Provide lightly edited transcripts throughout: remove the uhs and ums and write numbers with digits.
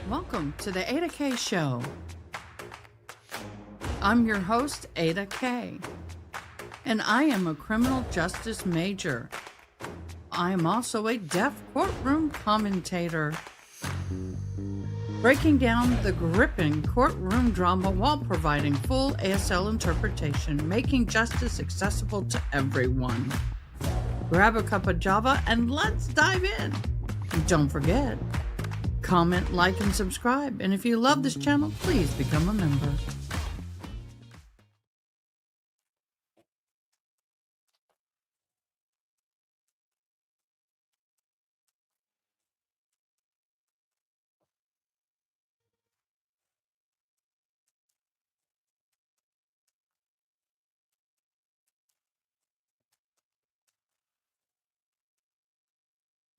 Welcome to the Ada K Show. I'm your host, Ada K, and I am a criminal justice major. I am also a deaf courtroom commentator, breaking down the gripping courtroom drama while providing full ASL interpretation, making justice accessible to everyone. Grab a cup of Java and let's dive in. And don't forget, comment, like, and subscribe. And if you love this channel, please become a member.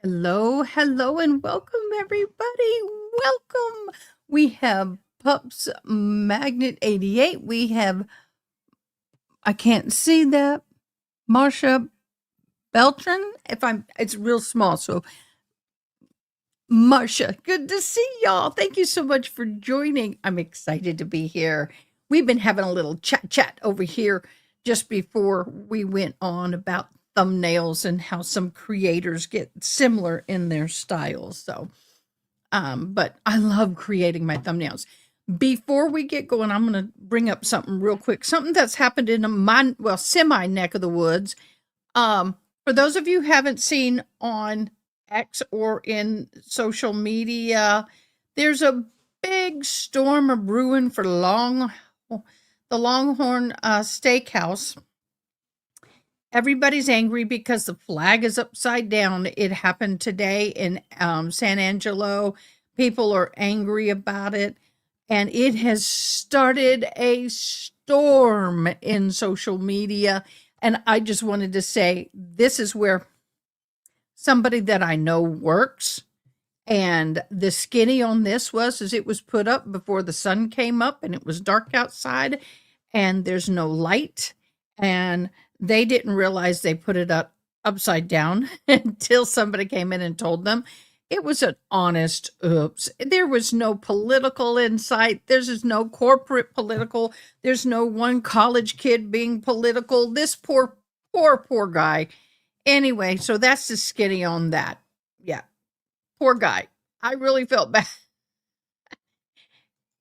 Hello, and welcome, everybody. Welcome. We have Pups Magnet 88. We have, I can't see that, Marsha Beltran. It's real small. So, Marsha, good to see y'all. Thank you so much for joining. I'm excited to be here. We've been having a little chat over here just before we went on about thumbnails and how some creators get similar in their styles. So, but I love creating my thumbnails. Before we get going, I'm going to bring up something real quick, something that's happened in my, semi neck of the woods. For those of you who haven't seen on X or in social media, there's a big storm of brewing for the Longhorn Steakhouse. Everybody's angry because the flag is upside down. It happened today in San Angelo. People are angry about it. And it has started a storm in social media. And I just wanted to say, this is where somebody that I know works. And the skinny on this was, it was put up before the sun came up and it was dark outside and there's no light. And they didn't realize they put it up upside down until somebody came in and told them. It was an honest oops. There was no political insight. There's no corporate political. There's no one college kid being political. This poor guy. Anyway, so that's the skinny on that. Yeah, poor guy. I really felt bad.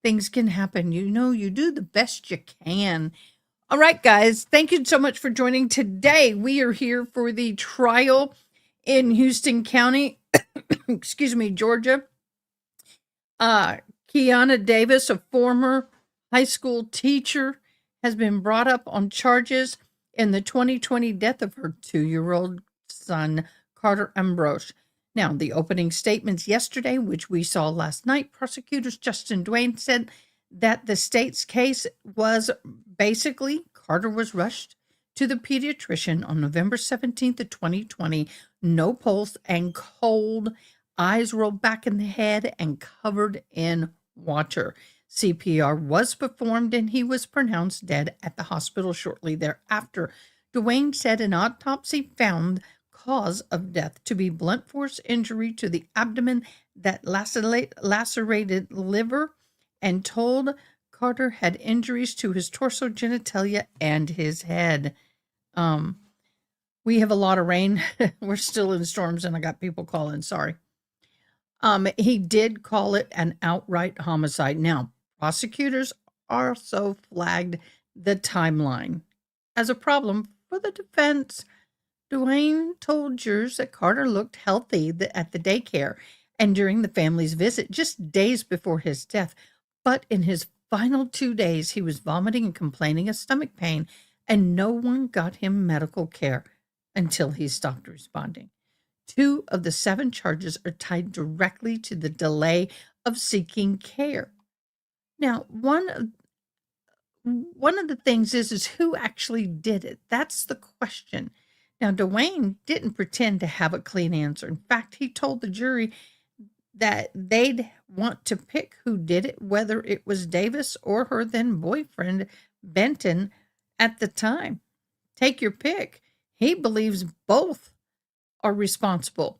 Things can happen. You do the best you can. All right, guys, thank you so much for joining. Today, we are here for the trial in Houston County, Georgia. Kianna Davis, a former high school teacher, has been brought up on charges in the 2020 death of her 2-year-old son, Carter Ambrose. Now, the opening statements yesterday, which we saw last night, prosecutors Justin Duane said that the state's case was basically Carter was rushed to the pediatrician on November 17th of 2020, no pulse and cold, eyes rolled back in the head and covered in water. CPR was performed and he was pronounced dead at the hospital shortly thereafter. Duane said an autopsy found cause of death to be blunt force injury to the abdomen that lacerated liver, and told Carter had injuries to his torso, genitalia, and his head. We have a lot of rain. We're still in storms, and I got people calling. Sorry. He did call it an outright homicide. Now, prosecutors also flagged the timeline as a problem for the defense. Duane told jurors that Carter looked healthy at the daycare and during the family's visit just days before his death. But in his final 2 days, he was vomiting and complaining of stomach pain, and no one got him medical care until he stopped responding. 2 of the 7 charges are tied directly to the delay of seeking care. Now, one of the things is who actually did it. That's the question. Now, Duane didn't pretend to have a clean answer. In fact, he told the jury that they'd want to pick who did it, whether it was Davis or her then boyfriend, Benton, at the time. Take your pick. He believes both are responsible.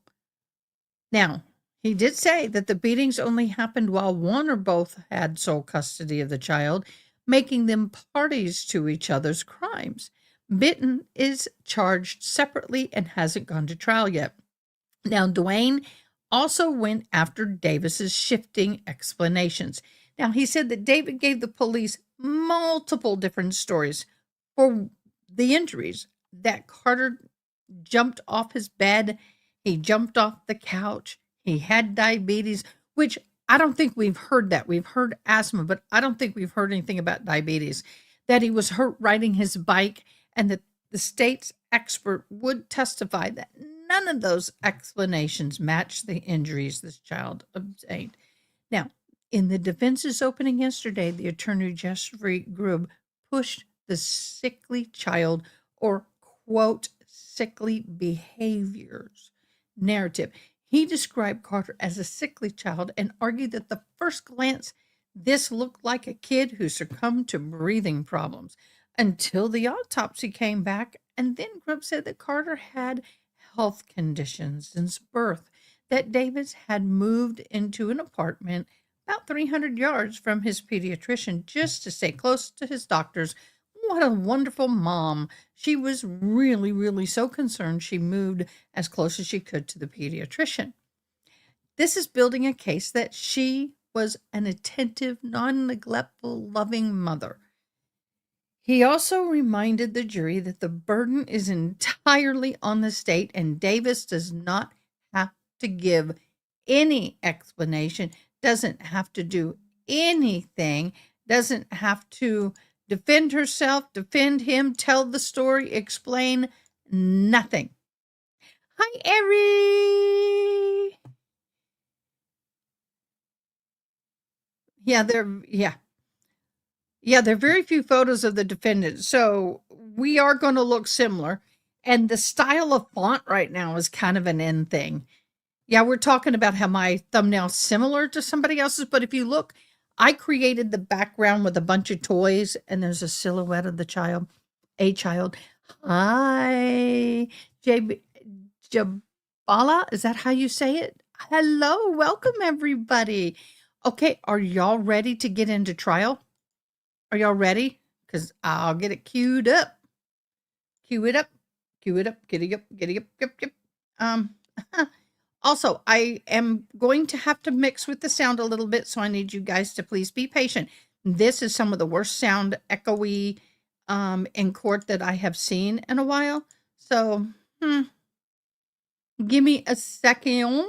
Now, He did say that the beatings only happened while one or both had sole custody of the child, making them parties to each other's crimes. Benton is charged separately and hasn't gone to trial yet. Now, Dwayne also went after Davis's shifting explanations. Now, he said that David gave the police multiple different stories for the injuries, that Carter jumped off his bed, he jumped off the couch, he had diabetes, which I don't think we've heard that. We've heard asthma, but I don't think we've heard anything about diabetes. That he was hurt riding his bike, and that the state's expert would testify that none of those explanations match the injuries this child obtained. Now, in the defense's opening yesterday, the attorney Jeffrey Grubb pushed the sickly child, or quote, sickly behaviors narrative. He described Carter as a sickly child and argued that the first glance, this looked like a kid who succumbed to breathing problems, until the autopsy came back. And then Grubb said that Carter had health conditions since birth, that Davis had moved into an apartment about 300 yards from his pediatrician just to stay close to his doctors. What a wonderful mom. She was really, really so concerned she moved as close as she could to the pediatrician. This is building a case that she was an attentive, non-neglectful, loving mother. He also reminded the jury that the burden is entirely on the state, and Davis does not have to give any explanation, doesn't have to do anything, doesn't have to defend herself, defend him, tell the story, explain nothing. Hi, Ari. There are very few photos of the defendant, so we are going to look similar. And the style of font right now is kind of an in thing. Yeah, we're talking about how my thumbnail's similar to somebody else's, but if you look, I created the background with a bunch of toys, and there's a silhouette of the child, a child. Hi, Jabala, is that how you say it? Hello, welcome everybody. Okay, are y'all ready to get into trial? Are y'all ready? Because I'll get it queued up. Cue it up, get it up, yep. Also, I am going to have to mix with the sound a little bit, so I need you guys to please be patient. This is some of the worst sound echoey in court that I have seen in a while. So, give me a second.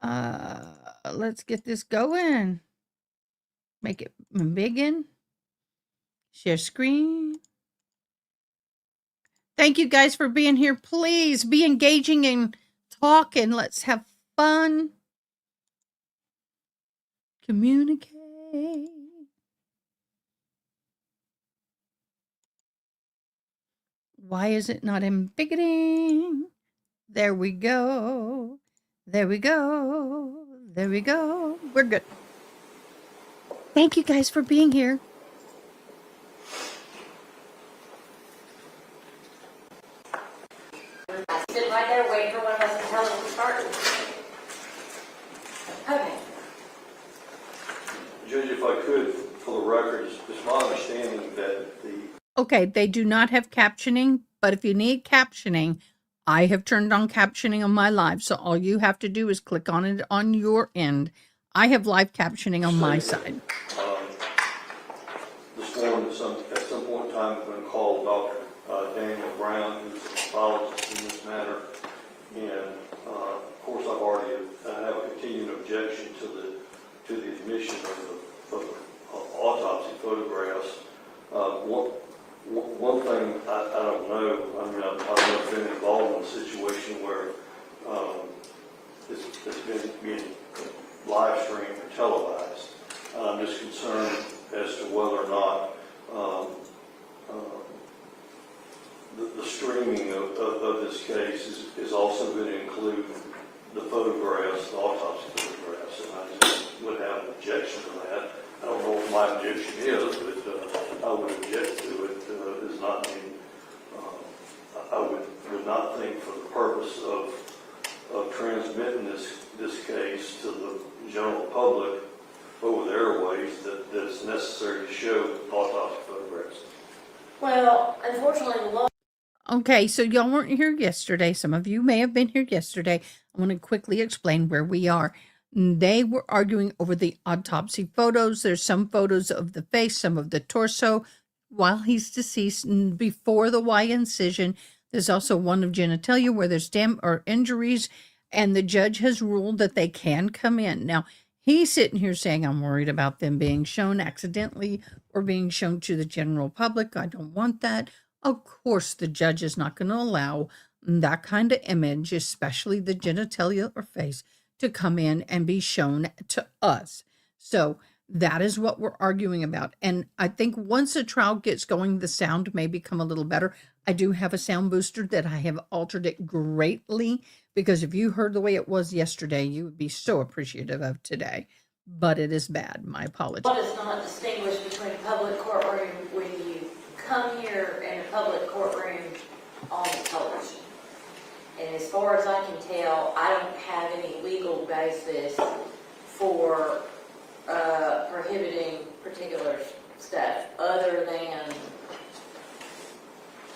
Let's get this going. Make it biggen. Share screen. Thank you guys for being here. Please be engaging and talk, and let's have fun. Communicate. Why is it not embiggening? There we go. There we go. There we go. We're good. Thank you guys for being here. Sit right there waiting for one of us to tell them to start. Okay. Judge, if I could, for the record, it's my understanding that Okay, they do not have captioning, but if you need captioning, I have turned on captioning on my live, so all you have to do is click on it on your end. I have live captioning on my side. This morning, at some point in time, I'm going to call Dr. Daniel Brown, who's a pathologist in this matter, and of course, I have a continuing objection to the admission of the autopsy photographs. One thing I don't know, I mean, I've never been involved in a situation where it's been being live streamed or televised. I'm just concerned as to whether or not the streaming of this case is also going to include the photographs, the autopsy photographs, and I just would have an objection to that. I don't know what my objection is, but I would object to it as not being, I would not think for the purpose of of transmitting this case to the general public over the airways that it's necessary to show autopsy photographs. Well, unfortunately, the law. Okay, so y'all weren't here yesterday. Some of you may have been here yesterday. I want to quickly explain where we are. They were arguing over the autopsy photos. There's some photos of the face, some of the torso while he's deceased and before the Y incision. There's also one of genitalia where there's or injuries, and the judge has ruled that they can come in. Now, he's sitting here saying, I'm worried about them being shown accidentally or being shown to the general public. I don't want that. Of course, the judge is not going to allow that kind of image, especially the genitalia or face, to come in and be shown to us. So that is what we're arguing about. And I think once the trial gets going, the sound may become a little better. I do have a sound booster that I have altered it greatly, because if you heard the way it was yesterday, you would be so appreciative of today. But it is bad. My apologies. Law does not distinguish between public courtroom when you come here in a public courtroom on television. And as far as I can tell, I don't have any legal basis for prohibiting particular stuff other than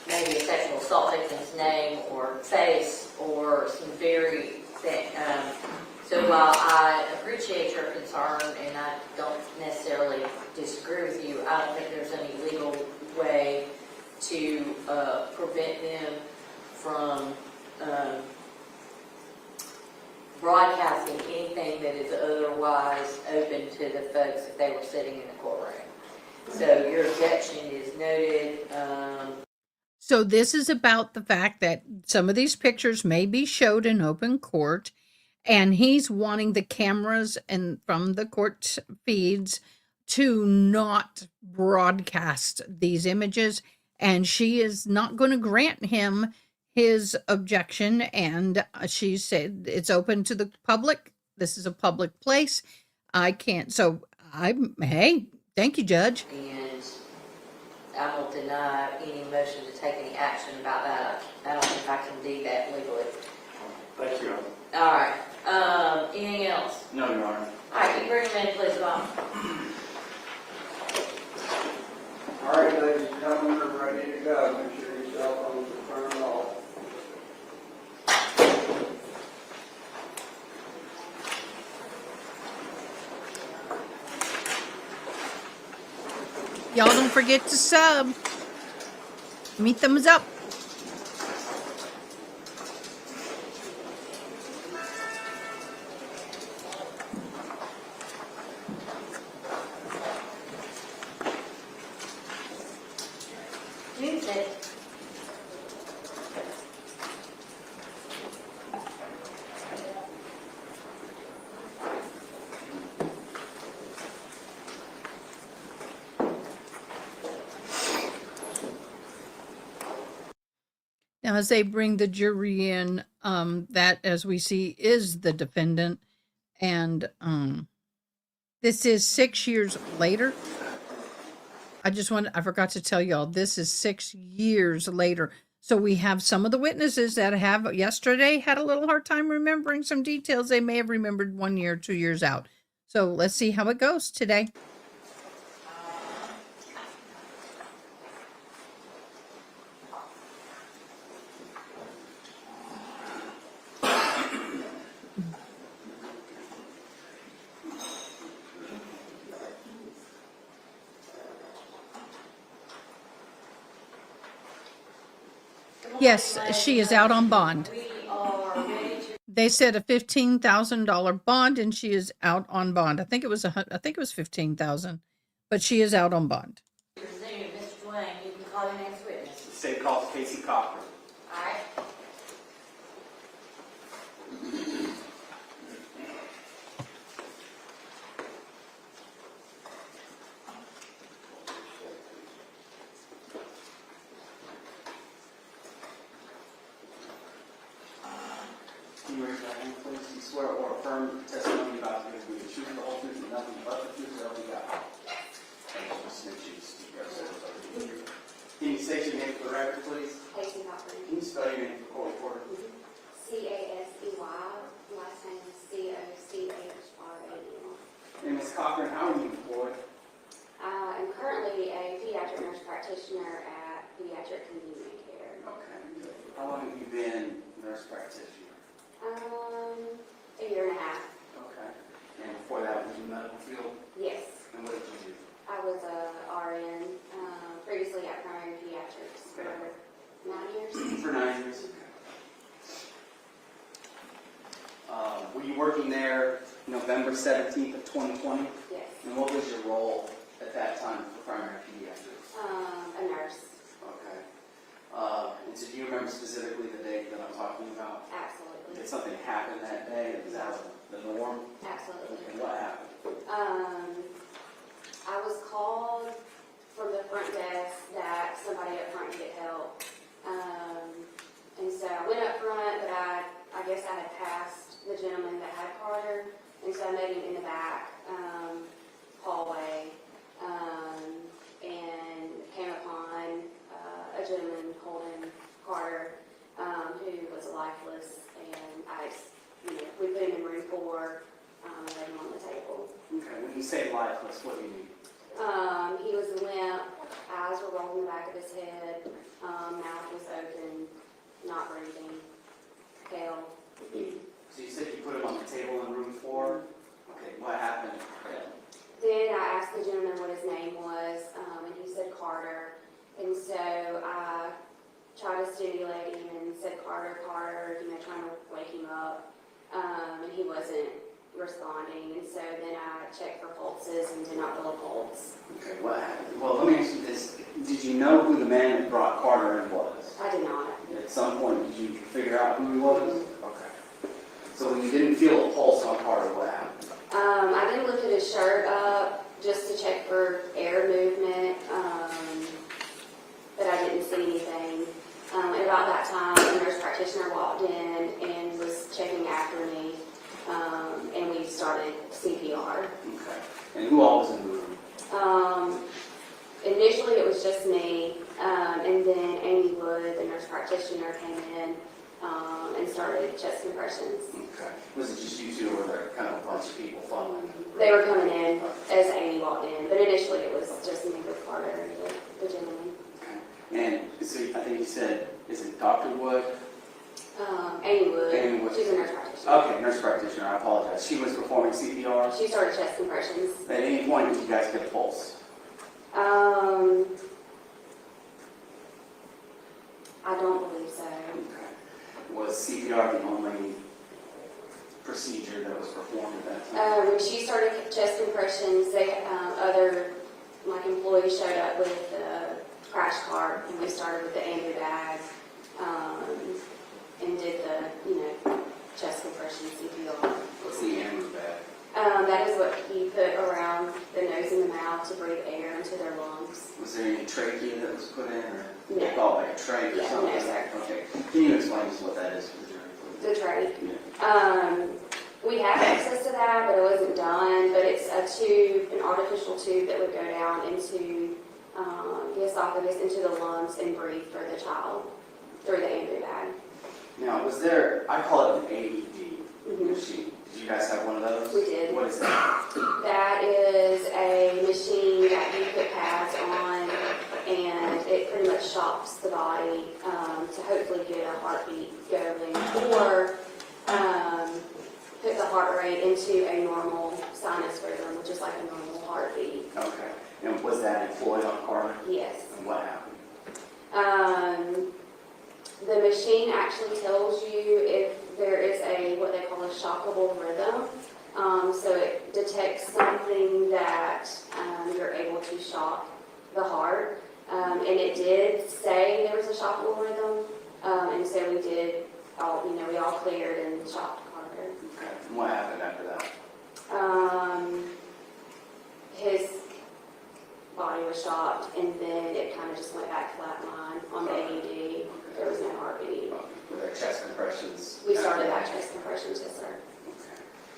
maybe a sexual assault victim's name or face or some very so while I appreciate your concern and I don't necessarily disagree with you, I don't think there's any legal way to prevent them from broadcasting anything that is otherwise open to the folks if they were sitting in the courtroom. So your objection is noted. So this is about the fact that some of these pictures may be showed in open court, and he's wanting the cameras and from the court feeds to not broadcast these images, and she is not going to grant him his objection, and she said it's open to the public. This is a public place. I can't. So hey, thank you, Judge. And I will deny any motion to take any action about that. I don't think I can do that legally. Thank you. All right. Anything else? No, Your Honor. All right, you bring them in, please, Bob. All right, ladies and gentlemen, we're ready to go. Make sure your cell phones are turned off. Y'all don't forget to sub. Me thumbs up. Music. Now, as they bring the jury in, that, as we see, is the defendant. And this is 6 years later. I forgot to tell y'all, this is 6 years later. So we have some of the witnesses that have yesterday had a little hard time remembering some details they may have remembered 1 year, 2 years out. So let's see how it goes today. Yes, she is out on bond. We are ready to. They said a $15,000 bond, and she is out on bond. I think it was $15,000, but she is out on bond. Presume, Mr. Dwayne, you can call your next witness. The state calls Casey Cochran. All right. Can you raise your hand, please? You swear or affirm the testimony you're about to give will be the truth, the whole truth, and nothing but the truth, so help you God. Can you state your name for the record, please? Casey Cochran. Can you spell your name for court reporter? Casey And Ms. Cochran, how are you employed? I'm currently a pediatric nurse practitioner at Pediatric Convenient Care. Okay, good. How long have you been nurse practitioner? A year and a half. Okay. And before that, was you in the medical field? Yes. And what did you do? I was a RN, previously at Primary Pediatrics for 9 years. For 9 years. Were you working there November 17th of 2020? Yes. And what was your role at that time for Primary Pediatrics? A nurse. Okay. And so do you remember specifically the date that I'm talking about? Absolutely. Did something happen that day? Is that the norm? Absolutely. And what happened? I was called from the front desk that somebody up front needed help. And so I went up front, but I guess I had passed the gentleman that had Carter, and so I met him in the back hallway, and came upon a gentleman holding Carter, who was lifeless, and we put him in room 4, and laid him on the table. Okay. When you say lifeless, what do you mean? He was limp, eyes were rolled in the back of his head, mouth was open, not breathing, pale. So you said you put him on the table in room 4? Okay, what happened then? Then I asked the gentleman what his name was, and he said Carter. And so I tried to stimulate him and said, Carter, Carter, trying to wake him up. And he wasn't responding. And so then I checked for pulses and did not feel a pulse. Okay, what happened? Well, let me ask you this. Did you know who the man that brought Carter in was? I did not. At some point, did you figure out who he was? Okay. So when you didn't feel a pulse on Carter, what happened? I then lifted his shirt up just to check for air movement, but I didn't see anything. At about that time, a nurse practitioner walked in and was checking after me, and we started CPR. Okay. And who all was in the room? Initially, it was just me, and then Amy Wood, the nurse practitioner, came in and started chest compressions. Okay. Was it just you two, or were there kind of a bunch of people following? They were coming in as Amy walked in, but initially it was just me with Carter and the gentleman. Okay. And so I think you said, is it Dr. Wood? Amy Wood. Amy Wood. She's a nurse practitioner. Okay, nurse practitioner, I apologize. She was performing CPR? She started chest compressions. At any point did you guys get a pulse? I don't believe so. Okay. Was CPR the only procedure that was performed at that time? When she started chest compressions, other employees showed up with the crash cart, and we started with the ambu bag, and did the chest compression CPR. What's the ambu bag? That is what he put around the nose and the mouth to breathe air into their lungs. Was there any trachea that was put in, or No. they call it like a trach or Yeah, something? no, sir. Okay. Can you explain to us what that is for the jury, please? The trach. Yeah. We have access to that, but it wasn't done. But it's a tube, an artificial tube that would go down into the esophagus, into the lungs, and breathe for the child through the ambu bag. Now, was there, I call it an AED Mhm. machine. Did you guys have one of those? We did. What is that? That is a machine that you put pads on, and it pretty much shocks the body to hopefully get a heartbeat going, or put the heart rate into a normal sinus rhythm, which is like a normal heartbeat. Okay. And was that employed on Carter? Yes. And what happened? The machine actually tells you if there is what they call a shockable rhythm. So it detects something that you're able to shock the heart. And it did say there was a shockable rhythm. And so we did, we all cleared and shocked Carter. Okay. And what happened after that? His body was shocked, and then it kind of just went back flatline on the AED. There was no heartbeat. Were there chest compressions? We started that chest compressions, yes, sir.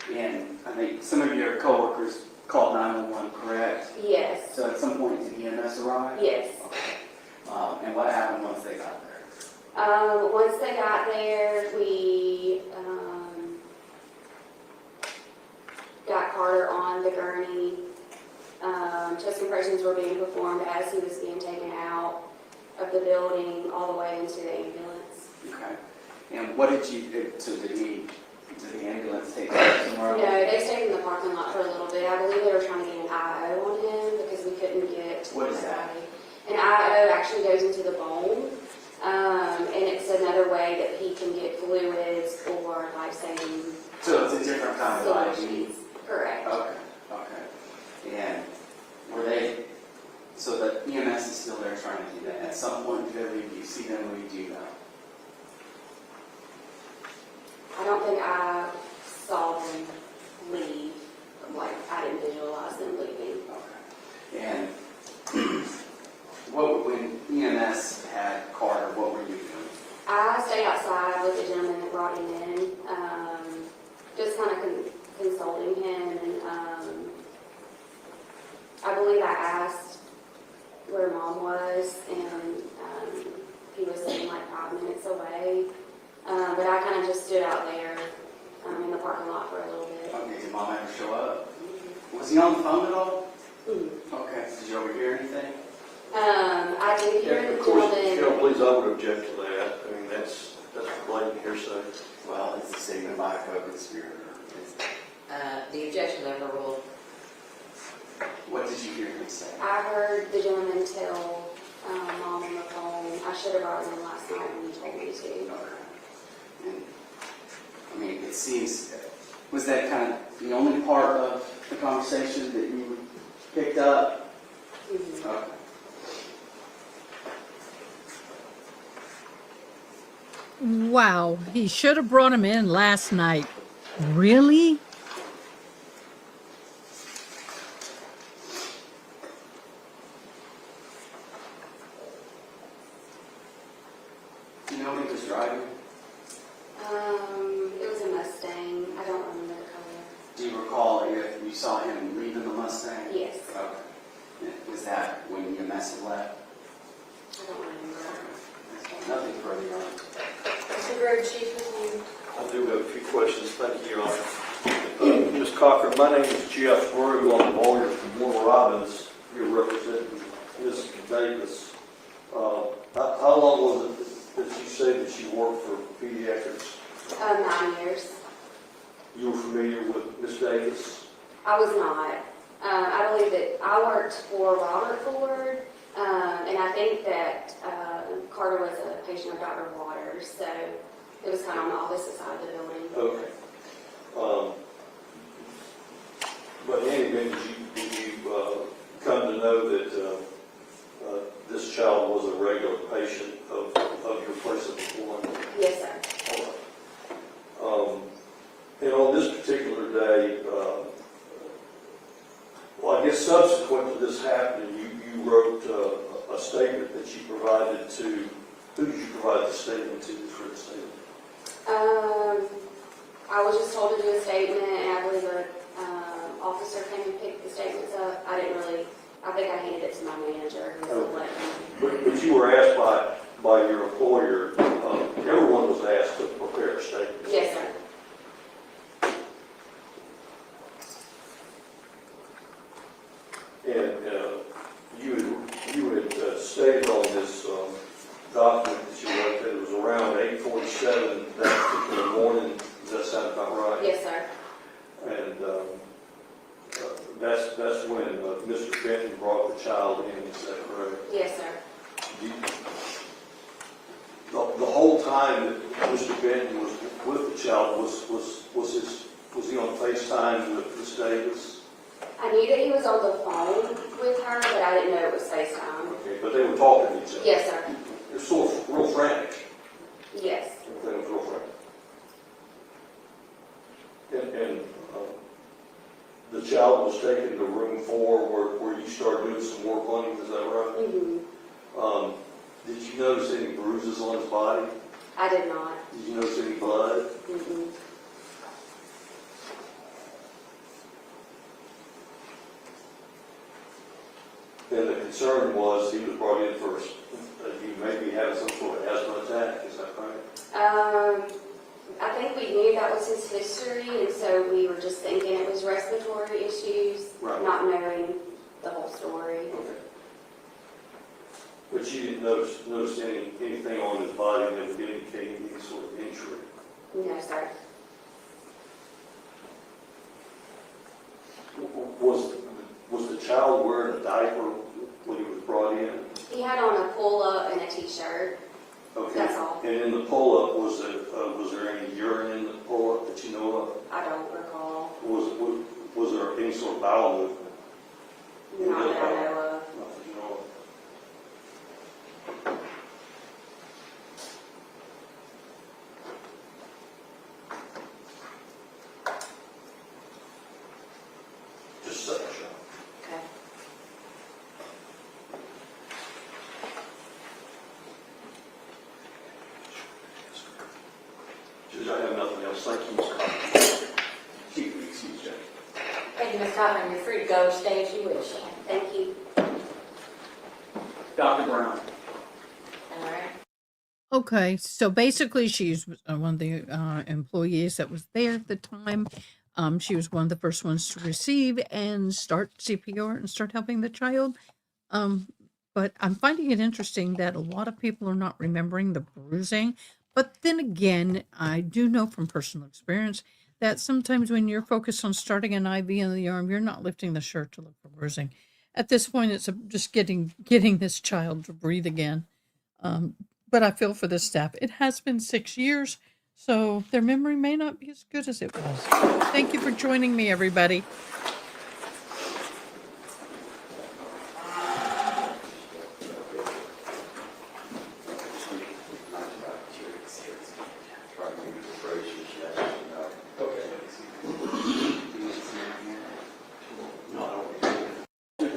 Okay. And I think some of your coworkers called 911, correct? Yes. So at some point, did EMS arrive? Yes. Okay. And what happened once they got there? Once they got there, we got Carter on the gurney. Chest compressions were being performed as he was being taken out of the building all the way into the ambulance. Okay. And what did you, so did the ambulance take him somewhere No, else? they stayed in the parking lot for a little bit. I believe they were trying to get an IO on him because we couldn't get. What is that? An IO actually goes into the bone, and it's another way that he can get fluids or life-saving So it's a different kind of IV? solutions. Correct. Okay, okay. And were they, so the EMS is still there trying to do that. At some point, do you see them redo that? I don't think I saw them leave. Like, I didn't visualize them leaving. Okay. And when EMS had Carter, what were you doing? I stayed outside with the gentleman that brought him in, just kind of consoling him, and I believe I asked where Mom was, and he was sitting like 5 minutes away, but I kind of just stood out there in the parking lot for a little bit. Okay, did Mom ever show up? Was he on the phone at all? Mhm. Okay, did you overhear anything? I did hear the Of course, gentleman. please, I would object to that. I mean, that's blatant hearsay. Well, it's a statement by a co-conspirator. The objections are overruled. What did you hear him say? I heard the gentleman tell Mom on the phone, I should have brought him in last night when you told me to. Okay. And, I mean, it seems, was that kind of the only part of the conversation that you picked up? Mhm. Okay. Wow, he should have brought him in last night. Really? Do you know what he was driving? It was a Mustang. I don't remember the color. Do you recall if you saw him leaving the Mustang? Yes, Okay. Was that when EMS had left? I don't remember. Nothing further on. Mr. Road Chief, with you. I do have a few questions. Thank you, Your Honor. Ms. Cochran, my name is Jeff Brew. I'm a lawyer from Warner Robins, here representing Ms. Davis. How long was it that you said that you worked for pediatrics? 9 years. You were familiar with Ms. Davis? I was not. I believe that I worked for Robert Ford, and I think that Carter was a patient of Dr. Waters, so it was kind of on the opposite side of the building. Okay. But in any event, did you come to know that this child was a regular patient of your place of employment? Yes, sir. And on this particular day, well, I guess subsequent to this happening, you wrote a statement that you provided to, who did you provide the statement to, this written statement? I was just told to do a statement, and I believe an officer came and picked the statements up. I think I handed it to my manager, who was elected. But you were asked by your employer, everyone was asked to prepare a statement. Yes, sir. And you had stated on this document that you wrote that it was around 8:47 that particular morning. Does that sound about right? Yes, sir. And that's when Mr. Benton brought the child in. Is that correct? Yes, sir. The whole time that Mr. Benton was with the child, was he on FaceTime with Ms. Davis? I knew that he was on the phone with her, but I didn't know it was FaceTime. Okay, but they were talking to each other. Yes, sir. It was sort of real frantic. Yes. Everything was real frantic. And the child was taken to room 4 where you started doing some work on him, is that right? Mm-hmm. Did you notice any bruises on his body? I did not. Did you notice any blood? Mm-hmm. And the concern was he was brought in first. He may be having some sort of asthma attack, is that right? I think we knew that was his history, and so we were just thinking it was respiratory issues, Right. not knowing the whole story. Okay. But you didn't notice anything on his body that would indicate any sort of injury? No, sir. Was the child wearing a diaper when he was brought in? He had on a pull-up and a t-shirt. Okay. That's all. And in the pull-up, was there any urine in the pull-up that you know of? I don't recall. Was there any sort of bowel movement? Not that I know of. Nothing you know of? Just such a shot. Okay. Judge, I have nothing else. Thank you, Mr. Cox. Excuse Judge. Thank you, Ms. Cochran. You're free to go, stay as you wish. Thank you. Dr. Brown. All right. Okay, so basically, she's one of the employees that was there at the time. She was one of the first ones to receive and start CPR and start helping the child. But I'm finding it interesting that a lot of people are not remembering the bruising. But then again, I do know from personal experience that sometimes when you're focused on starting an IV in the arm, you're not lifting the shirt to look for bruising. At this point, it's just getting this child to breathe again. But I feel for the staff. It has been 6 years, so their memory may not be as good as it was. Thank you for joining me, everybody.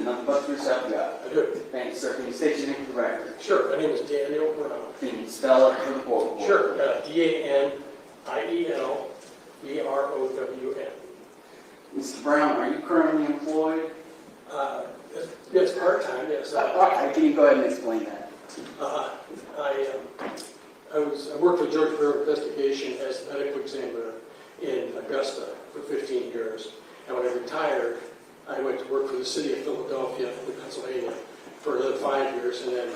Nothing but yourself, yeah. I do. Thank you, sir. Can you state your name for the record? Sure, my name is Daniel Brown. Can you spell it for the board? Sure, D-A-N-I-E-L-B-R-O-W-N. Mr. Brown, are you currently employed? It's part-time, yes. Can you go ahead and explain that? I worked for Georgia Bureau of Investigation as a medical examiner in Augusta for 15 years. And when I retired, I went to work for the city of Philadelphia in Pennsylvania for another 5 years, and then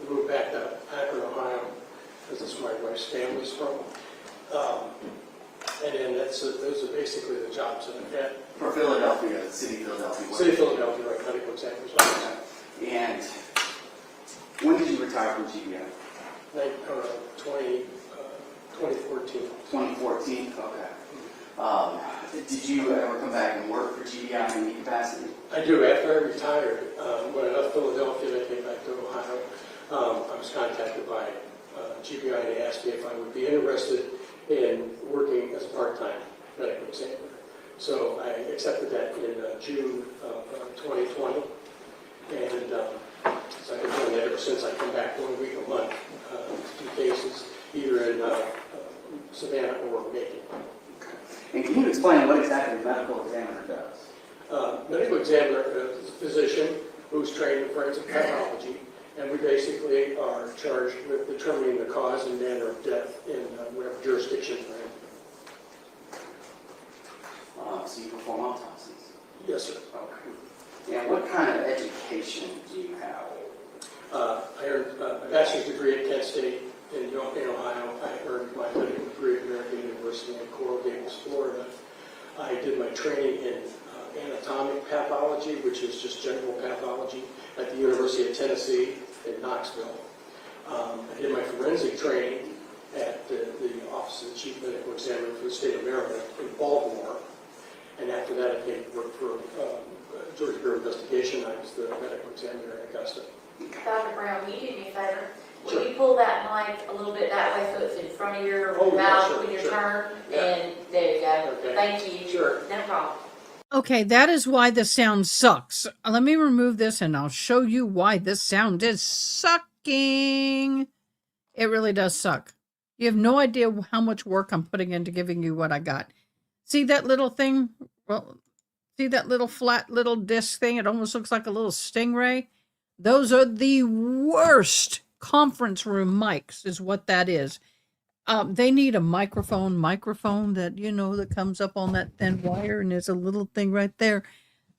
moved back to Akron, Ohio, because that's where my wife's family's from. And then those are basically the jobs that I've had. For Philadelphia, the city of Philadelphia. City of Philadelphia, right, medical examiners. And when did you retire from GBI? 2014. 2014? Okay. Did you ever come back and work for GBI in any capacity? I do. After I retired, when I left Philadelphia and I came back to Ohio, I was contacted by GBI and they asked me if I would be interested in working as a part-time medical examiner. So I accepted that in June of 2020. And so I've been doing that ever since. I come back 1 week a month, 2 cases, either in Savannah or Macon. And can you explain what exactly a medical examiner does? Medical examiner is a physician who's trained in forensic pathology, and we basically are charged with determining the cause and manner of death in whatever jurisdiction we're in. So you perform autopsies? Yes, sir. Okay. And what kind of education do you have? I earned a bachelor's degree at Kent State in Ohio. I earned my medical degree at American University in Coral Gables, Florida. I did my training in anatomic pathology, which is just general pathology, at the University of Tennessee in Knoxville. I did my forensic training at the Office of the Chief Medical Examiner for the state of Maryland in Baltimore. And after that, I came to work for Georgia Bureau of Investigation. I was the medical examiner at Augusta. Dr. Brown, will you do me a favor? Will Sure. you pull that mic a little bit that way so it's in front of your Oh, yeah, mouth sure, when you sure. turn? Yeah. And there you go. Okay. Thank you. Sure. No problem. Okay, that is why the sound sucks. Let me remove this and I'll show you why this sound is sucking. It really does suck. You have no idea how much work I'm putting into giving you what I got. See that little thing? Well, see that little flat little disc thing? It almost looks like a little stingray. Those are the worst conference room mics, is what that is. They need a microphone that, that comes up on that thin wire and there's a little thing right there.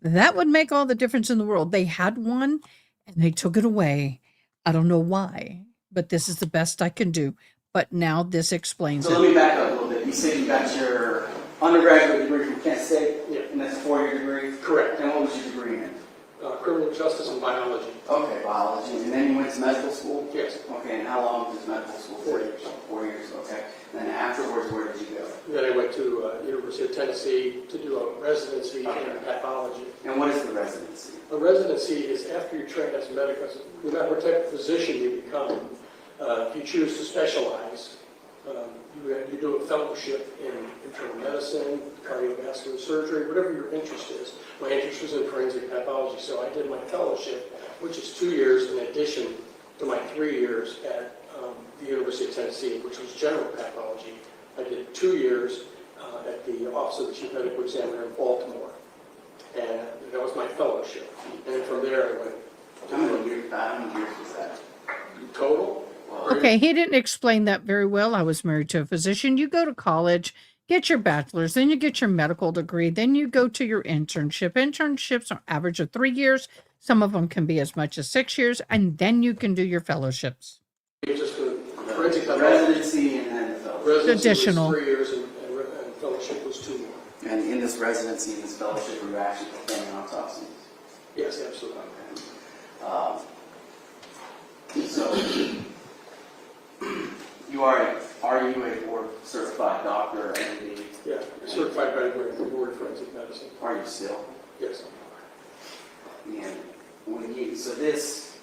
That would make all the difference in the world. They had one and they took it away. I don't know why, but this is the best I can do. But now this explains So it. let me back up a little bit. You said you got your undergraduate degree from Kent State? Yeah. And that's a 4-year degree? Correct. And what was your degree in? Criminal justice and biology. Okay, biology. And then you went to medical school? Yes. Okay, and how long was medical school? 4 years. 4 years, okay. And then afterwards, where did you go? Then I went to University of Tennessee to do a residency in pathology. And what is the residency? A residency is after you train as a medical, no matter what type of physician you become, if you choose to specialize, you do a fellowship in internal medicine, cardiovascular surgery, whatever your interest is. My interest was in forensic pathology, so I did my fellowship, which is 2 years in addition to my 3 years at the University of Tennessee, which was general pathology. I did 2 years at the Office of the Chief Medical Examiner in Baltimore, and that was my fellowship. And from there, I went How many years was that? total. Okay, he didn't explain that very well. I was married to a physician. You go to college, get your bachelor's, then you get your medical degree, then you go to your internship. Internships are average of 3 years. Some of them can be as much as 6 years, and then you can do your fellowships. Just for forensic pathology. Residency and then the fellowship. Residency Additional. was 3 years and fellowship was 2 more. And in this residency, in this fellowship, were you actually performing autopsies? Yes, absolutely. So, are you a board certified doctor or MD? Yeah, certified by the Board of Forensic Medicine. Are you still? Yes. And so this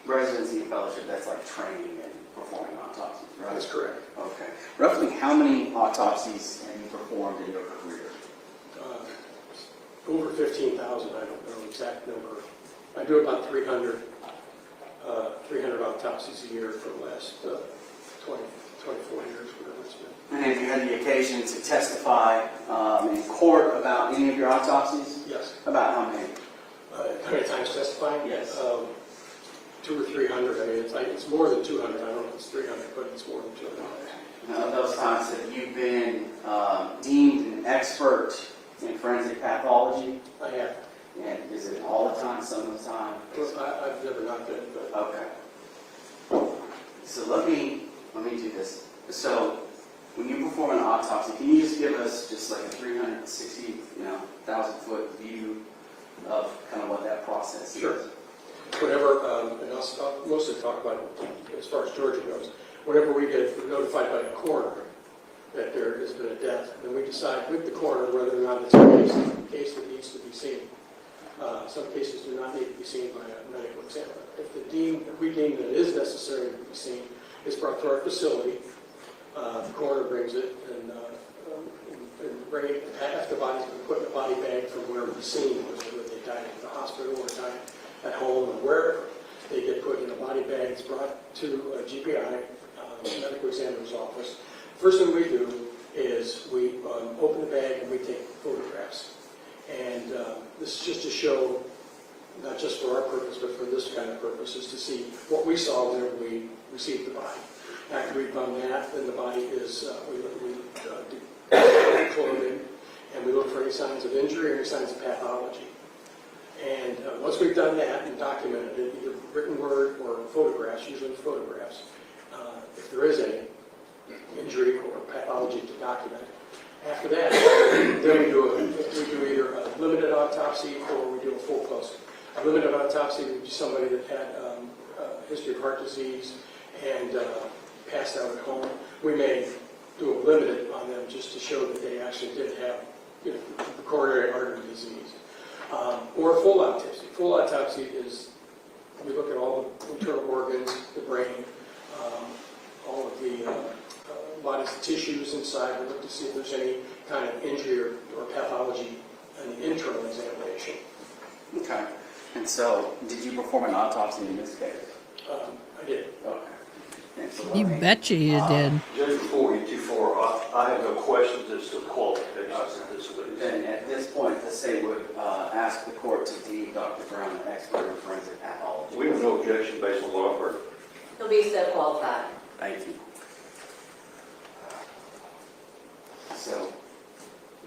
residency and fellowship, that's like training and performing autopsies, right? That's correct. Okay. Roughly how many autopsies have you performed in your career? Over 15,000, I don't know the exact number. I do about 300 autopsies a year for the last 24 years, whatever it's been. And have you had the occasion to testify in court about any of your autopsies? Yes. About how many? How many times testifying? Yes. 200 or 300. I mean, it's more than 200. I don't know if it's 300, but it's more than 200. Now, of those times, have you been deemed an expert in forensic pathology? I have. And is it all the time, some of the time? I've never not been, but Okay. So let me do this. So when you perform an autopsy, can you just give us just like a 360,000-foot view of kind of what that process is? Sure. Whenever, and I'll mostly talk about it as far as Georgia goes, whenever we get notified by a coroner that there has been a death, then we decide with the coroner whether or not it's a case that needs to be seen. Some cases do not need to be seen by a medical examiner. If we deem that it is necessary to be seen, it's brought to our facility. The coroner brings it and bring it after the body's been put in a body bag from wherever the scene was, whether they died at the hospital or died at home or wherever. They get put in a body bag. It's brought to a GPI, medical examiner's office. First thing we do is we open the bag and we take photographs. And this is just to show, not just for our purpose, but for this kind of purpose, is to see what we saw whenever we received the body. After we've done that, then the body is, we do clothing, and we look for any signs of injury or any signs of pathology. And once we've done that and documented it, either written word or photographs, usually photographs, if there is any injury or pathology to document. After that, then we do either a limited autopsy or we do a full close. A limited autopsy would be somebody that had a history of heart disease and passed out at home. We may do a limited on them just to show that they actually did have the coronary artery disease. Or a full autopsy. Full autopsy is we look at all the internal organs, the brain, all of the body's tissues inside. We look to see if there's any kind of injury or pathology in the internal examination. Okay. And so, did you perform an autopsy in this case? I did. Okay. And so You betcha you did. Just before we get too far, I have no questions as to the qualifications of this witness. And at this point, the state would ask the court to deem Dr. Brown an expert in forensic pathology. We have no objection based on what I've heard. He'll be so qualified. Thank you.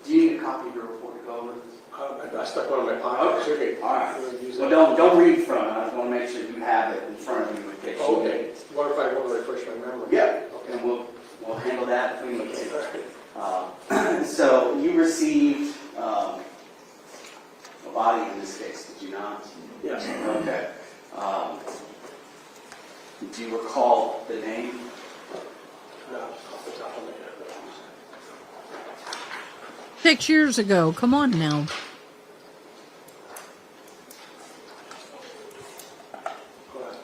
Do you need a copy of your report to go over? I stuck one in my pocket. Okay. All right. You wanna use Well, that? don't read from it. I just want to make sure you have it in front of you in case you need Okay. it. What if I want to refresh my memory? Yeah. Okay. And we'll handle that if we need Okay. to. All right. So you received a body in this case, did you not? Yes. Okay. Do you recall the name? No, off the top of my head. 6 years ago. Come on now.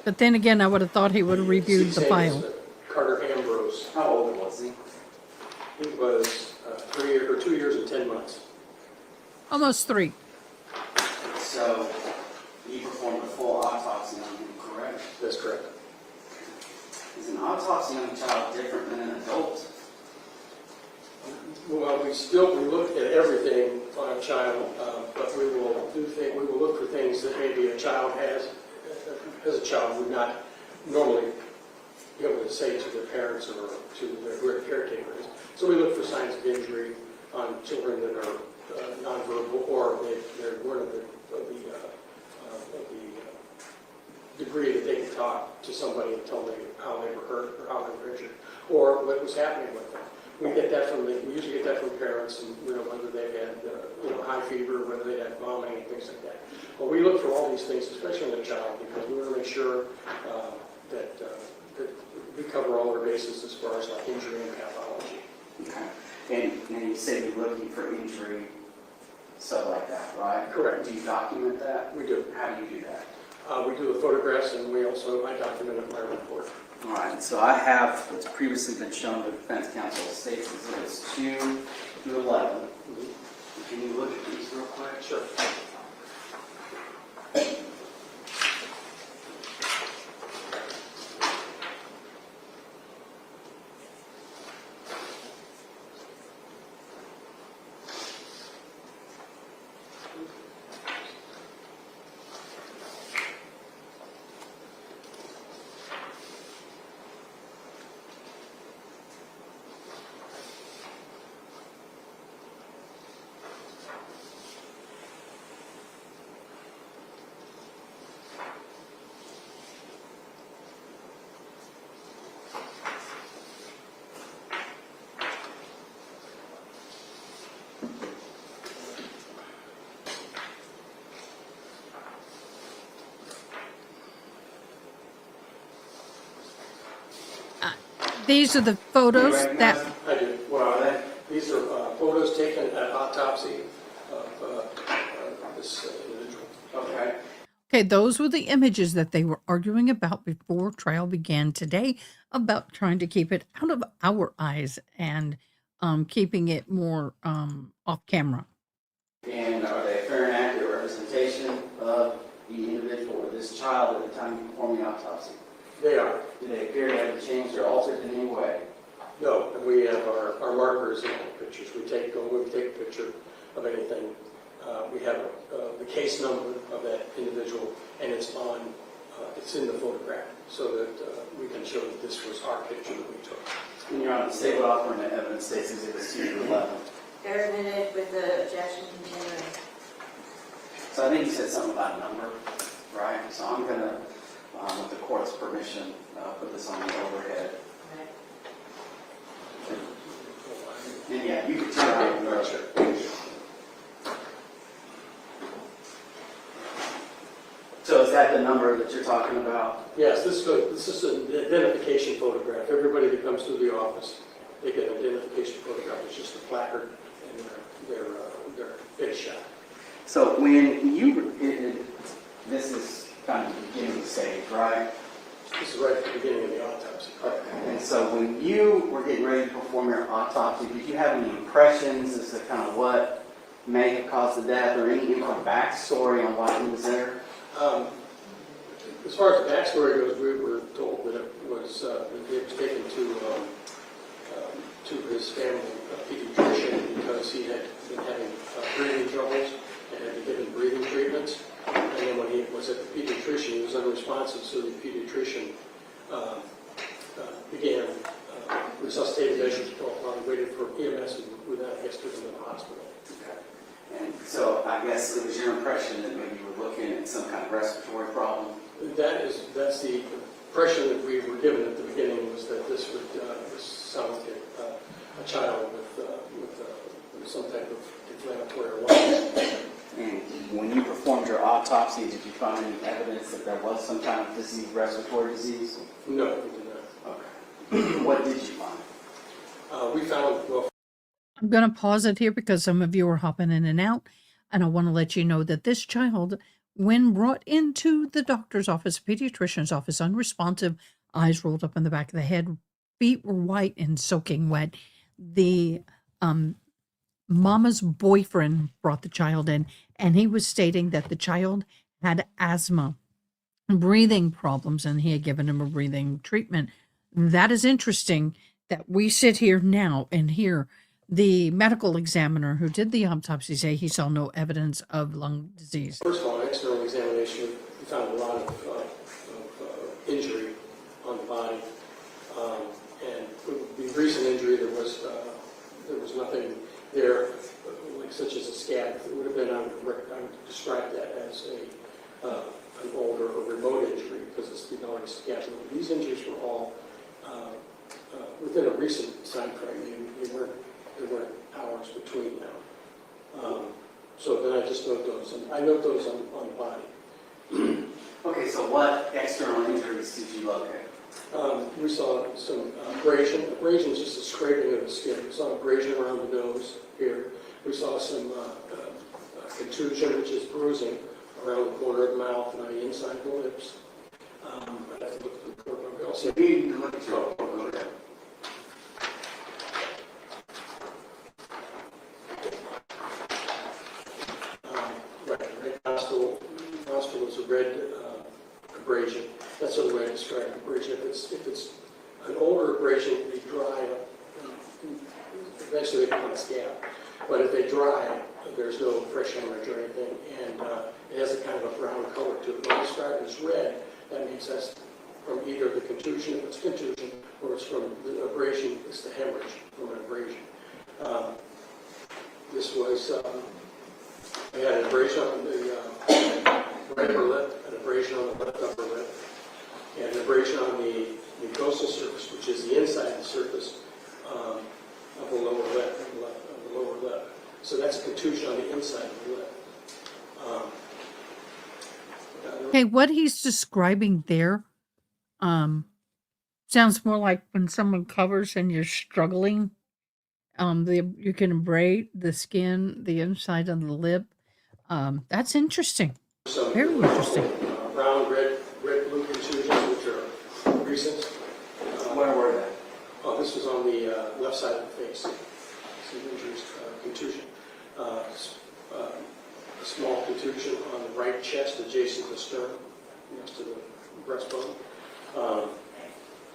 But then again, I would have thought he would have reviewed the His name file. is, Carter Ambrose. How old was he? He was 2 years and 10 months. Almost 3. So you performed a full autopsy on him, correct? That's correct. Is an autopsy on a child different than an adult? Well, we look at everything on a child, but we will look for things that maybe a child has, as a child would not normally be able to say to their parents or to their caretakers. So we look for signs of injury on children that are nonverbal, or they're one of the degree that they can talk to somebody and tell them how they were hurt or how they were injured, or what was happening with them. We usually get that from parents, and whether they've had high fever, whether they had vomiting and things like that. Well, we look for all these things, especially in a child, because we want to make sure that we cover all our bases as far as like injury and pathology. Okay. And you say you're looking for injury, stuff like that, right? Correct. Do you document that? We do. How do you do that? We do the photographs, and I document it in my report. All right, so I have what's previously been shown to defense counsel states exhibits 2 to 11. Can you look at these real quick? Sure. These are the photos You recognize that them? I do. What are they? These are photos taken at autopsy of this individual. Okay. Okay, those were the images that they were arguing about before trial began today, about trying to keep it out of our eyes and keeping it more off camera. And are they a fair and accurate representation of the individual or this child at the time of performing the autopsy? They are. Do they appear to have changed or altered in any way? No, and we have our markers in the pictures. When we take a picture of anything, we have the case number of that individual, and it's in the photograph, so that we can show that this was our picture that we took. And you're on the state law offering the evidence states exhibits 2 to 11. They're admitted with the objection continuing. So I think you said something about a number, right? So I'm going to, with the court's permission, put this on the overhead. And yeah, you can turn it on. So is that the number that you're talking about? Yes, this is an identification photograph. Everybody that comes through the office, they get an identification photograph. It's just a placard and their face shot. So when you, this is kind of the beginning stage, right? This is right at the beginning of the autopsy. And so when you were getting ready to perform your autopsy, did you have any impressions as to kind of what may have caused the death or any backstory on why he was there? As far as the backstory goes, we were told that it was taken to his family pediatrician because he had been having breathing troubles and had been given breathing treatments. And then when he was at the pediatrician, he was unresponsive, so the pediatrician began resuscitative measures while he waited for EMS without guess, took him to the hospital. Okay. And so I guess it was your impression that maybe you were looking at some kind of respiratory problem? That's the impression that we were given at the beginning, was that this would this sound like a child with some type of inflammatory lungs. And when you performed your autopsy, did you find any evidence that there was some kind of disease, respiratory disease? No, we did not. Okay. What did you find? We found, well, I'm going to pause it here because some of you are hopping in and out. And I want to let you know that this child, when brought into the doctor's office, pediatrician's office, unresponsive, eyes rolled up in the back of the head, feet were white and soaking wet. The mama's boyfriend brought the child in, and he was stating that the child had asthma, breathing problems, and he had given him a breathing treatment. That is interesting that we sit here now and hear the medical examiner who did the autopsy say he saw no evidence of lung disease. first of all, an external examination, we found a lot of injury on the body. And the recent injury, there was nothing there, like such as a scab. It would have been, I would describe that as an older or remote injury, because it's not a scab. These injuries were all within a recent time frame. There weren't hours between now. So then I just note those. I note those on the body. Okay, so what external injuries did you locate? We saw some abrasion. Abrasion is just a scraping of the skin. We saw abrasion around the nose here. We saw some contusion, which is bruising around the corner of the mouth and on the inside of the lips. I'd have to look at the report, but we also You need to look at your report. red nostril is a red abrasion. That's the way I describe abrasion. If it's an older abrasion, it would be dry. Eventually they become a scab. But if they dry, there's no fresh hemorrhage or anything, and it has a kind of a brown color to it. When I describe it as red, that means that's from either the contusion, if it's contusion, or it's from the abrasion, it's the hemorrhage from an abrasion. This was, I had an abrasion on the right upper lip, an abrasion on the left upper lip, and an abrasion on the mucosal surface, which is the inside of the surface of the lower lip, of the lower lip. So that's a contusion on the inside of the lip. Okay, what he's describing there sounds more like when someone covers and you're struggling. You can abrade the skin, the inside of the lip. That's interesting. So Very interesting. Brown, red, blue contusions, which are recent. Where were they? Oh, this was on the left side of the face. Some injuries, contusion. A small contusion on the right chest, adjacent to the sternum, next to the breastbone.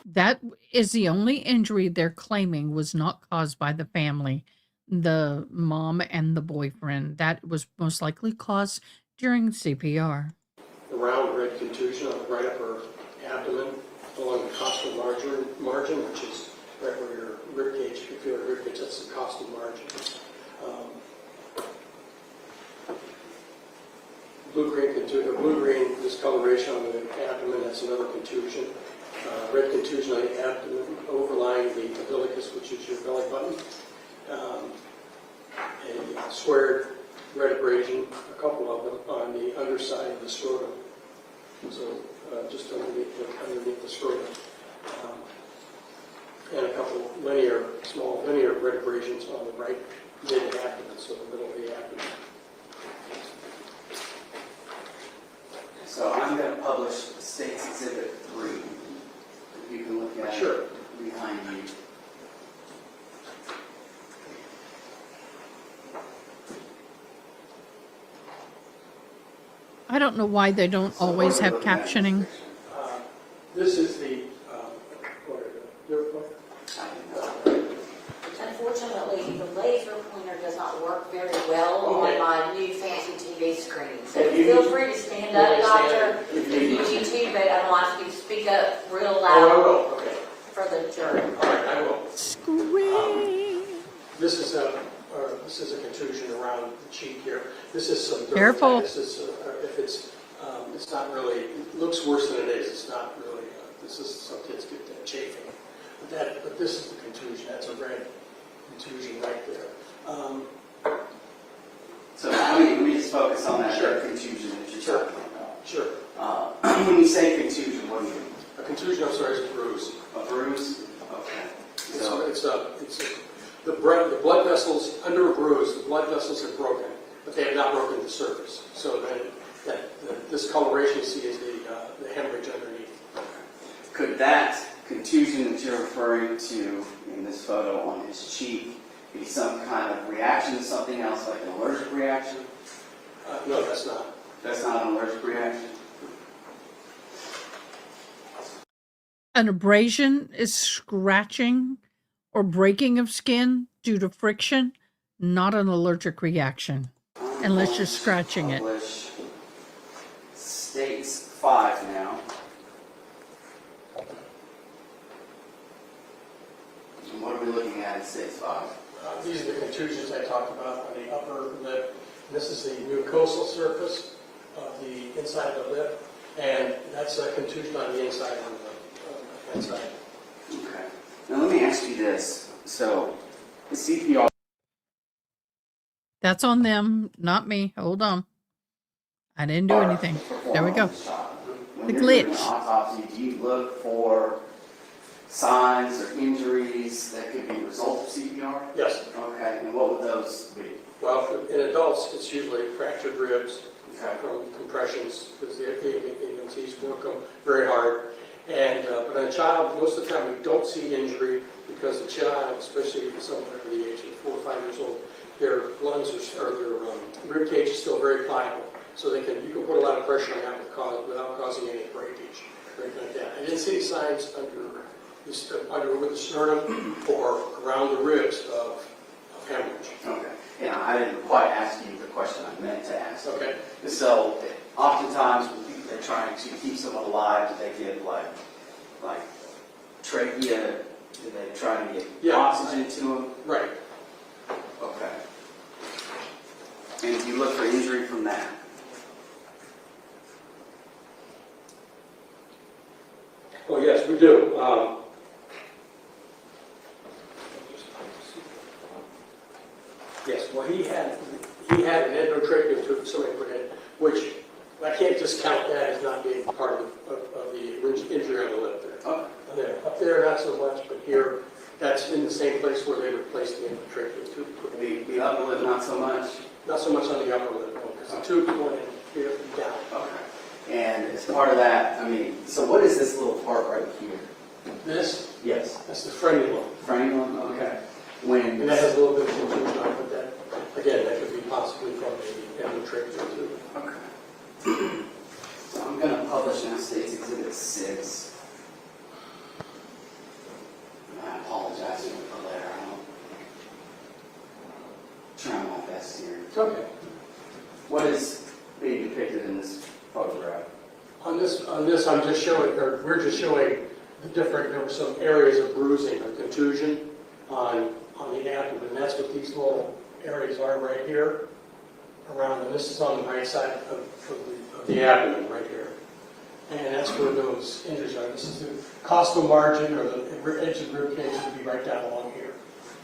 That is the only injury they're claiming was not caused by the family, the mom and the boyfriend. That was most likely caused during CPR. A round red contusion on the right upper abdomen along the costal margin, which is right where your rib cage, if you feel your rib cage, that's the costal margin. Blue-green contusion, blue-green discoloration on the abdomen, that's another contusion. Red contusion on the abdomen overlying the umbilicus, which is your belly button. A squared red abrasion, a couple of them, on the underside of the scrotum. So just underneath the scrotum. And a couple small linear red abrasions on the right mid-abdomen, so the middle of the abdomen. So I'm going to publish State's Exhibit 3. If you can look at Sure. it behind you. I don't know why they don't always have captioning. This is the, Unfortunately, the laser pointer does not work very well Okay. on my new fancy TV screen. So If you feel need- free to stand you want up, to stand doctor, if if you you need need to, but I want you to speak up real oh, I loud will, okay. for the jury. All right, I will. Scream. This is this is a contusion around the cheek here. This is some Careful. dermatitis. If it's not really, it looks worse than it is. It's not really, this is, some kids get that chafing. But this is the contusion. That's a red contusion right there. So let me just focus on that Sure. contusion that you're Sure. talking about. Sure. When you say contusion, what do you mean? A contusion, I'm sorry, is a bruise. A bruise? Okay. So, It's the blood vessels, under a bruise, the blood vessels are broken, but they have not broken the surface. So then that discoloration you see is the hemorrhage underneath. could that contusion that you're referring to in this photo on his cheek be some kind of reaction to something else, like an allergic reaction? No, that's not. That's not an allergic reaction? An abrasion is scratching or breaking of skin due to friction, not an allergic reaction, unless you're scratching it. Publish States 5 now. And what are we looking at in States 5? These are the contusions I talked about on the upper lip. This is the mucosal surface of the inside of the lip, and that's a contusion on the inside of the inside. Okay. Now let me ask you this. So, the CPR. That's on them, not me. Hold on. I didn't do anything. There we go. When The you're doing an glitch. autopsy, do you look for signs or injuries that could be a result of CPR? Yes. Okay, and what would those be? Well, in adults, it's usually fractured ribs Okay. from compressions, because the EMTs work them very hard. And but in a child, most of the time, we don't see injury because the child, especially someone under the age of 4 or 5 years old, their lungs or their rib cage is still very pliable, so you can put a lot of pressure on that without causing any breakage or anything like that. I didn't see any signs under with the sternum or around the ribs of hemorrhage. Okay. Yeah, I didn't quite ask you the question I meant to ask. Okay. So, oftentimes, when people are trying to keep someone alive, do they give like trachea? Do they try to get oxygen to them? Right. Okay. And do you look for injury from that? Well, yes, we do. Yes, well, he had an endotracheal tube somebody put in, which I can't just count that as not being part of the injury on the lip there. Okay. Up there, not so much, but here, that's in the same place where they replaced the endotracheal tube. The upper lip, not so much? Not so much on the upper lip, because the tube went in here and down. Okay. And as part of that, I mean, so what is this little part right here? This, Yes. that's the frenulum. Frenulum? Okay. When, And that has a little bit of contusion on it, but that, again, that could be possibly from the endotracheal tube. okay. So I'm going to publish now States Exhibit 6. I apologize for that. I'm trying my best here. Okay. What is being depicted in this photograph? On this, I'm just showing, or we're just showing there were some areas of bruising or contusion on the abdomen. That's what these little areas are right here around, and this is on the right side of the abdomen right here. And that's where those injuries are. This is the costal margin, or the edge of the rib cage would be right down along here.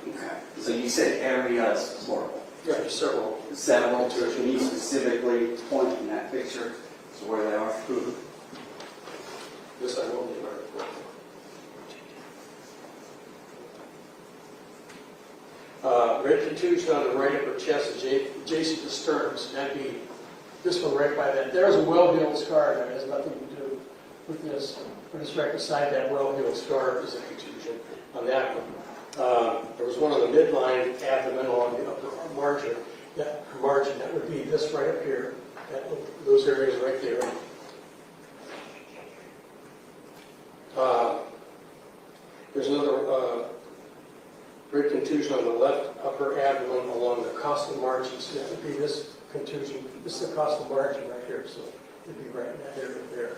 Okay. So you said areas plural. Yeah, there's several. Several. So can you specifically point in that picture to where they are? This I will need. Red contusion on the right upper chest adjacent to sternum. So that'd be this one right by that. There's a well-healed scar that has nothing to do with this. But it's right beside that well-healed scar is a contusion on that one. There was one on the midline abdomen along the upper margin. That would be this right up here. Those areas right there. There's another red contusion on the left upper abdomen along the costal margin. So that would be this contusion. This is the costal margin right here. So it'd be right in that area there.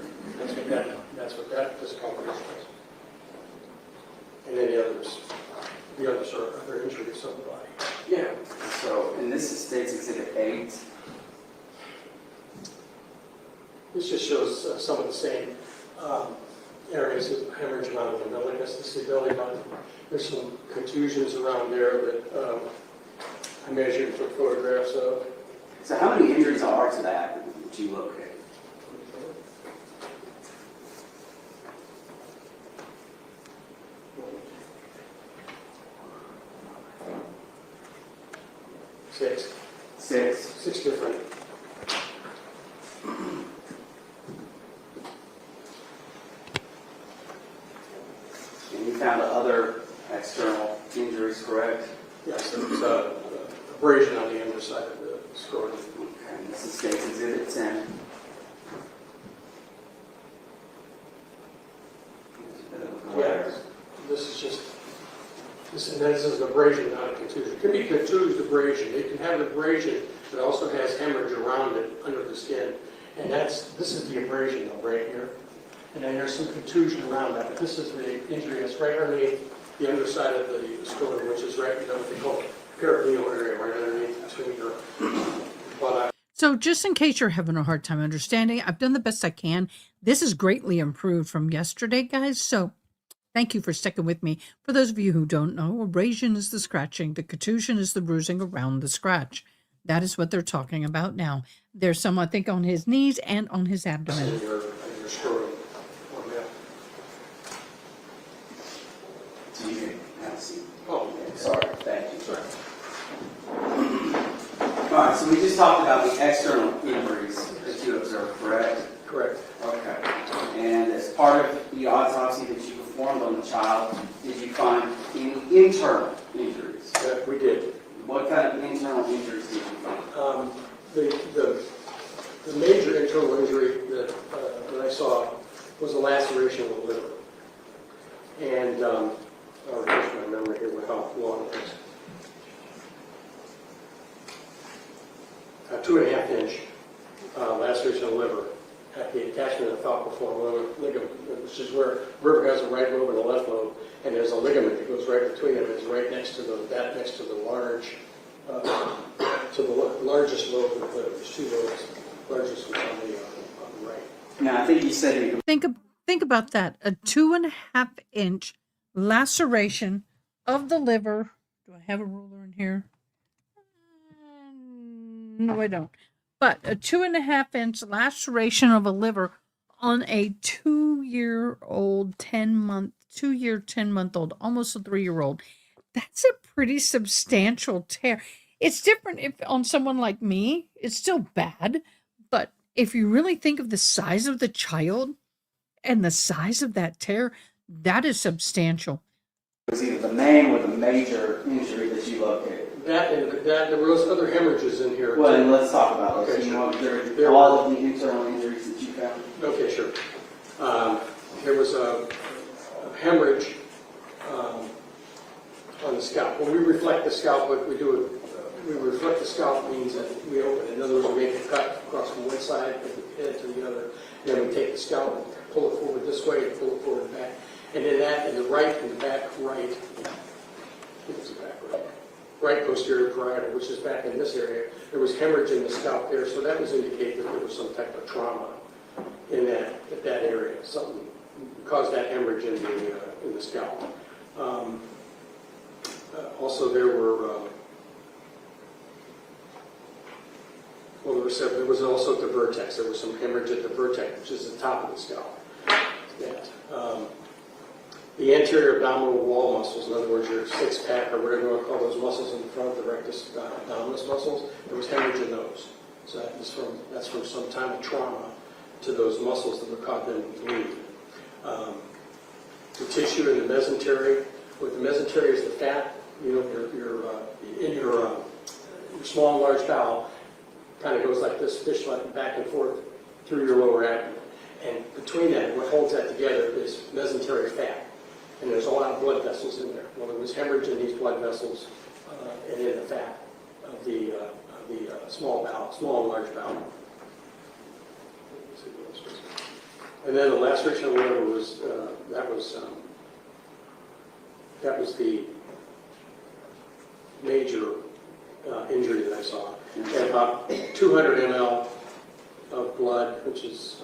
That's what that discomfort is. And then the others are other injuries of the body. Yeah. So, and this is State's Exhibit 8. This just shows some of the same areas of hemorrhage around the belly. That's the see belly button. There's some contusions around there that I measured and took photographs of. So how many injuries are to that you locate? Six. 6. 6 different. And you found other external injuries, correct? Yes, there was abrasion on the underside of the scrotum. Okay, and this is State's Exhibit 10. There's a bit of a glare. This is just, this is an abrasion, not a contusion. It can be contused abrasion. It can have abrasion that also has hemorrhage around it under the skin. And this is the abrasion though, right here. And then there's some contusion around that, but this is the injury that's right underneath the underside of the scrotum, which is right, what they call peritoneal area, right underneath between your buttocks. So just in case you're having a hard time understanding, I've done the best I can. This is greatly improved from yesterday, guys. So thank you for sticking with me. For those of you who don't know, abrasion is the scratching. The contusion is the bruising around the scratch. That is what they're talking about now. There's some, I think, on his knees and on his abdomen. In your scrotum. Oh, yeah. So you can have a seat. Oh, Okay, sorry, thank you. sorry. All right, so we just talked about the external injuries that you observed, correct? Correct. Okay. And as part of the autopsy that you performed on the child, did you find any internal injuries? Yeah, we did. What kind of internal injuries did you find? The major internal injury that I saw was a laceration of the liver. And I'll refresh my memory here with how long it is. A 2.5 inch laceration of the liver at the attachment of the falciform ligament, which is where liver has a right lobe and a left lobe, and there's a ligament that goes right between them. It's right next to the largest lobe of the liver. There's 2 lobes. Largest was on the right. Now, I think you said you Think about that. A 2.5 inch laceration of the liver. Do I have a ruler in here? No, I don't. But a 2.5 inch laceration of a liver on a 2-year-old, 10-month-old, almost a 3-year-old. That's a pretty substantial tear. It's different if on someone like me, it's still bad. But if you really think of the size of the child and the size of that tear, that is substantial. it was either the main or the major injury that you located. That there was other hemorrhages in here. Well, too. then let's talk about those. Okay, You sure. want There all of the internal injuries that you found? Okay, sure. There was a hemorrhage on the scalp. When we reflect the scalp, what we do, we reflect the scalp means that we open it. In other words, we make a cut across from one side of the head to the other. And then we take the scalp and pull it forward this way and pull it forward and back. And in that, in the right and the back right, I think it's the back right, right posterior parietal, which is back in this area, there was hemorrhage in the scalp there. So that was indicate that there was some type of trauma in that area. Something caused that hemorrhage in the scalp. Also, there were there was also at the vertex. There was some hemorrhage at the vertex, which is the top of the scalp. The anterior abdominal wall muscles, in other words, your 6-pack or whatever you want to call those muscles in the front, the rectus abdominis muscles, there was hemorrhage in those. So that's from some time of trauma to those muscles that were caused them to bleed. The tissue in the mesentery. What the mesentery is the fat, in your small and large bowel, kind of goes like this, fish-like back and forth through your lower abdomen. And between that, what holds that together is mesentery fat. And there's a lot of blood vessels in there. Well, there was hemorrhage in these blood vessels and in the fat of the small and large bowel. And then the laceration of the liver was that was the major injury that I saw. And about 200 ml of blood, which is,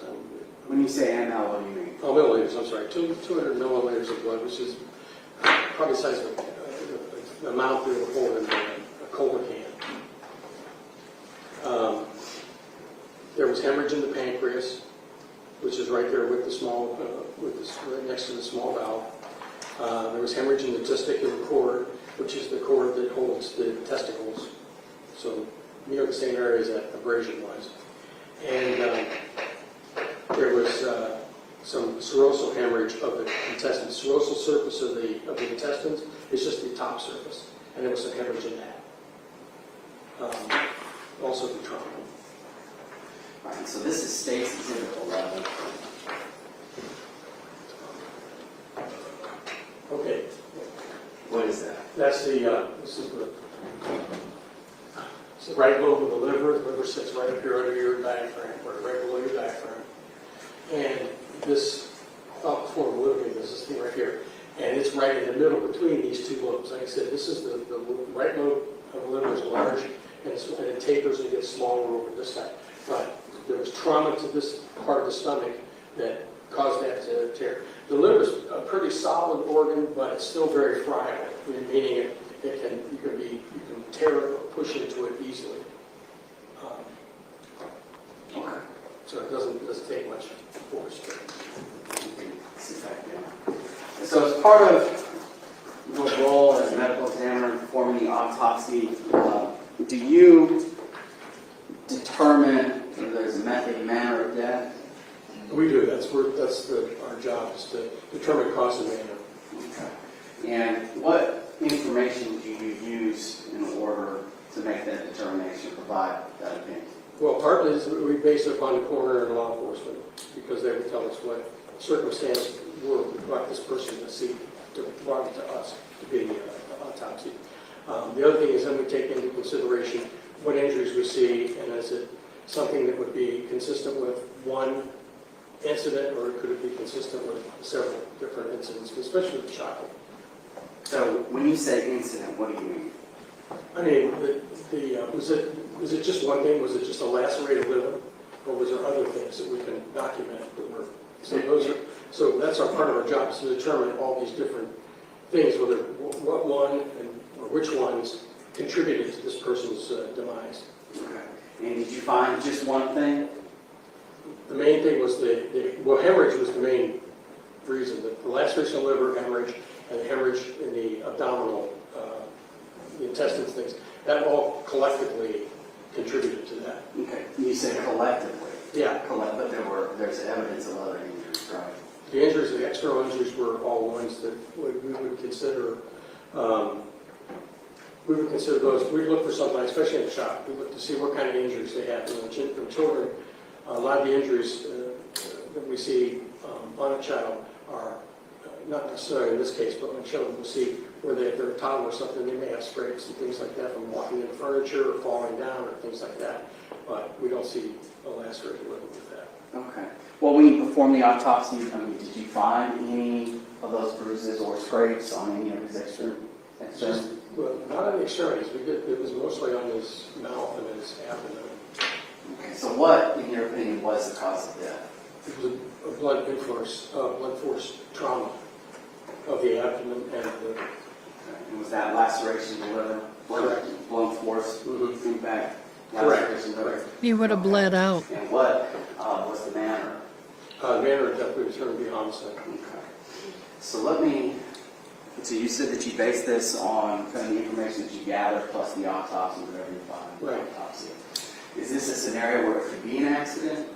When you say ML, what do you mean? oh, milliliters, I'm sorry, 200 milliliters of blood, which is probably the size of the amount that would hold in a cola can. There was hemorrhage in the pancreas, which is right there with the small, right next to the small valve. There was hemorrhage in the testicular cord, which is the cord that holds the testicles. So near the same area as that abrasion was. And there was some serosal hemorrhage of the intestines. Serosal surface of the intestines is just the top surface, and there was some hemorrhage in that. Also the trauma. All right, so this is State's Exhibit 11. Okay, What is that? that's the, this is the, it's the right lobe of the liver. The liver sits right up here under your diaphragm, or right below your diaphragm. And this, before we're looking at this, this thing right here, and it's right in the middle between these two lobes. Like I said, this is the right lobe of the liver is large, and it tapers and gets smaller over this side. But there was trauma to this part of the stomach that caused that to tear. The liver is a pretty solid organ, but it's still very friable, meaning you can tear it or push into it easily. Okay. So it doesn't take much force. So as part of your role as a medical examiner performing the autopsy, do you determine if there's a method, manner of death? We do. Our job is to determine cause and manner. Okay. And what information do you use in order to make that determination, provide that opinion? Well, partly is we base it upon the coroner and law enforcement because they would tell us what circumstance brought this person brought it to us to be the autopsy. The other thing is then we take into consideration what injuries we see, and is it something that would be consistent with one incident, or could it be consistent with several different incidents, especially with shocking? So when you say incident, what do you mean? I mean, was it just one thing? Was it just a lacerated liver, or was there other things that we can document that were? So that's our part of our job is to determine all these different things, whether what one or which ones contributed to this person's demise. Okay. And did you find just one thing? The main thing was hemorrhage was the main reason. The laceration of the liver, hemorrhage, and the hemorrhage in the abdominal, the intestines, things. That all collectively contributed to that. Okay. You said collectively. Yeah. But there's evidence of other injuries, right? The injuries, the external injuries, were all ones that we would consider. We would consider those. We'd look for something, especially in the shop. We look to see what kind of injuries they have. In children, a lot of the injuries that we see on a child are not necessarily in this case, but when children will see where they're a toddler or something, they may have scrapes and things like that from walking into furniture or falling down or things like that. But we don't see a lacerated liver with that. Okay. Well, when you performed the autopsy, did you find any of those bruises or scrapes on any of his externals? Well, not on the extremities. It was mostly on his mouth and his abdomen. Okay. So what, in your opinion, was the cause of death? It was a blood force trauma of the abdomen and the liver. Okay. And was that laceration of the liver? Correct. Blunt force Mhm. feedback? Correct. Laceration of the liver? You would have bled out. And what was the manner? The manner of death would determine the homicide. Okay. So so you said that you based this on kind of the information that you gathered plus the autopsy, whatever you find in the Right. autopsy. Is this a scenario where it could be an accident?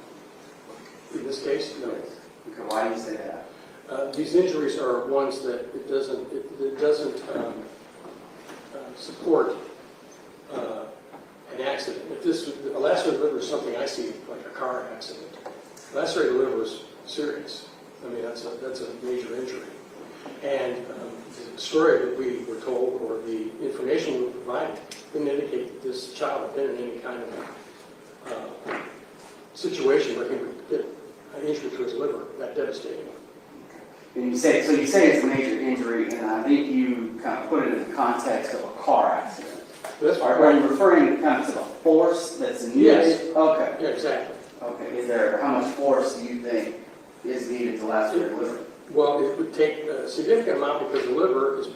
In this case, no. Okay, why do you say that? These injuries are ones that it doesn't support an accident. If a lacerated liver is something I see like a car accident. Lacerated liver is serious. I mean, that's a major injury. And the story that we were told or the information we were provided didn't indicate that this child had been in any kind of situation where he would get an injury to his liver that devastating. And you say it's a major injury, and I think you kind of put it in the context of a car accident. That's Are you referring kind of to the force that's needed? Yes. Okay, Yeah, exactly. okay. How much force do you think is needed to lacerate the liver? Well, it would take a significant amount because the liver is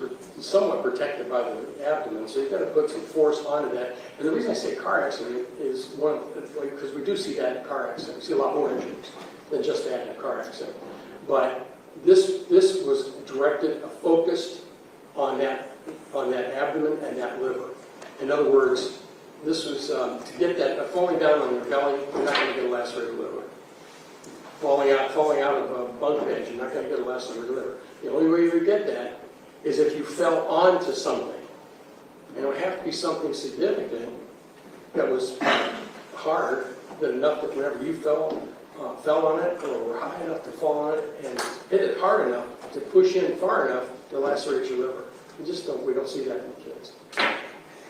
somewhat protected by the abdomen, so you've got to put some force onto that. And the reason I say car accident is because we do see that in car accidents. We see a lot more injuries than just that in a car accident. But this was directed, focused on that abdomen and that liver. In other words, this was to get that falling down on your belly. You're not going to get a lacerated liver. Falling out of a bunk bed, you're not going to get a lacerated liver. The only way you would get that is if you fell onto something. And it would have to be something significant that was hard, that enough that whenever you fell on it or were high enough to fall on it and hit it hard enough to push in far enough to lacerate your liver. We don't see that in kids.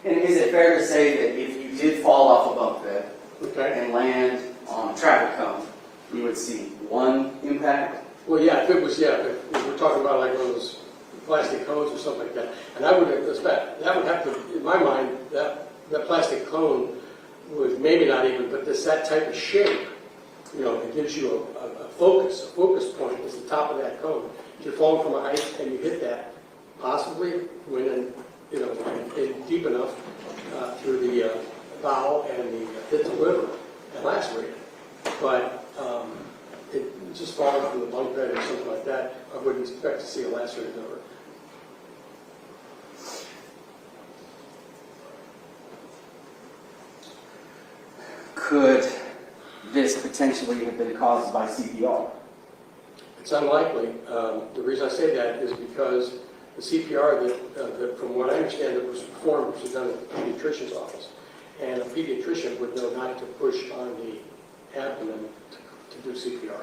And is it fair to say that if you did fall off a bunk bed Okay. and land on a traffic cone, you would see one impact? Well, yeah, if we're talking about like one of those plastic cones or something like that, and I would expect, that would have to, in my mind, that plastic cone would maybe not even, but that type of shape, it gives you a focus point is the top of that cone. If you're falling from a height and you hit that, possibly when in deep enough through the bowel and hit the liver and lacerate it. But it just falling from the bunk bed or something like that, I wouldn't expect to see a lacerated liver. Could this potentially have been caused by CPR? It's unlikely. The reason I say that is because the CPR that from what I understand, that was performed was done at the pediatrician's office. And a pediatrician would know not to push on the abdomen to do CPR.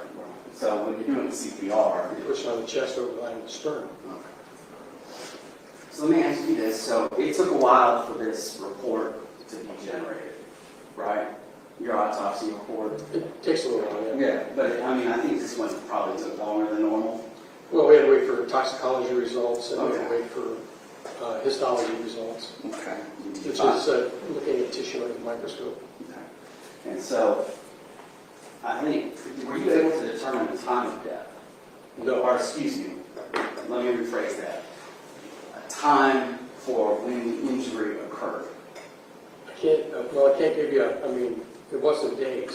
So when you're doing CPR, You push on the chest over the line of the sternum. so let me ask you this. So it took a while for this report to be generated, right? Your autopsy report. It takes a little while, yeah. Yeah, but I think this one probably took longer than normal. Well, we had to wait for toxicology results and we had to Okay. wait for histology results, Okay. which is looking at tissue under the microscope. Okay. And so, I think, were you able to determine the time of death? No. Or, excuse me, let me rephrase that. A time for when the injury occurred. I can't give you it wasn't days.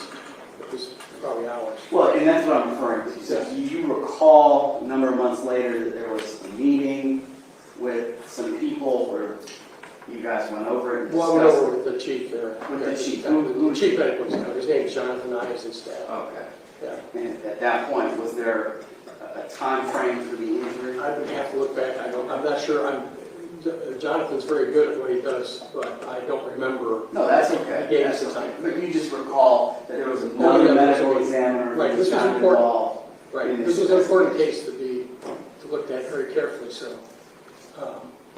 It was probably hours. Well, and that's what I'm referring to. So do you recall a number of months later that there was a meeting with some people where you guys went over and Well, we discussed? were with the chief there. With the chief. The chief medical examiner. His name is Jonathan Ives and staff. Okay. Yeah. And at that point, was there a time frame for the injury? I would have to look back. I'm not sure. Jonathan's very good at what he does, but I don't remember. No, that's okay. He gave us That's the time. okay. But you just recall that there was Oh, another yeah, medical examiner Right, who this was got important. involved. Right, in this was an important case to look at very carefully, so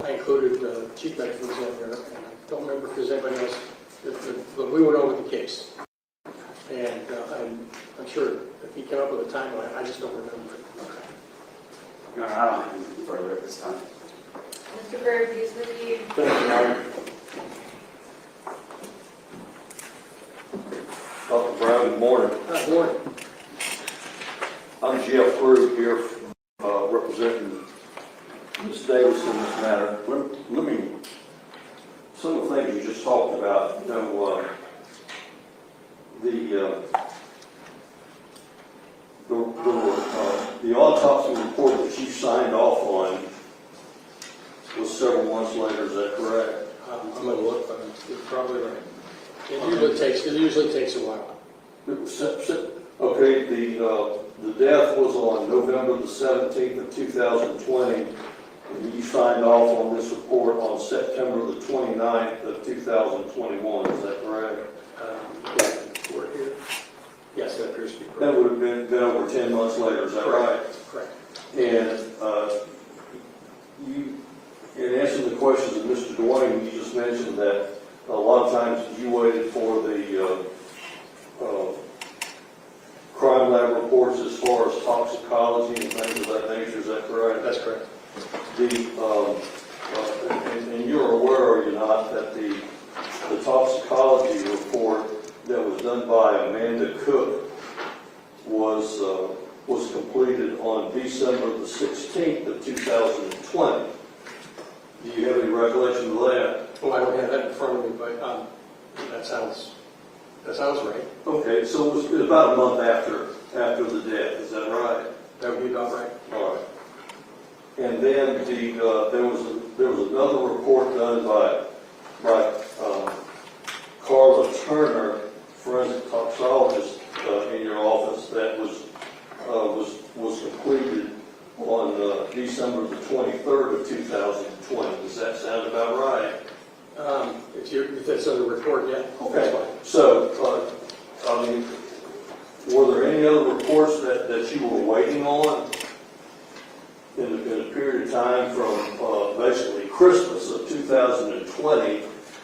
I included the chief medical examiner, and I don't remember if there's anybody else, but we went over the case. And I'm sure if he came up with a timeline, I just don't remember it. No, I don't have anything further at this time. Mr. Berg, is with you. Thank you, Howard. Dr. Brown, good morning. Good morning. I'm Jeff Crew here, representing Ms. Davis in this matter. Let me, some of the things you just talked about, the autopsy report that you signed off on was several months later, is that correct? I'm going to look, but you're probably right. It usually takes a while. Okay, the death was on November the 17th of 2020, and you signed off on this report on September the 29th of 2021, is that correct? We're here. Yes, that appears to be correct. That would have been over 10 months later, is that right? Correct. And you, in answering the questions of Mr. Dwayne, you just mentioned that a lot of times you waited for the crime lab reports as far as toxicology and things of that nature, is that correct? That's correct. and you're aware, are you not, that the toxicology report that was done by Amanda Cook was completed on December the 16th of 2020. Do you have any recollection of that? Oh, I don't have that in front of me, but that sounds right. Okay, so it was about a month after the death, is that right? That would be about right. All right. And then there was another report done by Carla Turner, forensic toxologist, in your office that was completed on December the 23rd of 2020. Does that sound about right? If that's on the report, yeah. Okay. That's fine. So, I mean, were there any other reports that you were waiting on in a period of time from basically Christmas of 2020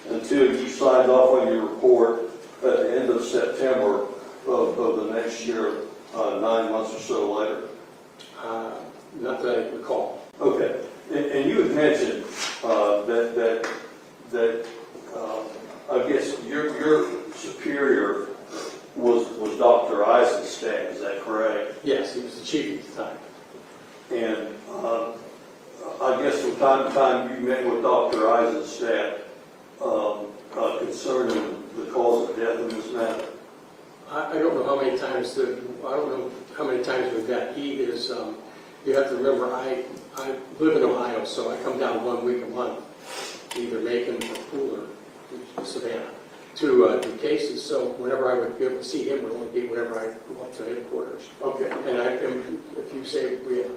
until you signed off on your report at the end of September of the next year, 9 months or so later? Not that I recall. Okay, and you had mentioned that I guess your superior was Dr. Eisenstadt, is that correct? Yes, he was the chief at the time. And I guess from time to time you met with Dr. Eisenstadt concerning the cause of death in this matter. I don't know how many times we've met. He is. You have to remember, I live in Ohio, so I come down 1 week a month, to either Macon or Pooler, Savannah, to do cases. So whenever I would be able to see him, would only be whenever I go up to headquarters. Okay. And if you say we have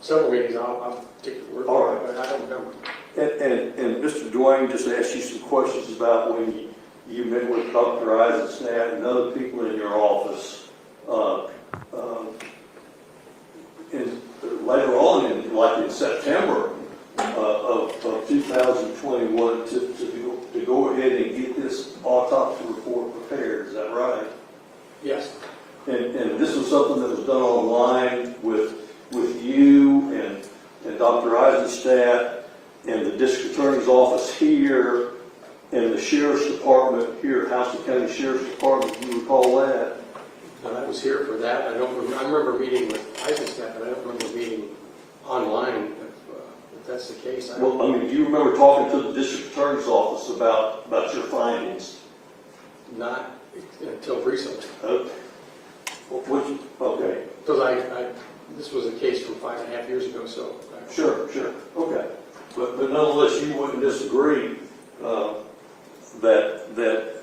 several meetings, I'll take the word All for right. it, but I don't remember. And Mr. Dwayne just asked you some questions about when you met with Dr. Eisenstadt and other people in your office. And later on, in September of 2021, to go ahead and get this autopsy report prepared. Is that right? Yes. And this was something that was done online with you and Dr. Eisenstadt and the district attorney's office here and the sheriff's department here, Houston County Sheriff's Department. Do you recall that? When I was here for that, I remember meeting with Eisenstadt, but I don't remember meeting online, if that's the case. Well, I mean, do you remember talking to the district attorney's office about your findings? Not until recently. Okay. Okay. Because this was a case from 5.5 years ago, so. Sure. Okay. But nonetheless, you wouldn't disagree that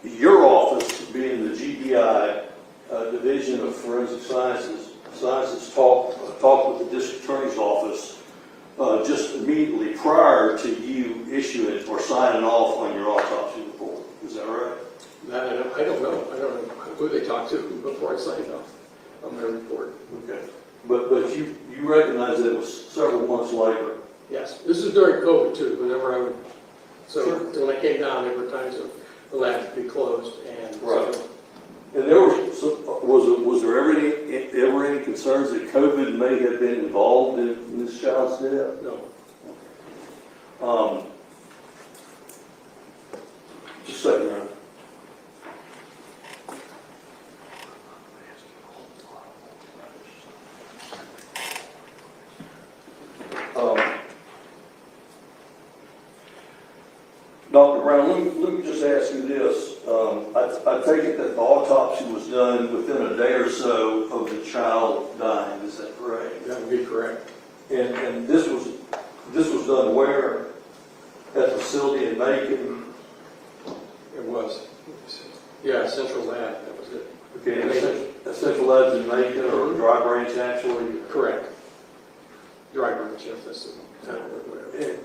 your office, being the GDI Division of Forensic Sciences, talked with the district attorney's office just immediately prior to you issuing or signing off on your autopsy report. Is that right? That I don't know. I don't know who they talked to before I signed off on my report. Okay. But you recognize that it was several months later. Yes. This is during COVID too, whenever I would. So Sure. when I came down, there were times of the lab to be closed and. Right. And there was there ever any concerns that COVID may have been involved in this child's death? No. Just a second, Aaron. Dr. Brown, let me just ask you this. I take it that the autopsy was done within a day or so of the child dying. Is that correct? That would be correct. And this was done where? At the facility in Macon? It was. Yeah, Central Lab. That was it. Okay, and Central Labs in Macon or Dry Branch actually? Correct. Dry Branch, if that's the town or whatever.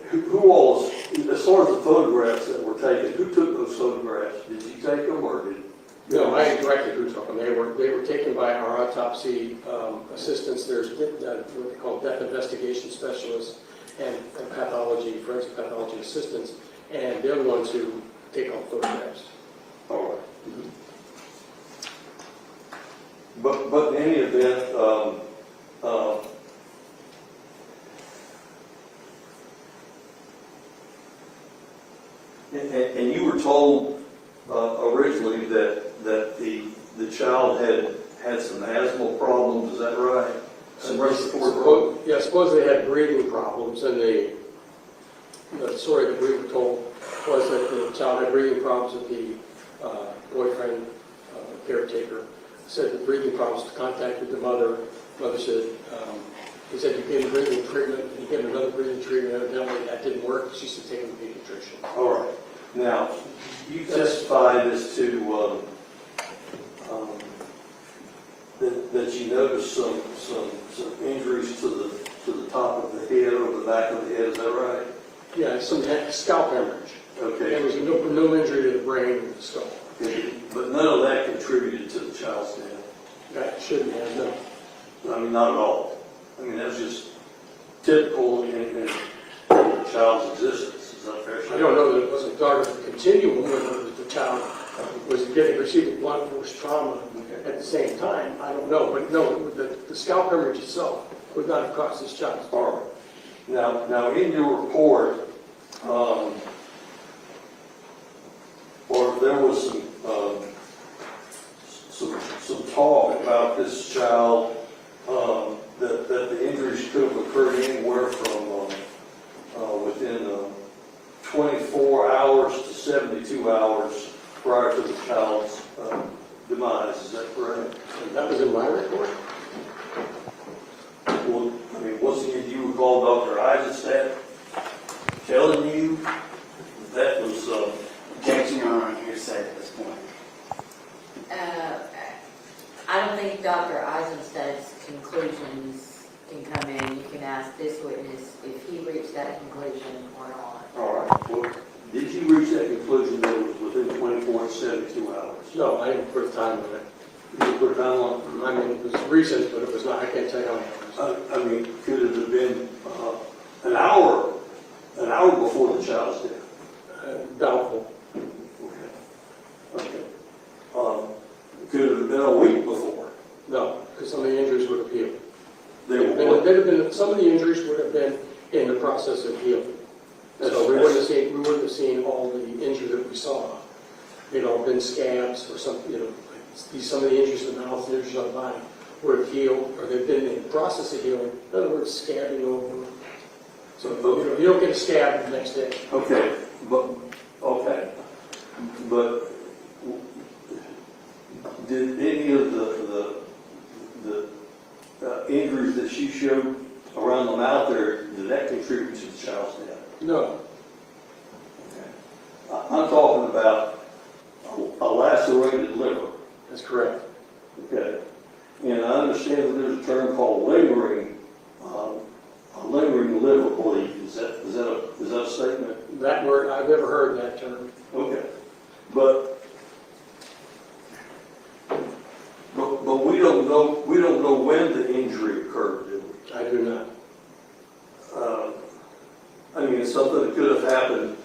Who all, as far as the photographs that were taken, who took those photographs? Did you take them or did? No, I directed who took them. They were taken by our autopsy assistants. There's what they call death investigation specialists and forensic pathology assistants, and they're the ones who take all photographs. All right. But in any event, told originally that the child had some asthma problems, is that right? Some respiratory problems? Yeah, suppose they had breathing problems, and the story that we were told was that the child had breathing problems, that the boyfriend, caretaker, said the breathing problems, contacted the mother. Mother said, he said, you gave him breathing treatment, and you gave him another breathing treatment, evidently that didn't work, she said, take him to the pediatrician. All right. Now, you testified as to that you noticed some injuries to the top of the head or the back of the head, is that right? Yeah, some scalp hemorrhage. Okay. There was no injury to the brain or the skull. But none of that contributed to the child's death? That shouldn't have, no. I mean, not at all. I mean, that's just typical in the child's existence, is that fair? I don't know that it was a part of the continuum, whether the child was receiving blunt force trauma at the same time. I don't know, but no, the scalp hemorrhage itself would not have caused this child's death. All right. Now, in your report, or there was some talk about this child that the injuries could have occurred anywhere from within 24 hours to 72 hours prior to the child's demise. Is that correct? And that was in my report. Well, I mean, wasn't you recall Dr. Eisenstadt telling you that was Objection, Your Honor, on hearsay at this point. I don't think Dr. Eisenstadt's conclusions can come in. You can ask this witness if he reached that conclusion or not. all right? Well, did you reach that conclusion that it was within 24 to 72 hours? No, I didn't put a time on it. Did you put it down on? I mean, it was recent, but it was not, I can't tell you how many hours. I mean, could it have been an hour before the child's death? Doubtful. Okay. Could it have been a week before? No, because some of the injuries would have healed. They were. Some of the injuries would have been in the process of healing. So we wouldn't have seen all the injuries that we saw. Been scabs or some, some of the injuries in the mouth, injuries on the body would have healed, or they've been in the process of healing. In other words, scabbing over. So you don't get a scab the next day. Okay, but did any of the injuries that she showed around the mouth there, did that contribute to the child's death? No. Okay. I'm talking about a lacerated liver. That's correct. Okay. And I understand that there's a term called lingering liver bleed. Is that a statement? That word, I've never heard that term. Okay. But we don't know when the injury occurred, do we? I do not. I mean, it's something that could have happened.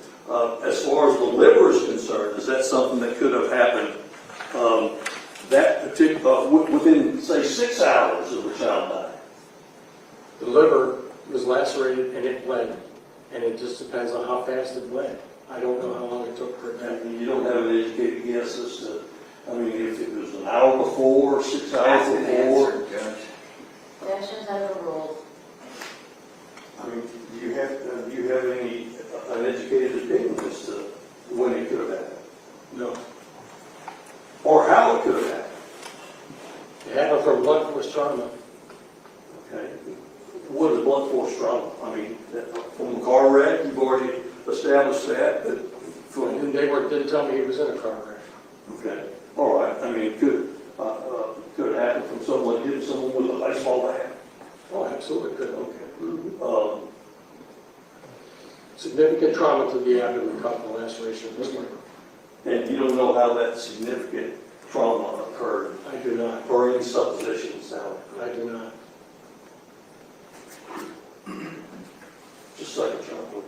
As far as the liver is concerned, is that something that could have happened within, say, 6 hours of the child dying? The liver was lacerated and it bled, and it just depends on how fast it bled. I don't know how long it took for it to I happen. mean, you don't have an educated guess as to, I mean, if it was an hour before, 6 hours Ask an before. answer, Judge. Sessions overruled. I mean, do you have an educated opinion as to when it could have happened? No. Or how it could have happened? It happened from blunt force trauma. Okay. What is blunt force trauma? I mean, from a car wreck, you've already established that, but And they didn't tell me he was in a car wreck. okay. All right. I mean, it could have happened from someone hitting someone with a baseball bat. Oh, absolutely could. Okay. Significant trauma to the abdomen, couple laceration of the liver. And you don't know how that significant trauma occurred, I do not. or any suppositions now. I do not. Just a second, John, please.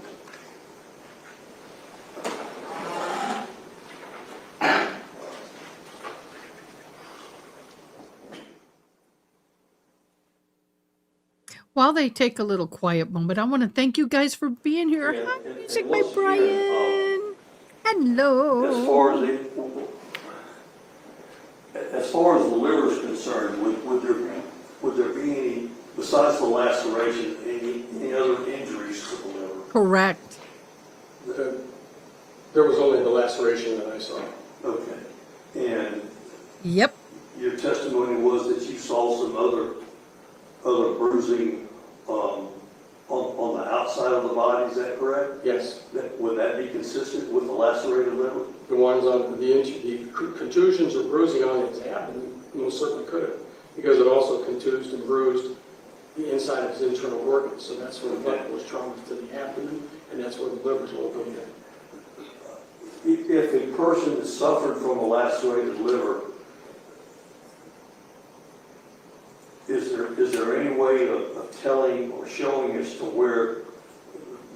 While they take a little quiet moment, I want to thank you guys for being here. Yeah, Hi, and Music by once again, Brian. Hello. As far as the liver is concerned, would there be any, besides the laceration, any other injuries to the liver? Correct. There was only the laceration that I saw. Okay. And Yep. your testimony was that you saw some other bruising on the outside of the body, is that correct? Yes. Would that be consistent with the lacerated liver? The ones on the contusions or bruising on his abdomen most certainly could have, because it also contused and bruised the inside of his internal organs. So that's where the blood was trauma to the abdomen, and that's where the liver is located. If a person has suffered from a lacerated liver, is there any way of telling or showing as to where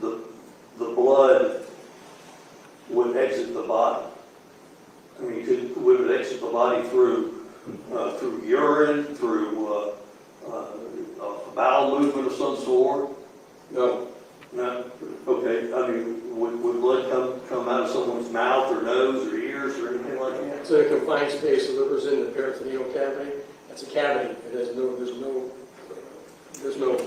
the blood would exit the body? I mean, would it exit the body through urine, through a bowel movement of some sort? No. No? Okay. I mean, would blood come out of someone's mouth or nose or ears or anything like that? It's in a confined space. The liver's in the peritoneal cavity. It's a cavity. There's no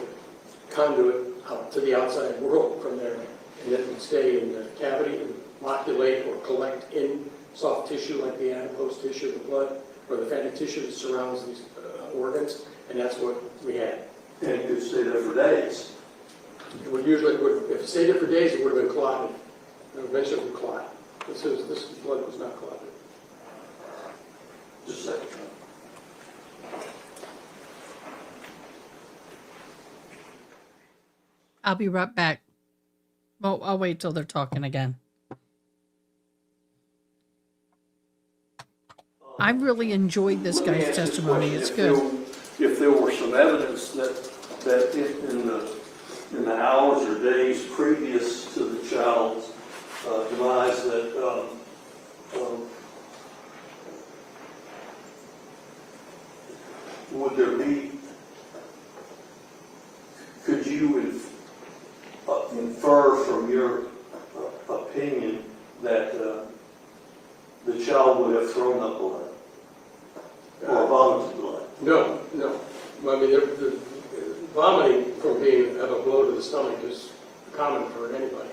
conduit out to the outside world from there. And it can stay in the cavity and loculate or collect in soft tissue like the adipose tissue of the blood or the fatty tissue that surrounds these organs. And that's what we had. And it could stay there for days. It would usually, if it stayed there for days, it would have been clotted. It eventually would clot. This blood was not clotted. Just a second. I'll be right back. Well, I'll wait till they're talking again. I really enjoyed this Let me guy's ask you a testimony. question. It's good. If there were some evidence that in the hours or days previous to the child's demise that would there be, could you infer from your opinion that the child would have thrown up blood or vomited blood? No. I mean, the vomiting from being of a blow to the stomach is common for anybody.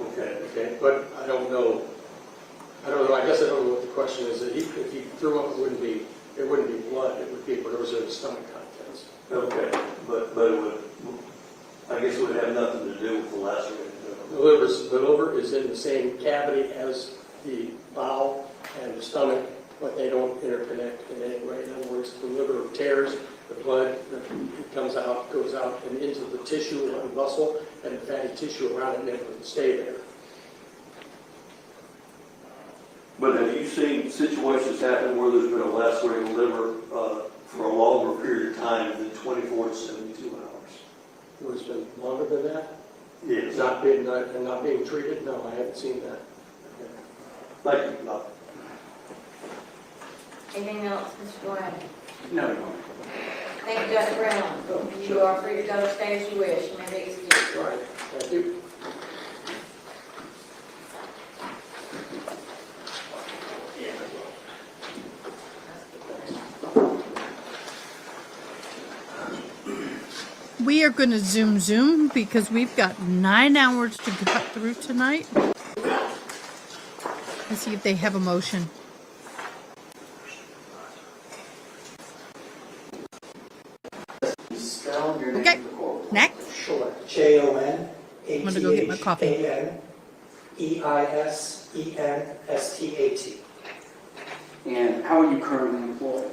Okay, but I don't know. I guess I don't know what the question is. That if he threw up, it wouldn't be blood. It would be whatever's in his stomach contents. Okay, but it would, I guess it would have nothing to do with the lacerated liver. The liver is in the same cavity as the bowel and the stomach, but they don't interconnect in any way. In other words, the liver tears the blood, it comes out, goes out and into the tissue and muscle and the fatty tissue around it, and it would stay there. But have you seen situations happen where there's been a lacerated liver for a longer period of time than 24 to 72 hours? It's been longer than that? Yes. Not being treated? No, I haven't seen that. Thank you. Anything else, Mr. Brown? No. Thank you, Dr. Brown. You are free to go stay as you wish. You may be excused. All right, thank you. We are going to zoom because we've got 9 hours to cut through tonight. Let's see if they have a motion. Okay, next. Sure. I'm gonna go get my coffee. JONATHANEISENSTAT. And how are you currently employed?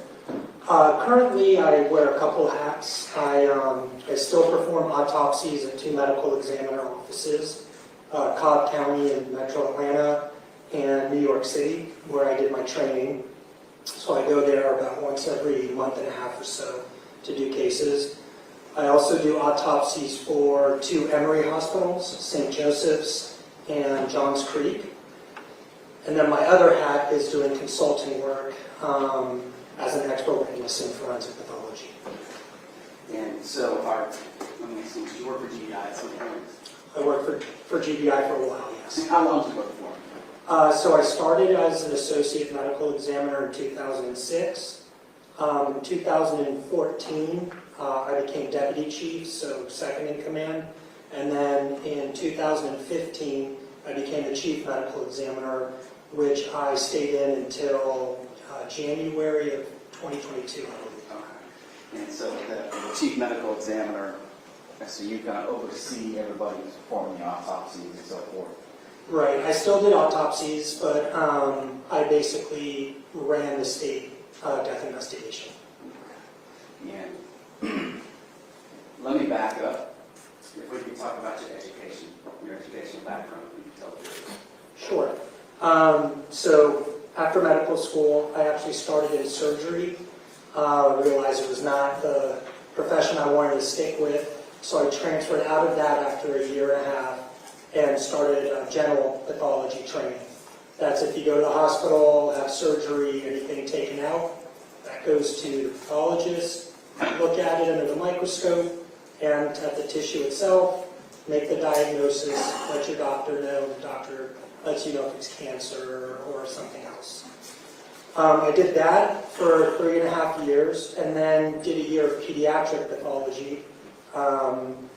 Currently, I wear a couple hats. I still perform autopsies at 2 medical examiner offices, Cobb County in Metro Atlanta and New York City, where I did my training. So I go there about once every month and a half or so to do cases. I also do autopsies for 2 Emory hospitals, St. Joseph's and Johns Creek. And then my other hat is doing consulting work as an expert witness in forensic pathology. And so, let me see, did you work for GBI at some point? I worked for GBI for a while, yes. And how long did you work for? So I started as an associate medical examiner in 2006. In 2014, I became deputy chief, so second in command. And then in 2015, I became the chief medical examiner, which I stayed in until January of 2022, I believe. Okay. And so the chief medical examiner, so you kind of oversee everybody who's performing the autopsies and so forth. Right, I still did autopsies, but I basically ran the state death investigation. And let me back up. If we can talk about your educational background, you can tell the truth. Sure. So after medical school, I actually started in surgery. Realized it was not the profession I wanted to stick with, so I transferred out of that after a year and a half and started general pathology training. That's if you go to the hospital, have surgery, anything taken out, that goes to the pathologist, look at it under the microscope, and at the tissue itself, make the diagnosis, let your doctor know, the doctor lets you know if it's cancer or something else. I did that for 3.5 years, and then did a year of pediatric pathology,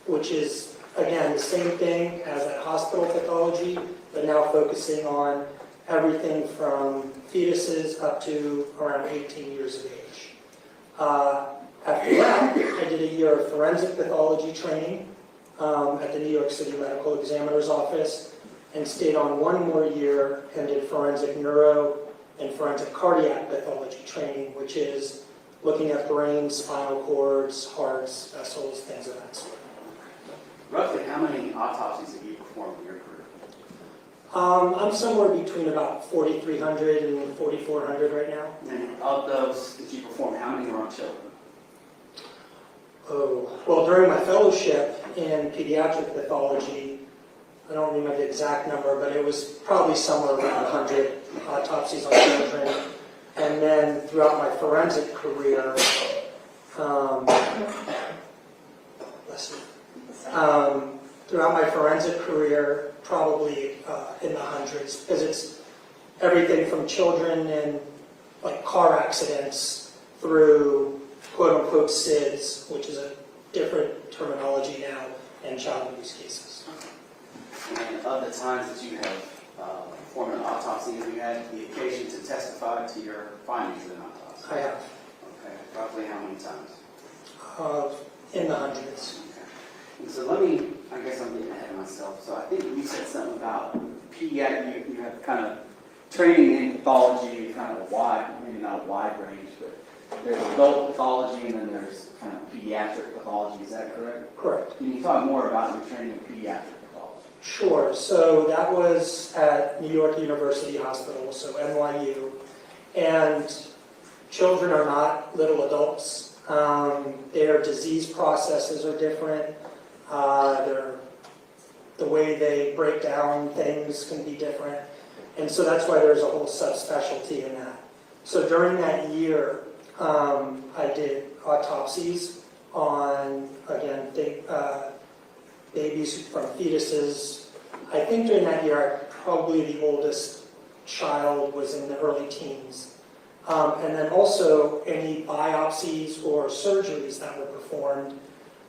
which is, again, the same thing as at hospital pathology, but now focusing on everything from fetuses up to around 18 years of age. After that, I did a year of forensic pathology training at the New York City Medical Examiner's Office, and stayed on 1 more year and did forensic neuro and forensic cardiac pathology training, which is looking at brains, spinal cords, hearts, vessels, things of that sort. Roughly how many autopsies have you performed in your career? I'm somewhere between about 4,300 and 4,400 right now. And of those that you performed, how many were on children? Oh, well, during my fellowship in pediatric pathology, I don't remember the exact number, but it was probably somewhere around 100 autopsies on children. And then throughout my forensic career, probably in the hundreds, because it's everything from children and like car accidents through quote-unquote SIDS, which is a different terminology now, and child abuse cases. And of the times that you have performed an autopsy, have you had the occasion to testify to your findings in an autopsy? I have, Okay, roughly how many times? in the hundreds. Okay. And so let me, I guess I'm getting ahead of myself. So I think you said something about pediatric, you have kind of training in pathology, kind of a wide, maybe not a wide range, but there's adult pathology and then there's kind of pediatric pathology, is that correct? Correct. Can you talk more about your training in pediatric pathology? Sure. So that was at New York University Hospital, so NYU. And children are not little adults. Their disease processes are different. The way they break down things can be different. And so that's why there's a whole subspecialty in that. So during that year, I did autopsies on, again, babies from fetuses. I think during that year, probably the oldest child was in the early teens. And then also any biopsies or surgeries that were performed,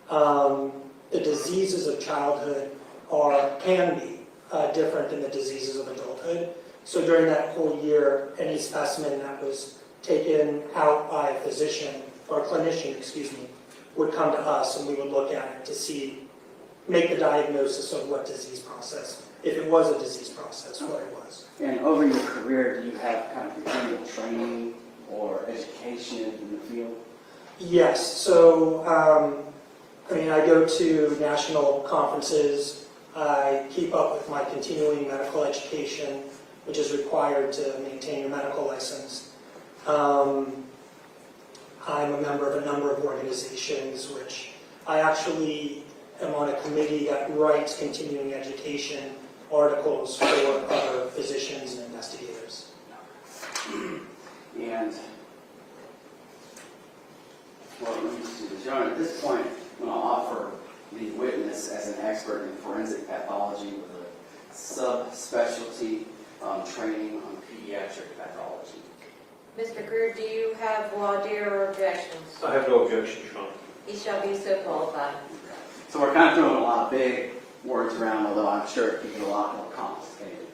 the diseases of childhood can be different than the diseases of adulthood. So during that whole year, any specimen that was taken out by a physician or clinician, would come to us and we would look at it to make the diagnosis of what disease process, if it was a disease process, what it was. And over your career, do you have kind of continual training or education in the field? Yes. So, I go to national conferences. I keep up with my continuing medical education, which is required to maintain a medical license. I'm a member of a number of organizations, which I actually am on a committee that writes continuing education articles for other physicians and investigators. And, well, let me just do this. John, at this point, I'm going to offer the witness as an expert in forensic pathology with a subspecialty training on pediatric pathology. Mr. Greer, do you have voir dire or objections? I have no objection, Your Honor. He shall be so qualified. So we're kind of throwing a lot of big words around, although I'm sure it could get a lot more complicated.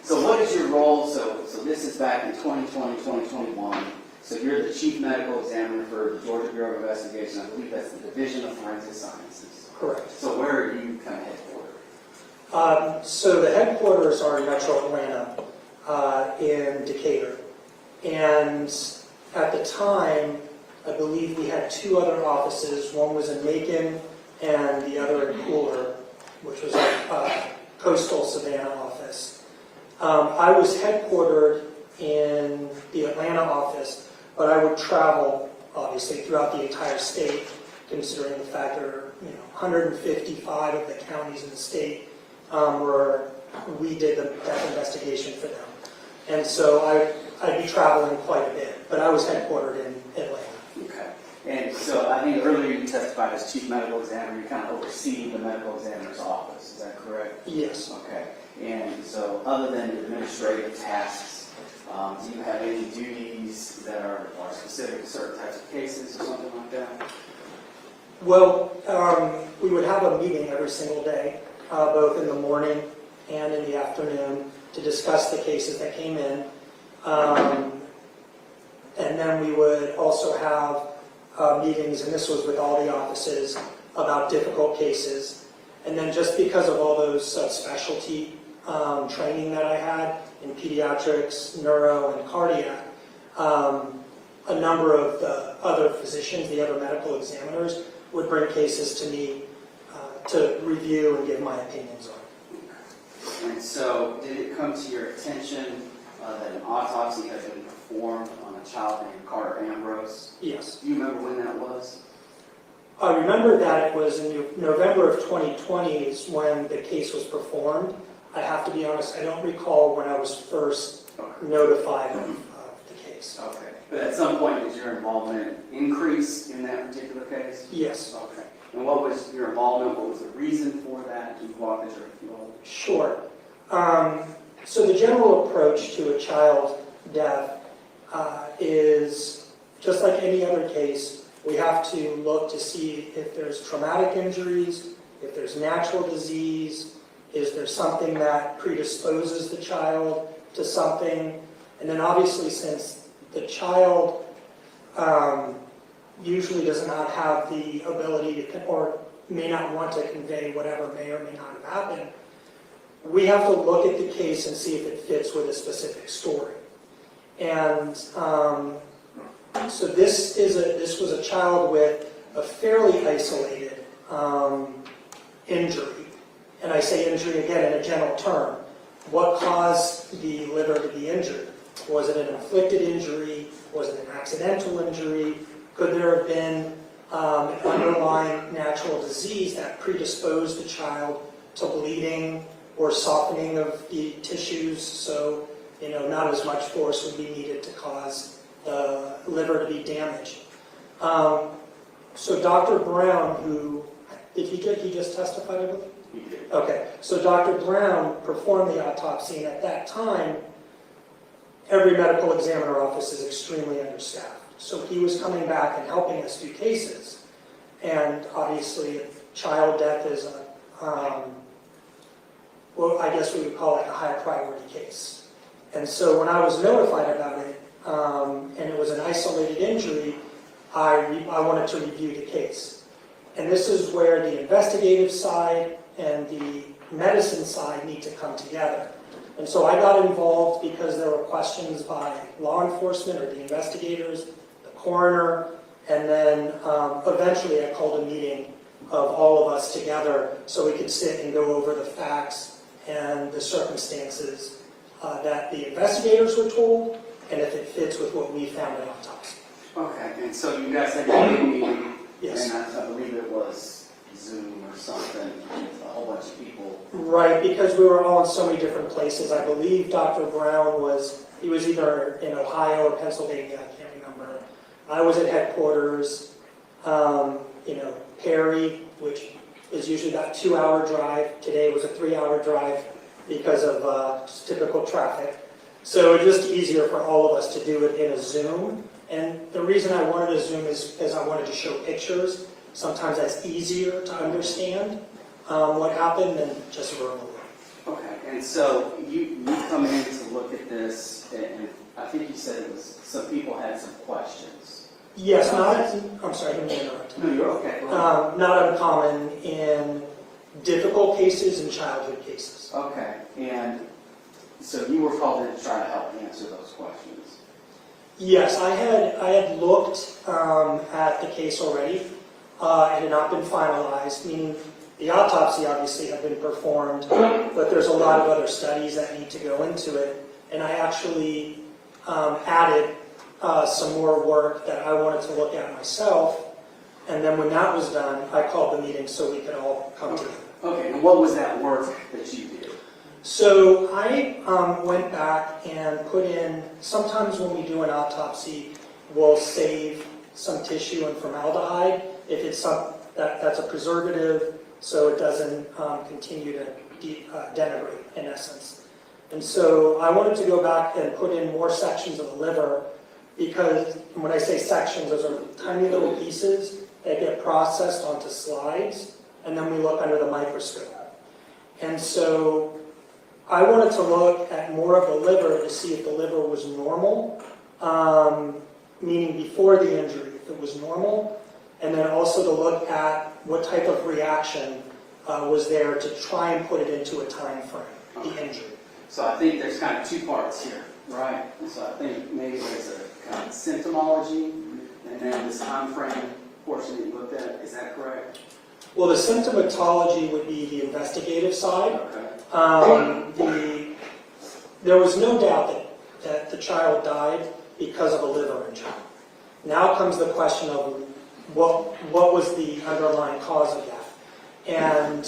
So what is your role? So this is back in 2020, 2021. So you're the chief medical examiner for the Georgia Bureau of Investigation. I believe that's the Division of Forensic Sciences. Correct. So where are you kind of headquartered? So the headquarters are in Metro Atlanta, in Decatur. And at the time, I believe we had two other offices. One was in Macon and the other in Cooler, which was a coastal Savannah office. I was headquartered in the Atlanta office, but I would travel, obviously, throughout the entire state, considering the fact there are 155 of the counties in the state where we did the death investigation for them. And so I'd be traveling quite a bit, but I was headquartered in Atlanta. Okay. And so I think earlier you testified as chief medical examiner. You kind of oversee the medical examiner's office. Is that correct? Yes. Okay. And so other than administrative tasks, do you have any duties that are specific to certain types of cases or something like that? Well, we would have a meeting every single day, both in the morning and in the afternoon, to discuss the cases that came in. And then we would also have meetings, and this was with all the offices, about difficult cases. And then just because of all those subspecialty training that I had in pediatrics, neuro, and cardiac, a number of the other physicians, the other medical examiners, would bring cases to me to review and give my opinions on. And so did it come to your attention that an autopsy had been performed on a child named Carter Ambrose? Yes. Do you remember when that was? I remember that it was in November of 2020 is when the case was performed. I have to be honest, I don't recall when I was first notified of the case. Okay. But at some point, did your involvement increase in that particular case? Yes. Okay. And what was your involvement? What was the reason for that? Can you walk us through? Sure. So the general approach to a child death is, just like any other case, we have to look to see if there's traumatic injuries, if there's natural disease, is there something that predisposes the child to something, and then obviously since the child usually does not have the ability to, or may not want to convey whatever may or may not have happened, we have to look at the case and see if it fits with a specific story. And so this was a child with a fairly isolated injury. And I say injury again in a general term. What caused the liver to be injured? Was it an inflicted injury? Was it an accidental injury? Could there have been an underlying natural disease that predisposed the child to bleeding or softening of the tissues, so not as much force would be needed to cause the liver to be damaged? So Dr. Brown, who he just testified, I believe? He did. Okay, so Dr. Brown performed the autopsy, and at that time, every medical examiner office is extremely understaffed. So he was coming back and helping us do cases. And obviously, child death is well, I guess we would call it a high priority case. And so when I was notified about it, and it was an isolated injury, I wanted to review the case. And this is where the investigative side and the medicine side need to come together. And so I got involved because there were questions by law enforcement or the investigators, the coroner, and then eventually I called a meeting of all of us together so we could sit and go over the facts and the circumstances that the investigators were told, and if it fits with what we found at autopsy. Okay, and so you guys had a meeting, Yes. and I believe it was Zoom or something, with a whole bunch of people. Right, because we were all in so many different places. I believe Dr. Brown was either in Ohio or Pennsylvania, I can't remember. I was at headquarters, Perry, which is usually about a 2-hour drive. Today was a 3-hour drive because of just typical traffic. So it's just easier for all of us to do it in a Zoom. And the reason I wanted a Zoom is because I wanted to show pictures. Sometimes that's easier to understand what happened than just verbally. Okay, and so you come in to look at this, and I think you said it was, some people had some questions. Yes, I'm sorry, I didn't mean to interrupt. No, you're okay. Go ahead. Not uncommon in difficult cases and childhood cases. Okay, and so you were called in to try to help answer those questions. Yes, I had looked at the case already. It had not been finalized, meaning the autopsy obviously had been performed, but there's a lot of other studies that need to go into it. And I actually added some more work that I wanted to look at myself. And then when that was done, I called the meeting so we could all come together. Okay, and what was that work that you did? So I went back and put in, sometimes when we do an autopsy, we'll save some tissue and formaldehyde if it's that's a preservative, so it doesn't continue to denigrate in essence. And so I wanted to go back and put in more sections of the liver because when I say sections, those are tiny little pieces that get processed onto slides, and then we look under the microscope. And so I wanted to look at more of the liver to see if the liver was normal, meaning before the injury, if it was normal, and then also to look at what type of reaction was there to try and put it into a time frame, the injury. So I think there's kind of two parts here, right? And so I think maybe there's a kind of symptomology, and then this time frame portion that you looked at. Is that correct? Well, the symptomatology would be the investigative side. Okay. There was no doubt that the child died because of a liver injury. Now comes the question of what was the underlying cause of that. And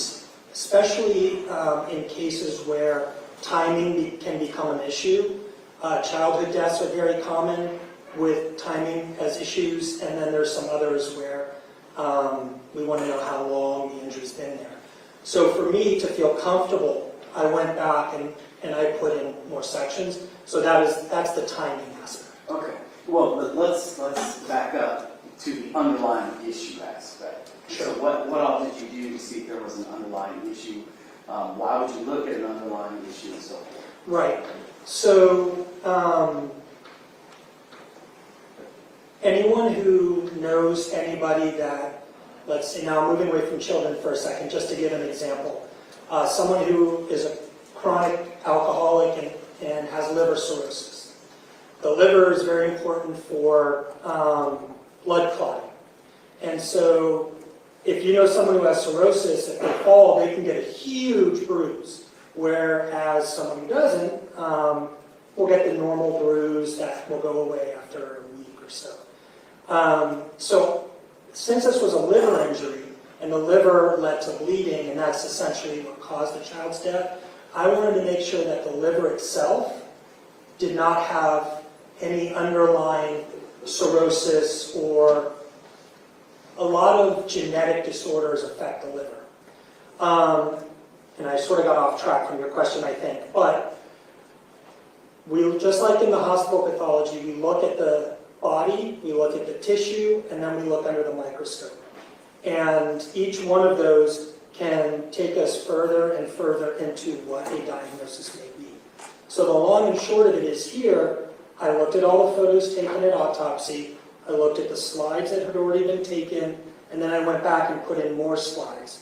especially in cases where timing can become an issue, childhood deaths are very common with timing as issues, and then there's some others where we want to know how long the injury's been there. So for me to feel comfortable, I went back and I put in more sections. So that's the timing aspect. Okay. Well, let's back up to the underlying issue aspect. Sure. So what all did you do to see if there was an underlying issue? Why would you look at an underlying issue and so forth? Right. So anyone who knows anybody that, let's say, now I'm moving away from children for a second, just to give an example. Someone who is a chronic alcoholic and has liver cirrhosis. The liver is very important for blood clotting. And so if you know someone who has cirrhosis, if they fall, they can get a huge bruise. Whereas someone who doesn't will get the normal bruise that will go away after a week or so. So since this was a liver injury and the liver led to bleeding, and that's essentially what caused the child's death, I wanted to make sure that the liver itself did not have any underlying cirrhosis, or a lot of genetic disorders affect the liver. And I sort of got off track from your question, I think. But we, just like in the hospital pathology, we look at the body, we look at the tissue, and then we look under the microscope. And each one of those can take us further and further into what a diagnosis may be. So the long and short of it is here, I looked at all the photos taken at autopsy, I looked at the slides that had already been taken, and then I went back and put in more slides.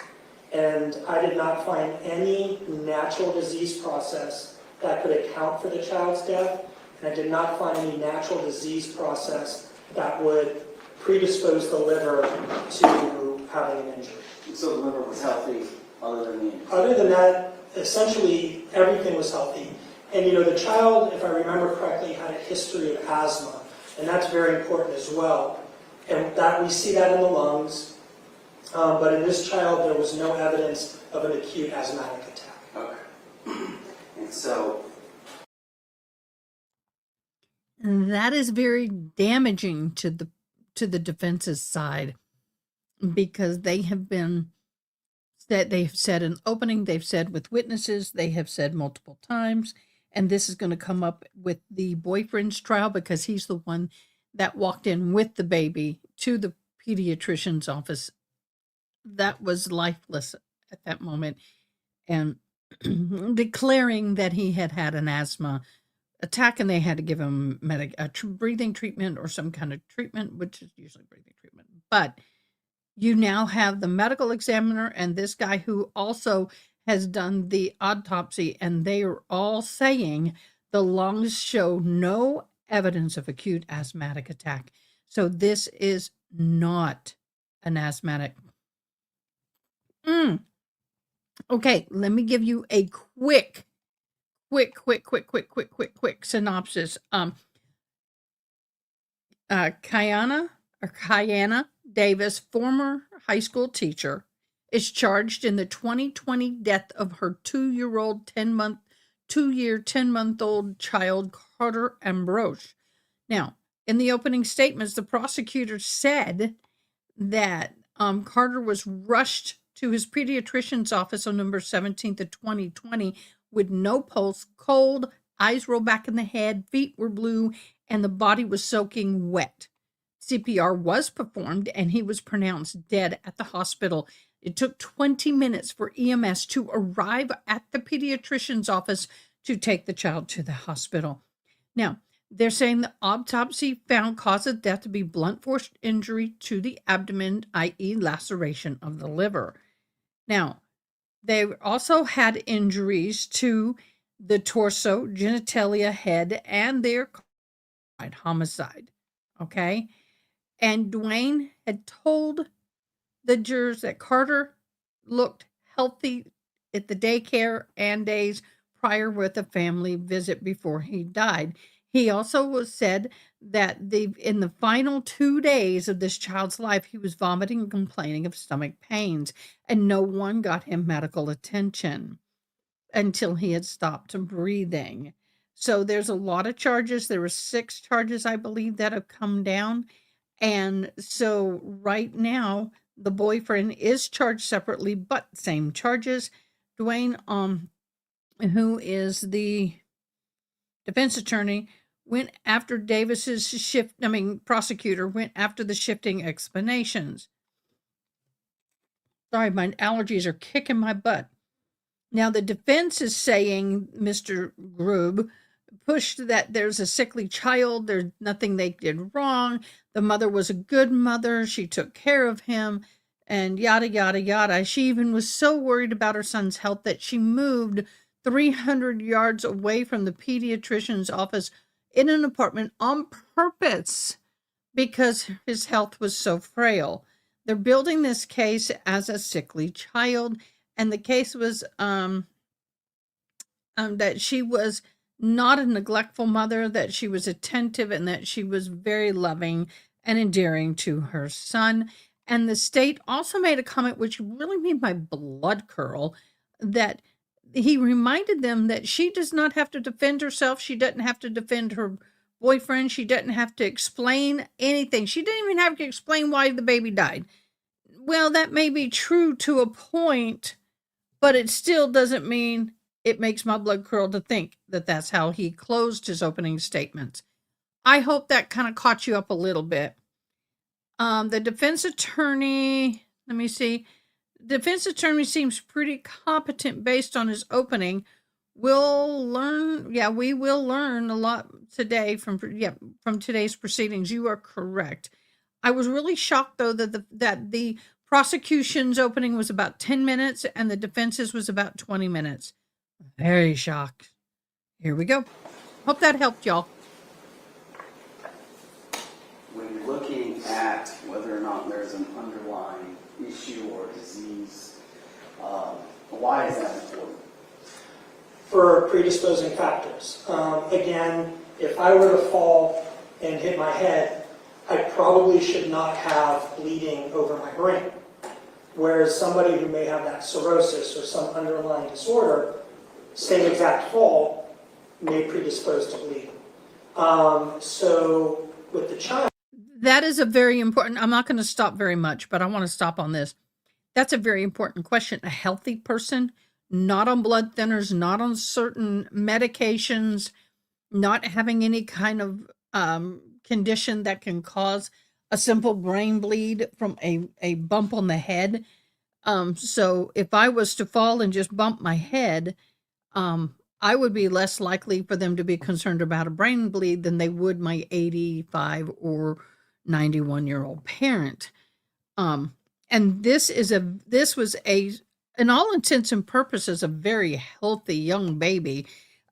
And I did not find any natural disease process that could account for the child's death, and I did not find any natural disease process that would predispose the liver to having an injury. So the liver was healthy other than the injury? Other than that, essentially everything was healthy. And you know, the child, if I remember correctly, had a history of asthma, and that's very important as well. And that we see that in the lungs, but in this child there was no evidence of an acute asthmatic attack. Okay. And so... And that is very damaging to the defense's side, because they have been that they've said in opening, they've said with witnesses, they have said multiple times, and this is going to come up with the boyfriend's trial because he's the one that walked in with the baby to the pediatrician's office that was lifeless at that moment, and declaring that he had had an asthma attack and they had to give him breathing treatment or some kind of treatment, which is usually breathing treatment. But you now have the medical examiner and this guy who also has done the autopsy, and they are all saying the lungs show no evidence of acute asthmatic attack. So this is not an asthmatic. Okay, let me give you a quick synopsis. Kianna Davis, former high school teacher, is charged in the 2020 death of her 10-month-old child, Carter Ambrose. Now, in the opening statements, the prosecutor said that Carter was rushed to his pediatrician's office on November 17th of 2020 with no pulse, cold, eyes rolled back in the head, feet were blue, and the body was soaking wet. CPR was performed, and he was pronounced dead at the hospital. It took 20 minutes for EMS to arrive at the pediatrician's office to take the child to the hospital. Now, they're saying the autopsy found cause of death to be blunt force injury to the abdomen, i.e. laceration of the liver. Now, they also had injuries to the torso, genitalia, head, and their homicide. Okay? And Dwayne had told the jurors that Carter looked healthy at the daycare and days prior with a family visit before he died. He also said that in the final 2 days of this child's life, he was vomiting and complaining of stomach pains, and no one got him medical attention until he had stopped breathing. So there's a lot of charges. There were 6 charges, I believe, that have come down. And so right now, the boyfriend is charged separately, but same charges. Dwayne, who is the defense attorney, went after prosecutor went after the shifting explanations. Sorry, my allergies are kicking my butt. Now, the defense is saying Mr. Grube pushed that there's a sickly child, there's nothing they did wrong, the mother was a good mother, she took care of him, and yada, yada, yada. She even was so worried about her son's health that she moved 300 yards away from the pediatrician's office in an apartment on purpose because his health was so frail. They're building this case as a sickly child, and the case was that she was not a neglectful mother, that she was attentive, and that she was very loving and endearing to her son. And the state also made a comment which really made my blood curl, that he reminded them that she does not have to defend herself. She doesn't have to defend her boyfriend. She doesn't have to explain anything. She didn't even have to explain why the baby died. Well, that may be true to a point, but it still doesn't mean it makes my blood curl to think that that's how he closed his opening statements. I hope that kind of caught you up a little bit. The defense attorney, let me see. Defense attorney seems pretty competent based on his opening. We will learn a lot today from today's proceedings. You are correct. I was really shocked though that the prosecution's opening was about 10 minutes and the defense's was about 20 minutes. Very shocked. Here we go. Hope that helped y'all. When you're looking at whether or not there's an underlying issue or disease, why is that important? For predisposing factors. Again, if I were to fall and hit my head, I probably should not have bleeding over my brain. Whereas somebody who may have that cirrhosis or some underlying disorder, same exact fall, may predispose to bleeding. So with the child, That is a very important, I'm not going to stop very much, but I want to stop on this. That's a very important question. A healthy person, not on blood thinners, not on certain medications, not having any kind of condition that can cause a simple brain bleed from a bump on the head. So if I was to fall and just bump my head, I would be less likely for them to be concerned about a brain bleed than they would my 85 or 91-year-old parent. Um, and this was a, in all intents and purposes, a very healthy young baby.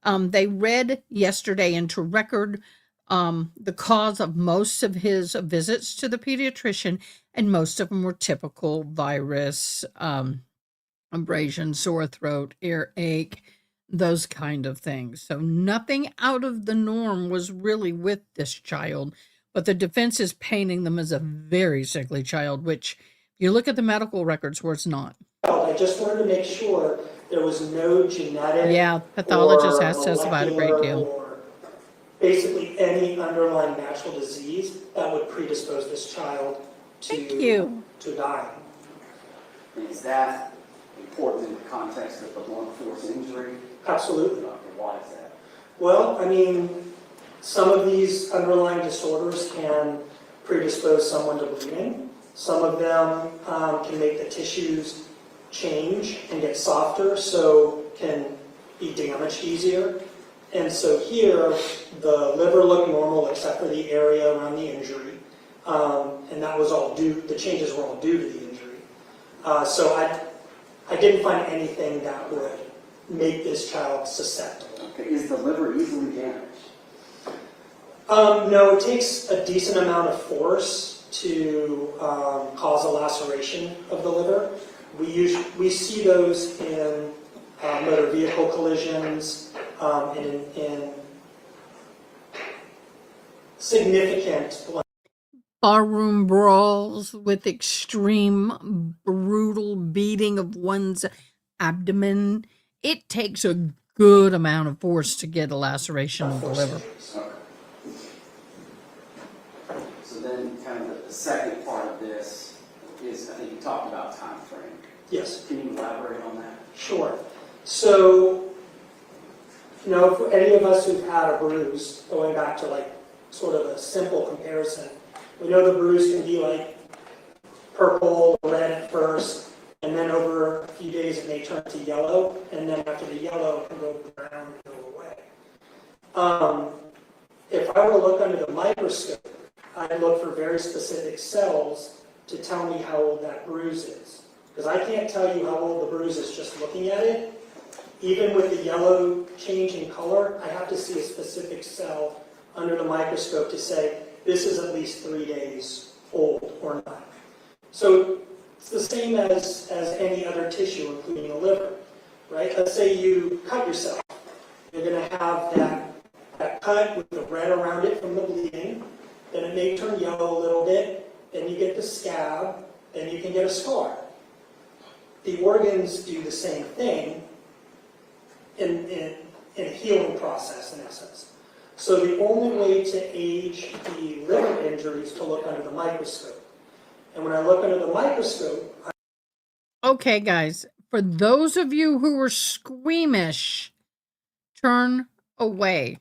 They read yesterday into record the cause of most of his visits to the pediatrician, and most of them were typical virus, abrasion, sore throat, earache, those kind of things. So nothing out of the norm was really with this child, but the defense is painting them as a very sickly child, which you look at the medical records where it's not. I just wanted to make sure there was no genetic Yeah, pathologist or has testified a great molecular deal. or basically any underlying natural disease that would predispose this child Thank you. to dying. And is that important in the context of the blunt force injury? Absolutely. Okay, why is that? Well, I mean, some of these underlying disorders can predispose someone to bleeding. Some of them can make the tissues change and get softer, so can be damaged easier. And so here, the liver looked normal except for the area around the injury. And that was all due, the changes were all due to the injury. So I didn't find anything that would make this child susceptible. Okay, is the liver easily damaged? No, it takes a decent amount of force to cause a laceration of the liver. We see those in motor vehicle collisions and in significant Barroom brawls with extreme brutal beating of one's abdomen. It takes a good amount of force to get a laceration of the liver. Okay. So then kind of the second part of this is, I think you talked about time frame. Yes. Can you elaborate on that? Sure. So, for any of us who've had a bruise, going back to like sort of a simple comparison, we know the bruise can be like purple, red at first, and then over a few days it may turn to yellow, and then after the yellow it can go brown and go away. If I were to look under the microscope, I'd look for very specific cells to tell me how old that bruise is. Because I can't tell you how old the bruise is just looking at it. Even with the yellow change in color, I have to see a specific cell under the microscope to say, this is at least 3 days old or not. So it's the same as any other tissue, including the liver, right? Let's say you cut yourself. You're going to have that cut with the red around it from the bleeding. Then it may turn yellow a little bit. Then you get the scab. Then you can get a scar. The organs do the same thing in a healing process, in essence. So the only way to age the liver injury is to look under the microscope. And when I look under the microscope, Okay, guys, for those of you who are squeamish, turn away.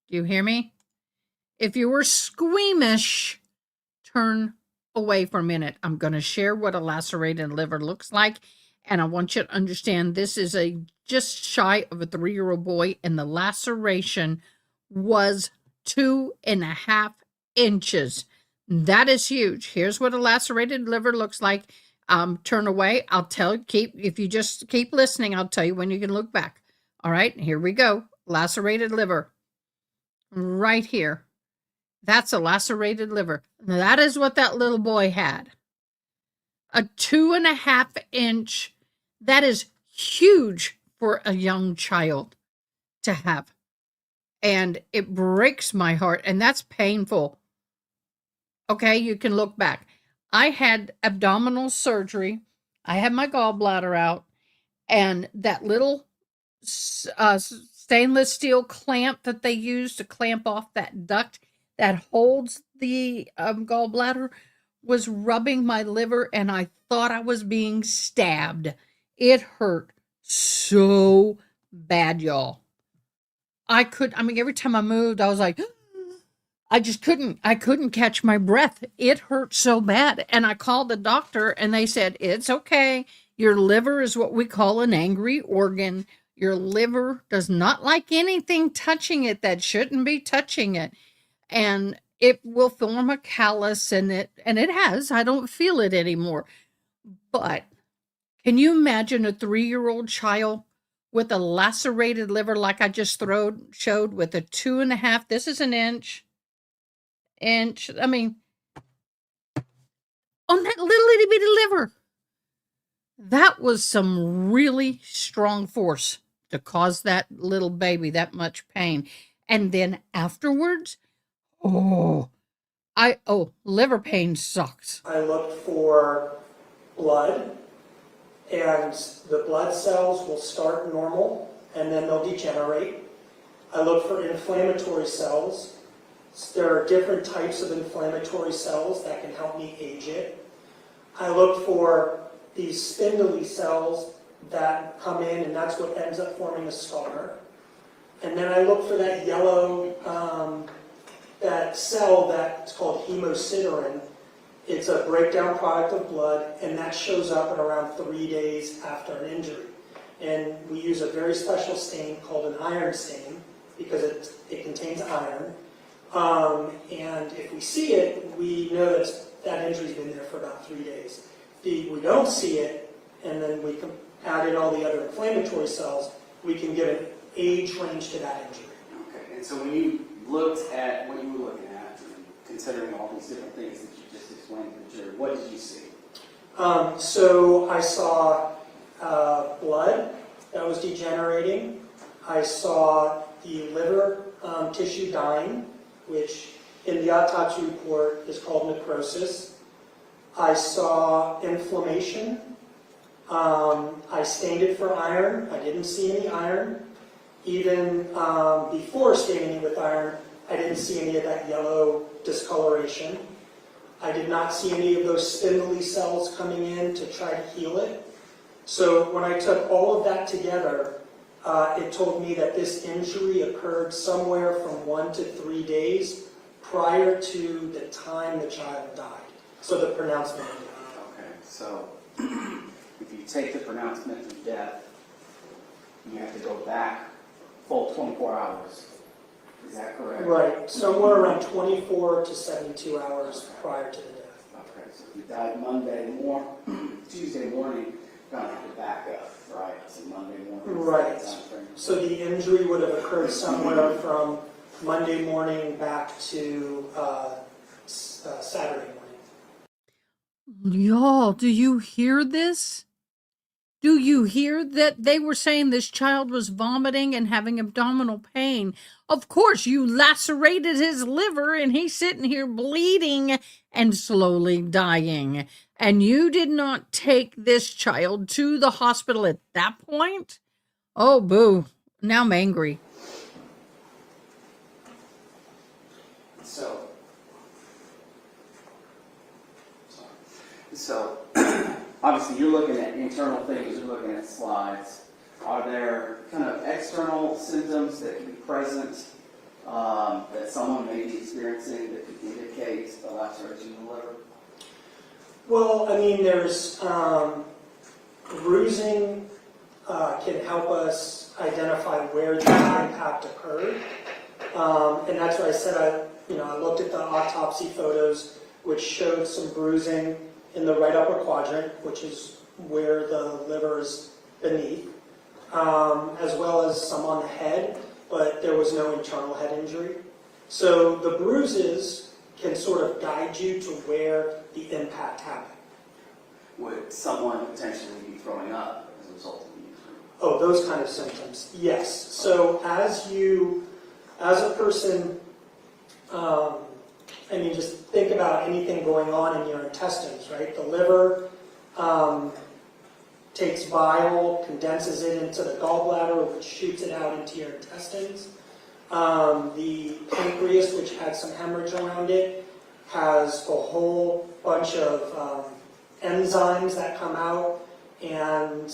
Do you hear me? If you were squeamish, turn away for a minute. I'm going to share what a lacerated liver looks like. And I want you to understand this is a just shy of a 3-year-old boy, and the laceration was 2.5 inches. That is huge. Here's what a lacerated liver looks like. Turn away. I'll tell you, if you just keep listening, I'll tell you when you can look back. All right, here we go. Lacerated liver. Right here. That's a lacerated liver. That is what that little boy had. A 2.5 inch. That is huge for a young child to have. And it breaks my heart, and that's painful. Okay, you can look back. I had abdominal surgery. I had my gallbladder out, and that little stainless steel clamp that they use to clamp off that duct that holds the gallbladder was rubbing my liver and I thought I was being stabbed. It hurt so bad, y'all. I mean, every time I moved, I was like, I couldn't catch my breath. It hurt so bad. And I called the doctor and they said, it's okay. Your liver is what we call an angry organ. Your liver does not like anything touching it that shouldn't be touching it. And it will form a callus and it has. I don't feel it anymore. But can you imagine a 3-year-old child with a lacerated liver like I just showed with a 2.5, this is an inch, I mean, on that little itty bitty liver. That was some really strong force to cause that little baby that much pain. And then afterwards, liver pain sucks. I looked for blood, and the blood cells will start normal, and then they'll degenerate. I look for inflammatory cells. There are different types of inflammatory cells that can help me age it. I look for these spindly cells that come in, and that's what ends up forming a scar. And then I look for that yellow, that cell that's called hemosiderin. It's a breakdown product of blood, and that shows up in around 3 days after an injury. And we use a very special stain called an iron stain because it contains iron. And if we see it, we know that injury's been there for about 3 days. If we don't see it, and then we can add in all the other inflammatory cells, we can give an age range to that injury. Okay, and so when you looked at what you were looking at, considering all these different things that you just explained to the jury, what did you see? So I saw blood that was degenerating. I saw the liver tissue dying, which in the autopsy report is called necrosis. I saw inflammation. I stained it for iron. I didn't see any iron. Even before staining it with iron, I didn't see any of that yellow discoloration. I did not see any of those spindly cells coming in to try to heal it. So when I took all of that together, it told me that this injury occurred somewhere from 1 to 3 days prior to the time the child died. So the pronouncement of death. Okay, so if you take the pronouncement of death, you have to go back full 24 hours. Is that correct? Right, somewhere around 24 to 72 hours prior to the death. Okay, so if you died Tuesday morning, you're going to have to back up, right? So Monday morning. Right. So the injury would have occurred somewhere from Monday morning back to Saturday morning. Y'all, do you hear this? Do you hear that they were saying this child was vomiting and having abdominal pain? Of course, you lacerated his liver and he's sitting here bleeding and slowly dying. And you did not take this child to the hospital at that point? Oh, boo. Now I'm angry. So obviously you're looking at internal things, you're looking at slides. Are there kind of external symptoms that can be present that someone may be experiencing that could indicate a laceration in the liver? Well, I mean, there's bruising can help us identify where the impact occurred. And that's why I said I looked at the autopsy photos, which showed some bruising in the right upper quadrant, which is where the liver is beneath, as well as some on the head, but there was no internal head injury. So the bruises can sort of guide you to where the impact happened. Would someone potentially be throwing up as a result of the injury? Oh, those kind of symptoms, yes. So as a person, just think about anything going on in your intestines, right? The liver takes bile, condenses it into the gallbladder, which shoots it out into your intestines. The pancreas, which had some hemorrhage around it, has a whole bunch of enzymes that come out and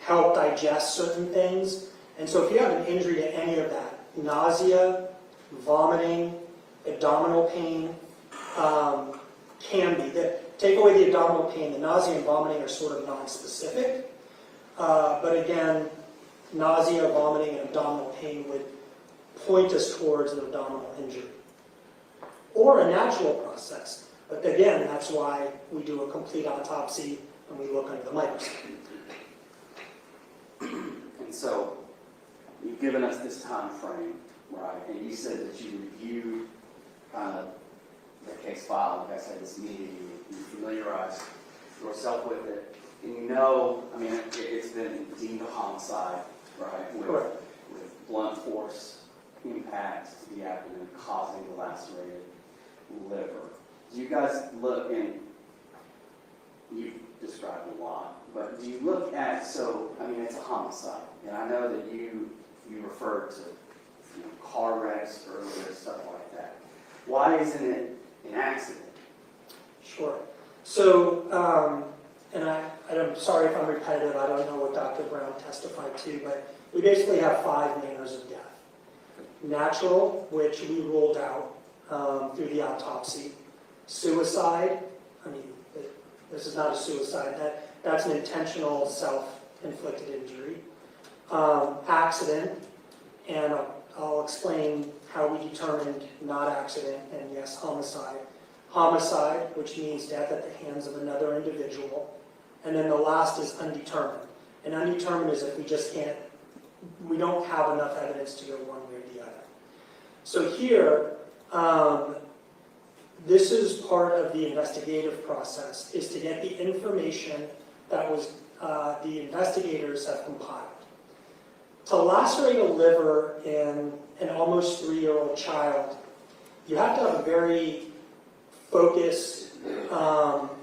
help digest certain things. And so if you have an injury to any of that, nausea, vomiting, abdominal pain, can be. Take away the abdominal pain, the nausea and vomiting are sort of non-specific. But again, nausea, vomiting, and abdominal pain would point us towards an abdominal injury. Or a natural process. But again, that's why we do a complete autopsy and we look under the microscope. And so, you've given us this time frame, right? And you said that you reviewed kind of the case file, you guys had this meeting, you familiarized yourself with it, and you know, I mean, it's been deemed a homicide, right? Correct. With blunt force impact to the abdomen causing the lacerated liver. Do you guys look, and you've described a lot, but do you look at, so, I mean, it's a homicide, and I know that you referred to car wrecks earlier, stuff like that. Why isn't it an accident? Sure. So, and I'm sorry if I'm repetitive, I don't know what Dr. Brown testified to, but we basically have 5 manners of death. Natural, which we ruled out through the autopsy. Suicide, I mean, this is not a suicide, that's an intentional self-inflicted injury. Accident, and I'll explain how we determined not accident and yes, homicide. Homicide, which means death at the hands of another individual. And then the last is undetermined. And undetermined is if we don't have enough evidence to go one way or the other. So here, this is part of the investigative process, is to get the information that was the investigators have compiled. To lacerate a liver in an almost 3-year-old child, you have to have a very focused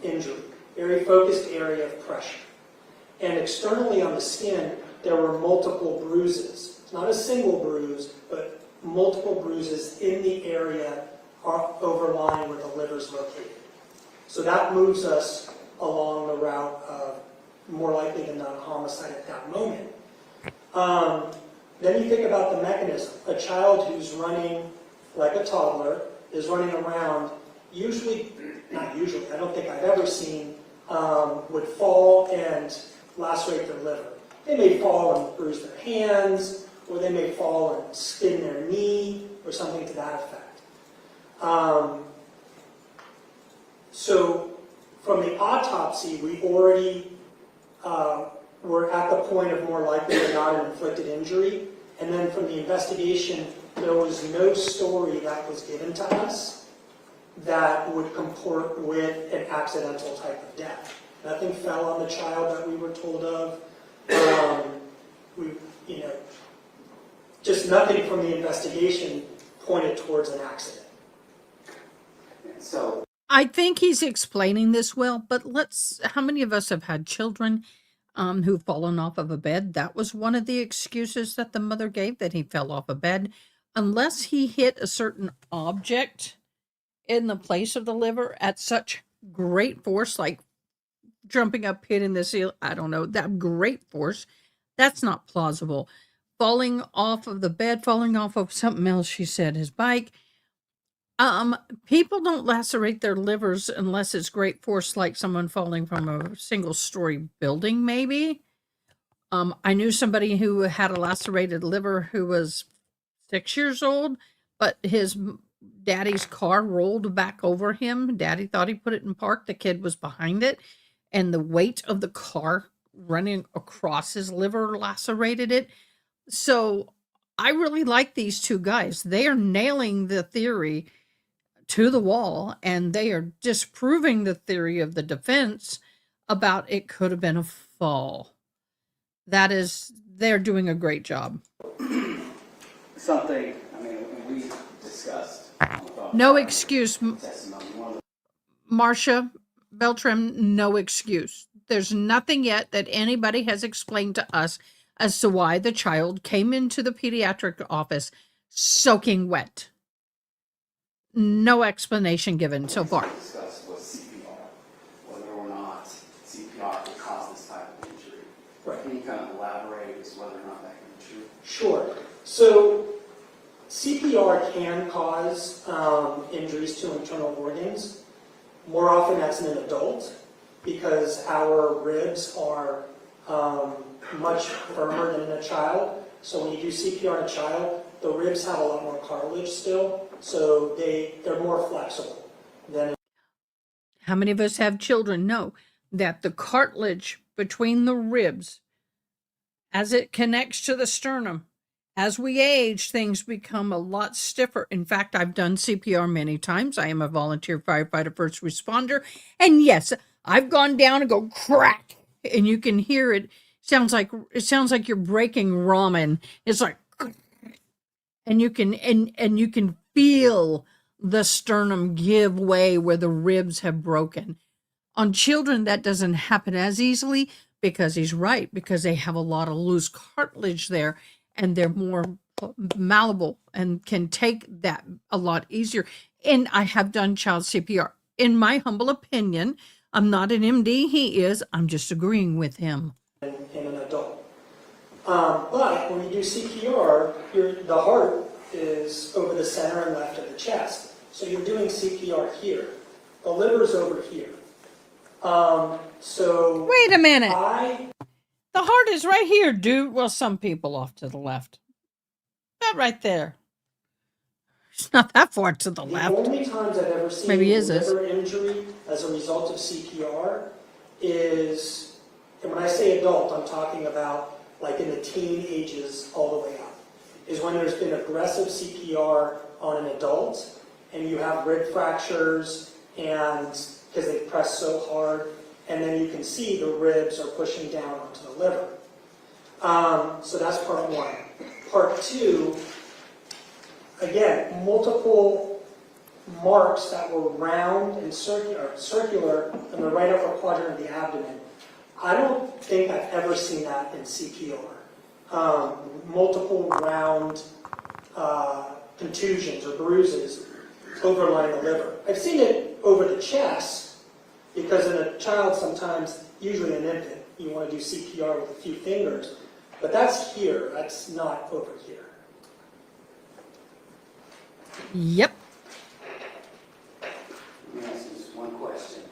injury, very focused area of pressure. And externally on the skin, there were multiple bruises. Not a single bruise, but multiple bruises in the area overlying where the liver is located. So that moves us along the route of more likely than not homicide at that moment. Then you think about the mechanism. A child who's running like a toddler is running around, not usually, I don't think I've ever seen, would fall and lacerate their liver. They may fall and bruise their hands, or they may fall and spin their knee, or something to that effect. So from the autopsy, we already were at the point of more likely than not an inflicted injury. And then from the investigation, there was no story that was given to us that would comport with an accidental type of death. Nothing fell on the child that we were told of. Just nothing from the investigation pointed towards an accident. And so, I think he's explaining this well, but how many of us have had children who've fallen off of a bed? That was one of the excuses that the mother gave, that he fell off a bed. Unless he hit a certain object in the place of the liver at such great force, like jumping up, hitting the ceiling, I don't know, that great force, that's not plausible. Falling off of the bed, falling off of something else, she said, his bike. People don't lacerate their livers unless it's great force, like someone falling from a single-story building, maybe. I knew somebody who had a lacerated liver who was 6 years old, but his daddy's car rolled back over him. Daddy thought he put it in park. The kid was behind it, and the weight of the car running across his liver lacerated it. So I really like these two guys. They are nailing the theory to the wall, and they are disproving the theory of the defense about it could have been a fall. They're doing a great job. something, I mean, we discussed. No excuse, Testimony. One of the Marcia Beltram, no excuse. There's nothing yet that anybody has explained to us as to why the child came into the pediatric office soaking wet. no explanation given so far. Discussed was CPR, whether or not CPR could cause this type of injury. Right. Can you kind of elaborate as to whether or not that can be true? Sure. So CPR can cause injuries to internal organs. More often that's in an adult because our ribs are much firmer than in a child. So when you do CPR in a child, the ribs have a lot more cartilage still, so they're more flexible than. How many of us have children know that the cartilage between the ribs, as it connects to the sternum, as we age, things become a lot stiffer. In fact, I've done CPR many times. I am a volunteer firefighter first responder. And yes, I've gone down and go crack, and you can hear it. Sounds like you're breaking ramen. It's like, and you can feel the sternum give way where the ribs have broken. On children, that doesn't happen as easily because he's right, because they have a lot of loose cartilage there and they're more malleable and can take that a lot easier. And I have done child CPR. In my humble opinion, I'm not an MD, he is. I'm just agreeing with him. In an adult. But when you do CPR, the heart is over the center and left of the chest. So you're doing CPR here. The liver's over here. So Wait a minute. The heart is right here, dude. Well, some people off to the left. Not right there. It's not that far to the left. only times I've ever seen Maybe is this. liver injury as a result of CPR is, and when I say adult, I'm talking about like in the teen ages all the way up, is when there's been aggressive CPR on an adult and you have rib fractures and because they press so hard, and then you can see the ribs are pushing down onto the liver. So that's part one. Part two, again, multiple marks that were round and circular in the right upper quadrant of the abdomen. I don't think I've ever seen that in CPR. Multiple round contusions or bruises overlying the liver. I've seen it over the chest because in a child sometimes, usually an infant, you want to do CPR with a few fingers, but that's here, that's not over here. Yep. Let me ask you just one question.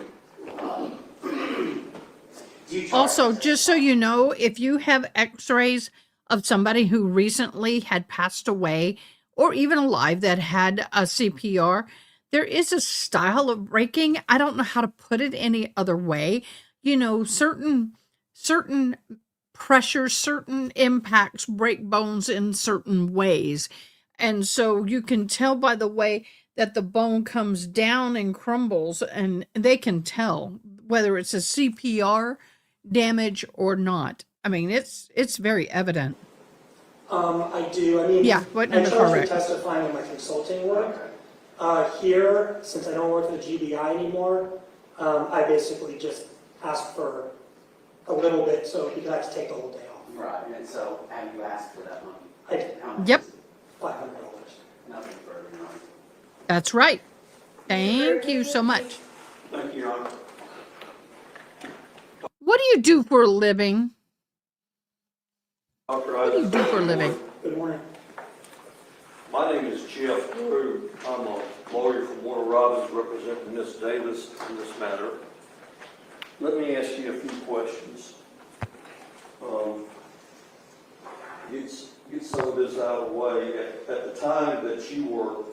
Do you charge- Also, just so you know, if you have x-rays of somebody who recently had passed away or even alive that had a CPR, there is a style of breaking. I don't know how to put it any other way. You know, certain pressures, certain impacts break bones in certain ways. And so you can tell by the way that the bone comes down and crumbles, and they can tell whether it's a CPR damage or not. I mean, it's very evident. I do. I mean, Yeah, what I in the charge for correct. testifying in my consulting work. Here, since I don't work for the GBI anymore, I basically just ask for a little bit, so because I have to take the whole day off. Right, and so have you asked for that money? I did. How much Yep. is it? $500. Nothing further, you know. That's right. Thank you so much. Thank you, Your Honor. What do you do for a living? Dr. What do you do for a living? Good morning. My name is Jeff Drew. I'm a lawyer from Warner Robins representing Ms. Davis in this matter. Let me ask you a few questions. Get some of this out of the way. At the time that you were,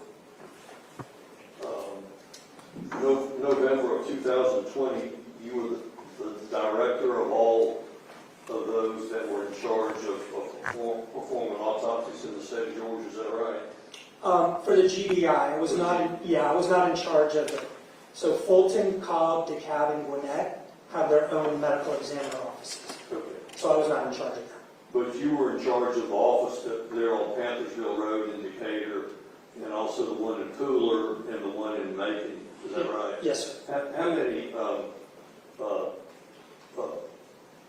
November of 2020, you were the director of all of those that were in charge of performing autopsies in the state of Georgia, is that right? For the GBI, I was not in charge of it. So Fulton, Cobb, DeKalb, and Gwinnett have their own medical examiner offices. Okay. So I was not in charge of that. But you were in charge of the office there on Panthersville Road in Decatur, and also the one in Pooler and the one in Macon, is that right? Yes, sir. How many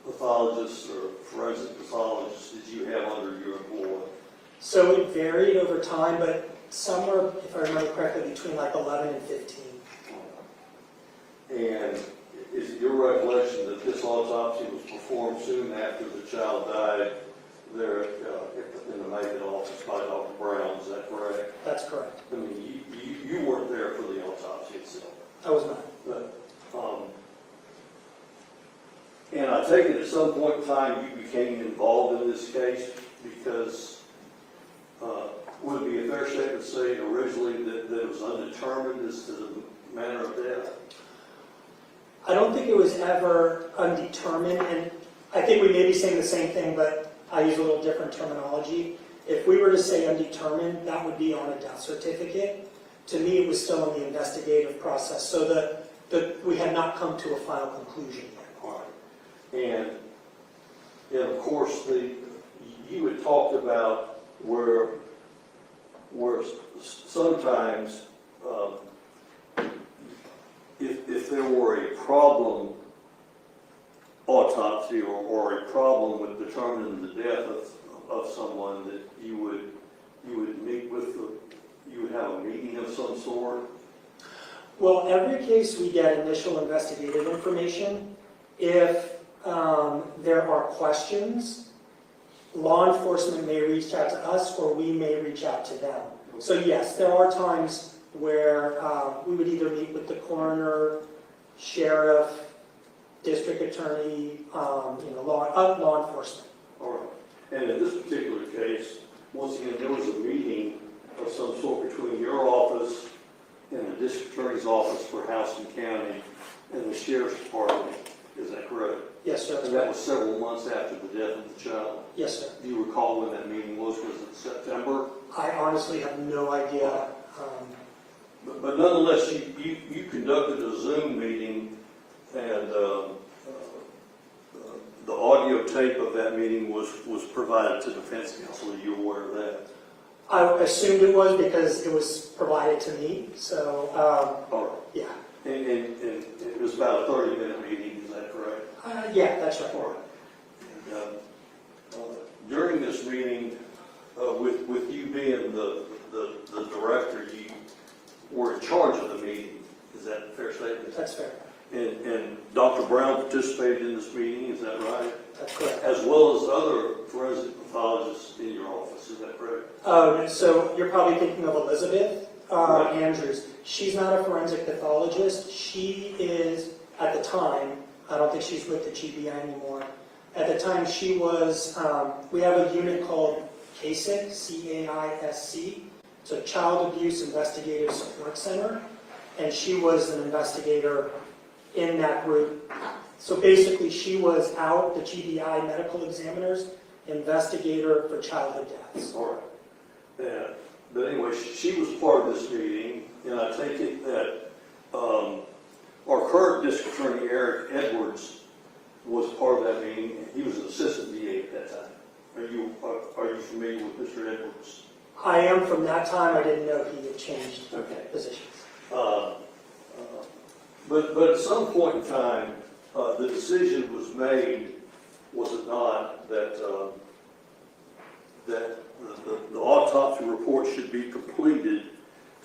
pathologists or forensic pathologists did you have under your employ? So it varied over time, but somewhere, if I remember correctly, between like 11 and 15. And is it your recollection that this autopsy was performed soon after the child died there in the Macon office by Dr. Brown? Is that correct? That's correct. I mean, you weren't there for the autopsy itself. I was not. But, and I take it at some point in time you became involved in this case because would it be a fair statement to say originally that it was undetermined as to the manner of death? I don't think it was ever undetermined, and I think we may be saying the same thing, but I use a little different terminology. If we were to say undetermined, that would be on a death certificate. To me, it was still in the investigative process, so we had not come to a final conclusion yet. All right. And of course, you had talked about where sometimes if there were a problem autopsy or a problem with determining the death of someone, that you would meet with you would have a meeting of some sort. Well, every case we get initial investigative information. If there are questions, law enforcement may reach out to us or we may reach out to them. So yes, there are times where we would either meet with the coroner, sheriff, district attorney, law enforcement. All right. And in this particular case, once again, there was a meeting of some sort between your office and the district attorney's office for Houston County and the sheriff's department. Is that correct? Yes, sir. And that was several months after the death of the child. Yes, sir. Do you recall when that meeting was? Was it September? I honestly have no idea. But nonetheless, you conducted a Zoom meeting, and the audio tape of that meeting was provided to defense counsel. Are you aware of that? I assumed it was because it was provided to me. So, All right. yeah. And it was about a 30-minute meeting. Is that correct? Yeah, that's right. All right. And, during this meeting, with you being the director, you were in charge of the meeting. Is that a fair statement? That's fair. And Dr. Brown participated in this meeting, is that right? That's correct. As well as other forensic pathologists in your office, is that correct? So you're probably thinking of Elizabeth Right. Andrews. She's not a forensic pathologist. She is, at the time, I don't think she's with the GBI anymore. At the time, she was, we have a unit called CAISC, C-A-I-S-C. It's a Child Abuse Investigative Support Center, and she was an investigator in that group. So basically, she was out, the GBI medical examiner's investigator for childhood deaths. All right. Yeah. But anyway, she was part of this meeting, and I take it that our current district attorney, Eric Edwards, was part of that meeting. He was an assistant DA at that time. Are you familiar with Mr. Edwards? I am. From that time, I didn't know he had changed Okay. positions. But at some point in time, the decision was made, was it not, that the autopsy report should be completed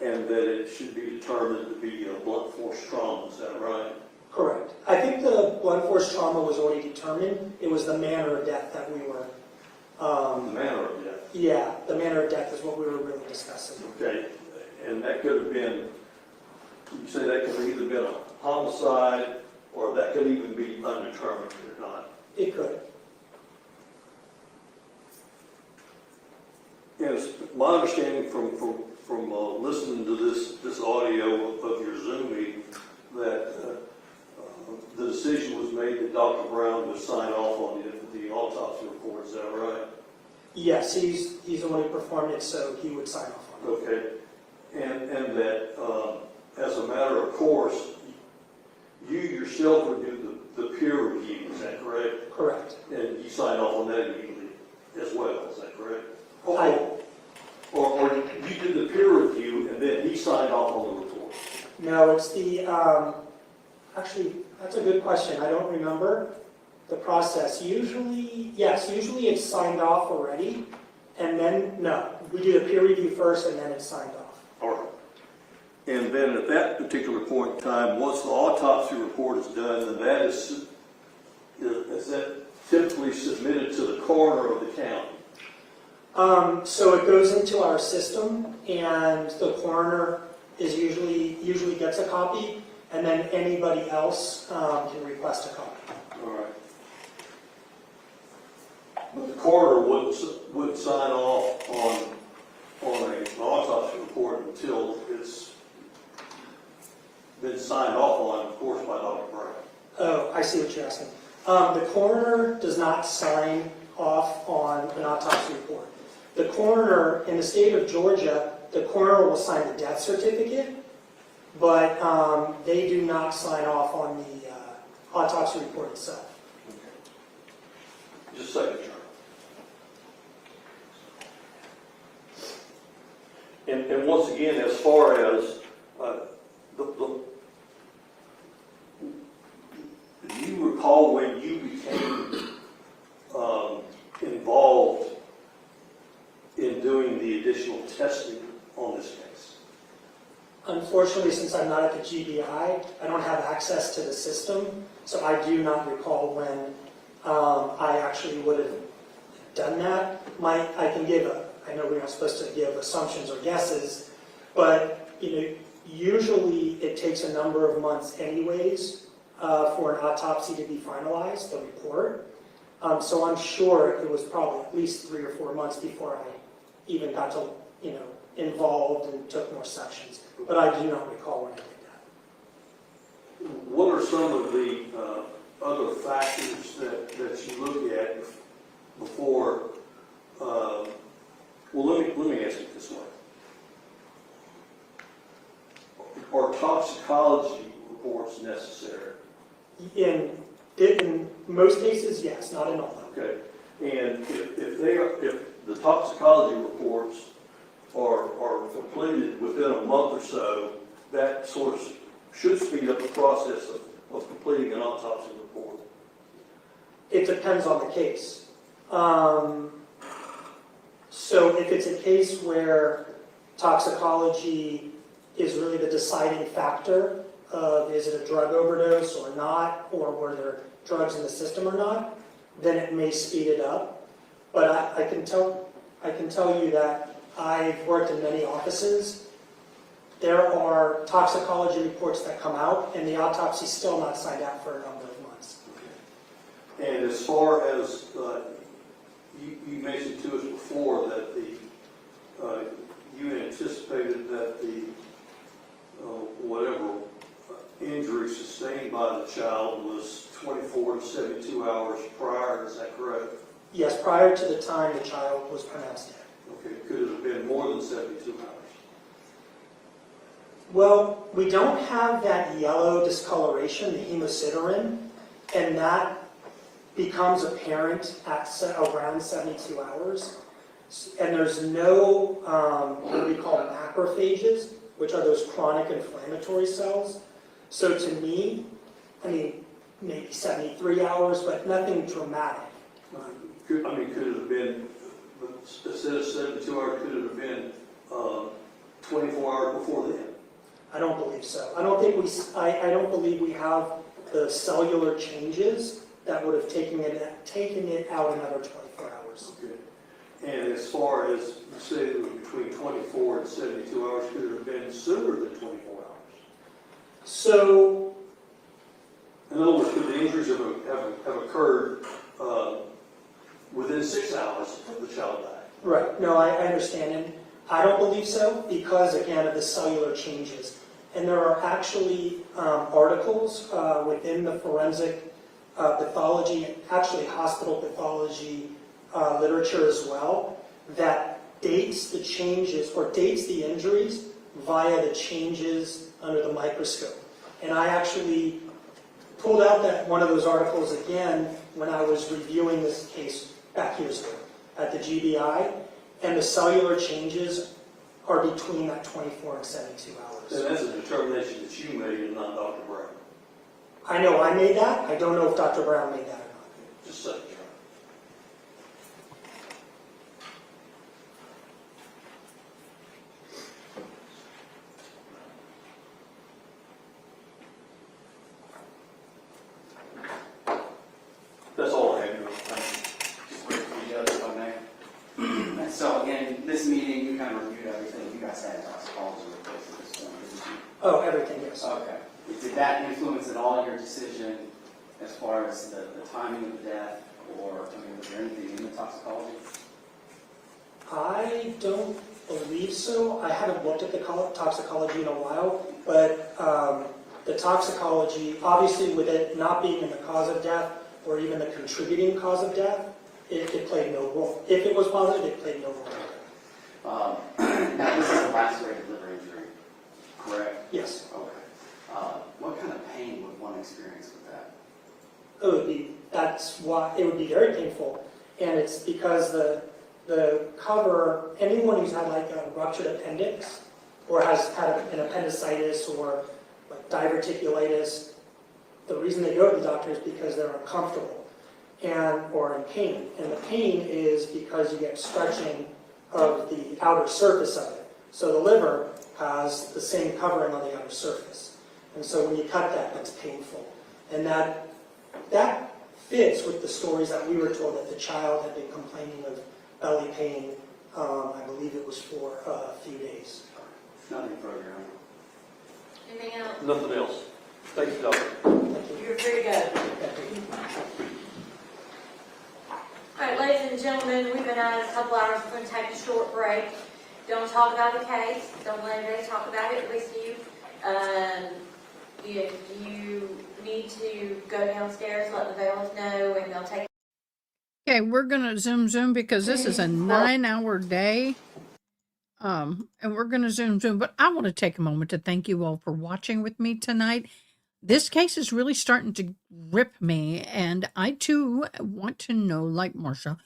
and that it should be determined to be a blunt force trauma. Is that right? Correct. I think the blunt force trauma was already determined. It was the manner of death that we were. The manner of death. Yeah, the manner of death is what we were really discussing. Okay, and that could have been, you say that could have either been a homicide or that could even be undetermined or not. It could. And it's my understanding from listening to this audio of your Zoom meeting that the decision was made that Dr. Brown would sign off on the autopsy report. Is that right? Yes, he's the one who performed it, so he would sign off on it. Okay, and that as a matter of course, you yourself would do the peer review. Is that correct? Correct. And you sign off on that immediately as well. Is that correct? Or you did the peer review and then he signed off on the report? No, it's the, actually, that's a good question. I don't remember the process. Usually it's signed off already, and then, no, We do the peer review first and then it's signed off. All right. And then at that particular point in time, once the autopsy report is done, then that is that typically submitted to the coroner of the county? So it goes into our system, and the coroner is usually gets a copy, and then anybody else can request a copy. All right. But the coroner wouldn't sign off on an autopsy report until it's been signed off on, of course, by Dr. Brown. Oh, I see what you're asking. The coroner does not sign off on an autopsy report. The coroner, in the state of Georgia, the coroner will sign the death certificate, but they do not sign off on the autopsy report itself. Just a second, John. And once again, as far as do you recall when you became involved in doing the additional testing on this case? Unfortunately, since I'm not at the GBI, I don't have access to the system, so I do not recall when I actually would have done that. I know we're not supposed to give assumptions or guesses, but usually it takes a number of months anyways for an autopsy to be finalized, the report. So I'm sure it was probably at least 3 or 4 months before I even got to, involved and took more sections. But I do not recall when I did that. What are some of the other factors that you look at before? Let me ask it this way: are toxicology reports necessary? In most cases, yes, not in all of them. Okay, and if the toxicology reports are completed within a month or so, that sort of should speed up the process of completing an autopsy report. It depends on the case. So if it's a case where toxicology is really the deciding factor of is it a drug overdose or not, or were there drugs in the system or not, then it may speed it up. But I can tell you that I've worked in many offices. There are toxicology reports that come out, and the autopsy is still not signed out for a number of months. And as far as you mentioned to us before that you anticipated that the whatever injury sustained by the child was 24 to 72 hours prior. Is that correct? Yes, prior to the time the child was pronounced dead. Okay, could it have been more than 72 hours? Well, we don't have that yellow discoloration, the hemosiderin, and that becomes apparent at around 72 hours. And there's no, what we call macrophages, which are those chronic inflammatory cells. So to me, maybe 73 hours, but nothing dramatic. Could it have been, instead of 72 hours, could it have been 24 hours before then? I don't believe so. I don't believe we have the cellular changes that would have taken it out another 24 hours. Okay. And as far as, you say it was between 24 and 72 hours, could it have been sooner than 24 hours? So, in other words, could the injuries have occurred within 6 hours of the child dying? right, no, I understand. And I don't believe so because, again, of the cellular changes. And there are actually articles within the forensic pathology, actually hospital pathology literature as well, that dates the changes or dates the injuries via the changes under the microscope. And I actually pulled out one of those articles again when I was reviewing this case back years ago at the GBI, and the cellular changes are between that 24 and 72 hours. And that's a determination that you made and not Dr. Brown. I know I made that. I don't know if Dr. Brown made that or not. Just a second, meeting, you kind of reviewed everything, you guys had toxicology reports at this point, didn't you? Oh, everything, yes. Okay. Did that influence at all your decision as far as the timing of the death, or, I mean, was there anything in the toxicology? I don't believe so. I haven't looked at the toxicology in a while, but the toxicology, obviously with it not being in the cause of death or even the contributing cause of death, it played no role. If it was positive, it played no role. Now, this is a lacerated liver injury, correct? Yes. Okay. What kind of pain would one experience with that? It would be very painful. And it's because the cover, anyone who's had like a ruptured appendix or has had an appendicitis or like diverticulitis, the reason they go to the doctor is because they're uncomfortable or in pain. And the pain is because you get stretching of the outer surface of it. So the liver has the same covering on the outer surface. And so when you cut that, that's painful. And that fits with the stories that we were told, that the child had been complaining of belly pain. I believe it was for a few days. Nothing further, huh? Anything else? Nothing else. Thank you, Doctor. You're free to go. All right, ladies and gentlemen, we've been at it a couple hours. We're going to take a short break. Don't talk about the case. Don't let anybody talk about it, at least you. If you need to go downstairs, let the bailiff know, and they'll take. Okay, we're gonna zoom because this is a 9-hour day. And we're gonna zoom, but I want to take a moment to thank you all for watching with me tonight. This case is really starting to grip me, and I too want to know, like Marcia,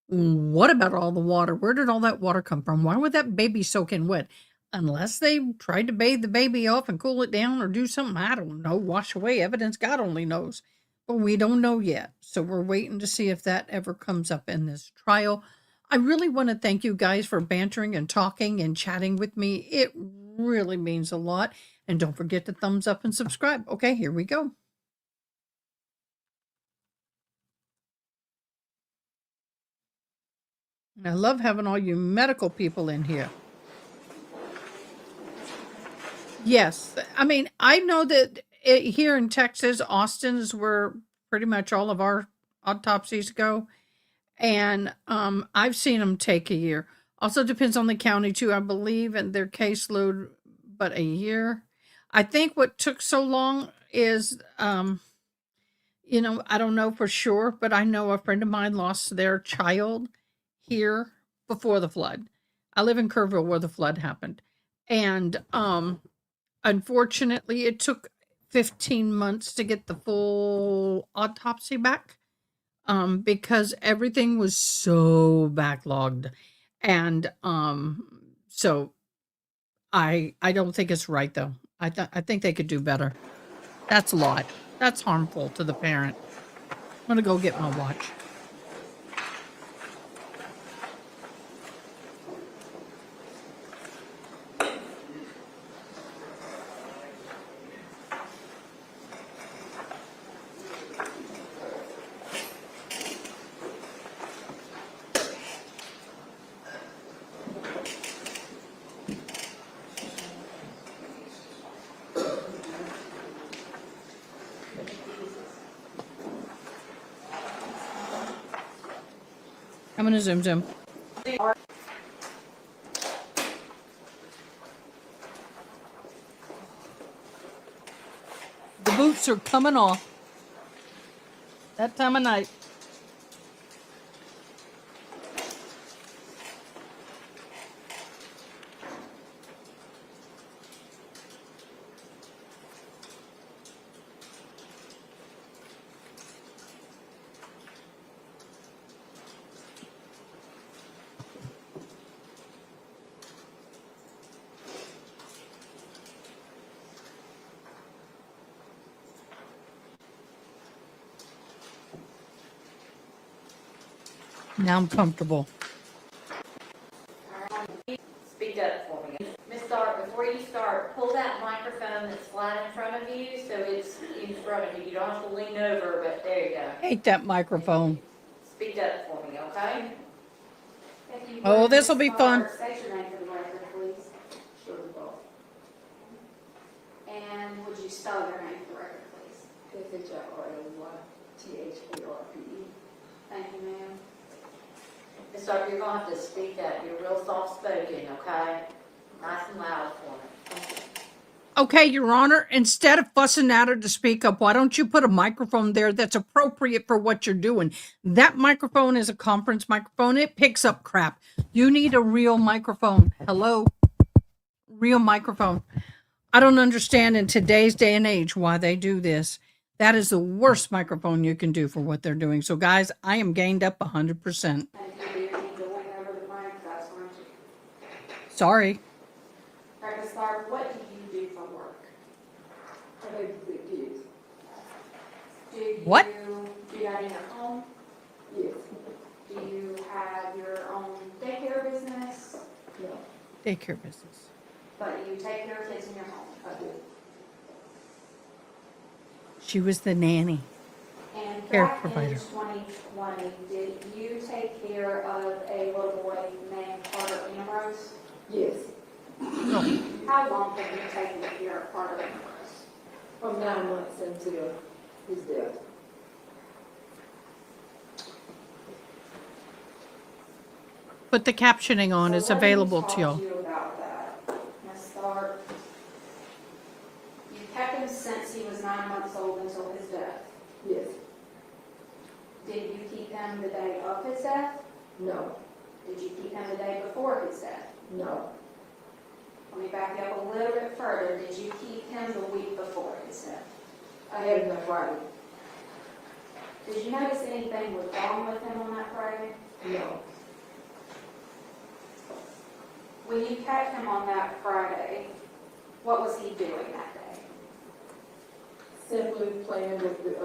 what about all the water? Where did all that water come from? Why would that baby soak in wet? Unless they tried to bathe the baby off and cool it down or do something, I don't know, wash away evidence, God only knows. But we don't know yet. So we're waiting to see if that ever comes up in this trial. I really want to thank you guys for bantering and talking and chatting with me. It really means a lot. And don't forget to thumbs up and subscribe. Okay, here we go. I love having all you medical people in here. Yes. I mean, I know that here in Texas, Austin is where pretty much all of our autopsies go. And I've seen them take a year. Also depends on the county too, I believe, and their caseload, but a year. I think what took so long is, I don't know for sure, but I know a friend of mine lost their child here before the flood. I live in Kerrville where the flood happened. And unfortunately, it took 15 months to get the full autopsy back because everything was so backlogged. And so I don't think it's right, though. I think they could do better. That's a lot. That's harmful to the parent. I'm going to go get my watch. I'm going to zoom. The boots are coming off. That time of night. Now I'm comfortable. Speak up for me. Miss Stark, before you start, pull that microphone that's flat in front of you so it's in front of you. You don't have to lean over, but there you go. Hate that microphone. Speak up for me, okay? Okay, you Oh, would, this'll Ms. be fun. Starr, state your name for the record, please. Sure we will. And would you spell your name for the record, please? SHIRLYTHARPE. Thank you, ma'am. Ms. Stark, you're gonna have to speak up. You're real soft spoken, okay? Nice and loud for me. Okay, Your Honor, instead of fussing at her to speak up, why don't you put a microphone there that's appropriate for what you're doing? That microphone is a conference microphone. It picks up crap. You need a real microphone. Hello? Real microphone. I don't understand in today's day and age why they do this. That is the worst microphone you can do for what they're doing. So, guys, I am gained up 100%. And if you do need to lean over the mic, that's fine too. Sorry. All right, Ms. Starr, what do you do for work? I babysit kids. Do you What? do that in your home? Yes. Do you have your own daycare business? No. Daycare business. But you take care of kids in your home? I do. She was the nanny. And Care back in provider. 2020, did you take care of a little boy named Carter Ambrose? Yes. How long have you taken care of Carter Ambrose? From 9 months until his death. Put the captioning on. It's So let me available talk to y'all. you about that. Ms. Stark, you kept him since he was 9 months old until his death. Yes. Did you keep him the day of his death? No. Did you keep him the day before his death? No. Let me back you up a little bit further. Did you keep him the week before his death? I had him on Friday. Did you notice anything was wrong with him on that Friday? No. When you kept him on that Friday, what was he doing that day? Simply playing with the,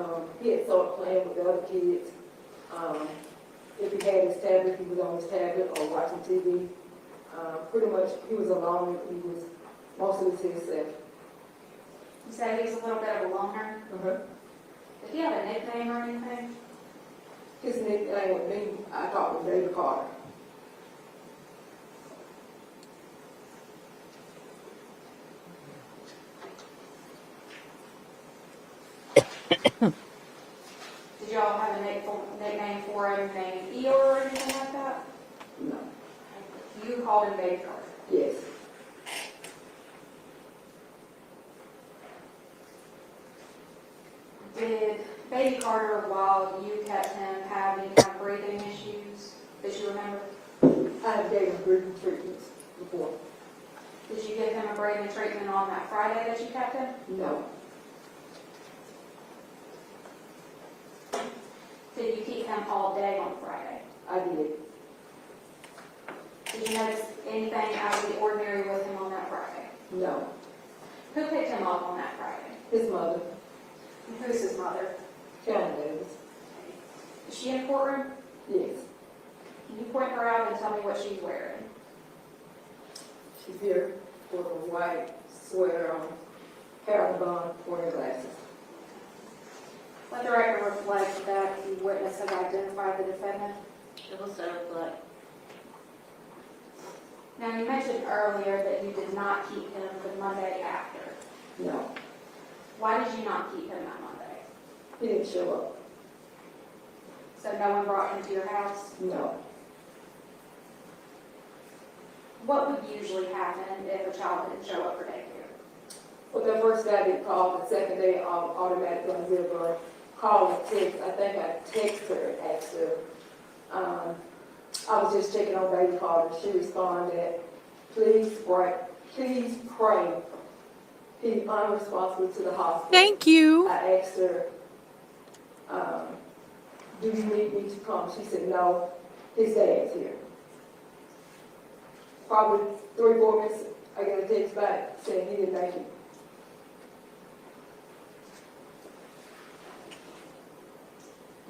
he had started playing with the other kids. If he had his tablet, he was on his tablet or watching TV. Pretty much, he was alone. He was mostly to himself. You said he was a little bit of a loner. Uh-huh. Did he have a nickname or anything? His nickname with me, I called him David Carter. Did y'all have a nickname for him named Eeyore or anything like that? No. You called him Baby Carter. Yes. Did Baby Carter, while you kept him, have any kind of breathing issues that you remember? I gave him breathing treatments before. Did you give him a breathing treatment on that Friday that you kept him? No. Did you keep him all day on Friday? I did. Did you notice anything out of the ordinary with him on that Friday? No. Who picked him up on that Friday? His mother, And who's his mother? Kianna Davis. Is she in the courtroom? Yes. Can you point her out and tell me what she's wearing? She's here with a white sweater on, hair on the bun, wearing glasses. Let the record reflect that the witness has identified the defendant. It was so like, Now, you mentioned earlier that you did not keep him the Monday after. No. Why did you not keep him that Monday? He didn't show up. So no one brought him to your house? No. What would usually happen if a child didn't show up for daycare? Well, the first day I didn't call, the second day I automatically on zero call and text. I think I texted her and asked her. I was just checking on Baby Carter. She responded, please pray. He's unresponsive to the hospital. Thank you. I asked her, do you need me to come? She said, no, his dad's here. Probably 3-4 minutes, I got a text back saying he didn't make it.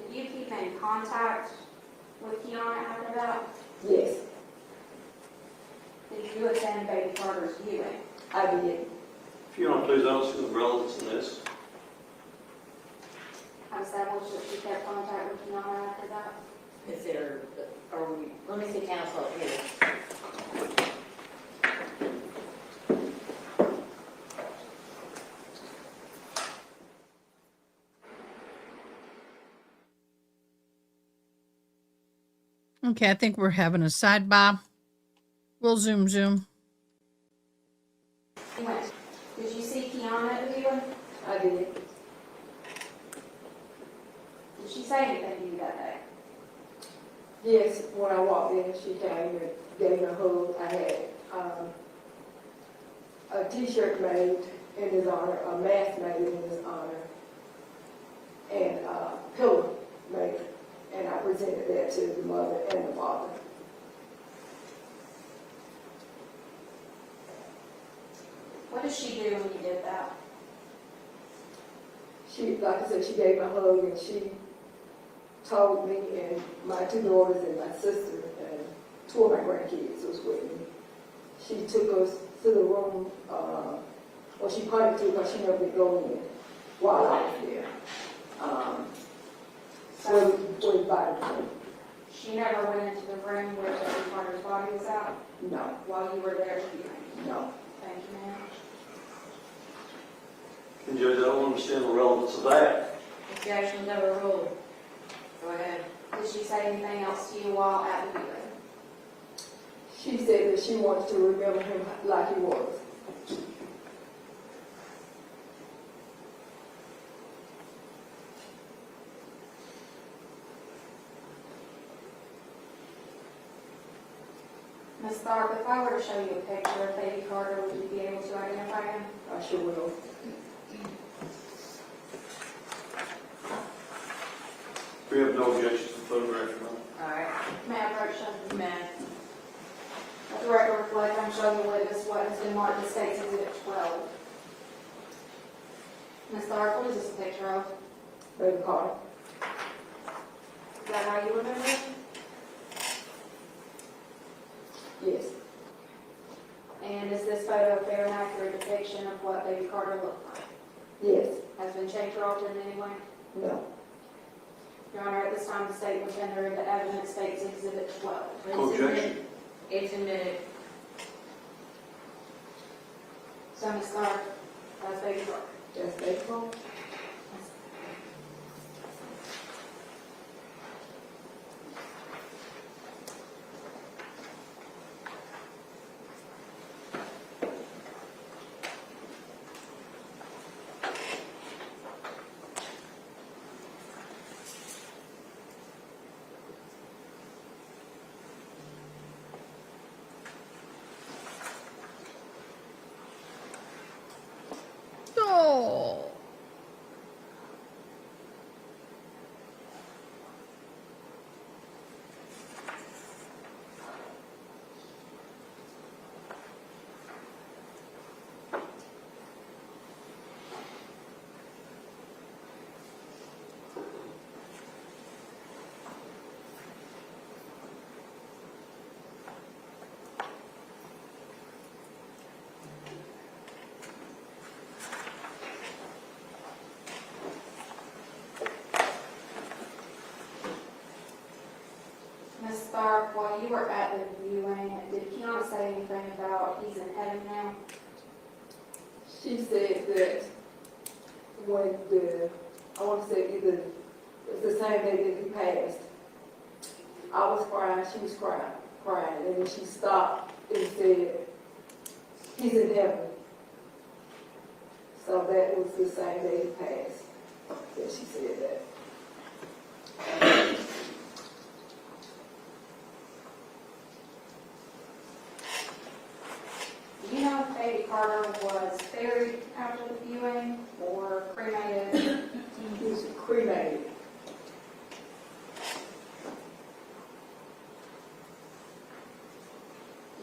Did you keep in contact with Kianna after that? Yes, Did you attend Baby Carter's viewing? I did. If you don't please answer the relevance in this. I established that you kept contact with Kianna after that? Is there, let me see council up here. Okay, I think we're having a sidebar. We'll zoom. Anyway, did you see Kianna at the viewing? I did. Did she say anything to you that day? Yes, when I walked in, she came and gave me a hug. I had a T-shirt made in his honor, a mask made in his honor, and a pillow made, and I presented that to the mother and the father. What did she do when you did that? She, like I said, she gave me a hug, and she told me and my two daughters and my sister and two of my grandkids was with me. She took us to the room, well, she pointed to because she never did go in while I was there. Where the body was. She never went into the room where Jesse Carter's body was at No, while you were there at the viewing? no. Thank you, ma'am. And Judge, I don't understand the relevance of that. Objections overruled. Go ahead. Did she say anything else to you while at the viewing? She said that she wants to remember him like he was. Ms. Tharp, if I were to show you a picture of baby Carter, would you be able to identify him? I sure will. We have no objections to photographing them. All right. May I approach him? Matt. Let the record reflect, I'm showing the witness what has been marked as State's Exhibit 12. Ms. Tharp, what is this a picture of? Baby Carter. Is that how you remember it? Yes. And is this photo a fair and accurate depiction of what baby Carter looked like? Yes. Has been changed or altered in any way? No. Your Honor, at this time, the State will tender into evidence State's Exhibit 12. Objection. It's admitted. So, Ms. Tharp, that's baby Carter. That's baby Carter. Oh. Ms. Tharp, while you were at the viewing, did Kianna say anything about he's in heaven now? She said that when I want to say either, it's the same day that he passed, I was crying, she was crying, and then she stopped and said, he's in heaven. So that was the same day he passed, that she said that. Do you know if baby Carter was buried after the viewing or cremated? He was cremated.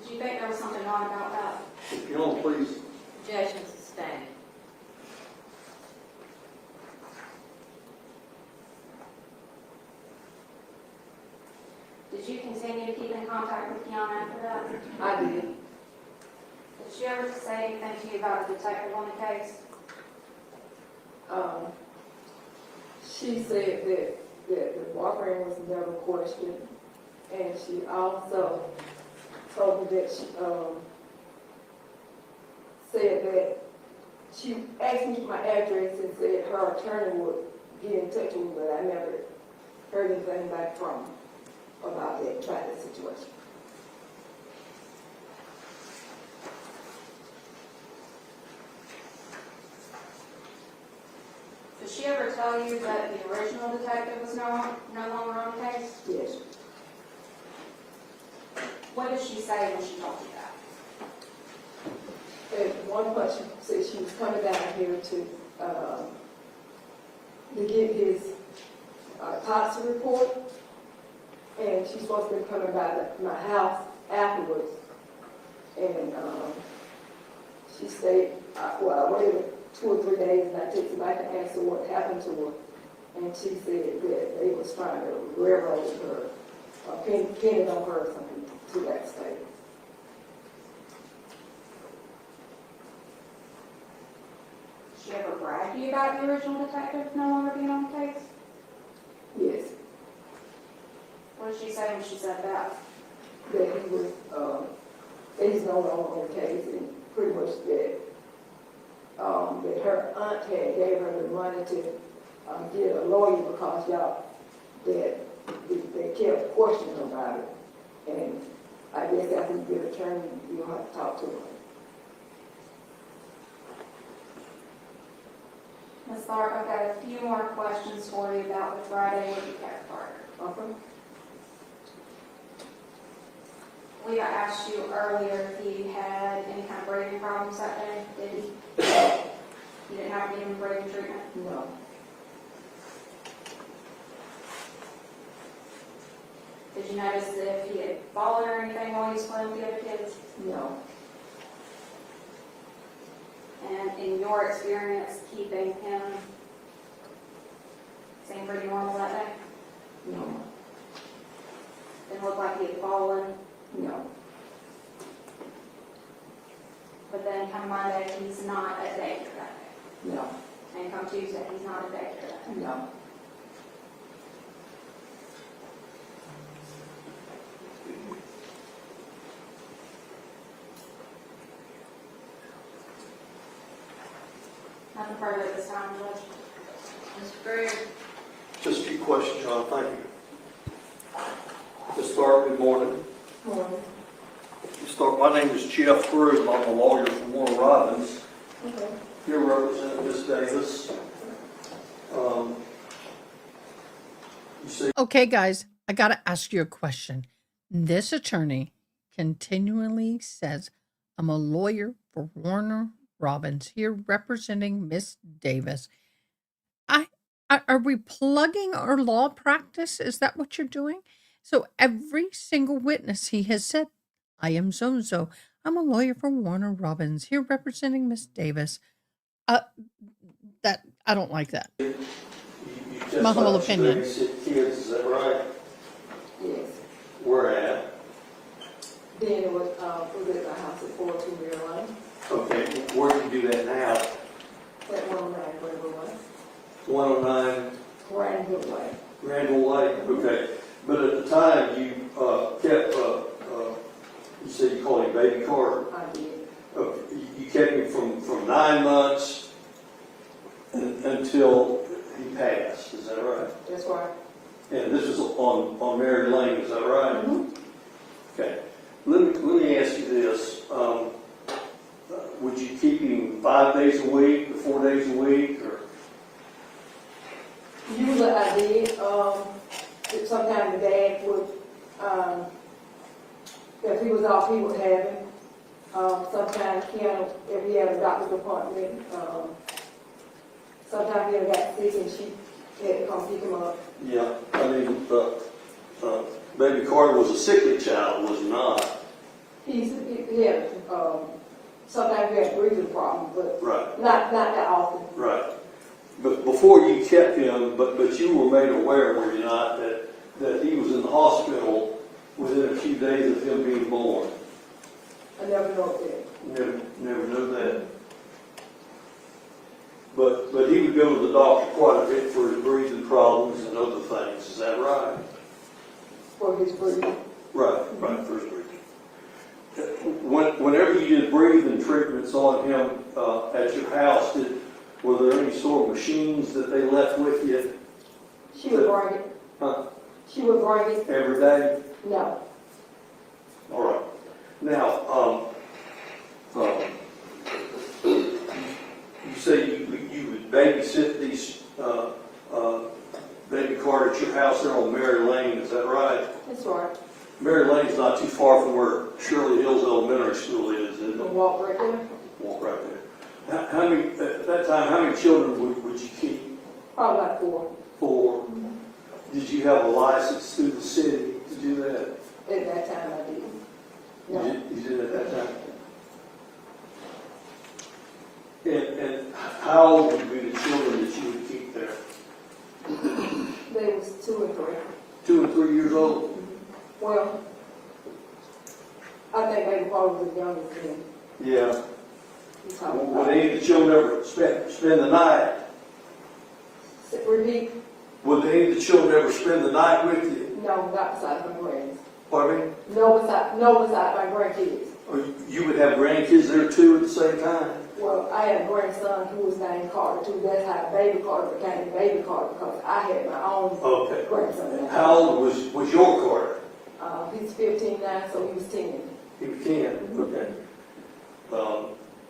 Did you think there was something odd about that? If you don't, please. Objection sustained. Did you continue to keep in contact with Kianna after that? I did. Did she ever say anything to you about a detective on the case? She said that that the boyfriend was never questioned. And she also told me that she, said that she asked me my address and said her attorney would get in touch with me, but I never heard anything back from her about that situation. Did she ever tell you that the original detective was no longer on the case? Yes. What did she say when she told you that? At one point, she said she was coming down here to get his autopsy report, and she's supposed to be coming by my house afterwards. And she stayed, well, I waited 2 or 3 days, and I texted back and asked her what happened to her. And she said that they was trying to railroad her, pin it on her or something to that state. Did she ever brag to you about the original detective no longer being on the case? Yes, What did she say when she said that? that he was, that he's no longer on the case, and pretty much that, that her aunt had gave her the money to get a lawyer because that they kept questioning about it. And I guess after you get an attorney, you'll have to talk to her. Ms. Tharp, I've got a few more questions for you about the Friday with the cat park. Okay? I asked you earlier if you had any kind of breathing problems that day. Did you? You didn't have any breathing treatment? No. Did you notice if he had fallen or anything while he was playing with the other kids? No. And in your experience, keeping him seemed pretty normal that day? No. Didn't look like he had fallen. No. But then come Monday, he's not at daycare that day. No. And come Tuesday, he's not at daycare that day. No. Nothing further at this time, Judge. Mr. Greer? Just a few questions, John, thank you. Ms. Tharp, good morning. Morning. Ms. Tharp, my name is Jeff Groom, I'm a lawyer from Warner Robins. Okay. Here representing Ms. Davis. You say Okay, guys, I got to ask you a question. This attorney continually says, I'm a lawyer for Warner Robins, here representing Miss Davis. Are we plugging our law practice? Is that what you're doing? So every single witness he has said, I am so-and-so. I'm a lawyer for Warner Robins, here representing Miss Davis. That I don't like that. you My humble just opinion. babysit kids, is that right? Yes. Where at? Then it was at my house at 42 Maryland. Okay, where do you do that now? At 109 Granville Way. 109 Granville Way. Randall Lake, okay. But at the time, you kept, you said you called him Baby Carter. I did. You kept him from 9 months until he passed, is that right? That's right. And this was on Mary Lane, is that right? Mm-hmm. Okay. Let me ask you this. Would you keep him 5 days a week or 4 days a week? Or? Usually I did. Sometimes the dad would, if he was off, he would have him. Sometimes Kianna, if he had a doctor's appointment, sometimes he got sick and she had to come pick him up. Yeah, I mean, Baby Carter was a sickly child, was he not? He had, sometimes he had breathing problems, but Right, not that often. right. But before you kept him, but you were made aware, were you not, that he was in the hospital within a few days of him being born? I never know that. Never knew that. But he would go to the doctor quite a bit for his breathing problems and other things. his breathing. Right, first breathing. Whenever you did breathing treatments on him at your house, were there any sort of machines that they left with you? She would bring it. Huh? She would bring it. Every day? No. All right. Now, you say you would babysit these baby Carter at your house there on Mary Lane, is that right? That's right. Mary Lane's not too far from where Shirley Hills Elementary School is You it? can walk right there. Walk right there. How many, at that time, how many children would you keep? Probably like 4. 4. Did you have a license through the city to do that? At that time, I did. No. You did at that time? And how old would be the children that you would keep there? They was 2 and 3. 2 and 3 years old? Well, I think baby Carter was the youngest then. Yeah. He's probably Would any of the children ever spend the night? Repeat? Would any of the children ever spend the night with you? No, not beside my grands. Pardon me? No beside my grandkids. Or you would have grandkids there too at the same time? Well, I had a grandson who was named Carter too. That's how baby Carter became baby Carter, because I had my own Okay. grandson. How old was your Carter? He's 15 now, so he was 10. He was 10. Okay.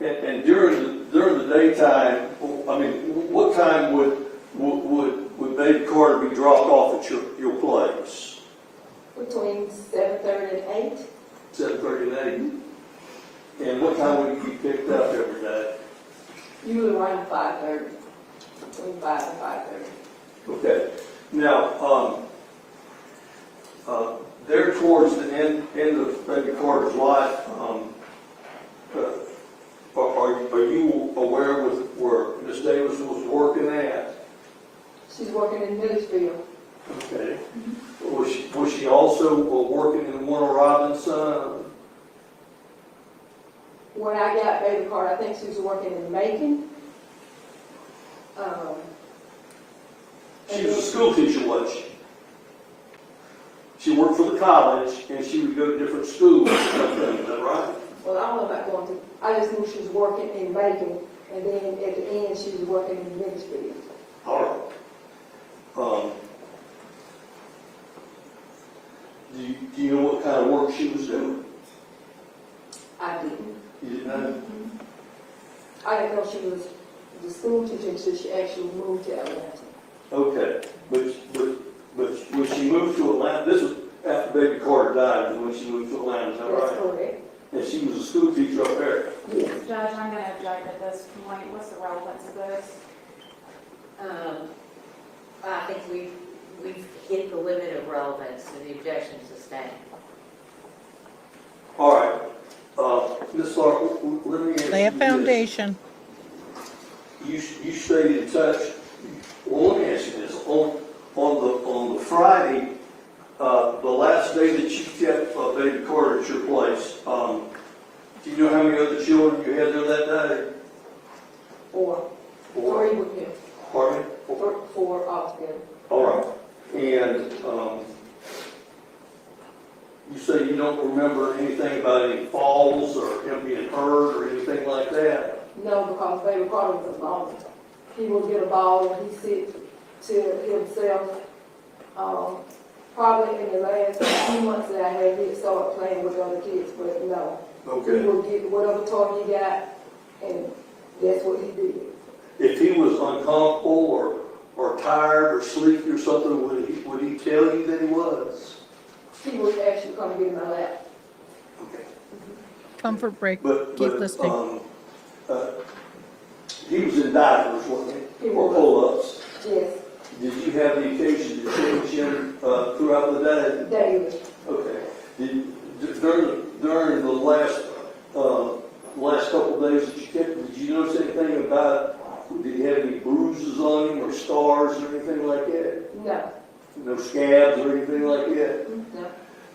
And during the daytime, I mean, what time would baby Carter be dropped off at your place? Between 7:30 and 8. 7:30 and 8. And what time would he be picked up every day? Usually around 5:30. Between 5 and 5:30. Okay. Now, there towards the end of baby Carter's life, are you aware with where Miss Davis was working at? She's working in Millersville. Okay. Was she also working in Warner Robinson? When I got baby Carter, I think she was working in Macon. She was a school teacher, was she? She worked for the college, and she would go to different schools. Is that right? Well, I don't know about going to, I just knew she was working in Macon, and then at the end, she was working in Millersville. All right. Do you know what kind of work she was doing? I didn't. You didn't know? I didn't know she was the school teacher until she actually moved to Atlanta. Okay. But when she moved to Atlanta, this was after baby Carter died, when she moved to Atlanta, is that That's right? correct. And she was a school teacher up there. Yes. Judge, I'm going to object at this point. What's the relevance of this? I think we've hit the limit of relevance, and the objection is sustained. All right. Ms. Clark, let me ask you Lay a this. foundation. You stayed in touch. Well, let me ask you this. On the Friday, the last day that you kept baby Carter at your place, do you know how many other children you had there that day? 4. 4. 3 with him. Pardon me? 4 altogether. All right. And you say you don't remember anything about any falls or him being hurt or anything like that? No, because baby Carter was alone. He would get a ball and he'd sit to himself. Probably in the last few months that I had, he'd start playing with other kids, but no. He Okay. would get whatever toy he got, and that's what he did. If he was uncomfortable or tired or sleepy or something, would he tell you that he was? He would actually come get in my lap. Okay. Comfort break. But Keep listening. he was in diapers, wasn't he? He Or was. pull-ups. Yes, Did you have the occasion to change him throughout the day? daily. Okay. During the last couple of days that you kept, did you notice anything about, did he have any bruises on him or scars or anything like that? No, No scabs or anything like that? no.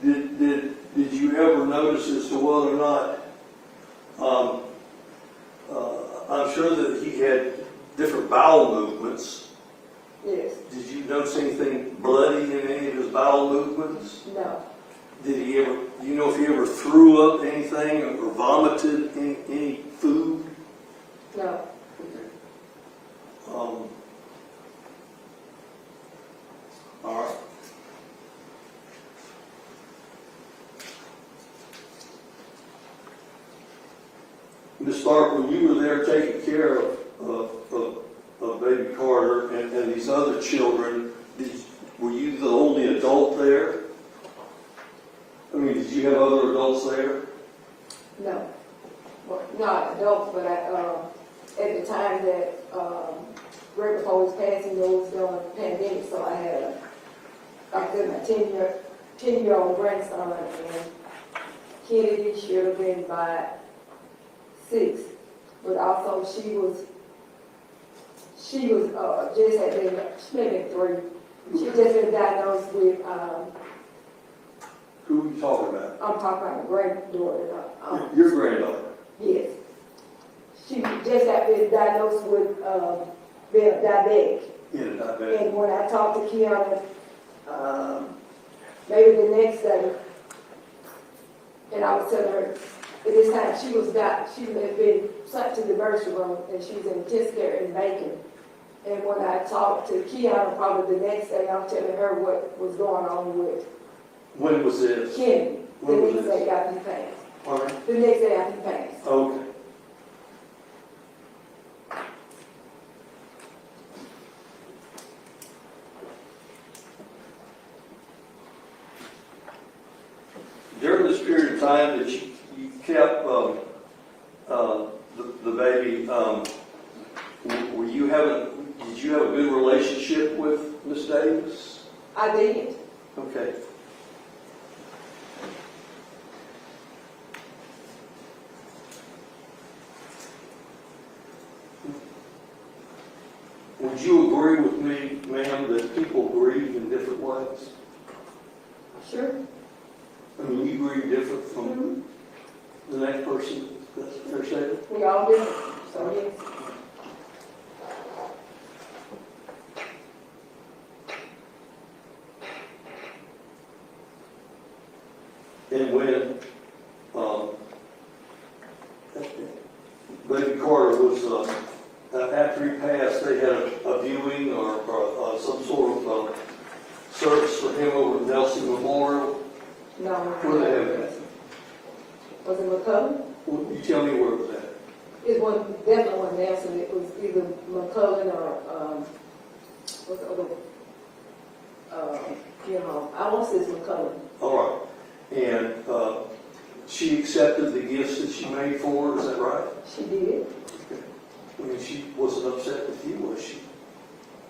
Did you ever notice as to whether or not, I'm sure that he had different bowel movements, Yes, Did you notice anything bloody in any of his bowel movements? no, Did he ever, do you know if he ever threw up anything or vomited any food? no, All right. Ms. Stark, when you were there taking care of baby Carter and these other children, were you the only adult there? I mean, did you have other adults there? no. Well, not adults, but at the time that, right before his passing, there was during the pandemic, so I had my 10-year-old grandson, and Kennedy should have been by 6, but also she was just had been, she may have been 3. She just been diagnosed with, Who are you talking about? I'm talking about a granddaughter. Your granddaughter. Yes. She just got been diagnosed with, being diabetic. Yeah, diabetic. And when I talked to Kianna, maybe the next day, and I was telling her, at this time, she had been sent to the emergency room, and she was in intensive care in Macon. And when I talked to Kianna, probably the next day, I'm telling her what was going on with When was this? Kennedy. The When was next this? day after he passed. All right. The next day after he passed. Okay. During this period of time that you kept the baby, were you did you have a good relationship with Miss Davis? I did. Okay. Would you agree with me, ma'am, that people grieve in different ways? Sure. I mean, you grieve different from the next person, that's fair statement? We all do. So yes. And when baby Carter was, after he passed, they had a viewing or some sort of service for him over at Nelson Memorial. No. Where they have it? Was it McCullough? Well, you tell me where it was at. It was definitely one Nelson. It was either McCullough or, what's the other? I want to say it's McCullough. All right. And she accepted the gifts that she made for her, is that right? She did. Okay. I mean, she wasn't upset with you, was she?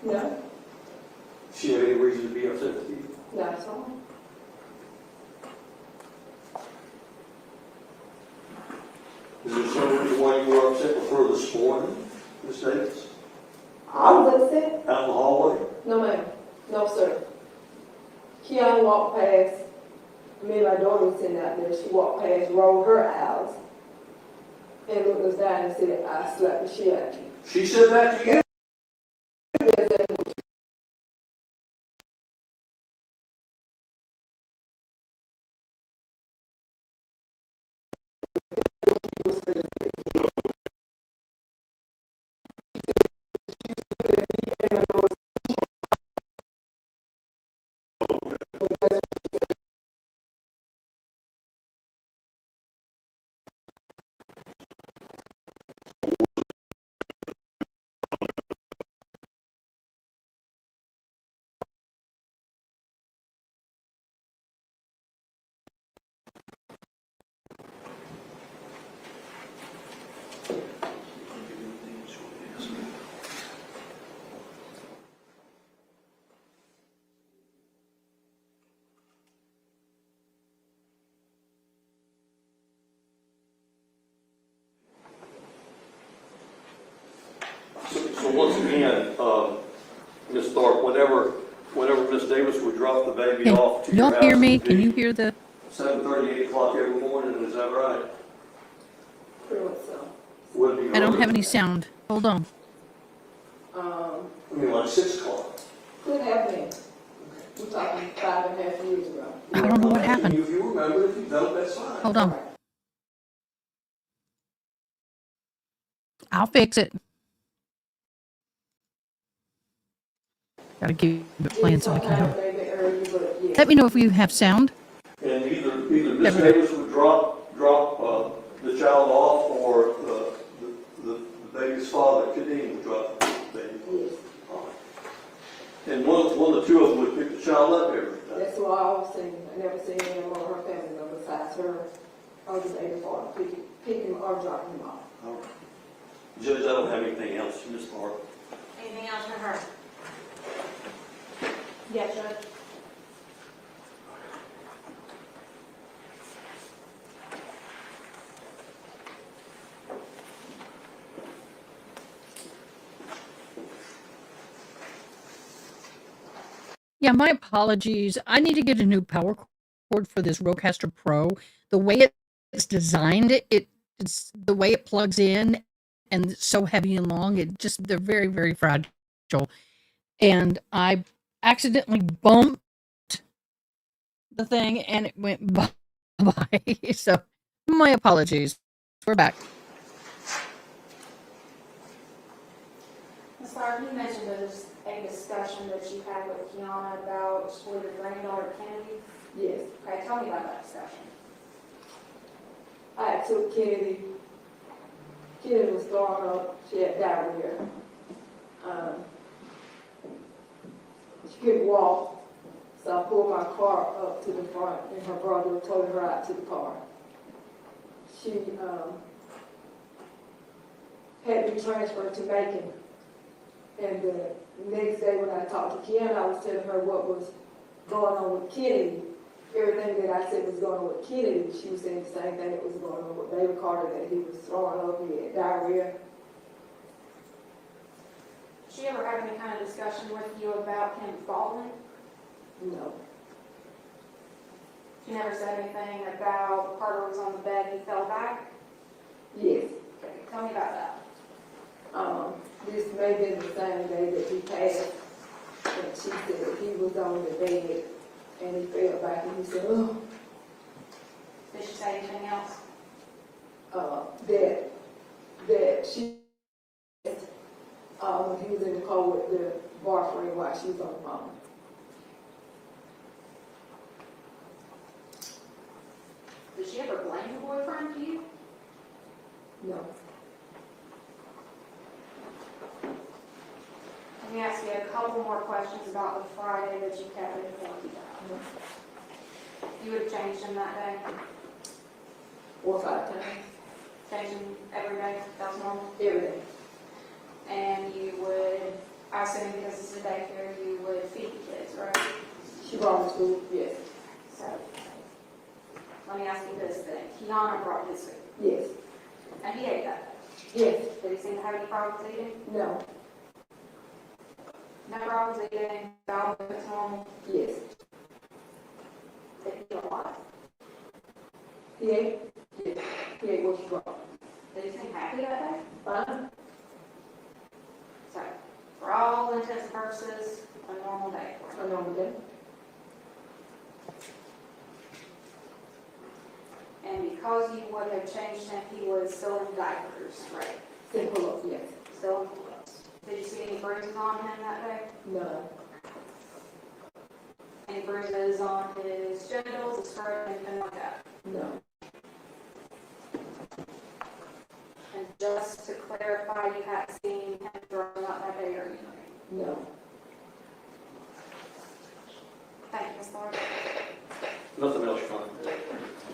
No, She had any reason to be upset with you? not at all. Is there some reason why you were upset with her this morning, Ms. Davis? I was upset. Out in the hallway? No, ma'am. No, sir. Kianna walked past, me and my daughter was sitting out there. She walked past, rolled her eyes, and looked us down and said, I slapped the shit out of you. She said that to you? So once again, Ms. Thorpe, whenever Ms. Davis would drop the baby Can off to your y'all house, hear me? it'd Can be you hear the? 7:30, 8 o'clock every morning, is that right? Pretty much so. Would it be I don't have earlier? any sound. Hold on. I mean, like 6 o'clock. Could have been. We're talking 5.5 years ago. I don't know what I'm asking happened. you if you remember, if you don't, that's fine. Hold on. I'll fix it. Gotta keep it playing so I can hear. Maybe early, but yeah. Let me know if you have sound. And either Miss There we go. Davis would drop the child off, or the baby's father, Kadeem, would drop the baby. Yes. And one of the two of them would pick the child up every time. That's why I was saying, I never seen him or her family member besides her. I was just able for her to pick him or drop him off. All right. Judge, I don't have anything else, Ms. Barr. Anything else for her? Yes, Judge. Yeah, my apologies. I need to get a new power cord for this Rodecaster Pro. The way it's designed, it's the way it plugs in, and it's so heavy and long. They're very, very fragile. And I accidentally bumped the thing, and it went bye. So my apologies. We're back. Ms. Lark, you mentioned there's a discussion that you had with Kianna about with your granddaughter Kennedy. Yes. Okay, tell me about that discussion. I took Kennedy. Kennedy was throwing up. She had diarrhea. She couldn't walk. So I pulled my car up to the front, and her brother towed her out to the car. She had to be transferred to Macon. And the next day when I talked to Kianna, I was telling her what was going on with Kennedy. Everything that I said was going on with Kennedy, she was saying the same thing that was going on with David Carter, that he was throwing up, he had diarrhea. Did she ever have any kind of discussion with you about him falling? No. She never said anything about Carter was on the bed, he fell back? Yes. Okay, tell me about that. This may have been the same day that he passed, and she said he was on the bed and he fell back, and he said, oh, Did she say anything else? that she, when he was in the car with the boyfriend while she was on the phone. Did she ever blame the boyfriend to you? No. Let me ask you a couple more questions about the Friday that you kept informed about. You would have changed him that day? 4 or 5 times. Changed him every day? That was normal? Every day. And you would, I assume because this is a daycare, you would feed the kids, right? She brought his food, yes. So, let me ask you this then. Kianna brought his food, Yes. and he ate that day. Yes. Did he seem to have any problems eating? No. No problems eating, bowel movements normal? Yes. Did he eat a lot? He ate? Yes. He ate what she brought. Did he seem happy that day? Fine. So, for all intents and purposes, a normal day for him. I know that. And because you would have changed him, he was still in diapers, right? Simple up, yes. Still in clothes. Did you see any bruises on him that day? None. Any bruises on his genitals, his throat, anything like that? No. And just to clarify, you hadn't seen him throwing up that day or anything? No. Thank you, Ms. Lord. Nothing else, Your Honor.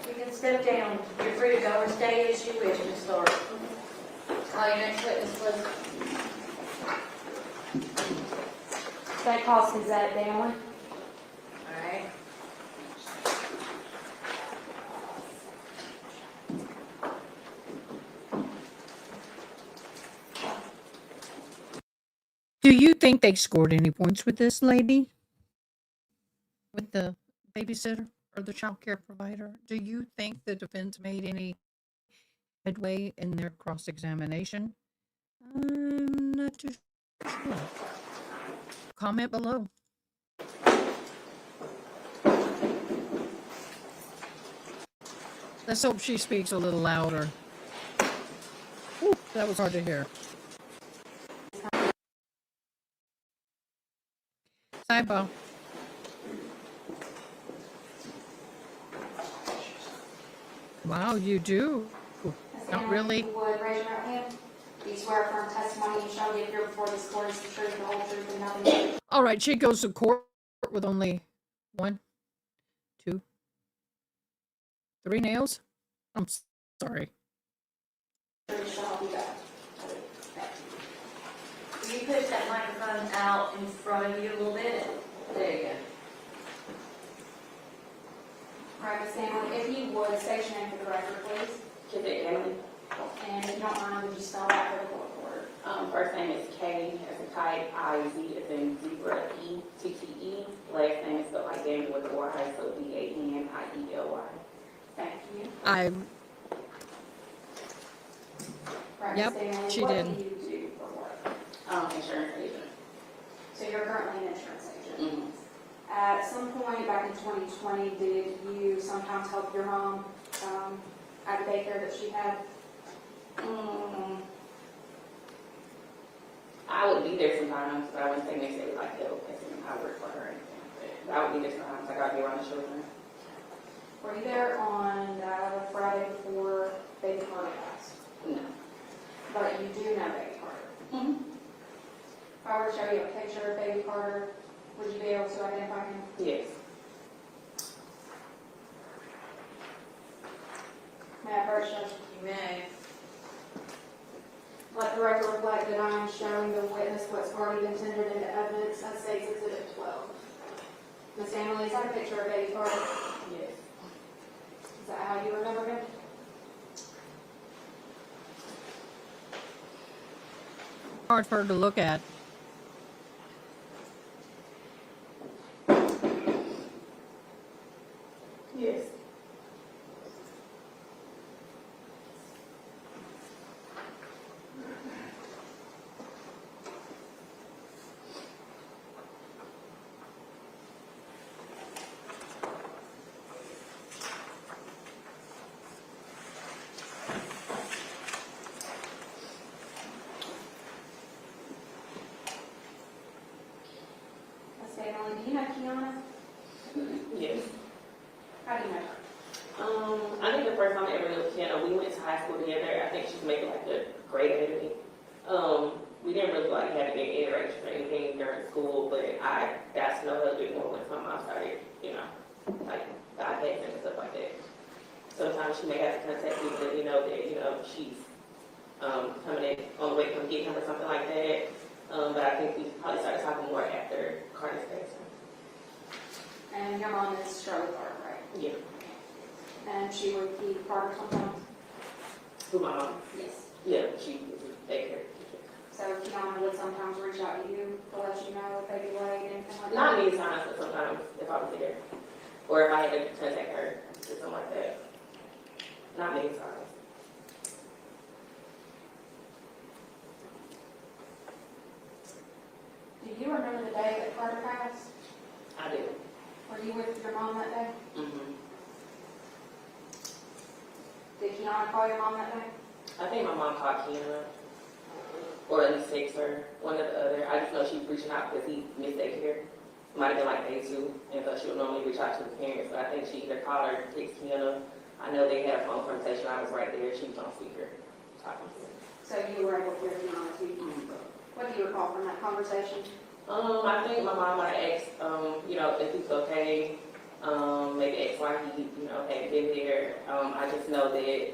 You can step down. You're free to go or stay as you wish, Ms. Laura. Call your next witness, please. State House Gazette, Danley. All right. Do you think they scored any points with this lady? With the babysitter or the child care provider? Do you think the defense made any headway in their cross-examination? I'm not too sure. Comment below. Let's hope she speaks a little louder. Whew, that was hard to hear. Sidebar. Wow, you do. Ms. Not Stanley, really. if you would, raise your right hand. Do you swear affirm testimony you shall give here before this court is the truth, the whole truth, and nothing but the truth? All right, she goes to court with only 1, 2, 3 nails. I'm sorry. Truth shall help you God. Will you push that microphone out in front of you a little bit? There you go. All right, Ms. Stanley, if you would, state your name for the record, please. Kizzy Emily. And if you don't mind, would you spell that for the court reporter? First name is K as in kite, I-Z as in zebra, E-T-T-E. Last name is spelled like Daniel with a Y, so D-A-N-I-E-L-Y. Thank you. I Right, Yep, Ms. Stanley, she what did. do you do for work? Insurance agent. So you're currently an insurance agent. Mm-hmm. At some point back in 2020, did you sometimes help your mom at the daycare that she had? I would be there sometimes, but I wouldn't say necessarily like help, as in I work for her or anything. But I would be there sometimes, like I'd be around the children. Were you there on the Friday before baby Carter passed? No. But you do know baby Carter. Mm-hmm. If I were to show you a picture of baby Carter, would you be able to identify him? Yes. May I first show you? You may. Let the record reflect that I am showing the witness what's already been tendered into evidence as states Exhibit 12. Ms. Emily, is that a picture of baby Carter? Yes. Is that how you remember him? hard for her to look at. Yes. Ms. Emily, do you know Kianna? Yes. How do you know her? I think the first time I ever knew Kianna, we went to high school together. I think she's maybe like a grade ahead of me. We didn't really like have any interaction or anything during school, but I got to know her a bit more when my mom started, you know, like iPads and stuff like that. Sometimes she may have to contact me to let me know that, you know, she's coming in on the way to come get him or something like that. But I think we probably started talking more after Carter's passing. And your mom is Shirley Carter, right? Yeah. And she would keep Carter sometimes? Who, my mom? Yes. Yeah, she was a daycare teacher. So Kianna would sometimes reach out to you to let you know if they delayed, anything like that? Not many times, but sometimes if I was there. Or if I had to contact her or something like that. Not many times. Do you remember the day that Carter passed? I do. Were you with your mom that day? Mm-hmm. Did Kianna call your mom that day? I think my mom called Kianna. Or at least text her, one or the other. I just know she was reaching out because he missed daycare. Might have been like day 2, and so she would normally reach out to the parents. But I think she either called or text Kianna. I know they had a phone conversation. I was right there. She was on speaker talking to her. So you were able to hear Kianna too? What do you recall from that conversation? I think my mom might have asked, you know, if he's okay. Maybe asked why he, you know, hadn't been there. I just know that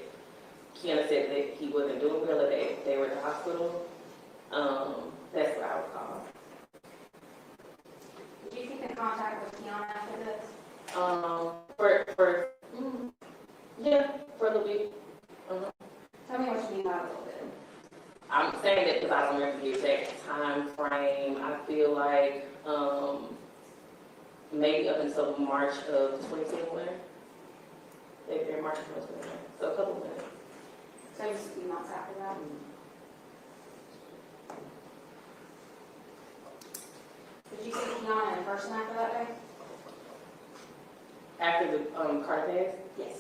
Kianna said that he wasn't doing well, that they were at the hospital. That's what I would call. Did you keep in contact with Kianna after this? Yeah, for a little bit. Tell me what you mean by a little bit. I'm saying that because I don't remember the exact time frame. I feel like maybe up until March of 2021. Maybe March of 2021. So a couple of months. So just a few months after that. Did you see Kianna in person after that day? After the Carter pass, Yes.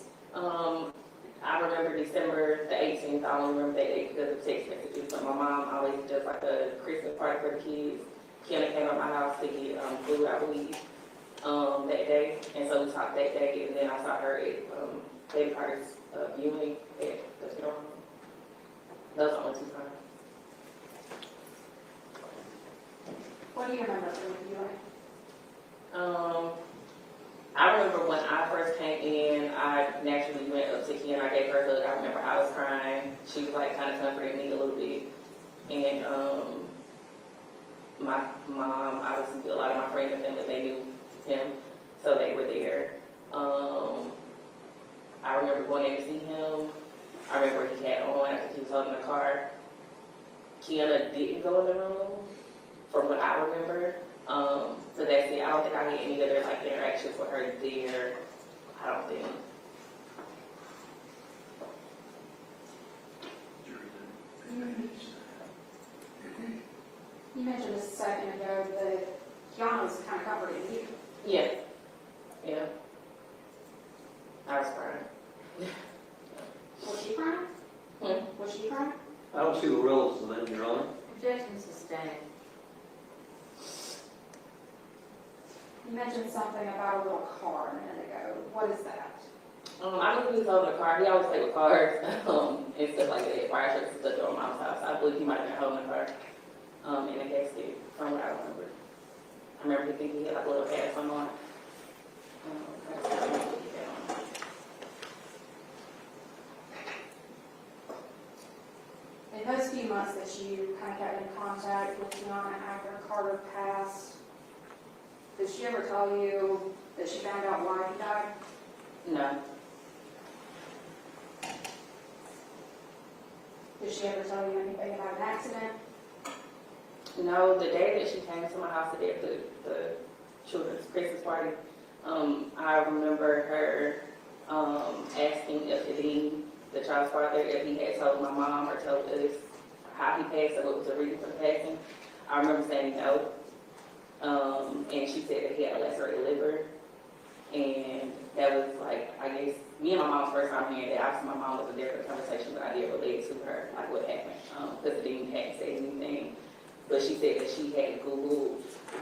I remember December the 18th. I don't remember that date because of text messages. But my mom always does like a Christmas party for the kids. Kianna came to my house to get food, I believe, that day. And so we talked that day. And then I saw her at baby party's viewing at the funeral home. Those are the only two times. What do you remember from the viewing? I remember when I first came in, I naturally went up to Kianna. I gave her a hug. I remember I was crying. She was like kind of comforting me a little bit. And my mom, obviously, a lot of my friends and family, they knew him, so they were there. I remember going in to see him. I remember he had on, I think he was holding the car. Kianna didn't go in the room, from what I remember. So that's it. I don't think I had any other like interactions with her there. I don't think. You mentioned a second ago that Kianna was kind of comforting you. Yeah. Yeah. I was crying. Was she crying? Was she crying? I don't see the relevance of that, Your Honor. Objection sustained. You mentioned something about a little car a minute ago. What is that? I believe he was holding a car. He always played with cars and stuff like that. Fire trucks and stuff at my mom's house. I believe he might have been holding a car in a casket, from what I remember. I remember he thinking he had like a little hat or something on. I just don't remember what he had on. In those few months that you kind of got in contact with Kianna after Carter passed, did she ever tell you that she found out why he died? No. Did she ever tell you anything about an accident? No, the day that she came to my house to get the children's Christmas party, I remember her asking if the child's father, if he had told my mom or told us how he passed or what was the reason for the passing. I remember saying no. And she said that he had a lacerated liver. And that was like, I guess, me and my mom's first time hearing that. Obviously, my mom wasn't there for the conversation, but I did relate to her, like what happened. Because the dean hadn't said anything. But she said that she had Googled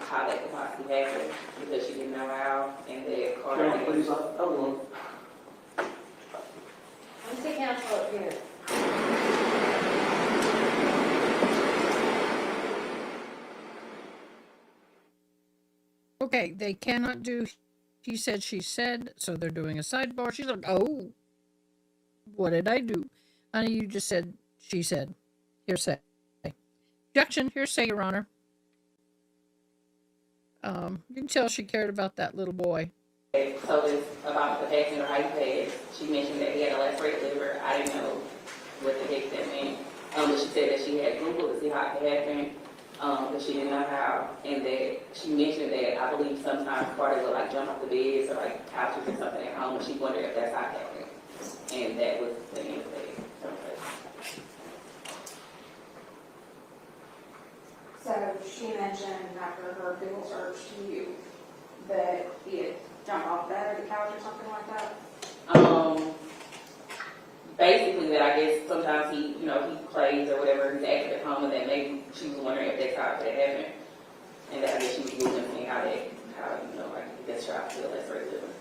how that could possibly happen because she didn't know how. And that Carter Can I please, hold on. Let me see counsel up here. Okay, they cannot do he said, she said, so they're doing a sidebar. She's like, oh, what did I do? Honey, you just said, she said. Hearsay. Objection, hearsay, Your Honor. You can tell she cared about that little boy. Told us about the passing or how he passed. She mentioned that he had a lacerated liver. I didn't know what the heck that meant. But she said that she had Googled to see how it could happen, but she didn't know how. And that she mentioned that I believe sometimes Carter would like jump off the beds or like couches or something at home, and she wondered if that's how it happened. And that was the end of it. So she mentioned after her Google search to you that he had jumped off the bed or the couch or something like that? Basically that I guess sometimes he plays or whatever, he's active at home, and that maybe she was wondering if that's how it happened. And that I guess she was Googling seeing how like this child feel that's very living.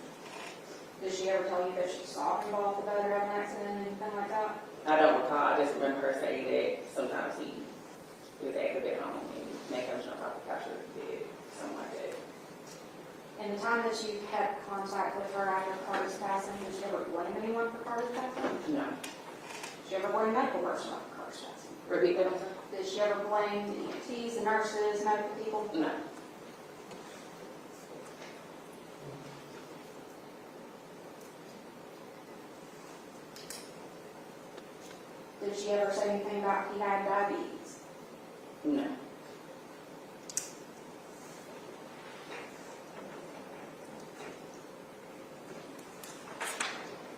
Did she ever tell you that she saw him fall off the bed or have an accident, anything like that? I don't recall, I just remember her saying that sometimes he was active at home and make him jump off the couch or the bed, something like that. In the time that you had contact with her after Carter's passing, did she ever blame anyone for Carter's passing? No. Did she ever blame medical personnel for Carter's passing? Repeat that, sir? Did she ever blame the EMTs, the nurses, medical people? No. Did she ever say anything about he had diabetes? No.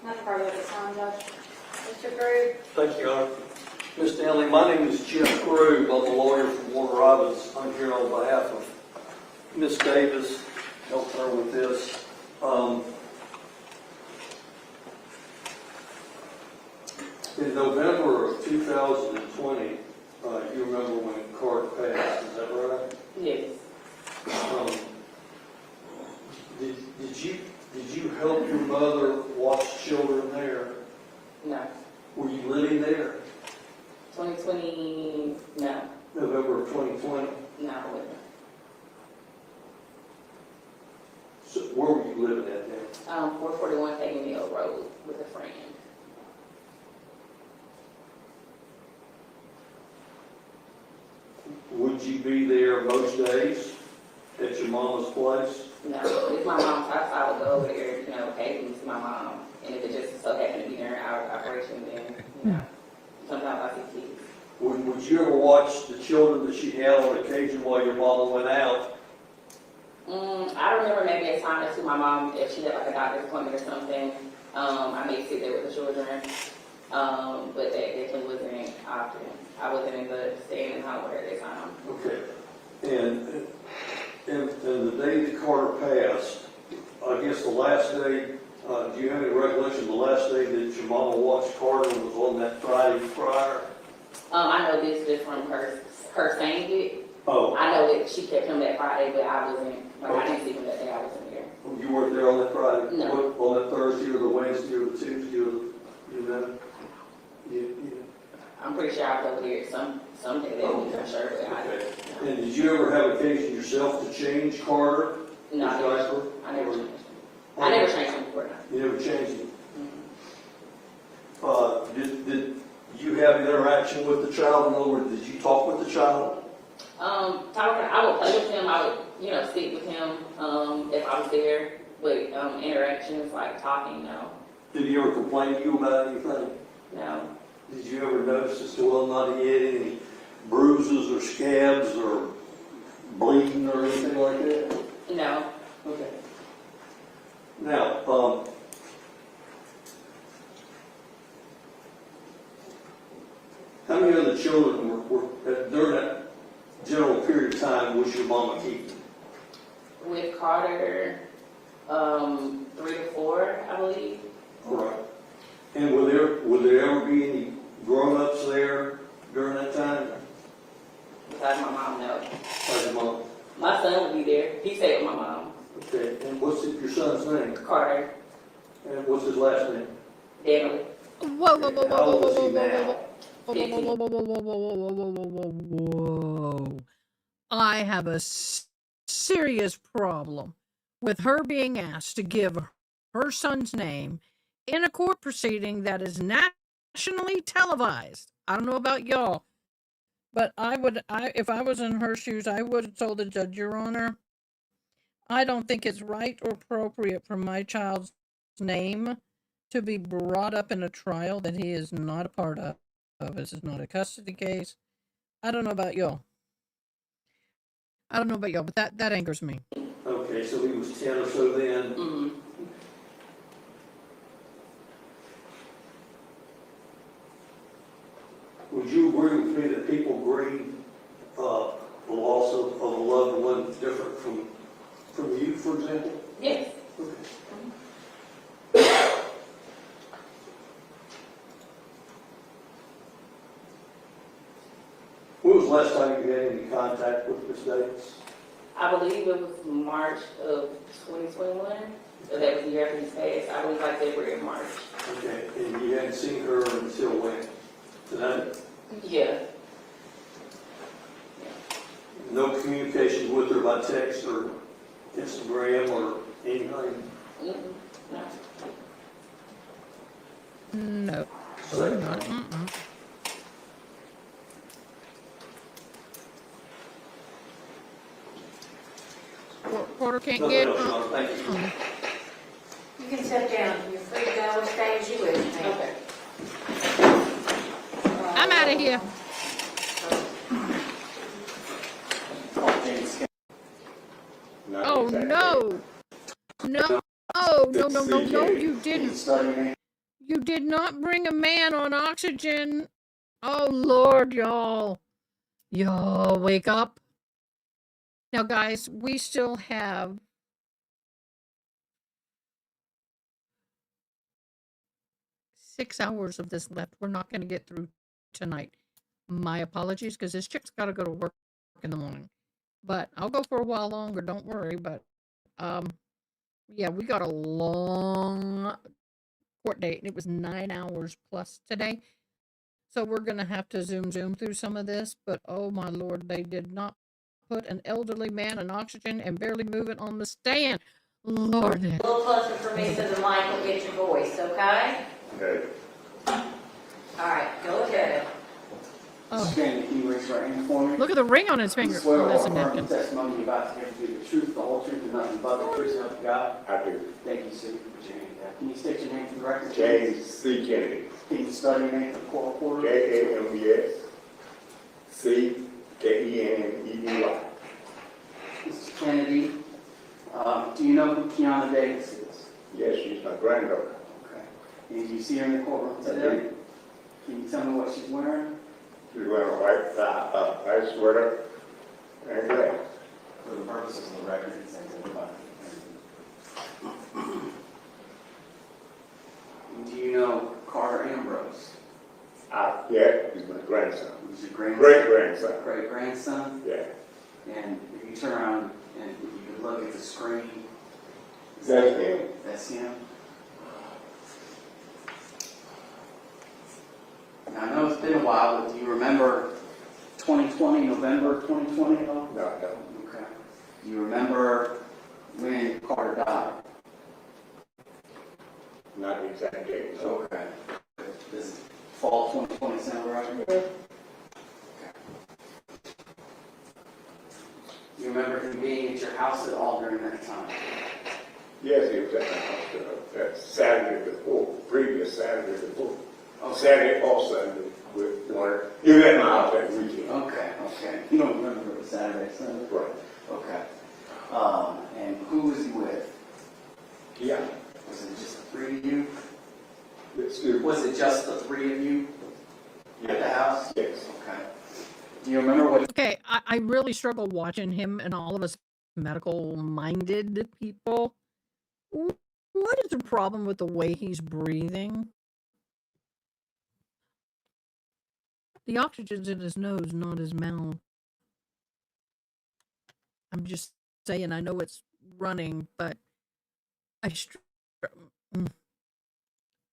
Nothing further at this time, Judge. Mr. Drew? Thank you, Your Honor. Ms. Stanley, my name is Jim Crew. I'm a lawyer from Warner Robins. I'm here on behalf of Ms. Davis, helping her with this. 2020, you remember when Carter passed, is that right? Yes. Um, did you help your mother watch children there? No. Were you living there? 2020, no. November of 2020? No, I wasn't. So where were you living at then? 441 Hagen Mill Road with a friend. Would you be there most days at your mama's place? No, it's my mom's house. I would go over there, occasionally to my mom. And if it just so happened to be during our operation, then, sometimes I see kids. Would you ever watch the children that she had on occasion while your mama went out? I remember maybe a time or two my mom, if she had like a doctor's appointment or something, I may sit there with the children. But that definitely wasn't often. I wasn't in the staying in home with her at that time. Okay. And the day that Carter passed, I guess the last day, do you have any recollection of the last day that your mama watched Carter was on that Friday prior? I know this just from her saying it. Oh, I know that she kept him that Friday, but I wasn't, I didn't see him that day. I wasn't there. you weren't there on that Friday? No. What, on that Thursday or the Wednesday or the Tuesday or the, you know? I'm pretty sure I was over there someday that week, I'm sure, but I Okay. didn't. And did you ever have occasion yourself to change Carter? No, his diaper? I never changed him. I never changed him before, no. You never changed him? Mhm. Did you have interaction with the child? In other words, did you talk with the child? I would play with him, I would, speak with him, if I was there, but, interactions, like talking, no, Did he ever complain to you about anything? no. Did you ever notice as to whether or not he had any bruises or scabs or bleeding or anything like that? No. Okay. Now, how many other children were during that general period of time was your mama keeping? With Carter, 3 to 4, I believe. All right. And would there ever be any grown-ups there during that time? Besides my mom, no. Like your mom? My son would be there. He stayed with my mom. Okay. And what's your son's name? Carter, And what's his last name? Daniel. Whoa, whoa, whoa, How old whoa, is he whoa, whoa, now? whoa, whoa, whoa, whoa, whoa, whoa, whoa, whoa, whoa, whoa. I have a serious problem with her being asked to give her son's name in a court proceeding that is nationally televised. I don't know about y'all, but if I was in her shoes, I would have told the judge, Your Honor, I don't think it's right or appropriate for my child's name to be brought up in a trial that he is not a part of. This is not a custody case. I don't know about y'all. But that angers me. Okay, so he was 10 or so then. Mm-hmm. Would you agree with me that people grieve the loss of a loved one different from you, for example? Yes. Okay. When was the last time you had any contact with Ms. Davis? I believe it was March of 2021. So that was the year after he passed. I believe like February or March. Okay, and you hadn't seen her until when? Tonight? Yeah. No communication with her by text or Instagram or anything? Mm-mm. No. No. So, Not. Mm-mm. Porter can't nothing get. else, Your Honor. Thank you. You can sit down, you're free to go as stay as you wish, ma'am. Okay. I'm out of here. Oh no! No! No! You didn't. You did not bring a man on oxygen. Oh Lord, y'all! Y'all wake up. Now, guys, we still have 6 hours of this left. We're not going to get through tonight. My apologies, because this chick's got to go to work in the morning. But I'll go for a while longer, don't worry. But yeah, we got a long court date, and it was 9 hours plus today. So we're going to have to zoom through some of this. But oh my Lord, they did not put an elderly man in oxygen and barely moving on the stand. Lord. A little closer for me so the mic will get your voice, okay? Okay. All right, go ahead. Oh, Stand, can you raise your right hand for me? look at the ring on his finger. Swear Oh, or that's a affirm the napkin. testimony you're about to give to be the truth, the whole truth, and nothing but the truth, so help you God. I do. Thank you, sir, for your hand. Can you state your name for the record? James C. Kennedy. Can you spell your name for the court reporter? James Kennedy. Mr. Kennedy, do you know who Kianna Davis is? Yes, she's my granddaughter. Okay. And do you see her in the courtroom today? Can you tell me what she's wearing? She's wearing a white sweater and glasses. For the purposes of the record, it says everybody. Do you know Carter Ambrose? Yeah, he's my grandson. Who's your grandson? Great-grandson. Great grandson? Yeah. And if you turn around and if you could look at the screen, That's him. that's him. Now, I know it's been a while, but do you remember 2020, November 2020 at all? No, I don't. Okay. Do you remember when Carter died? Not the exact date. So Okay. Does fall 2020 sound right? Okay. You remember him being at your house at all during that time? yes, he was at the hospital. That Saturday before, previous Saturday before. Okay. Saturday or Sunday with one. He was at my house that weekend. Okay, okay. You don't remember it was Saturday, Sunday? Right. Okay. And who was he with? Yeah. Was it just the three of you? Excuse me. Was it just the three of you at the house? Yes. Okay. Do you remember what? Okay, I really struggle watching him and all of us medical-minded people. What is the problem with the way he's breathing? The oxygen's in his nose, not his mouth. I'm just saying, I know it's running, but I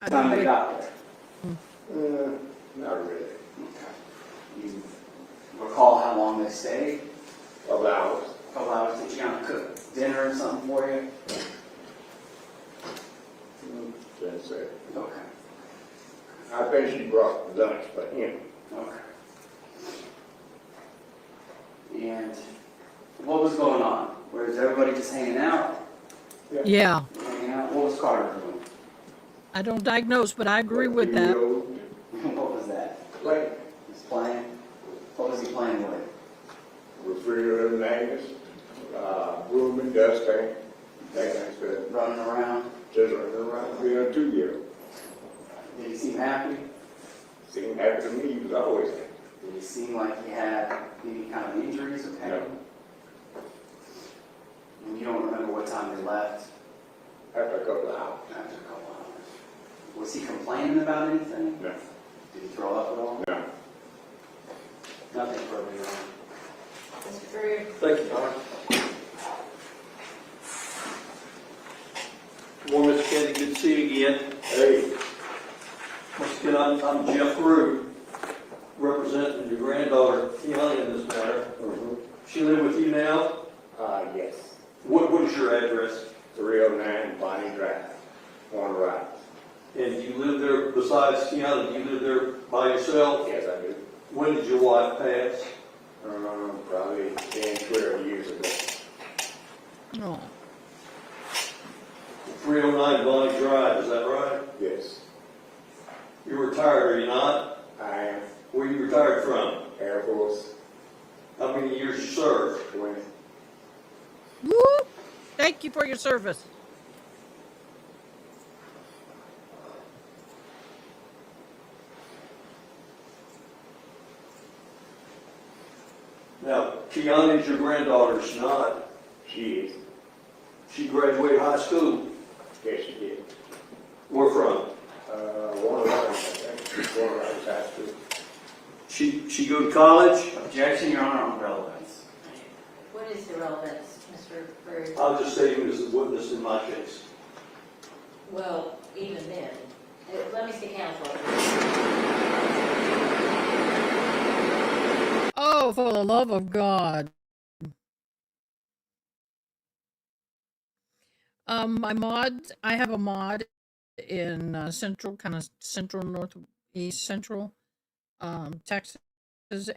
I Time don't they really- got there? Not really. Okay. You recall how long they stayed? Couple hours. A couple hours. Did Kianna cook dinner or something for you? That's it. Okay. I think she brought lunch for him. Okay. And what was going on? Was everybody just hanging out? Yeah, Hanging out? What was Carter doing? I don't diagnose, but I agree with that. What was that? Play. He was playing? What was he playing with? Refrigerator magnets, broom and dusting, that kind of stuff. Running around? Just running around being a 2-year-old. Did he seem happy? Seemed happy to me, he was always happy. Did he seem like he had any kind of injuries or pain? No. And you don't remember what time they left? After a couple of hours. After a couple hours. Was he complaining about anything? No. Did he throw up at all? No. Nothing for me. Mr. Drew? Thank you, Don. Well, Mr. Kennedy, good to see you again. Hey, Once again, I'm Jeff Rue, representing your granddaughter, Kianna, in this matter. She live with you now? yes. What is your address? 309 Bonnie Drive, Warren Rise. And do you live there, besides Kianna, do you live there by yourself? Yes, I do. When did your wife pass? Probably 10, 12 years ago. Oh, 309 Bonnie Drive, is that right? Yes, You're retired, are you not? I am Where you retired from? Air Force How many years you served? 20. woo! Thank you for your service. Now, Kianna is your granddaughter, is she not? She is. She graduated high school. Yes, she did. Where from? Warren Rise, I think. Warren Rise High School. She She go to college? Objection, Your Honor, on relevance. What is the relevance, Mr. Bird? I'll just say you as a witness in my case. Well, even then, let me see counsel. Oh, for the love of God. My mod, I have a mod in central, kind of central, northeast central, Texas,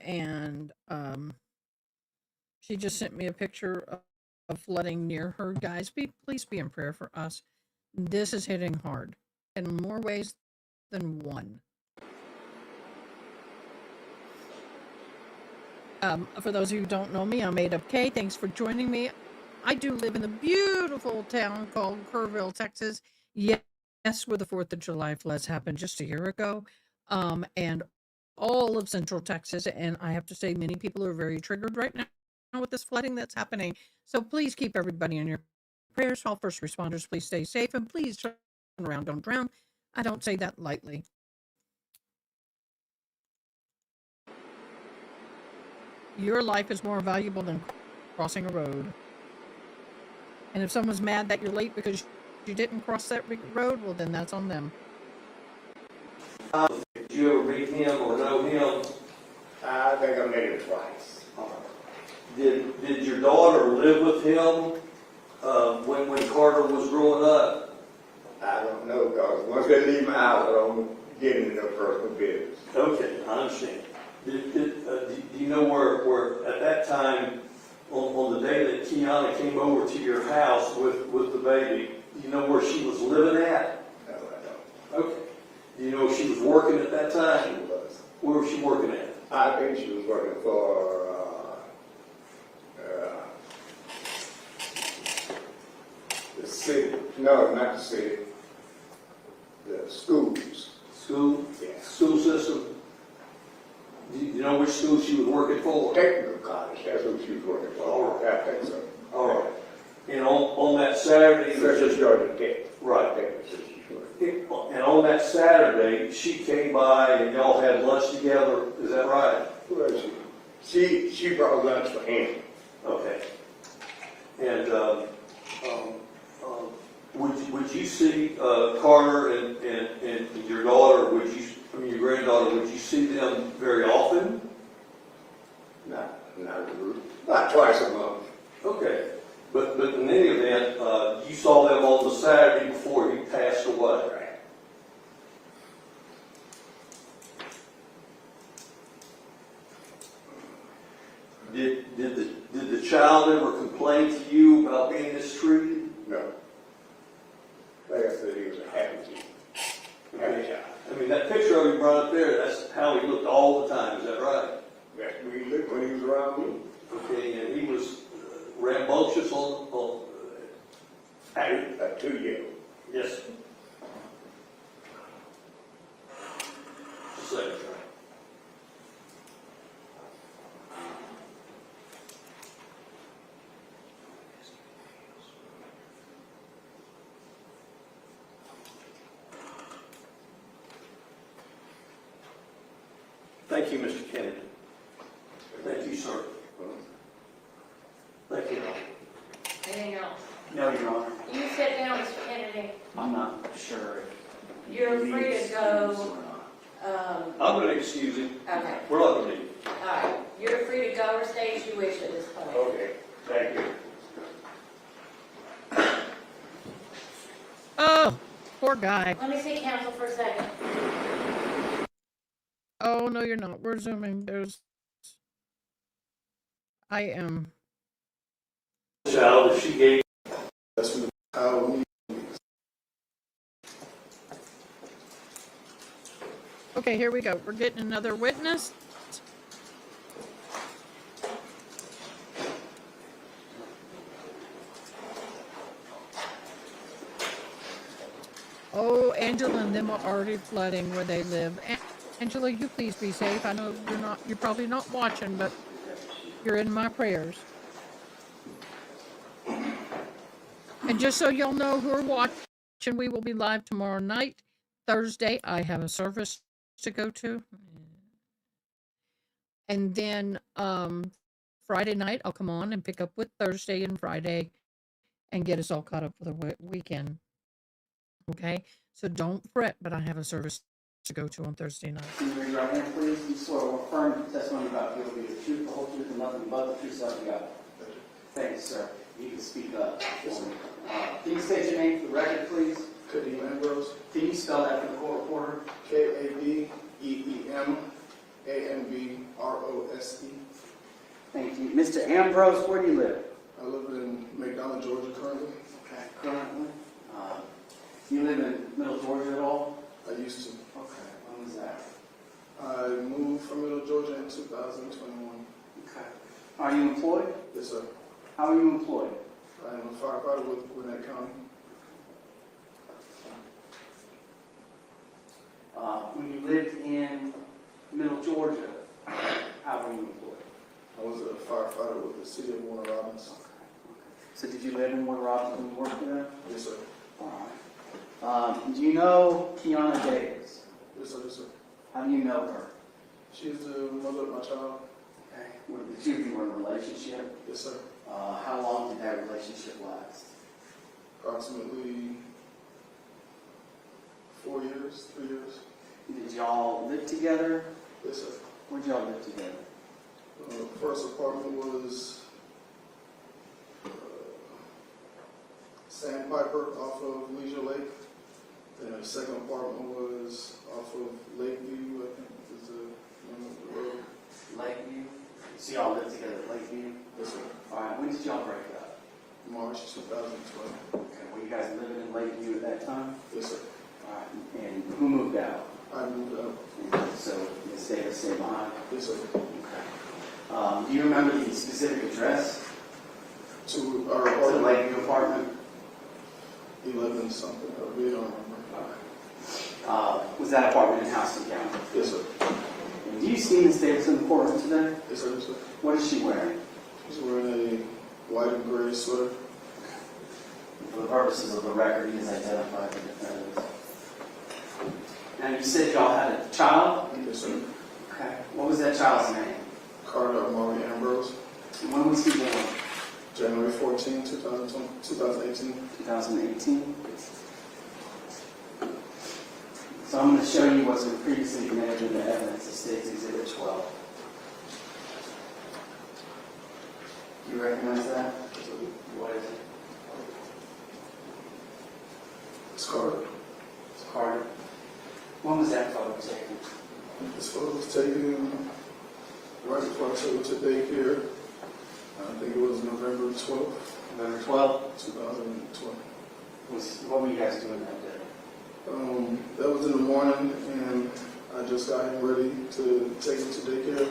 and she just sent me a picture of flooding near her. Guys, please be in prayer for us. This is hitting hard in more ways than one. For those of you who don't know me, I'm Made Up K. Thanks for joining me. I do live in the beautiful town called Kerrville, Texas. Yes, where the 4th of July floods happened just a year ago. And all of Central Texas. And I have to say, many people are very triggered right now with this flooding that's happening. So please keep everybody in your prayers. All first responders, please stay safe. And please turn around, don't drown. I don't say that lightly. Your life is more valuable than crossing a road. And if someone's mad that you're late because you didn't cross that road, well, then that's on them. Did you ever meet him or know him? I think I met him twice. Did your daughter live with him when Carter was growing up? I don't know, because once they leave my house, I don't get into no personal business. Okay, I understand. Do you know where at that time, on the day that Kianna came over to your house with the baby, do you know where she was living at? No, I don't. Okay. Do you know if she was working at that time? She was. Where was she working at? I think she was working for, the city. No, not the city. The schools. School? Yeah. School system? Do you know which school she was working for? Technical college, that's what she was working for. All right. I think so. All right. And on that Saturday, it was Just just Georgia Tech. right. I think that's what she's working. And on that Saturday, she came by and y'all had lunch together. Is that right? Who is she? She brought lunch for him. Okay. And would you see Carter and your daughter? Your granddaughter? Would you see them very often? Not twice a month. Okay. But in any event, you saw them on the Saturday before he passed away. Right. Did the child ever complain to you about being mistreated? No. Like I said, he was a happy kid. Happy child. I mean, that picture of you brought up there, that's how he looked all the time, is that right? That's where he looked when he was around me. Okay, and he was rambunctious on 2 years. yes. Just a second, Trey. Thank you, Mr. Kennedy. Thank you, sir. Thank you. Anything else? No, Your Honor, You sit down, Mr. Kennedy. I'm not sure if You're he free to needs go. excuse or not. I'm going to excuse him. Okay, We're not going to leave. all right. You're free to go or stay as you wish at this point. Okay, thank you. Oh, poor guy. Let me see counsel for a second. Oh, no, you're not. We're zooming. I am. Child, if she gave Okay, here we go. We're getting another witness. Oh, Angela and them are already flooding where they live. Angela, you please be safe. I know you're probably not watching, but you're in my prayers. And just so y'all know who are watching, we will be live tomorrow night, Thursday. I have a service to go to. And then Friday night, I'll come on and pick up with Thursday and Friday and get us all caught up for the weekend. Okay? So don't fret, but I have a service to go to on Thursday night. Can you raise your right hand, please? You swear or affirm the testimony about you will be the truth, the whole truth, and nothing but the truth, so help you God. Thank you, sir. You can speak up. Can you state your name for the record, please? Kadeem Ambrose, Can you spell that for the court reporter? Kadeemambrose. Thank you. Mr. Ambrose, where do you live? I live in McDonough, Georgia currently. Okay, currently. You live in Middle Georgia at all? I used to. Okay, when was that? I moved from Middle Georgia in 2021. Okay. Are you employed? Yes, sir. How are you employed? I am a firefighter with Gwinnett County. When you lived in Middle Georgia, how were you employed? I was a firefighter with the city of Warner Robins. So did you live in Warner Robins when you worked there? Yes, sir. All right. Do you know Kianna Davis? Yes, sir. Yes, sir. How do you know her? She's the mother of my child. Okay. Did you two were in a relationship? Yes, sir. How long did that relationship last? Approximately 4 years, 3 years. Did y'all live together? Yes, sir. Where did y'all live together? First apartment was Sandpiper off of Leisure Lake. Then the second apartment was off of Lakeview, I think is the name of the road. Lakeview? So y'all lived together at Lakeview? Yes, sir. All right. When did y'all break up? March 2012. Okay. Were you guys living in Lakeview at that time? Yes, sir. All right. And who moved out? I moved up. So Ms. Davis stayed behind? Yes, sir. Okay. Do you remember the specific address To our to the apartment, Lakeview apartment? 11 something, I really don't remember. Was that apartment in Houston County? Yes, sir. And do you see Ms. Davis in the courtroom today? Yes, sir. Yes, sir. What is she wearing? She's wearing a white and gray sweater. For the purposes of the record, he has identified the defendant. And you said y'all had a child? Yes, sir. Okay. What was that child's name? Carter Amari Ambrose. And when was he born? January 14, 2018. 2018. So I'm going to show you what's been previously admitted into evidence of State's Exhibit 12. You recognize that? What is it? It's Carter. It's Carter. When was that photo taken? This photo was taken right before I took to daycare. I think it was November 12th, November 12th? 2020. What were you guys doing that day? That was in the morning, and I just got him ready to take him to daycare.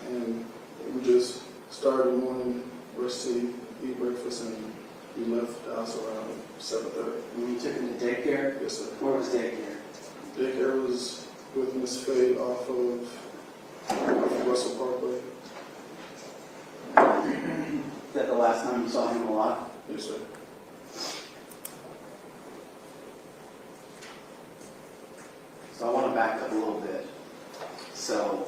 And we just started the morning, brush teeth, eat breakfast, and we left the house around 7:30. When you took him to daycare? Yes, sir. Where was daycare? Daycare was with Miss Faye off of Russell Parkway. Is that the last time you saw him alive? Yes, sir. So I want to back up a little bit. So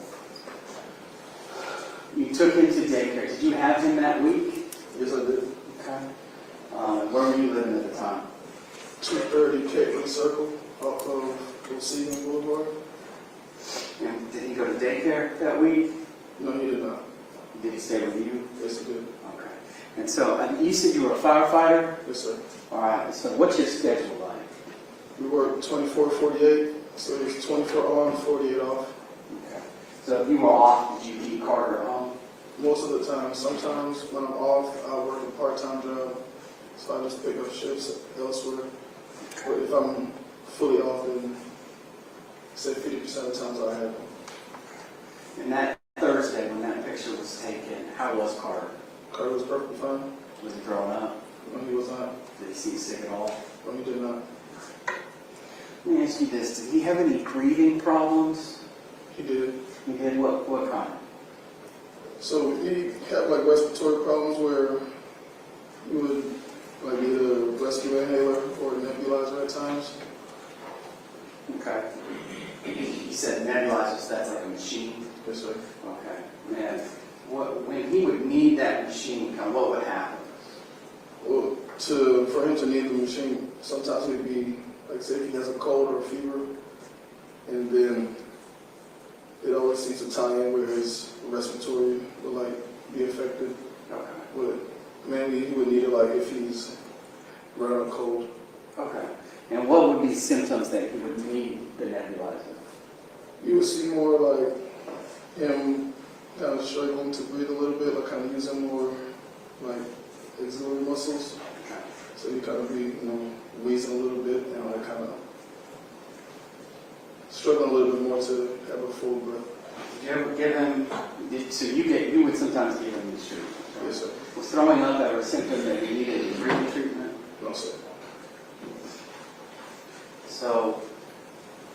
you took him to daycare. Did you have him that week? Yes, I did. Okay. Where were you living at the time? 230 Caitlin Circle off of Proceedings Boulevard. And did he go to daycare that week? No, he did not. Did he stay with you? Yes, he did. Okay. And so you said you were a firefighter? Yes, sir. All right. So what's your schedule like? We work 24/48, so it's 24 on, 48 off. Okay. So if you were off, did you keep Carter at home? Most of the time. Sometimes when I'm off, I work a part-time job, so I just pick up shifts elsewhere. But if I'm fully off, then say 50% of the times I have him. And that Thursday when that picture was taken, how was Carter? Carter was perfectly fine. Was he throwing up? No, he was not. Did he seem sick at all? No, he did not. Let me ask you this. Did he have any breathing problems? He did. He did? What kind? So he had like respiratory problems where he would like need a rescue inhaler or a nebulizer at times. Okay. He said nebulizers, that's like a machine? Yes, sir. Okay. And when he would need that machine, what would happen? Well, for him to need the machine, sometimes it'd be, like, say if he has a cold or a fever, and then it always seems to tie in where his respiratory will, like, be affected. Okay. But mainly he would need it, like, if he's running a cold. Okay. And what would be symptoms that he would need the nebulizer? You would see more like him kind of struggling to breathe a little bit, like kind of using more like auxiliary muscles. Okay. So you kind of be, wheezing a little bit and like kind of struggling a little bit more to have a full breath. Did you ever give him, you would sometimes give him these treatments? Right? Yes, sir. Was throwing up ever a symptom that he needed breathing treatment? No, sir. So,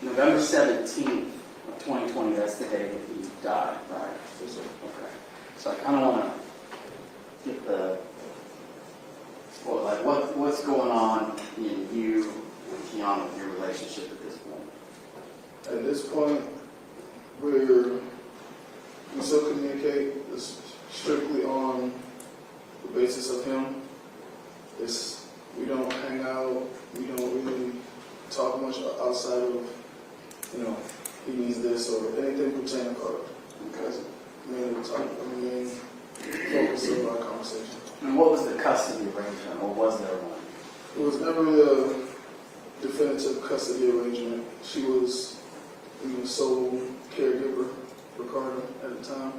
November 17th of 2020, that's the day that he died, right? Yes, sir. Okay. So I kind of want to get what's going on in you and Kianna, your relationship at this point? At this point, we still communicate. It's strictly on the basis of him. We don't hang out. We don't really talk much outside of, he needs this or anything pertaining to Carter. Because mainly the main focus of our conversation. And what was the custody arrangement, or was there one? It was never a definitive custody arrangement. She was the sole caregiver for Carter at the time.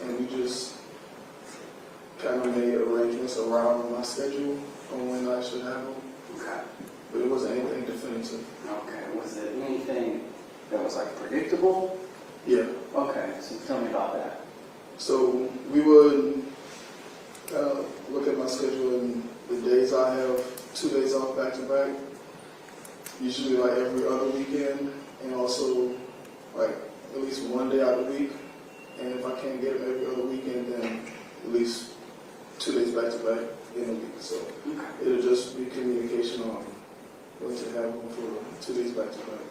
And we just kind of made arrangements around my schedule on when I should have them. Okay. But it wasn't anything definitive. Okay. Was it anything that was like predictable? Yeah. Okay. So tell me about that. So we would look at my schedule and the days I have 2 days off back to back, usually like every other weekend, and also like at least 1 day out of the week. And if I can't get them every other weekend, then at least 2 days back to back in a week. So it'll just be communication on when to have them for 2 days back to back.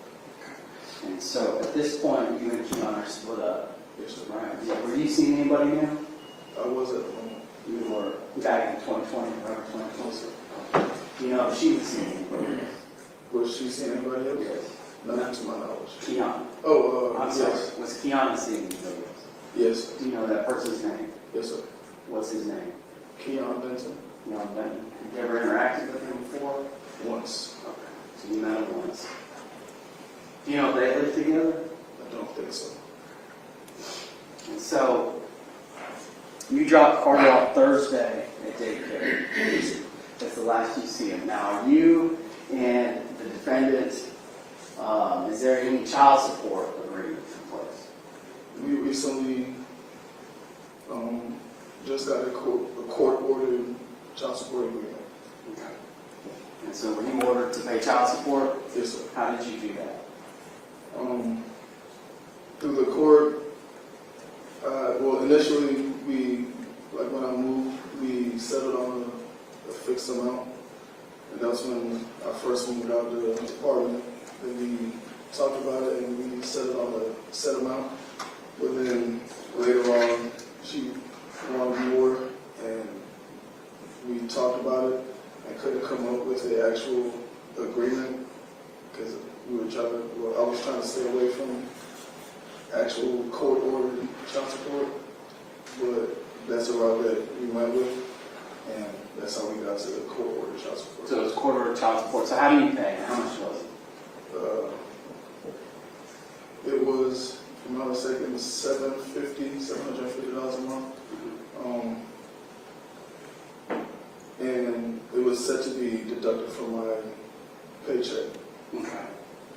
And so at this point, you and Kianna are split up. Yes, sir. Right. Yeah. Were you seeing anybody new? I was at the moment. You were back in 2020, November 2020. Also, Do you know if she was seeing anybody? was she seeing anybody else? Yes. Not to my knowledge. Kianna. Oh, I'm sorry. yes. Was Kianna seeing anybody else? Yes, Do you know that person's name? yes, sir. What's his name? Keon Benton. Young Benton. Have you ever interacted with him before? Once. Okay. So you met him once. Do you know if they live together? I don't think so. And so you dropped Carter off Thursday at daycare. That's the last you see him. Now, are you and the defendant, is there any child support agreement in place? We recently just got a court-ordered child support agreement. Okay. And so were you ordered to pay child support? Yes, sir. How did you do that? Through the court, well, initially, when I moved, we settled on a fixed amount. And that's when I first moved out of the apartment. Then we talked about it and we settled on a set amount. But then later on, she wanted more and we talked about it and couldn't come up with the actual agreement because I was trying to stay away from actual court-ordered child support. But that's the route that we went with, and that's how we got to the court-ordered child support. So it was quarter of child support. So how do you pay? How much was it? It was, if I'm not mistaken, it was $750 a month. And it was set to be deducted from my paycheck. Okay.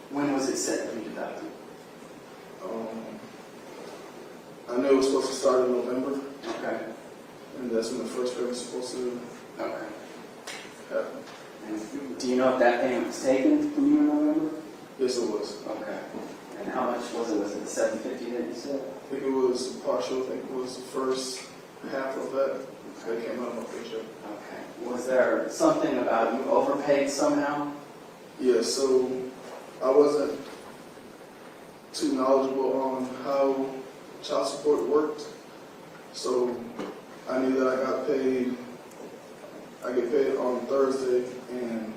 When was it set to be deducted? I knew it was supposed to start in November, Okay. and that's when the first payment was supposed to Okay. happen. And do you know if that payment was taken from you in November? Yes, it was. Okay. And how much was it? Was it the $750 that you said? I think it was partial. I think it was the first half of that came out of my paycheck. Okay. Was there something about you overpaid somehow? Yeah, so I wasn't too knowledgeable on how child support worked. So I knew that I got paid, I get paid on Thursday, and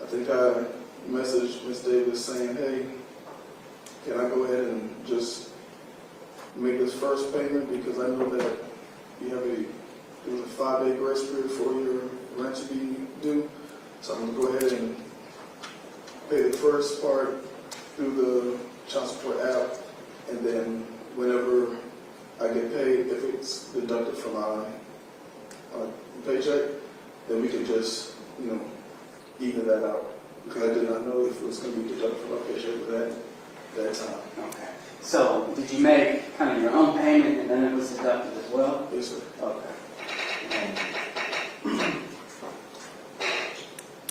I think I messaged Ms. Davis saying, hey, can I go ahead and just make this first payment, because I know that you have it was a 5-day grace period for your rent to be due. So I'm gonna go ahead and pay the first part through the child support app, and then whenever I get paid, if it's deducted from my paycheck, then we can just, even that out. Because I did not know if it was going to be deducted from my paycheck at that time. Okay. So did you make kind of your own payment and then it was deducted as well? Yes, sir. Okay.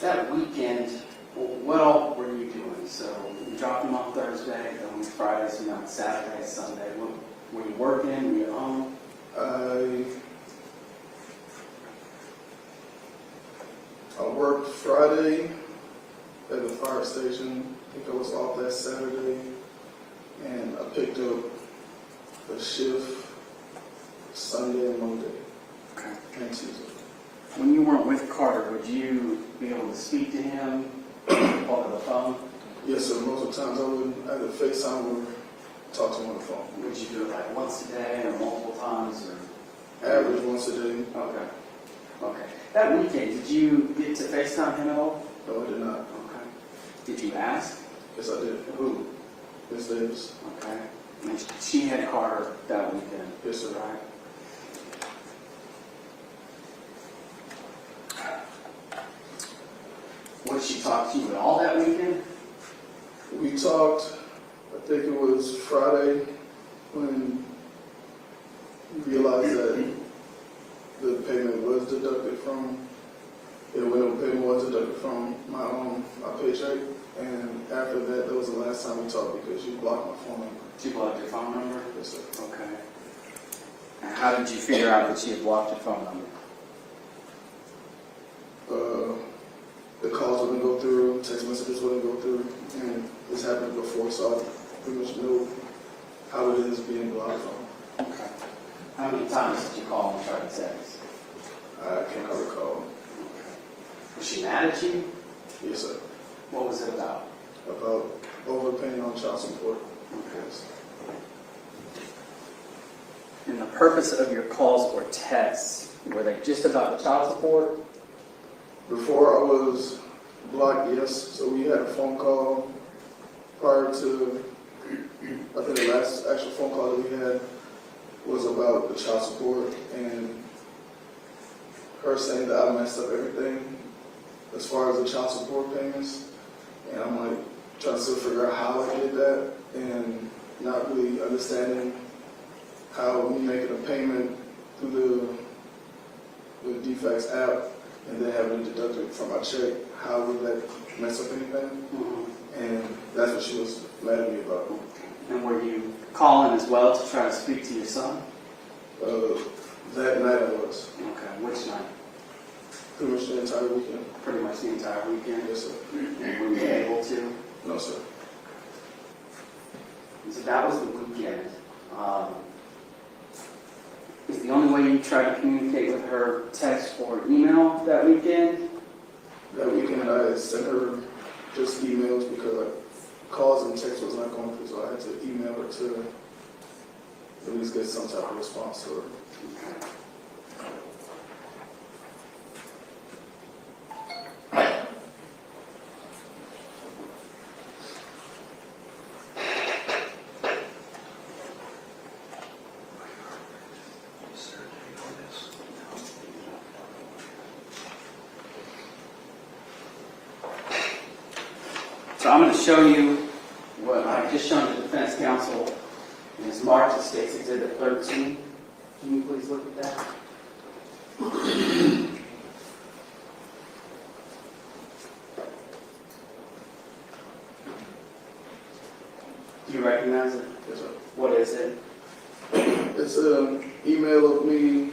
That weekend, what all were you doing? So you dropped them off Thursday, then Friday, so not Saturday, Sunday. Were you working? Were you home? I worked Friday at the fire station. I think I was off that Saturday, and I picked up a shift Sunday and Monday Okay. and Tuesday. When you weren't with Carter, would you be able to speak to him over the phone? Yes, sir. Most of the times I would either FaceTime or talk to him on the phone. Would you do it like once a day or multiple times? Or Average once a day. okay. Okay. That weekend, did you get to FaceTime him at all? No, I did not. Okay. Did you ask? Yes, I did. Who? Ms. Davis. Okay. And she had Carter that weekend. Yes, sir. Right. What, did she talk to you at all that weekend? We talked, I think it was Friday, when we realized that the payment was deducted from, when the payment was deducted from my paycheck. And after that was the last time we talked, because you blocked my phone number. She blocked your phone number? Yes, sir. Okay. And how did you figure out that she had blocked your phone number? The calls wouldn't go through, text messages wouldn't go through, and this happened before, so I pretty much knew how it is being blocked from. Okay. How many times did you call and try to text? I cannot recall. Was she mad at you? Yes, sir. What was it about? About overpaying on child support. Okay. And the purpose of your calls or texts, were they just about the child support? Before I was blocked, yes. So we had a phone call prior to, I think the last actual phone call that we had was about the child support, and her saying that I messed up everything as far as the child support payments. And I'm like trying to still figure out how I did that, and not really understanding how me making a payment through the defects app and then having it deducted from my check, how would that mess up anything? And that's what she was mad at me about. And were you calling as well to try to speak to your son? That night I was. Okay, which night? Pretty much the entire weekend. Pretty much the entire weekend? Yes, sir. And were you able to? No, sir. So that was the weekend. Is the only way you tried to communicate with her text or email that weekend? That weekend I sent her just emails because calls and texts was not going through, so I had to email her to at least get some type of response to her. Okay. So I'm going to show you what I've just shown the defense counsel in his marked as State's Exhibit 13. Can you please look at that? Do you recognize it? Yes, sir. What is it? It's an email of me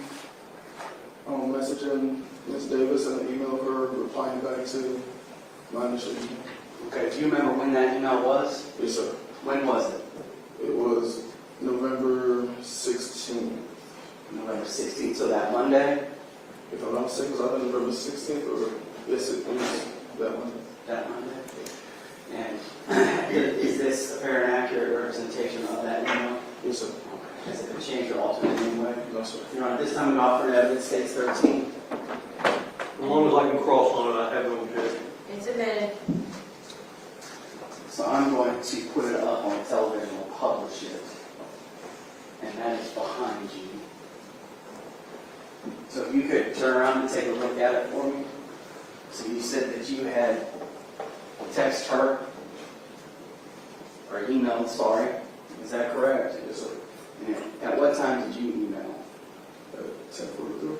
messaging Ms. Davis and an email of her replying back to my initial email. Okay, do you remember when that email was? Yes, sir. When was it? It was November 16th. November 16th, so that Monday? If I'm not mistaken, was either November 16th or, yes, it was that one. That Monday. And is this a fair and accurate representation of that email? Yes, sir. Okay. Has it been changed or altered in any way? No, sir. Your Honor, this time we offer evidence states 13. As long as I can cross on it, I have no objection. It's a minute. So I'm going to put it up on television and publish it. And that is behind you. So if you could turn around and take a look at it for me. So you said that you had texted her, or emailed, sorry. Is that correct? Yes, sir. And at what time did you email? 10:43.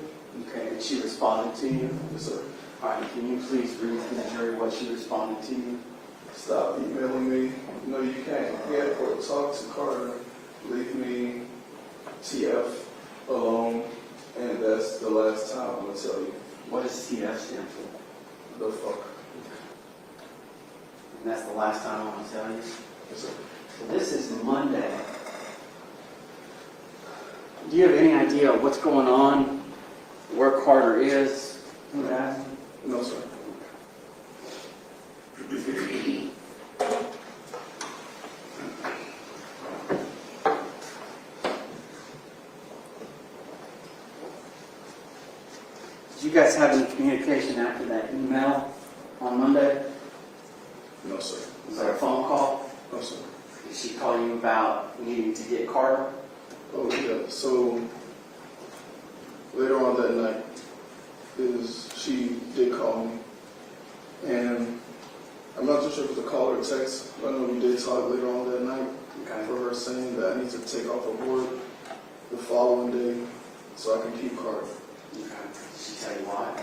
Okay, and she responded to you? Yes, sir. All right, can you please read to the jury what she responded to you? Stop emailing me. No, you can't. Yeah, or talk to Carter. Leave me TF alone. And that's the last time I'm going to tell you. What does TF stand for? The fuck. And that's the last time I want to tell you? Yes, sir. So this is Monday. Do you have any idea what's going on, where Carter is? You asked? No, sir. Did you guys have any communication after that email on Monday? No, sir. Was there a phone call? No, sir. Did she call you about needing to get Carter? Oh, yeah. So later on that night, she did call me. And I'm not too sure if it was a call or a text, but I know we did talk later on that night Okay. for her saying that I need to take off of work the following day so I can keep Carter. Okay. Did she tell you why?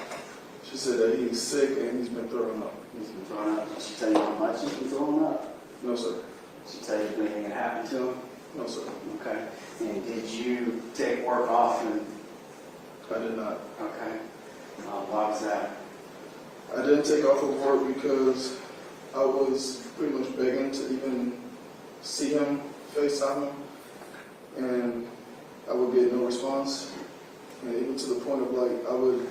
She said that he's sick and he's been throwing up. He's been thrown up. Did she tell you how much he's been thrown up? No, sir. Did she tell you if anything had happened to him? No, sir. Okay. And did you take work off? And I did not. okay. Why was that? I didn't take off of work because I was pretty much begging to even see him, FaceTime him, and I would get no response. And even to the point of like, I would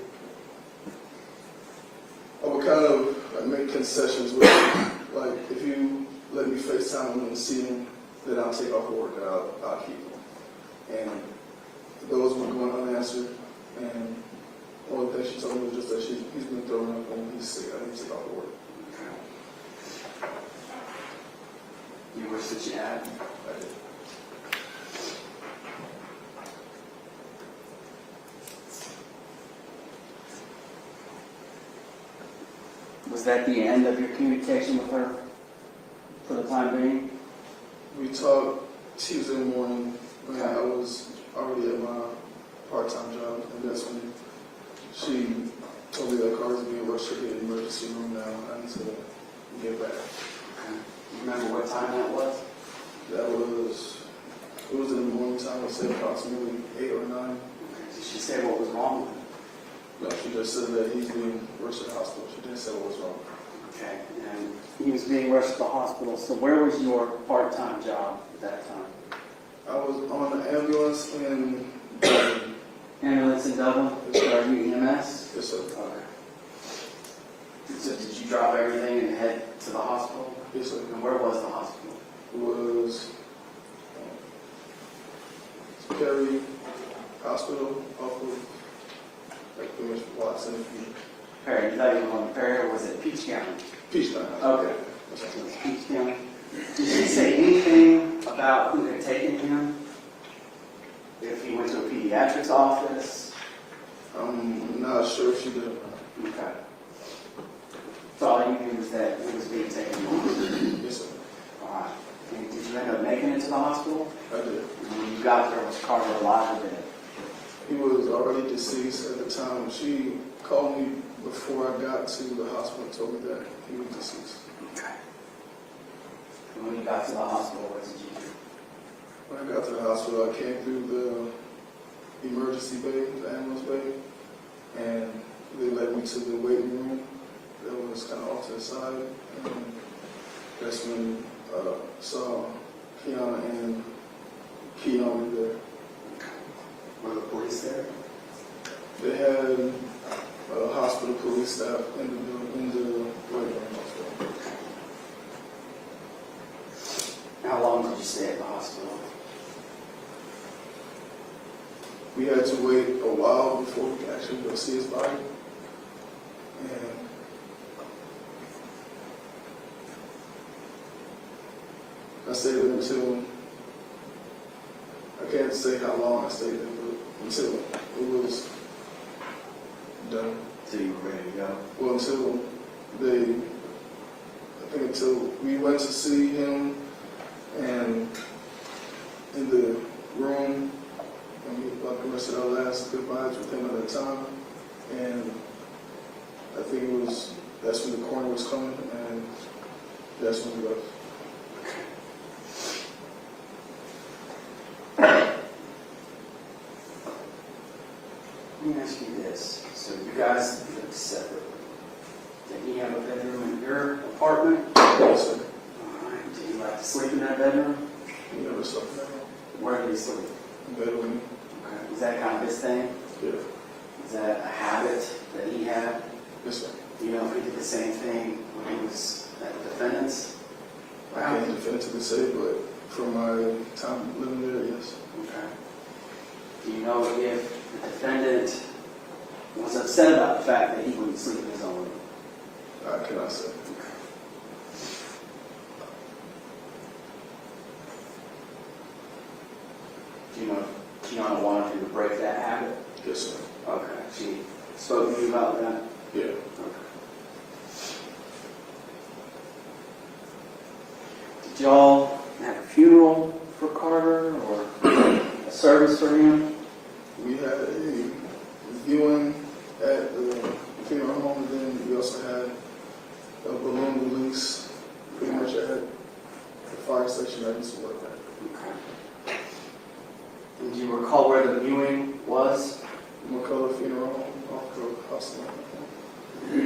kind of like make concessions with him. Like, if you let me FaceTime him and see him, then I'll take off of work and I'll keep him. And those were going unanswered. And the only thing she told me was just that he's been throwing up and he's sick. I need to take off of work. You wish that you had? I did. Was that the end of your communication with her for the time being? We talked Tuesday morning when I was already at my part-time job, and that's when she told me that Carter's being rushed to the emergency room now. I need to get back. Okay. You remember what time that was? It was in the morning time. I'd say approximately 8 or 9. Okay. Did she say what was wrong with him? No, she just said that he's being rushed to the hospital. She didn't say what was wrong. Okay. And he was being rushed to the hospital. So where was your part-time job at that time? I was on the ambulance in Dublin. Ambulance in Dublin? Are you EMS? Yes, sir. Okay. So did you drop everything and head to the hospital? Yes, sir. And where was the hospital? It was Perry Hospital off of like pretty much Watson. Perry. You thought you were going to Perry, or was it Peach County? Peach Town. Okay. So it's Peach County. Did she say anything about who had taken him? If he went to a pediatrics office? I'm not sure if she did. Okay. So all you knew was that he was being taken to the hospital? Yes, sir. All right. And did you end up making it to the hospital? I did. And when you got there, was Carter alive or dead? He was already deceased at the time. She called me before I got to the hospital and told me that he was deceased. Okay. And when you got to the hospital, what did you do? When I got to the hospital, I came through the emergency bay, the ambulance bay, and they led me to the waiting room that was kind of off to the side. And that's when I saw Kianna and Kianna there. Were the police there? They had hospital police staff in the waiting room hospital. How long did you stay at the hospital? We had to wait a while before we could actually go see his body. And I stayed there until, I can't say how long I stayed there, but until it was done. So you were ready to go? Well, until until we went to see him and in the room, and we said our last goodbyes with him at that time. And I think that's when the coroner was coming, and that's when we left. Let me ask you this. So you guys lived separately. Did he have a bedroom in your apartment? Yes, sir. All right. Did you like to sleep in that bedroom? He never slept in that room. Where did he sleep? In bed with me. Okay. Is that kind of his thing? Yeah. Is that a habit that he had? Yes, sir. Do you know if he did the same thing when he was at the defendant's? I can't definitively say, but from my time living there, yes. Okay. Do you know if the defendant was upset about the fact that he wouldn't sleep in his own room? I cannot say. Do you know if Kianna wanted you to break that habit? Yes, sir. Okay. She spoke to you about that? Yeah. Okay. Did y'all have a funeral for Carter or a service for him? We had a viewing at the funeral home, and then we also had a balloon release pretty much at the fire station I used to work at. Okay. And do you recall where the viewing was? McCullough Funeral Home off the hospital.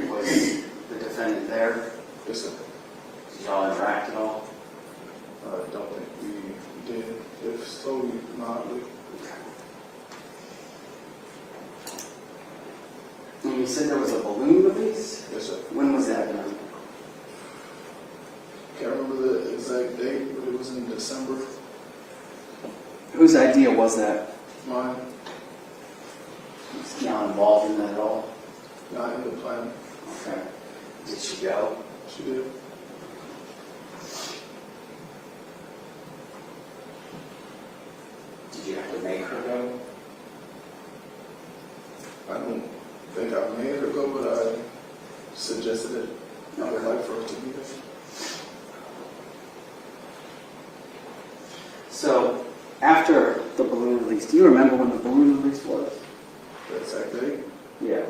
Was the defendant there? Yes, sir. Did y'all interact at all? I don't think we did. If so, mildly. And you said there was a balloon release? Yes, sir. When was that done? Can't remember the exact date, but it was in December. Whose idea was that? Mine, Was Kianna involved in that at all? not in the plan. Okay. Did she go? She did. Did you have to make her go? I don't think I made her go, but I suggested it. I would like for her to be there. So, after the balloon release, do you remember when the balloon release was? The exact date? Yeah.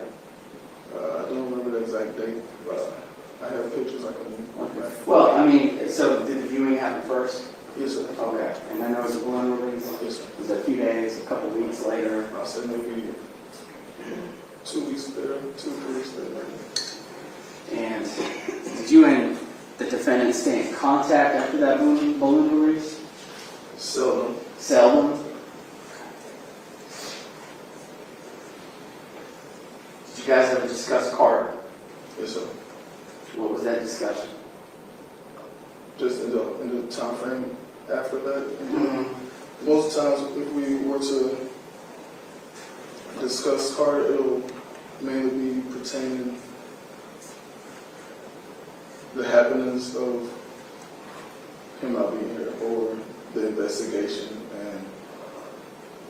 I don't remember the exact date, but I have pictures I can look back. Well, I mean, so did the viewing happen first? Yes, sir. Okay. And then there was a balloon release? Yes, sir. Was it a few days, a couple weeks later? I'll say maybe 2 weeks later, 2 or 3 weeks later. And did you and the defendant stay in contact after that balloon release? Seldom. Seldom? Did you guys ever discuss Carter? Yes, sir. What was that discussion? Just in the time frame after that. Most times, if we were to discuss Carter, it'll mainly be pertaining the happenings of him not being here, or the investigation and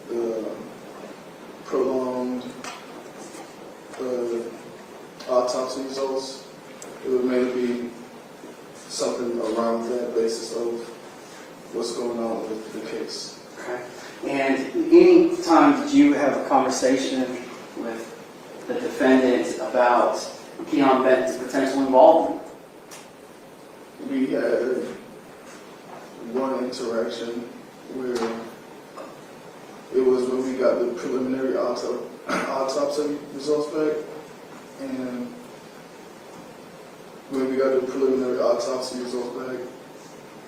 the prolonged autopsy results. It would mainly be something around that basis of what's going on with the case. Okay. And any time did you have a conversation with the defendant about Keon Benton's potential involvement? We had one interaction where it was when we got the preliminary autopsy results back, and when we got the preliminary autopsy results back,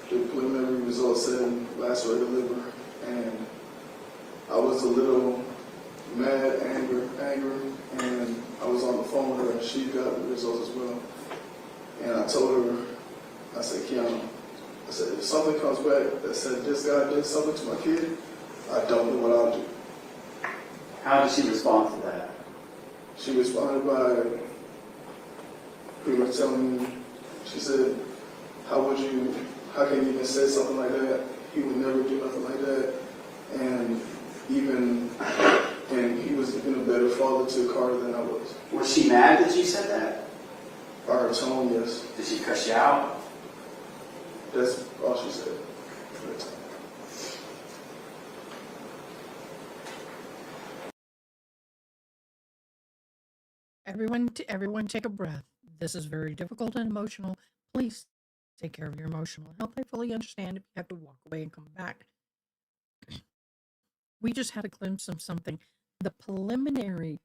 the preliminary results said lacerated liver, and I was a little mad, angry, and I was on the phone with her, and she got the results as well. And I told her, I said, Kianna, I said, if something comes back that said this guy did something to my kid, I don't know what I'll do. How did she respond to that? She responded by pretty much telling me, she said, how can you even say something like that? He would never do nothing like that. And he was even a better father to Carter than I was. Was she mad that you said that? By her tone, yes. Did she cuss you out? That's all she said. Everyone take a breath. This is very difficult and emotional. Please take care of your emotional health. I fully understand if you have to walk away and come back. We just had a glimpse of something. The preliminary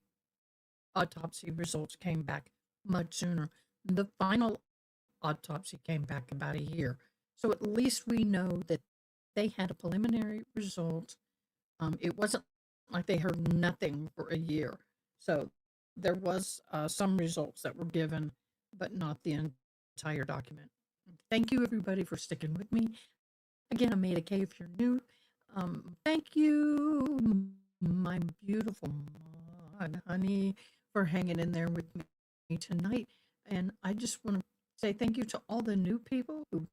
autopsy results came back much sooner. The final autopsy came back about a year. So at least we know that they had a preliminary result. It wasn't like they heard nothing for a year. So there was some results that were given, but not the entire document. Thank you, everybody, for sticking with me. Again, I'm Ada K. If you're new, thank you, my beautiful honey, for hanging in there with me tonight. And I just want to say thank you to all the new people who've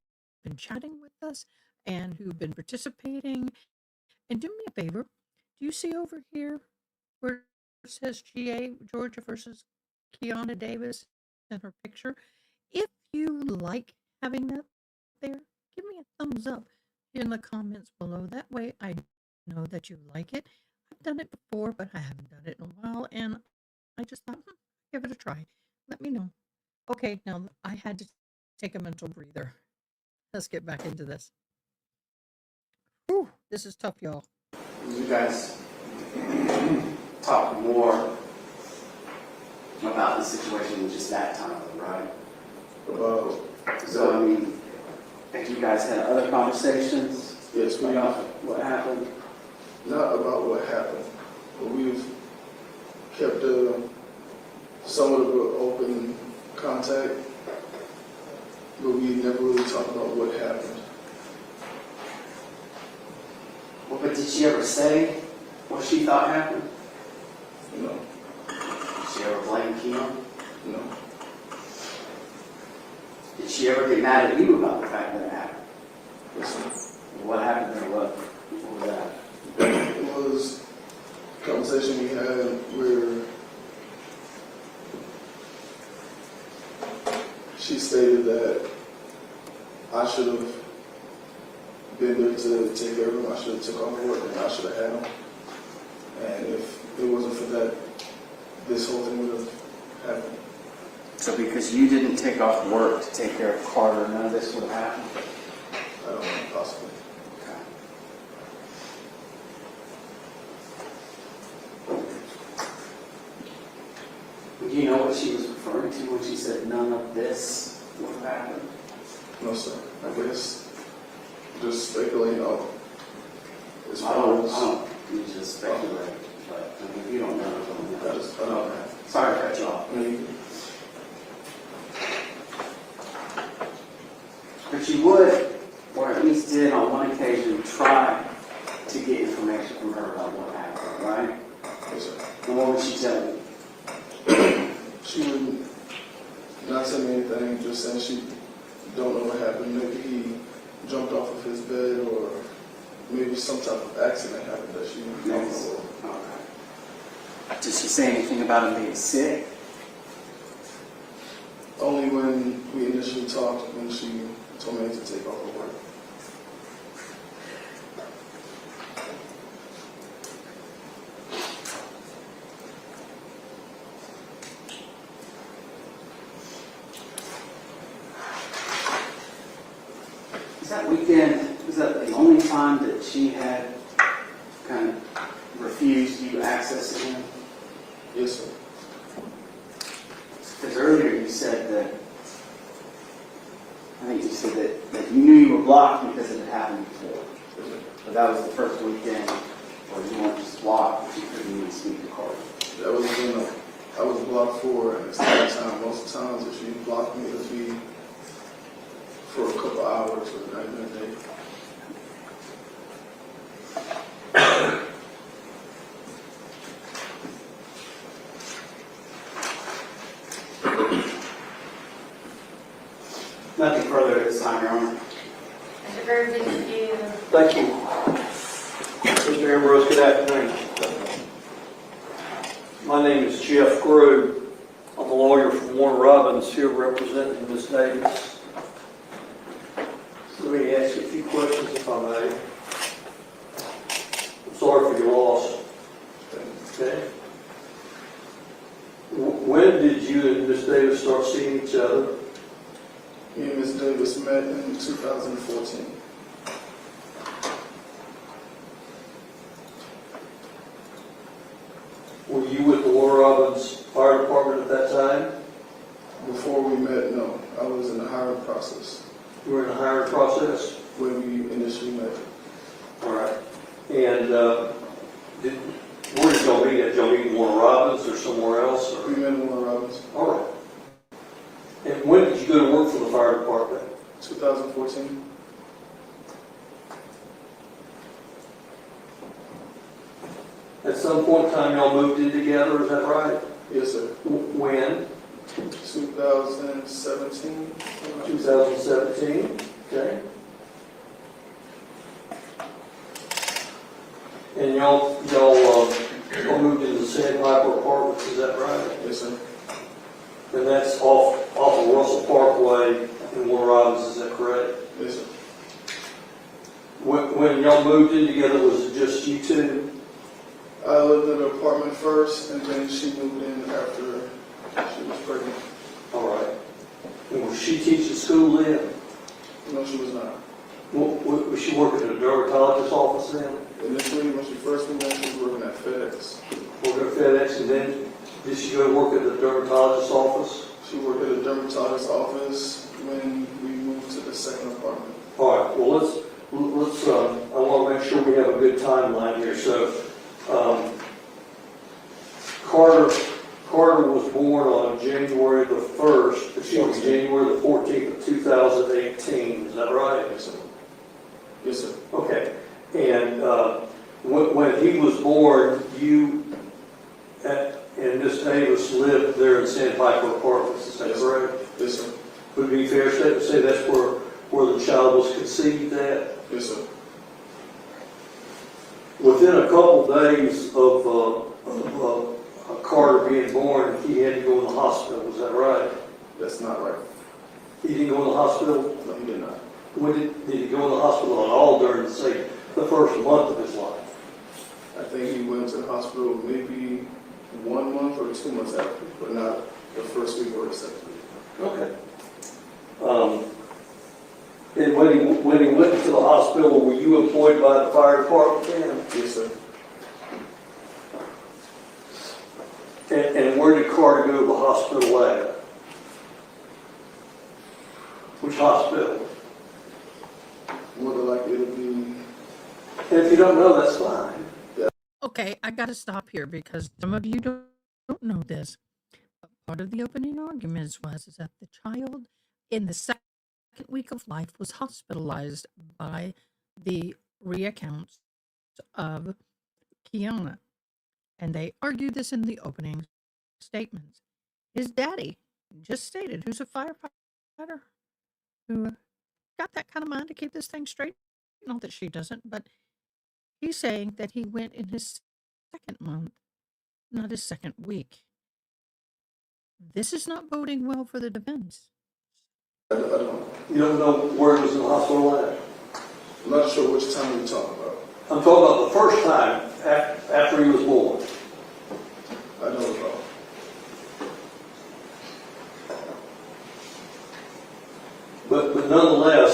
been chatting with us and who've been participating. And do me a favor, do you see over here where it says GA, Georgia versus Kianna Davis, and her picture? If you like having that there, give me a thumbs up in the comments below. That way I know that you like it. I've done it before, but I haven't done it in a while, and I just thought, give it a try. Let me know. Okay, now I had to take a mental breather. Let's get back into this. Whew, this is tough, y'all. You guys talk more about the situation just that time, right? So, I mean, have you guys had other conversations? Yes, we about what happened? not about what happened, but we've kept somewhat of an open contact, but we never really talked about what happened. Well, but did she ever say what she thought happened? No, Did she ever blame Kianna? no, Did she ever get mad at you about the fact that it happened? listen. What happened there? What was that? It was a conversation we had where she stated that I should have been there to take care of him. I should have took off work and I should have had him. And if it wasn't for that, this whole thing would have happened. So because you didn't take off work to take care of Carter, none of this would have happened? I don't know, possibly. Okay. Do you know what she was referring to when she said none of this would have happened? No, sir. I guess just speculating on as I far as don't, you just speculate, but I mean, if you don't know, you don't know. I don't know. Sorry to cut you off. I mean, But you would, or at least did on one occasion, try to get information from her about what happened, right? yes, sir. And what would she tell you? She would not tell me anything, just saying she don't know what happened. Maybe he jumped off of his bed, or maybe some type of accident happened that she don't know. Okay. Did she say anything about him being sick? Only when we initially talked, when she told me to take off of work. Is that weekend, was that the only time that she had kind of refused you access to him? Yes, sir. Because earlier you said that, I think you said that you knew you were blocked because it had happened before. But that was the first weekend Or you weren't just blocked, but you couldn't even speak to Carter? That was when I was blocked for an extended time. Most times, if you block me, it'll be for a couple hours or not even a day. Nothing further at this time, Your Honor. Mr. Grove, thank you. Thank you. Mr. Ambrose, good afternoon. My name is Jeff Grove. I'm a lawyer from Warner Robins here representing Ms. Davis. Let me ask you a few questions if I may. I'm sorry for your loss. Okay. When did you and Ms. Davis start seeing each other? Me and Ms. Davis met in 2014. Were you with the Warner Robins Fire Department at that time? Before we met, no. I was in the hiring process You were in the hiring process? when we initially met. All right. And where did y'all meet? Did y'all meet in Warner Robins or somewhere else? Or? We met in Warner Robins, All right. And when did you go to work for the fire department? 2014. At some point in time, y'all moved in together, is that right? Yes, sir. When? 2017. 2017. Okay. And y'all moved into the Sandpiper Apartments, is that right? Yes, sir. And that's off of Russell Parkway in Warner Robins, is that correct? Yes, sir. When y'all moved in together, was it just you two? I lived in an apartment first, and then she moved in after she was pregnant. All right. And was she teaching school then? No, she was not. Was she working at a dermatologist's office then? Initially, when she first moved in, she was working at FedEx. Working at FedEx, and then did she go to work at the dermatologist's office? She worked at a dermatologist's office when we moved to the second apartment. All right. Well, let's. I want to make sure we have a good timeline here. So, Carter was born on January the 1st. Excuse me, January the 14th of 2018. Is that right? Yes, sir. Yes, sir. Okay. And when he was born, you and Miss Davis lived there in Sandpiper Apartments. Is that Yes. correct? Yes, sir. Would it be fair to say that's where the child was conceived at? Yes, sir. Within a couple days of Carter being born, he had to go in the hospital. Was that right? That's not right. He didn't go in the hospital? No, he did not. When did he go in the hospital at all during, say, the first month of his life? I think he went to the hospital maybe 1 month or 2 months after, but not the first week or the second week. Okay. And when he went to the hospital, were you employed by the fire department then? Yes, sir. And where did Carter go to the hospital at? Which hospital? More than likely it'll be. And if you don't know, that's fine. Okay, I got to stop here because some of you don't know this. But part of the opening arguments was that the child in the second week of life was hospitalized by the reaccounts of Kianna. And they argued this in the opening statements. His daddy just stated, who's a firefighter, who got that kind of mind to keep this thing straight. Not that she doesn't, but he's saying that he went in his second month, not his second week. This is not boding well for the defense. I don't. You don't know where he was in the hospital at? I'm not sure which time you're talking about. I'm talking about the first time after he was born. I don't recall. But nonetheless,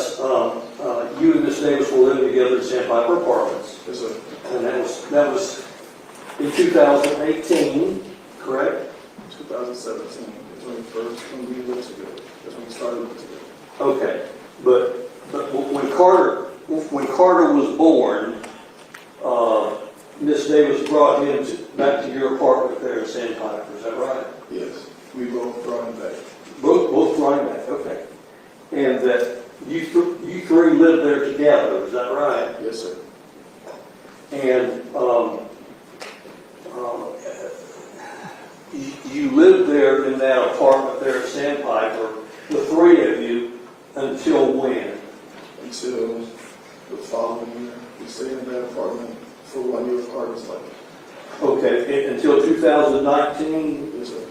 you and Miss Davis were living together in Sandpiper Apartments. Yes, sir. And that was in 2018, correct? 2017 is when we lived together. That's when we started living together. Okay. But when Carter was born, Ms. Davis brought him back to your apartment there in Sandpiper, is that right? Yes, we both brought him back. Both brought him back, okay. And that you three lived there together, is that right? Yes, sir. And you lived there in that apartment there at Sandpiper, the three of you, until when? Until the following year. We stayed in that apartment for 1 year of Carter's life. Okay, until 2019? Yes, sir.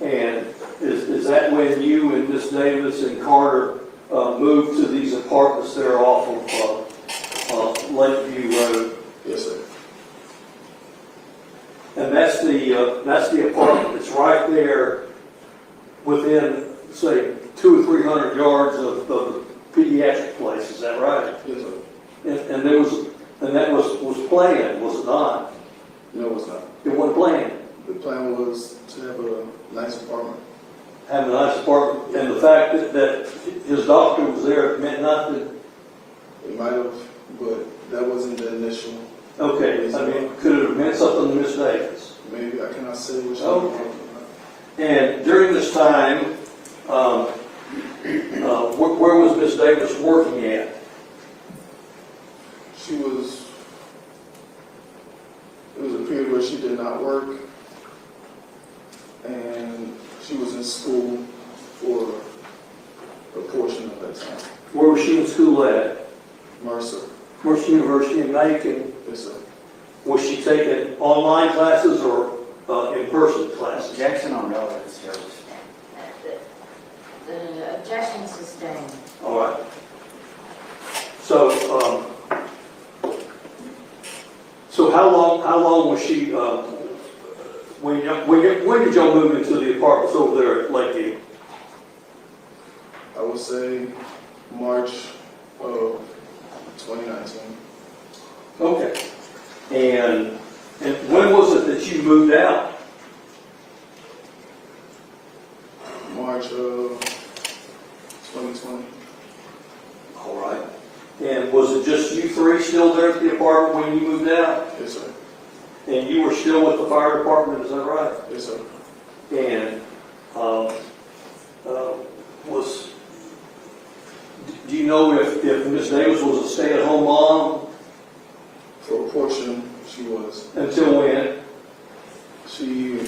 And is that when you and Miss Davis and Carter moved to these apartments there off of Lakeview Road? Yes, sir. And that's the apartment that's right there within, say, 200 or 300 yards of the pediatric place. Is that right? Yes, sir. And that was planned, was it not? No, it's not. It wasn't planned. The plan was to have a nice apartment. Have a nice apartment, and the fact that his doctor was there meant nothing. It might have, but that wasn't the initial. Okay, I mean, could it have meant something to Miss Davis? Maybe I cannot say which Oh. one. And during this time, where was Miss Davis working at? It was a period where she did not work, and she was in school for a portion of that time. Where was she in school at? Mercer. Mercer University in Macon. Yes, sir. Was she taking online classes or in-person classes? Objection on relative service. The objection sustained. All right. So, how long was she? When did y'all move into the apartments over there at Lakeview? I would say March of 2019. Okay. And when was it that you moved out? March of 2020. All right. And was it just you three still there at the apartment when you moved out? Yes, sir. And you were still with the fire department, is that right? Yes, sir. And do you know if Ms. Davis was a stay-at-home mom? For a portion, she was. Until when? She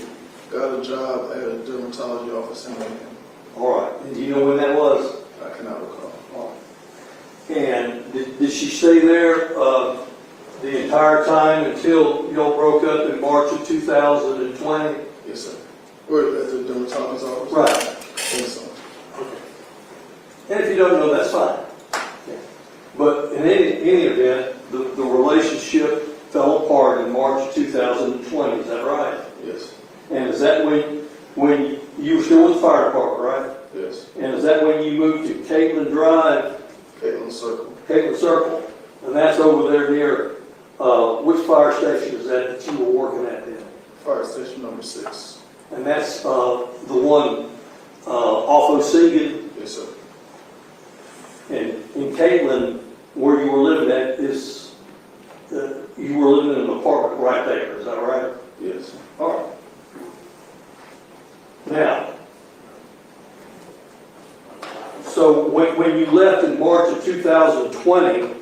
got a job at a dermatology office in Macon. All right. And do you know when that was? I cannot recall. And did she stay there the entire time until y'all broke up in March of 2020? Yes, sir. Or at the dermatologist's office? Right. Yes, sir. And if you don't know, that's fine. But in any event, the relationship fell apart in March of 2020, is that right? Yes. And is that when you were still with the fire department, right? Yes. And is that when you moved to Caitlin Drive? Caitlin Circle. Caitlin Circle. And that's over there near, which fire station is that you were working at then? Fire station number 6. And that's the one off Osegan. Yes, sir. And in Caitlin, where you were living at is, you were living in an apartment right there, is that right? Yes. All right. Now, so when you left in March of 2020,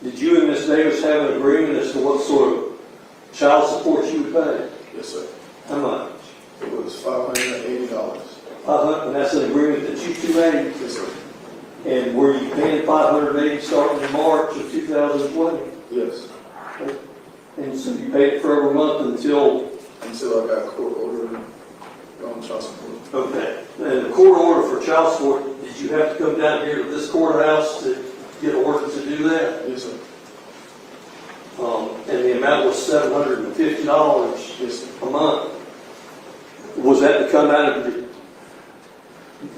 did you and Ms. Davis have an agreement as to what sort of child support you would pay? Yes, sir. How much? It was $580. And that's an agreement that you two made? Yes, sir. And were you paying $580 starting in March of 2020? Yes. And so you paid it for every month until? Until I got a court order on child support. Okay. And the court order for child support, did you have to come down here to this courthouse to get an order to do that? Yes, sir. And the amount was $750 Yes, sir. a month. Was that to come out of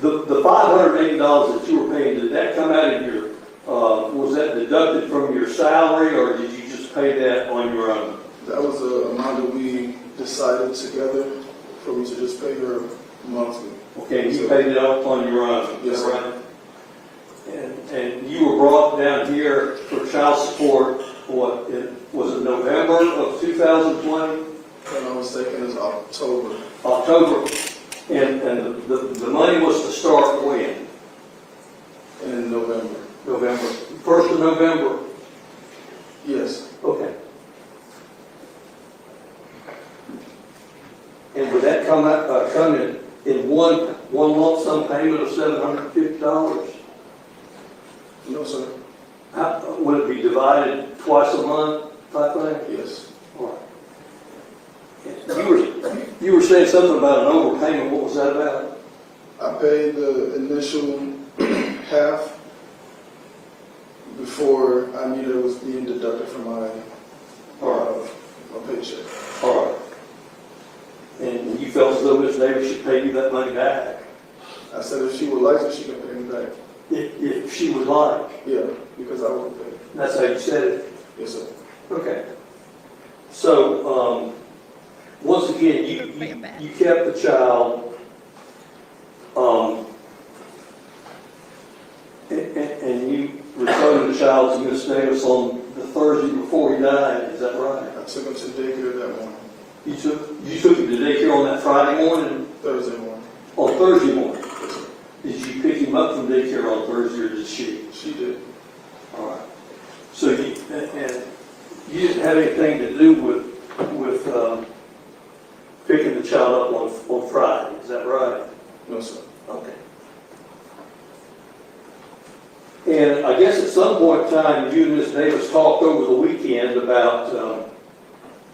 the $580 that you were paying, did that come out of your, was that deducted from your salary, or did you just pay that on your own? That was the amount that we decided together for me to just pay her monthly. Okay, you paid it up on your own, Yes, is that right? And you were brought down here for child support was it November of 2020? If I'm not mistaken, it's October. October, and the money was to start when? In November. November, 1st of November? Yes. Okay. And would that come in one lump sum payment of $750? No, sir. Would it be divided twice a month type thing? Yes. All right. You were saying something about an overpayment. What was that about? I paid the initial half before I knew that it was being deducted from my paycheck. All right. And you felt as though Ms. Davis should pay you that money back? I said if she would like it, she can pay me back. If she would like. Yeah, because I wouldn't pay. That's how you said it? Yes, sir. Okay. So, once again, you kept the child, and you returned the child to Miss Davis on the Thursday before he died, is that right? I took him to daycare that morning. You took him to daycare on that Friday morning? Thursday morning. On Thursday morning? Yes, sir. Did you pick him up from daycare on Thursday, or did she? She did. All right. So you didn't have anything to do with picking the child up on Friday, is that right? No, sir. Okay. And I guess at some point in time, you and Ms. Davis talked over the weekend about,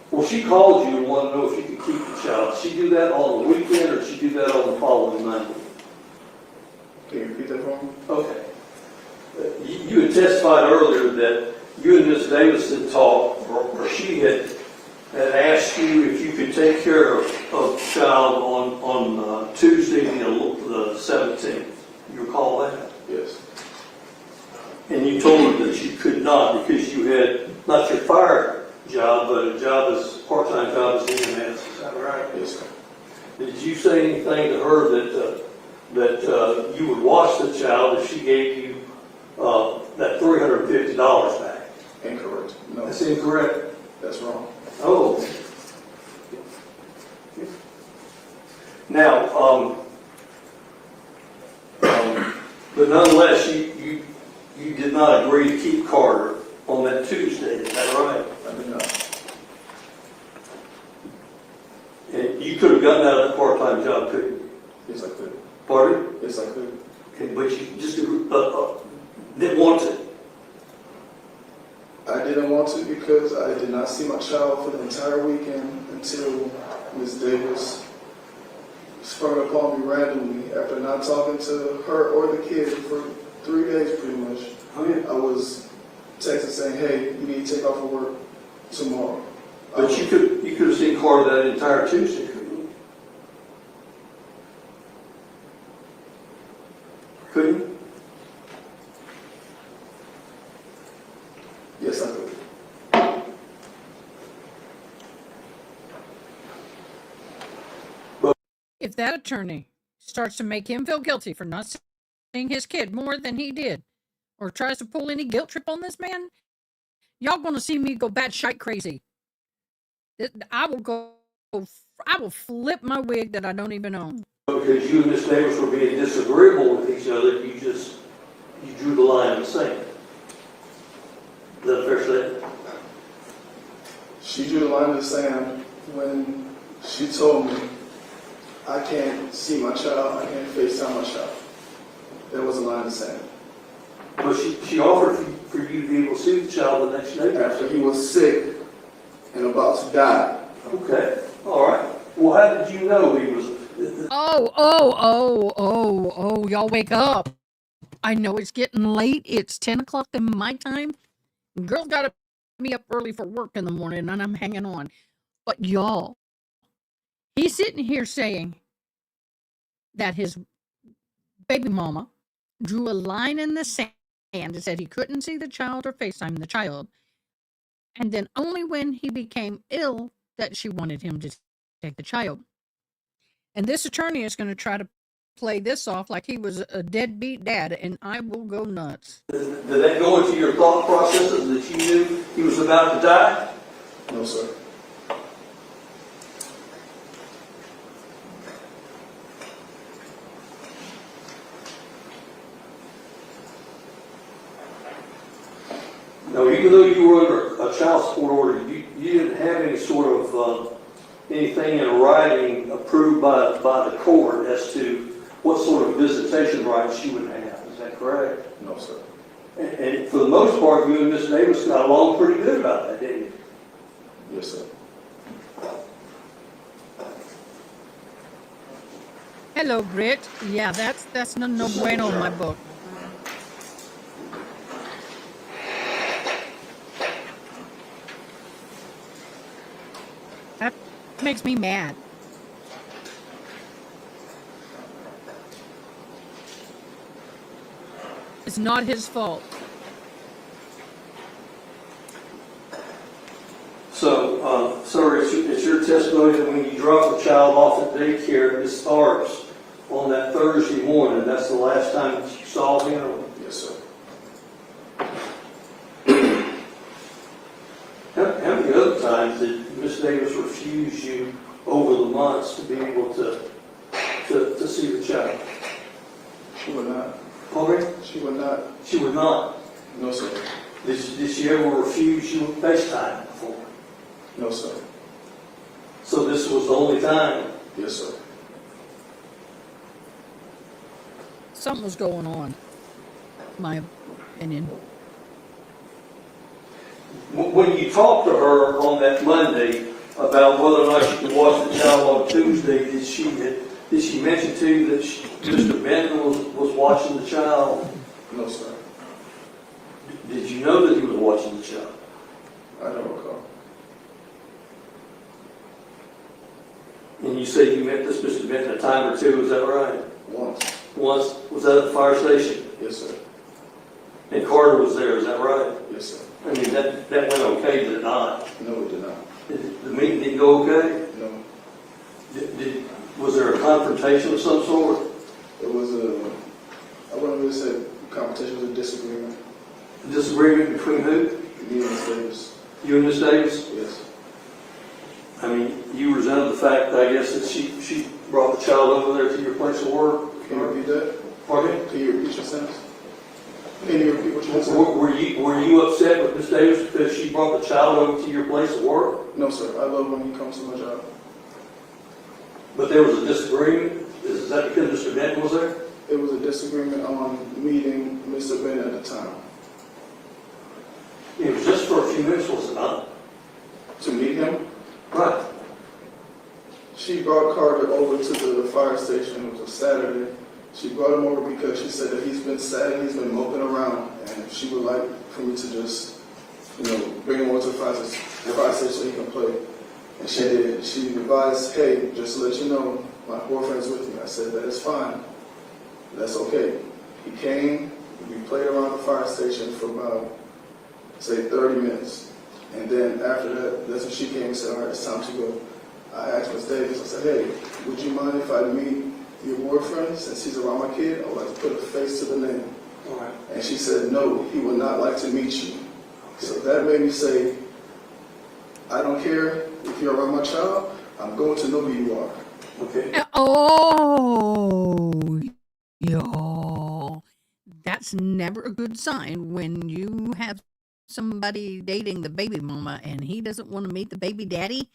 well, she called you and wanted to know if you could keep the child. Did she do that on the weekend, or did she do that on the following Monday? Can you repeat that for me? Okay. You had testified earlier that you and Ms. Davis had talked, or she had asked you if you could take care of the child on Tuesday, the 17th. You recall that? Yes. And you told her that you could not because you had not your fire job, but a part-time job as EMS. Is that right? Yes, sir. Did you say anything to her that you would watch the child if she gave you that $350 back? Incorrect. No. That's incorrect. That's wrong. Oh. Now, but nonetheless, you did not agree to keep Carter on that Tuesday. Is that right? I did not. And you could have gotten out of that part-time job, couldn't you? Yes, I could. Pardon? Yes, I could. Okay, but you just didn't want to. I didn't want to because I did not see my child for the entire weekend until Ms. Davis sprung upon me randomly after not talking to her or the kid for 3 days pretty much. Oh, yeah. I was texting saying, hey, you need to take off of work tomorrow. But you could have seen Carter that entire Tuesday, couldn't you? Couldn't you? Yes, I could. If that attorney starts to make him feel guilty for not seeing his kid more than he did, or tries to pull any guilt trip on this man, y'all gonna see me go batshit crazy. I will flip my wig that I don't even own. Because you and Miss Davis were being disagreeable with each other, you drew the line in the sand. Is that a fair statement? She drew the line in the sand when she told me I can't see my child, I can't FaceTime my child. There was a line in the sand. But she offered for you to be able to see the child the next day. After he was sick and about to die. Okay, all right. Well, how did you know he was? Y'all wake up. I know it's getting late. It's 10 o'clock in my time. Girl's got to be up early for work in the morning, and I'm hanging on. But y'all, he's sitting here saying that his baby mama drew a line in the sand and said he couldn't see the child or FaceTime the child. And then only when he became ill that she wanted him to take the child. And this attorney is going to try to play this off like he was a deadbeat dad, and I will go nuts. Did that go into your thought processes that you knew he was about to die? No, sir. No, even though you were under a child support order, you didn't have any sort of anything in writing approved by the court as to what sort of visitation rights you would have. Is that correct? No, sir. And for the most part, you and Miss Davis got along pretty good about that, didn't you? Yes, sir. Hello, Britt. Yeah, that's no bueno in my book. That makes me mad. It's not his fault. So, sir, it's your testimony that when you drop a child off at daycare, it starts on that Thursday morning. That's the last time that you saw him? Yes, sir. How many other times did Miss Davis refuse you over the months to be able to see the child? She would not. Pardon? She would not. She would not. No, sir. Did she ever refuse you FaceTime before? No, sir. So this was the only time? Yes, sir. Something was going on, my opinion. When you talked to her on that Monday about whether or not she could watch the child on Tuesday, did she mention to you that Mr. Benton was watching the child? No, sir. Did you know that he was watching the child? I don't recall. And you say you met this Mr. Benton a time or two, is that right? Once. Once, was that at the fire station? Yes, sir. And Carter was there, is that right? Yes, sir. I mean, that went okay, did it not? No, it did not. Did the meeting didn't go okay? No. Was there a confrontation of some sort? It was I wouldn't really say competition, it was a disagreement. A disagreement between who? Me and Ms. Davis. You and Miss Davis? Yes. I mean, you resented the fact, I guess, that she brought the child over there to your place of work? Can you repeat that? Pardon me? Can you repeat your sentence? Can you repeat what you just said? Were you upset with Miss Davis because she brought the child over to your place of work? No, sir. I love when you come to my job. But there was a disagreement? Is that because Mr. Benton was there? It was a disagreement on meeting Mr. Bennett at the time. It was just for a few minutes, was it not? To meet him, Right. she brought Carter over to the fire station. It was a Saturday. She brought him over because she said that he's been sad and he's been moping around, and she would like for me to just, bring him over to the fire station so he can play. And she did. She advised, hey, just to let you know, my boyfriend's with me. I said, that is fine. That's okay. He came, we played around the fire station for about, say, 30 minutes. And then after that, that's when she came and said, all right, it's time to go. I asked Ms. Davis, I said, hey, would you mind if I meet your boyfriend? Since he's around my kid, I would like to put a face to the name. All right. And she said, no, he would not like to meet you. So that made me say, I don't care if you're around my child, I'm going to know who you are. Okay. Oh, y'all. That's never a good sign when you have somebody dating the baby mama and he doesn't want to meet the baby daddy,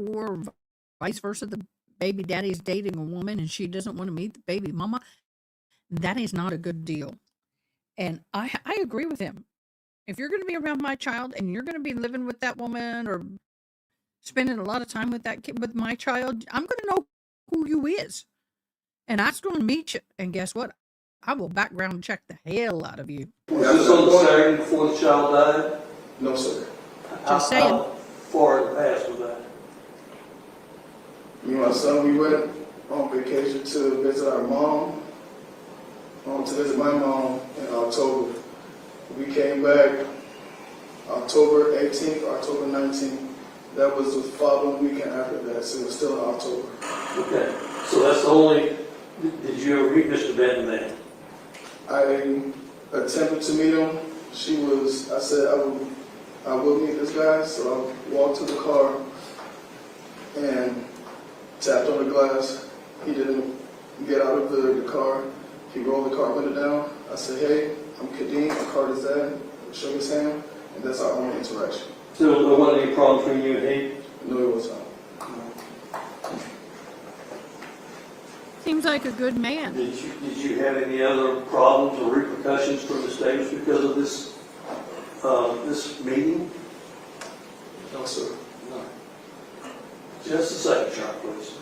or vice versa, the baby daddy is dating a woman and she doesn't want to meet the baby mama. That is not a good deal. And I agree with him. If you're going to be around my child and you're going to be living with that woman or spending a lot of time with that kid, with my child, I'm going to know who you is. And I'm going to meet you. And guess what? I will background check the hell out of you. Was this on the Saturday before the child died? No, sir. Just saying. How far in the past was that? Me and my son, we went on vacation to visit our mom, to visit my mom in October. We came back October 18th, October 19th. That was the following weekend after that, so it was still in October. Okay. So that's the only Did you ever meet Mr. Benton then? I attempted to meet him. I said I will meet this guy, so I walked to the car and tapped on the glass. He didn't get out of the car. He rolled the car window down. I said, hey, I'm Kadeem, my card is that. Shook his hand, and that's our only interaction. So there wasn't any problem between you and he? No, it was not. Seems like a good man. Did you have any other problems or repercussions from the Davis because of this, this meeting? No, sir. No. Just a second, Sean, please.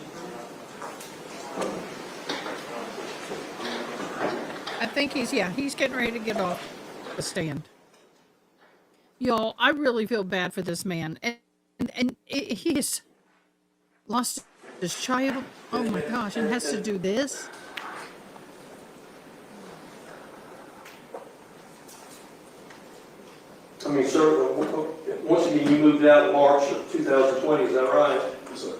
I think he's getting ready to get off the stand. Y'all, I really feel bad for this man. And he has lost his child. Oh my gosh, and has to do this. I mean, sir, once again, you moved out in March of 2020, is that right? Yes, sir.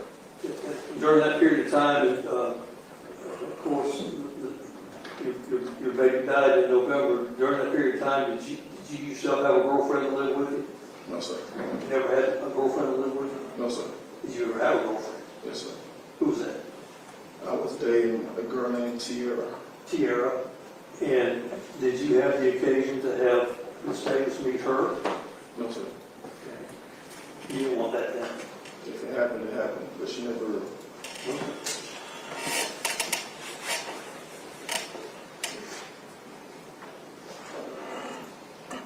During that period of time, of course, your baby died in November. During that period of time, did you yourself have a girlfriend that lived with you? No, sir. You never had a girlfriend that lived with you? No, sir. Did you ever have a girlfriend? Yes, sir. Who was that? I was dating a girl named Tierra. Tiara. And did you have the occasion to have Miss Davis meet her? No, sir. You didn't want that then? If it happened, it happened, but she never.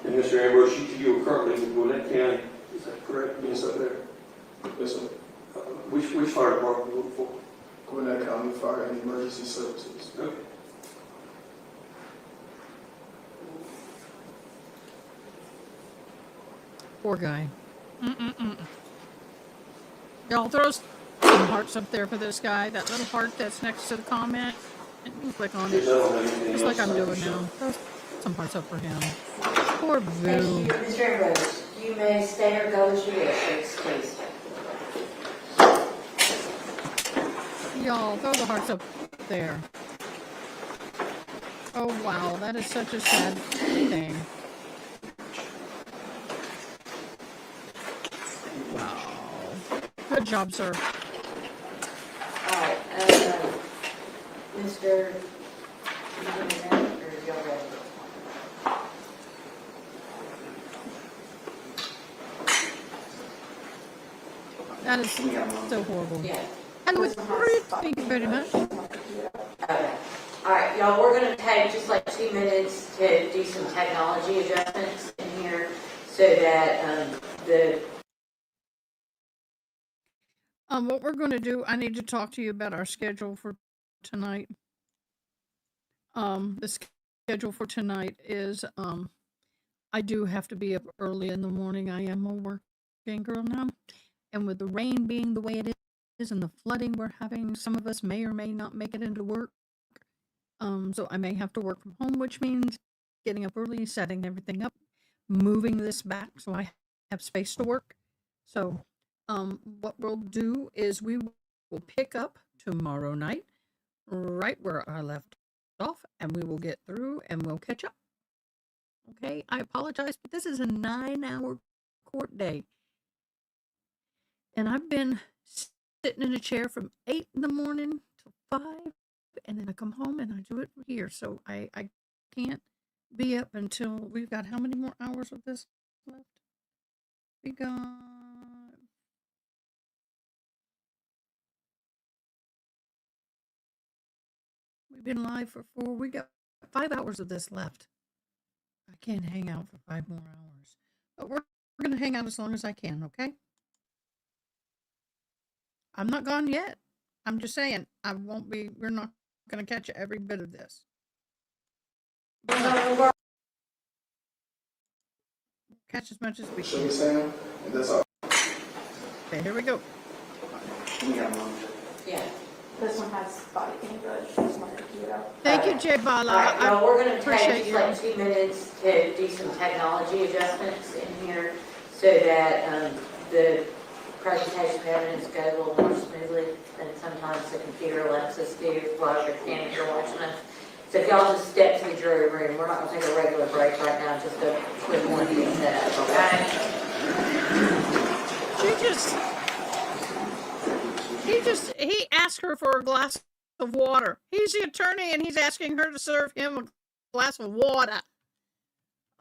And Mr. Ambrose, you are currently with Gwinnett County, is that correct? Yes, Up sir. there? Yes, sir. Which fire department do you work for? Gwinnett County Fire and Emergency Services. Okay. Poor guy. Y'all throw some hearts up there for this guy. That little heart that's next to the comment. And you can click on it. Just like I'm doing now. Throw some hearts up for him. Poor Thank Boo. you, Mr. Ambrose. You may stay or go as you wish, please. Y'all, throw the hearts up there. Oh wow, that is such a sad thing. Wow. Good job, sir. All right, Mr. You gonna go, or y'all ready? That is so horrible. Yeah. And with thank you very much. Okay. All right, y'all, we're gonna take just like 2 minutes to do some technology adjustments in here so that, What we're going to do, I need to talk to you about our schedule for tonight. The schedule for tonight is, I do have to be up early in the morning. I am a working girl now. And with the rain being the way it is and the flooding we're having, some of us may or may not make it into work. So I may have to work from home, which means getting up early, setting everything up, moving this back so I have space to work. So, what we'll do is we will pick up tomorrow night right where I left off, and we will get through and we'll catch up. Okay, I apologize, but this is a 9-hour court day. And I've been sitting in a chair from 8 in the morning till 5, and then I come home and I do it here. So I can't be up until we've got how many more hours of this left? We got we've been live for 4. We got 5 hours of this left. I can't hang out for 5 more hours. But we're going to hang out as long as I can, okay? I'm not gone yet. I'm just saying, we're not going to catch every bit of this. Catch as much as we Show can. his hand, and that's all. Okay, here we go. yeah. This one has body cam good. Just wanted to keep it up. Thank you, Jay All Bala. right, y'all, we're gonna appreciate take just like 2 minutes to do some technology adjustments in here so that, presentation of evidence go a little more smoothly than sometimes the computer lets us do while your cameras are watching us. So if y'all just step to the jury room, we're not gonna take a regular break right now, just a quick one to get set up, okay? He asked her for a glass of water. He's the attorney and he's asking her to serve him a glass of water.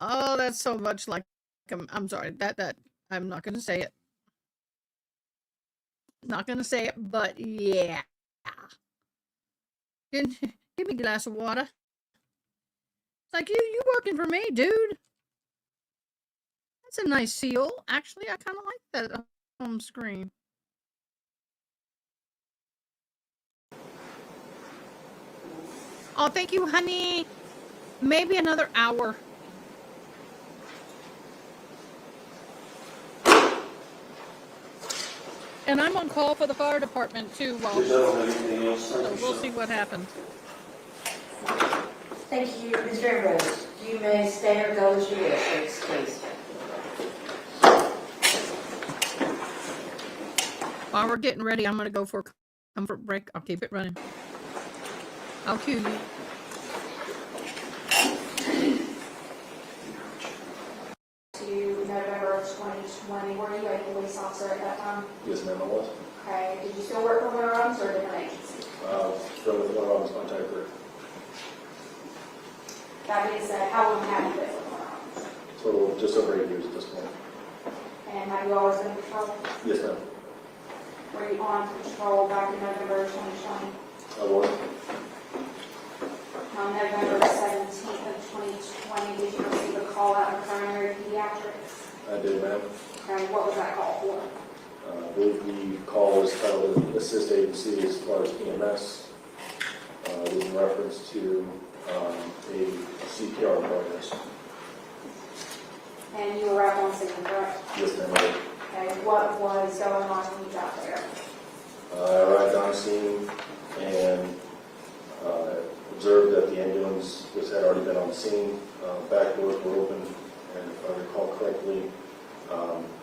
Oh, that's so much like, I'm sorry, that, I'm not going to say it. Not going to say it, but yeah. Give me a glass of water. It's like, you working for me, dude. That's a nice seal. Actually, I kind of like that home screen. Oh, thank you, honey. Maybe another hour. And I'm on call for the fire department too. If I don't have anything else, So thank you, we'll sir. see what happens. Thank you, Mr. Ambrose. You may stay or go as you wish, please. While we're getting ready, I'm going to go for a comfort break. I'll keep it running. I'll cue you. To November of 2020, were you a police officer at that time? Yes, ma'am, I was. Okay, did you still work for Winter Robins or a different agency? Still with one Robin's contact group. That being said, how long have you been with Winter Robins? Total just over 8 years at this point. And have you always been in patrol? Yes, ma'am. Were you on patrol back in November of 2020? I was. On November 17th of 2020, did you receive a call out of primary pediatrics? I did, ma'am. Okay, what was that call for? I believe the call was titled Assist Agency as far as EMS. It was in reference to a CPR progress. And you were out on scene, correct? Yes, ma'am, I did. Okay, what was going on when you got there? I arrived on scene and observed that the ambulance had already been on the scene. Back doors were open, and if I recall correctly,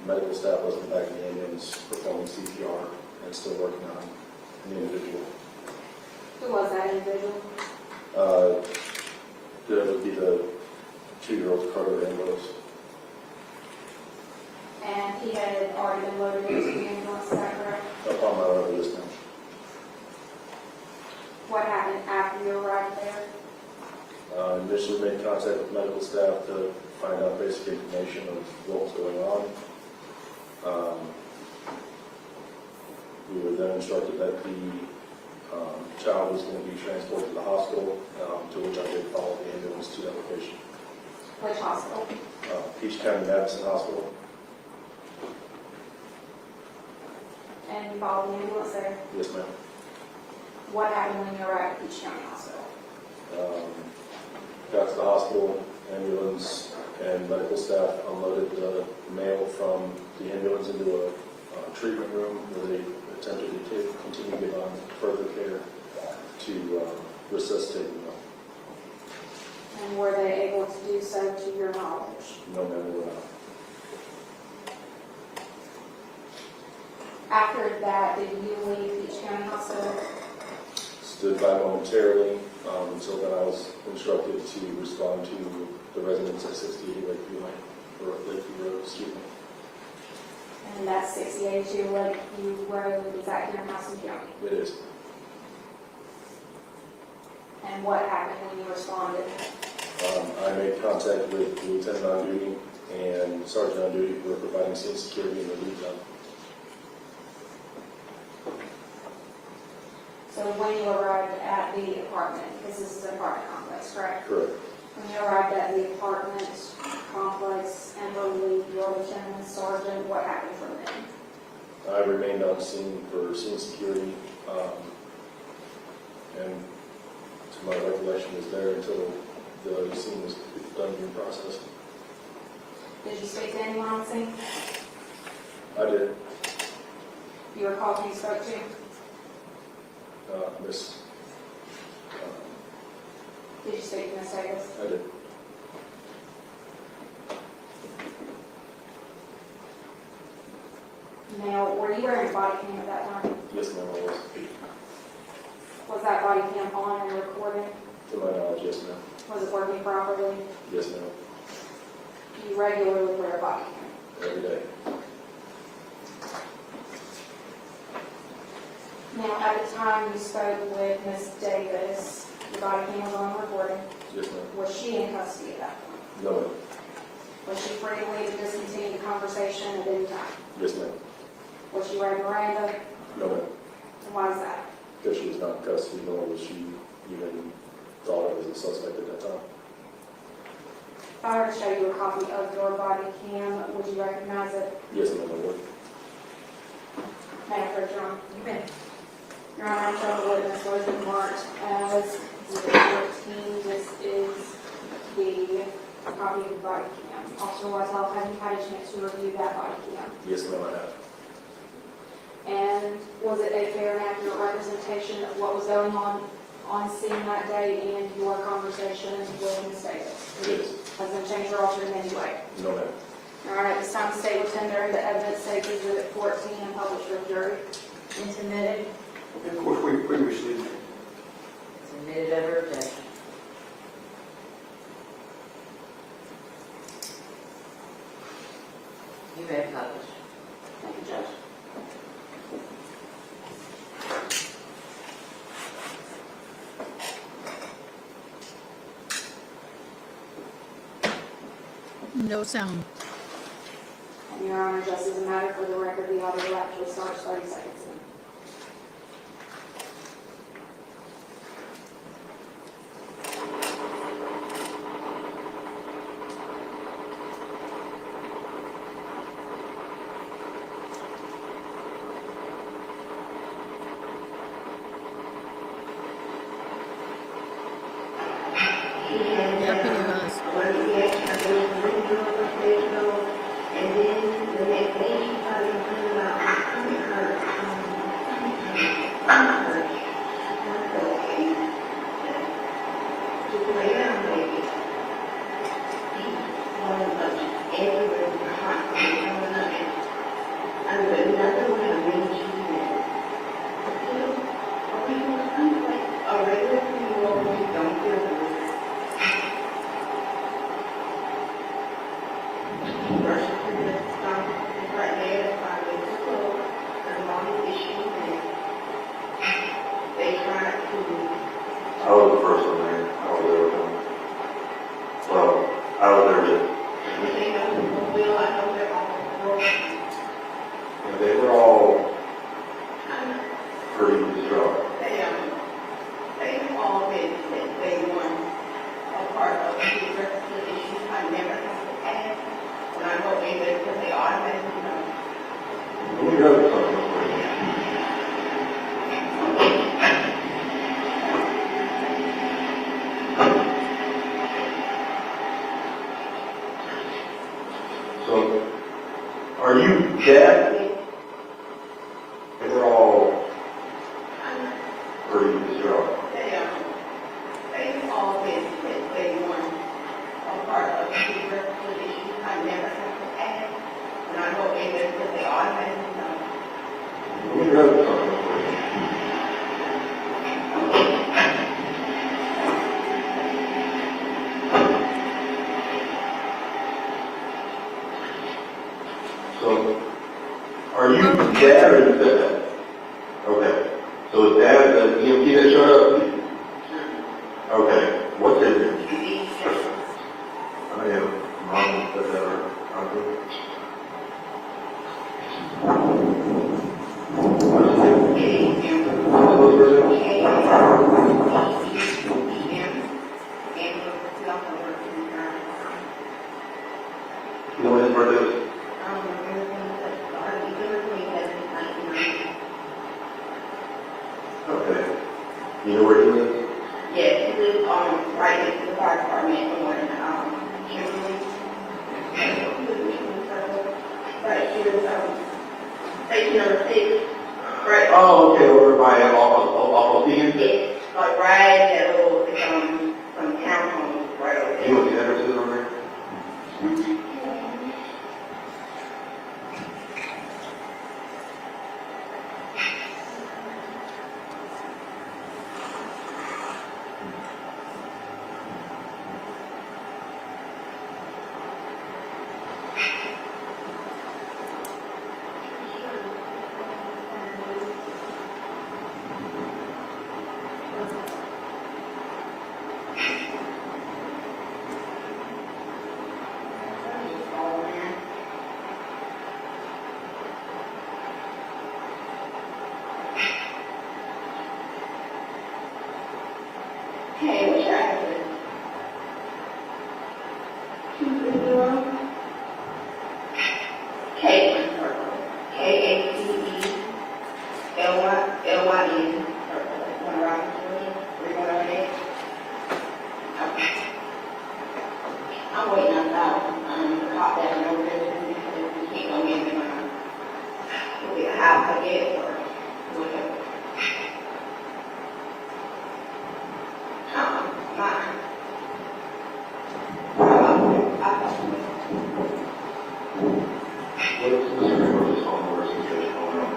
medical staff was in the back of the ambulance performing CPR and still working on an individual. Who was that individual? That would be the 2-year-old Carter Ambrose. And he had already been loaded into the ambulance, is that correct? Upon my arrival, yes, ma'am. What happened after you arrived there? Initially made contact with medical staff to find out basic information of what was going on. We were then instructed that the child was going to be transported to the hospital, to which I did follow the ambulance to that location. Which hospital? Peach County Madison Hospital. And you followed the ambulance there? Yes, ma'am. What happened when you arrived at Peach County Hospital? Got to the hospital, ambulance and medical staff unloaded the male from the ambulance into a treatment room where they attempted to continue to give on further care to resuscitate them. And were they able to do so to your knowledge? No, ma'am, they were not. After that, did you leave Peach County Hospital? Stood by momentarily until then I was instructed to respond to the residents at 68 Lakeview Lane, or Lakeview Road, excuse me. And that's 682 Lakeview Road, is that here in Madison County? It is. And what happened when you responded? I made contact with the lieutenant on duty and sergeant on duty who were providing scene security in the lead time. So when you arrived at the apartment, because this is an apartment complex, correct? Correct. When you arrived at the apartment complex and relieved your lieutenant and sergeant, what happened from then? I remained on scene for scene security, and to my recollection was there until the scene was done being processed. Did you speak to anyone on scene? I did. You recall who you spoke to? Miss, Did you speak to Ms. Davis? I did. Now, were you wearing a body cam at that time? Yes, ma'am, I was. Was that body cam on and recording? To my knowledge, yes, ma'am. Was it working properly? Yes, ma'am. Do you regularly wear a body cam? Every day. Now, at the time you spoke with Ms. Davis, your body cam was on recording. Yes, ma'am. Was she in custody at that point? No, ma'am. Was she free to discontinue the conversation at any time? Yes, ma'am. Was she wearing Miranda? No, ma'am. And why is that? Because she was not in custody, nor was she even thought of as a suspect at that time. If I were to show you a copy of your body cam, would you recognize it? Yes, ma'am, I would. May I approach, Your Honor? You may. Your Honor, I'm showing the witness was marked as Exhibit 14. This is the copy of the body cam. Officer Whitehall, have you had a chance to review that body cam? Yes, ma'am, I have. And was it a fair and accurate representation of what was going on scene that day and your conversation with Ms. Davis? It is. Has been changed or altered in any way? No, ma'am. All right, it's time to state will tender the evidence taken Exhibit 14 and published for the jury. And submitted, Of course, we received it. submitted over objection. You may publish. Thank you, Judge. No sound. And Your Honor, just as a matter for the record, the audio actually starts 30 seconds in. Yep, he was. I was the first one there. I was there with them. Well, I was there with. And they were all pretty distraught. They've all been since day one a part of the investigation. I never have to ask when I go in there because they automatically know. We got something. So, are you deaf? And they're all pretty distraught. They've all been since day one a part of the investigation. I never have to ask when I go in there because they automatically know. We got something. So, are you dad or you dad? Okay. So is dad the EMT that showed up? Okay. What's his name? I am mom, but never uncle. What's his name? What's his name? You know what his birthday was? Okay. You know where he lives? Yes, it is right next to the fire department on Kimberly. Right here, station number 6. Right. Oh, okay, over by off of Dean. Yes, like right at that little some townhomes right over You know there. what the address is over there? I'm waiting on the cop down over there, because we can't go in, it'll be a house, I guess, or whatever. Mine. What's Mr. Rivers' homework situation going on?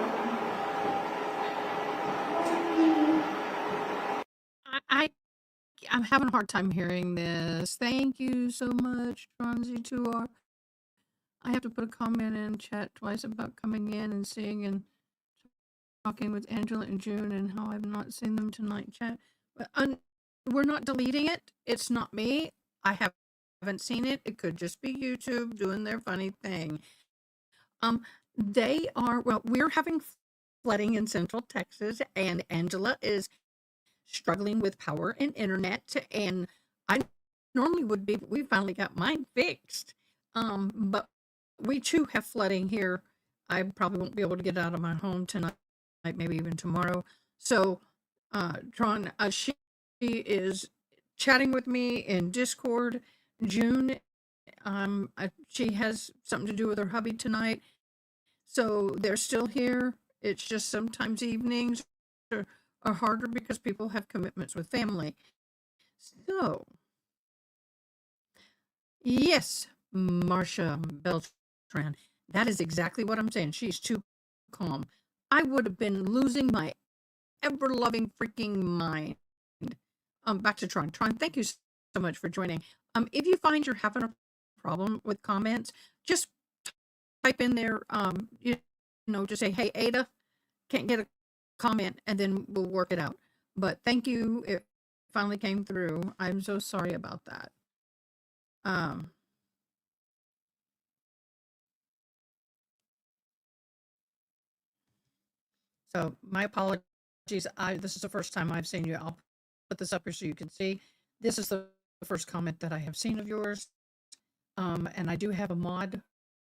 I'm having a hard time hearing this. Thank you so much, Tronzy2R. I have to put a comment in chat twice about coming in and seeing and talking with Angela and June and how I've not seen them tonight chat. But we're not deleting it. It's not me. I haven't seen it. It could just be YouTube doing their funny thing. We're having flooding in Central Texas, and Angela is struggling with power and internet, and I normally would be, we finally got mine fixed. But we too have flooding here. I probably won't be able to get out of my home tonight, maybe even tomorrow. So, Tron, she is chatting with me in Discord. June, she has something to do with her hubby tonight. So they're still here. It's just sometimes evenings are harder because people have commitments with family. So, yes, Marcia Beltran, that is exactly what I'm saying. She's too calm. I would have been losing my ever-loving freaking mind. Back to Tron. Tron, thank you so much for joining. If you find you're having a problem with comments, just type in there, just say, hey, Ada, can't get a comment, and then we'll work it out. But thank you. It finally came through. I'm so sorry about that. So my apologies. This is the first time I've seen you. I'll put this up here so you can see. This is the first comment that I have seen of yours. And I do have a mod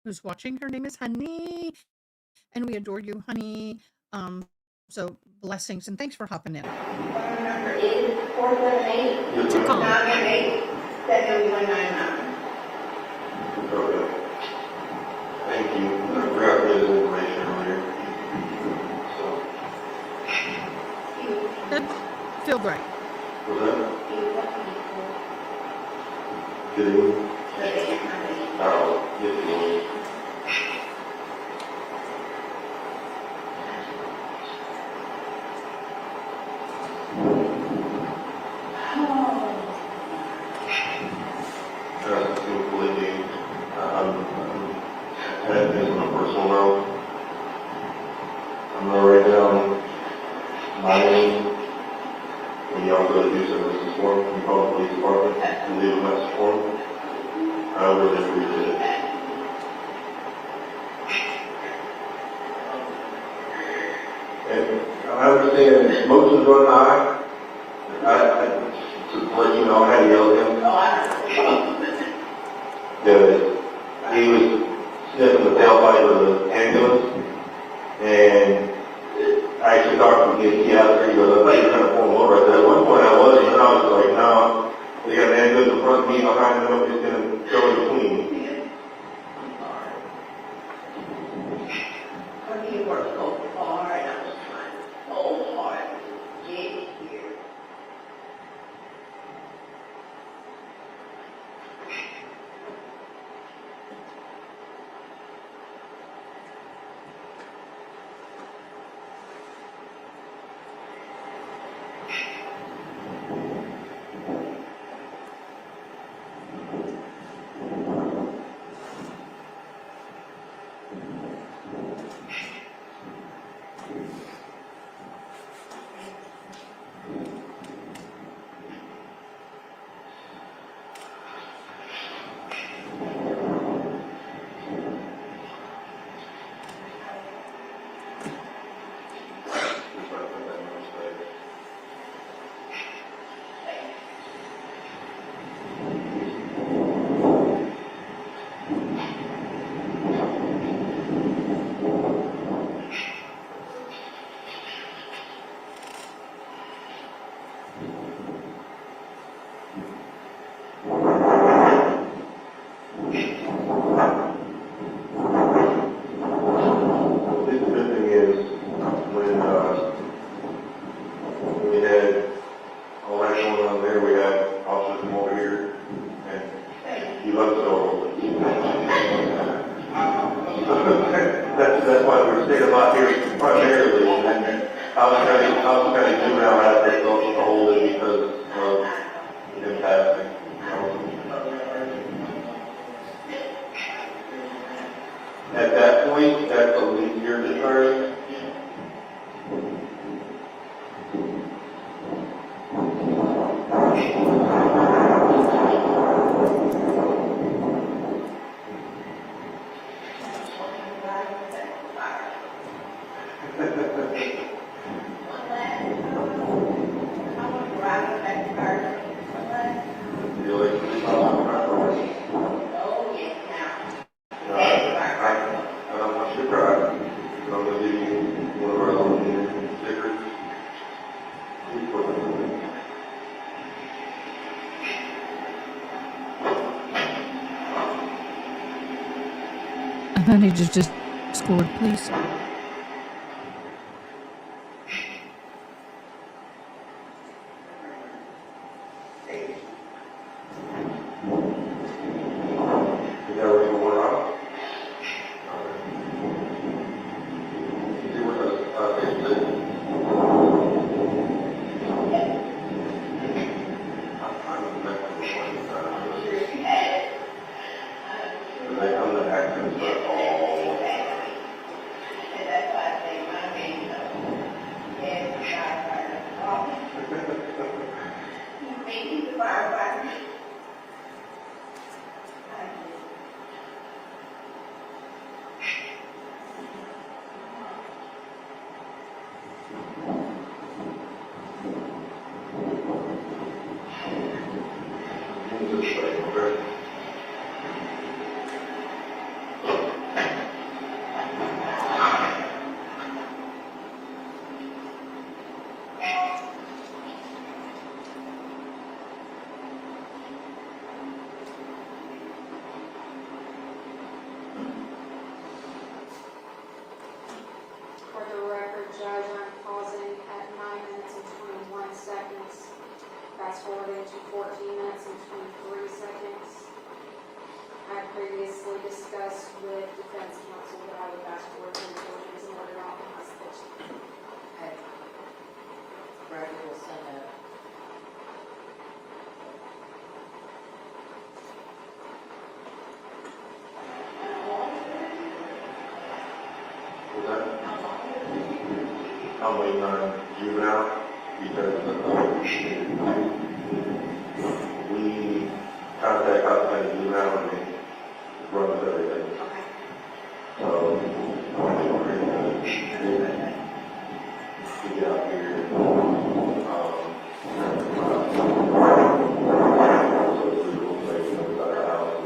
who's watching. Her name is Honey, and we adore you, Honey. So blessings and thanks for hopping in. Phone number is 478-998-7199. Okay. Thank you. I forgot to get this information earlier. So. That feel great. Was that? Good evening. Oh, yes, you. This on a personal note. I'm going to write down my name when y'all go to do some of this form from the public police department and leave a message form. I really appreciate it. And I understand motions run high. To let you know, I had to yell at him. That he was sniffing the tailpipe of the ambulance, and I actually talked to him, he out there, he goes, I thought you were going to pull him over. I said, at one point I was, and then I was like, no, they got an ambulance in front of me, behind them, nobody's going to go in between. He worked so hard, I was trying so hard to get here. You love the door open. That's why we're staying about here primarily. And I was kind of juvenile out there to hold it because of him passing. At that point, that's a leap year to start. Honey just scored, please. For the record, Judge, I'm pausing at 9 minutes and 21 seconds. Fast forwarding to 14 minutes and 23 seconds. I previously discussed with defense counsel that I would fast forward to 14 minutes in order to optimize the pitch. Okay. Brady will send a I'm waiting on juvenile because we contact outside of juvenile and they run with everything. So, we get out here. So we will say something about our house.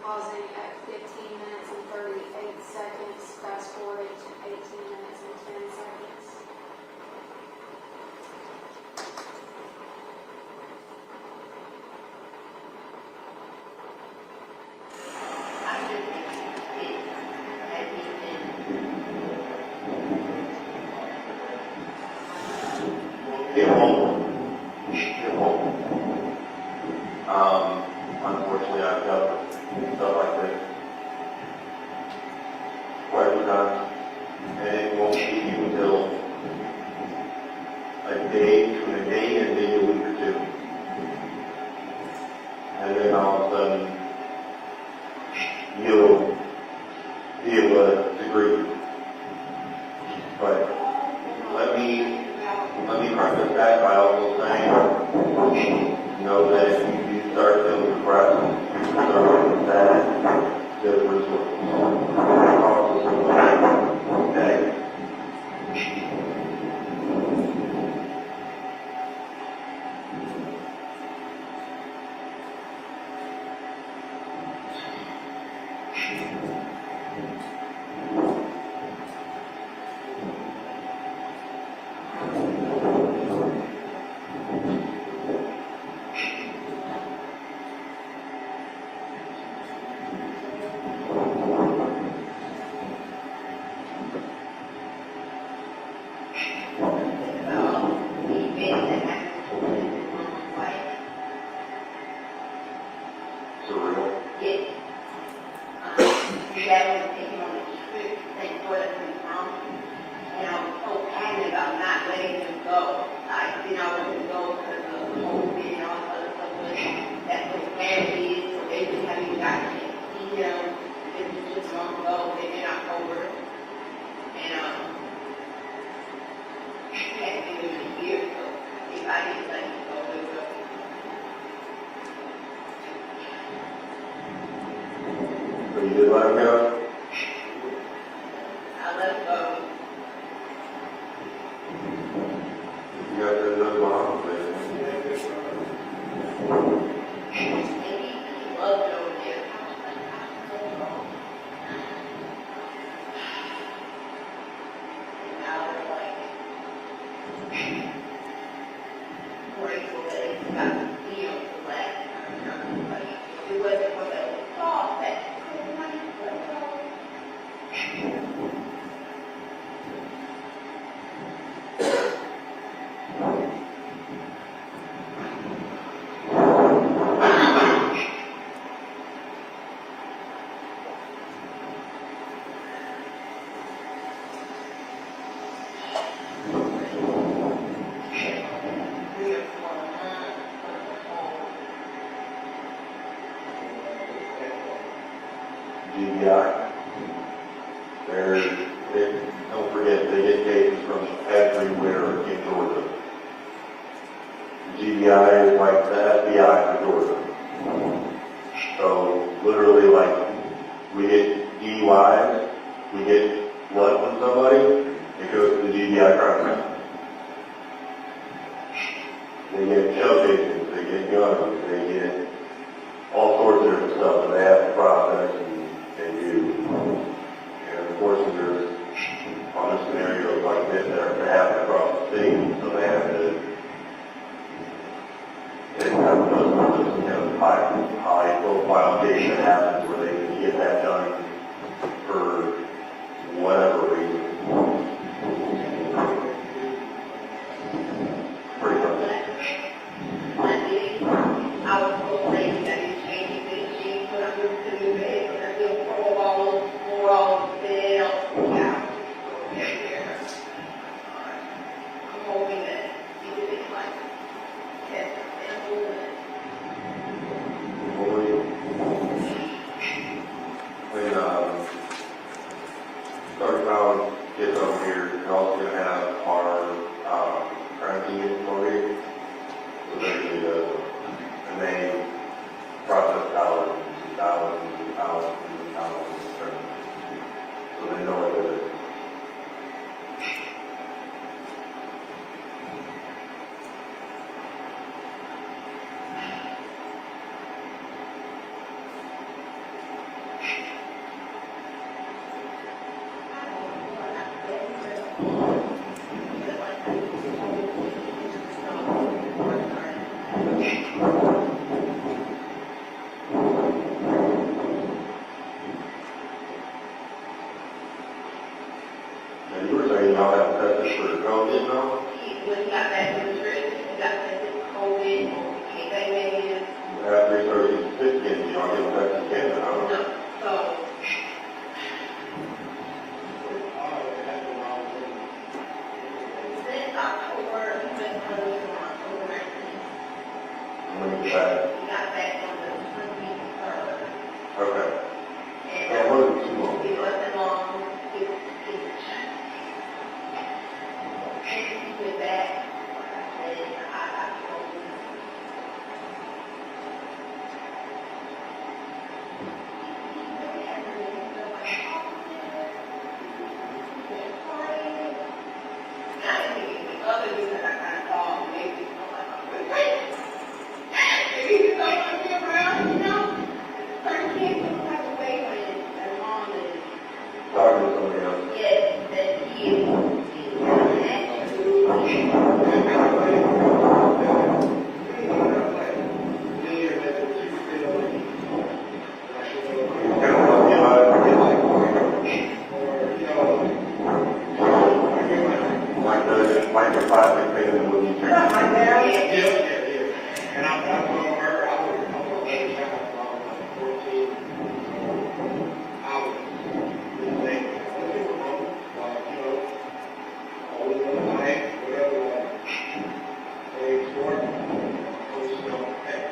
Pausing at 15 minutes and 38 seconds. Fast forwarding to 18 minutes and 10 seconds. It won't. It won't. Unfortunately, I've dealt with stuff like this quite a few times, and it won't be you until a day and maybe a week or two. And then all of a sudden, you'll be able to grieve. But let let me preface that by also saying, know that if you do start feeling depressed, that differs with causes of life. Okay? So you did let him go? I let go. You got to know mom, man. He loved over there. And now we're like grateful that he got to feel the last time. Like, it wasn't what they thought that GBI. Don't forget, they get cases from everywhere in Georgia. GBI is like the FBI for Georgia. So literally, like, we get DUIs, we get blood from somebody, it goes to the GBI crime lab. They get shell casings, they get guns, they get all sorts of different stuff that they have to process and do. And of course, there's on the scenarios like this that happen across the state, so they have to high profile case that happens where they can get that done for whatever reason. Pretty much. I was so lazy that you changed the sheets when I moved to the new bed, and I feel all over the floor, all over the bed, all over the couch. I'm hoping that you do it like that. When Dr. Brown gets over here, we're also going to have our crime unit for you. So basically, and they process thousands and thousands and thousands and thousands of crimes. So they know what it is. And you were saying y'all have tested for COVID now? When he got back from the trip, he got tested for COVID, came back negative. After he started getting sick again, y'all get tested again, I don't know. No, so. Since October, he went home from October 19th. When you get back. He got back on the 23rd. Okay. And That wasn't too long. it wasn't long. It Like the plastic thing that we use. And I'm going to her, I would let her have about 14 hours. Always on the night, whatever, they short, always don't pay.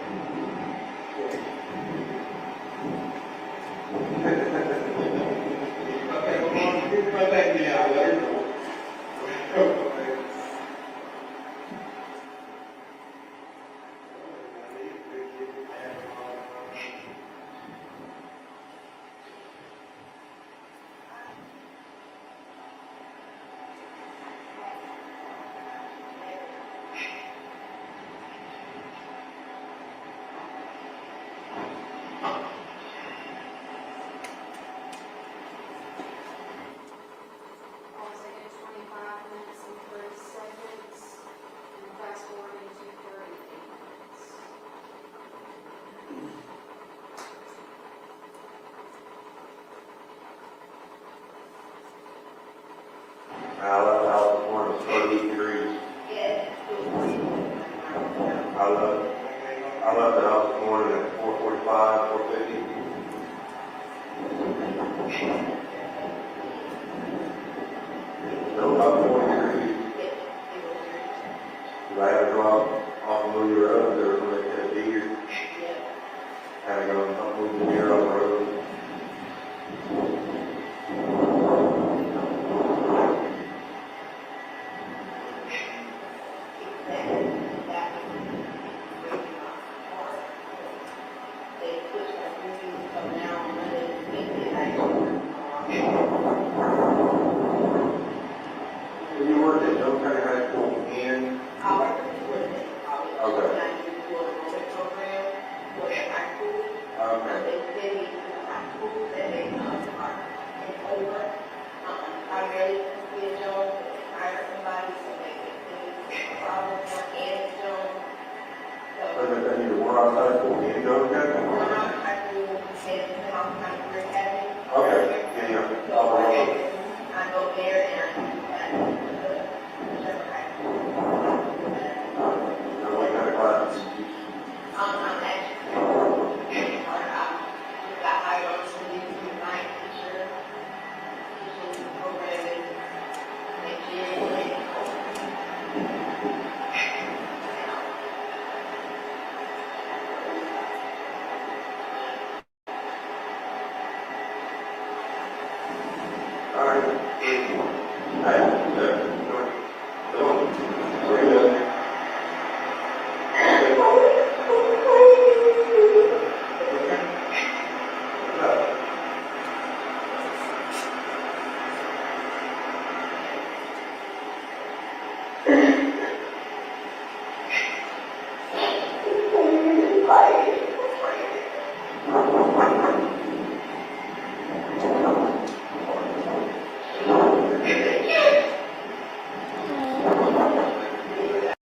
Okay, come on, get right back me out, let her know. I'll take it 25 minutes and 30 seconds, and fast forwarding to 38 minutes. I left the house this morning, it was 38 degrees. I left the house this morning at 4:45, 4:50. Still about 40 degrees. I had to go off Louis Road, there was somebody that had a deer. Had to go and move the deer off the road. When you worked at Jones County High School in, okay. So that you were outside school in Jones County? Okay, yeah, yeah. I go there and What kind of classes? I'm actually, got hired on to be a night teacher, teaching programming next year. All right.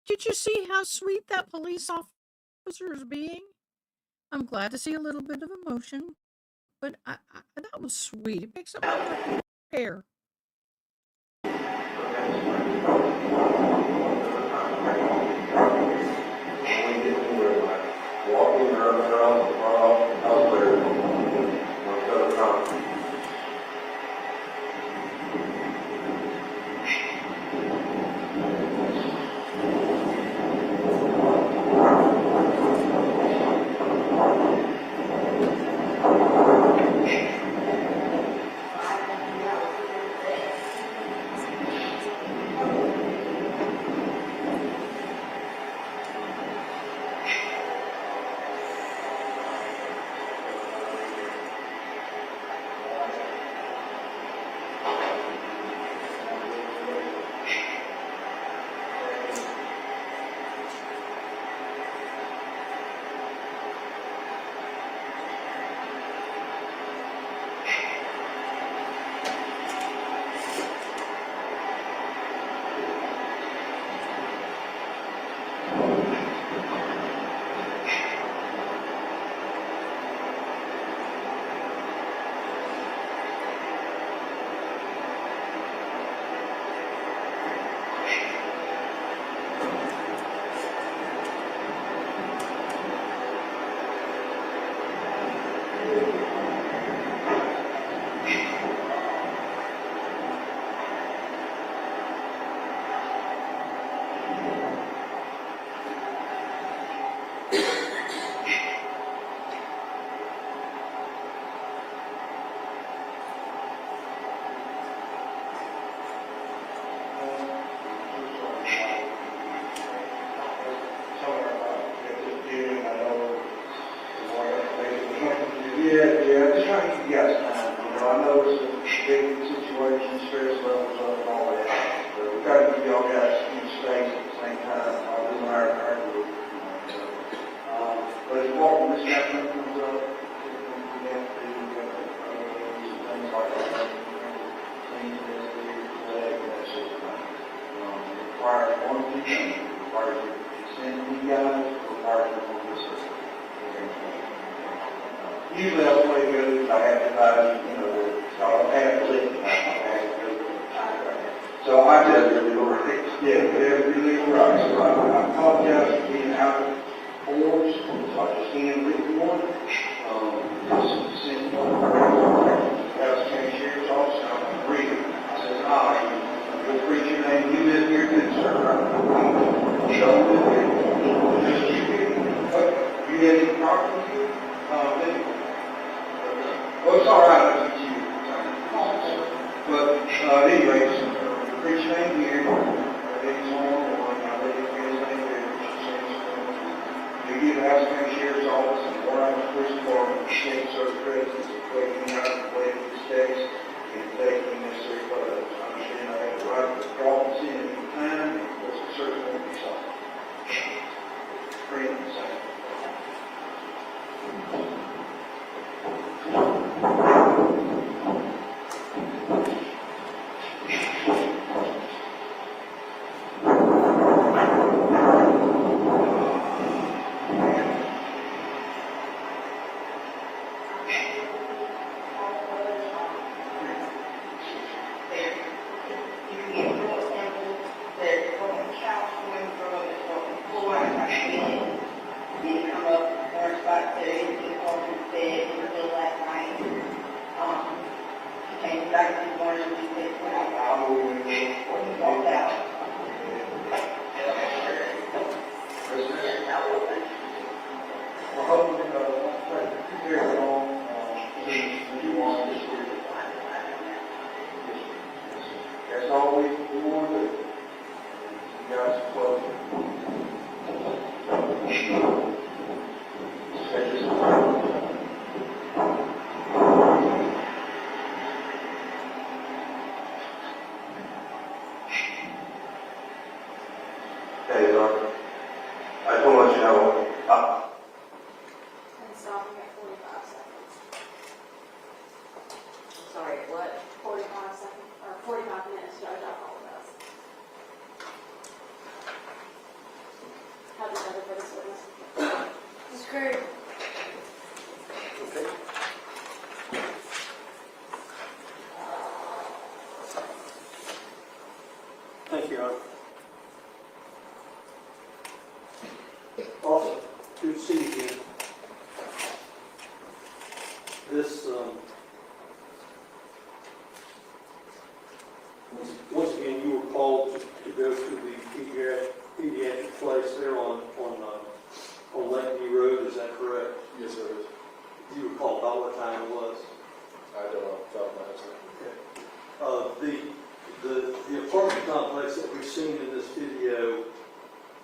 Did you see how sweet that police officer is being? I'm glad to see a little bit of emotion, but that was sweet. It picks up on her hair. Walking around elsewhere, instead of coming. chaplain comes up, we have to, things like that, clean this, flag, that sort of thing. It requires one of two things, it requires you to send me guys, it requires you to do this. Usually that's the way it goes, I have everybody, you know, I don't have to listen, I have to go. So I tell you, yeah, whatever your legal rights. So I apologize for being out of forms, so I just can't read one. Just send one. That's county sheriff's office, and I'm reading. I says, you'll preach your name, you live here too, sir. You don't live here. Just you here. You had any problems here? Well, it's all right, I'll teach you. But anyways, preach your name here. It's on, I let you get his name there. You give the House County Sheriff's Office and Warren Island Police Department, state certain credits, equating out the way of this case, and taking necessary photos. I understand I have the right to draw this in at any time, and of course, it certainly won't be signed. Free and signed. That's all we want to do. You guys are close. Hey, Doc. I just want to let you know, And stopping at 45 seconds. Sorry, what? 45 seconds, or 45 minutes, Judge, I apologize. How did that for this witness? It's great. Thank you, Your Honor. Also, good to see you again. This, once again, you were called to go to the pediatric place there on Lakeview Road, is that correct? Yes, sir. Do you recall about what time it was? I don't know, top of my head, sir. Okay. The apartment complex that we've seen in this video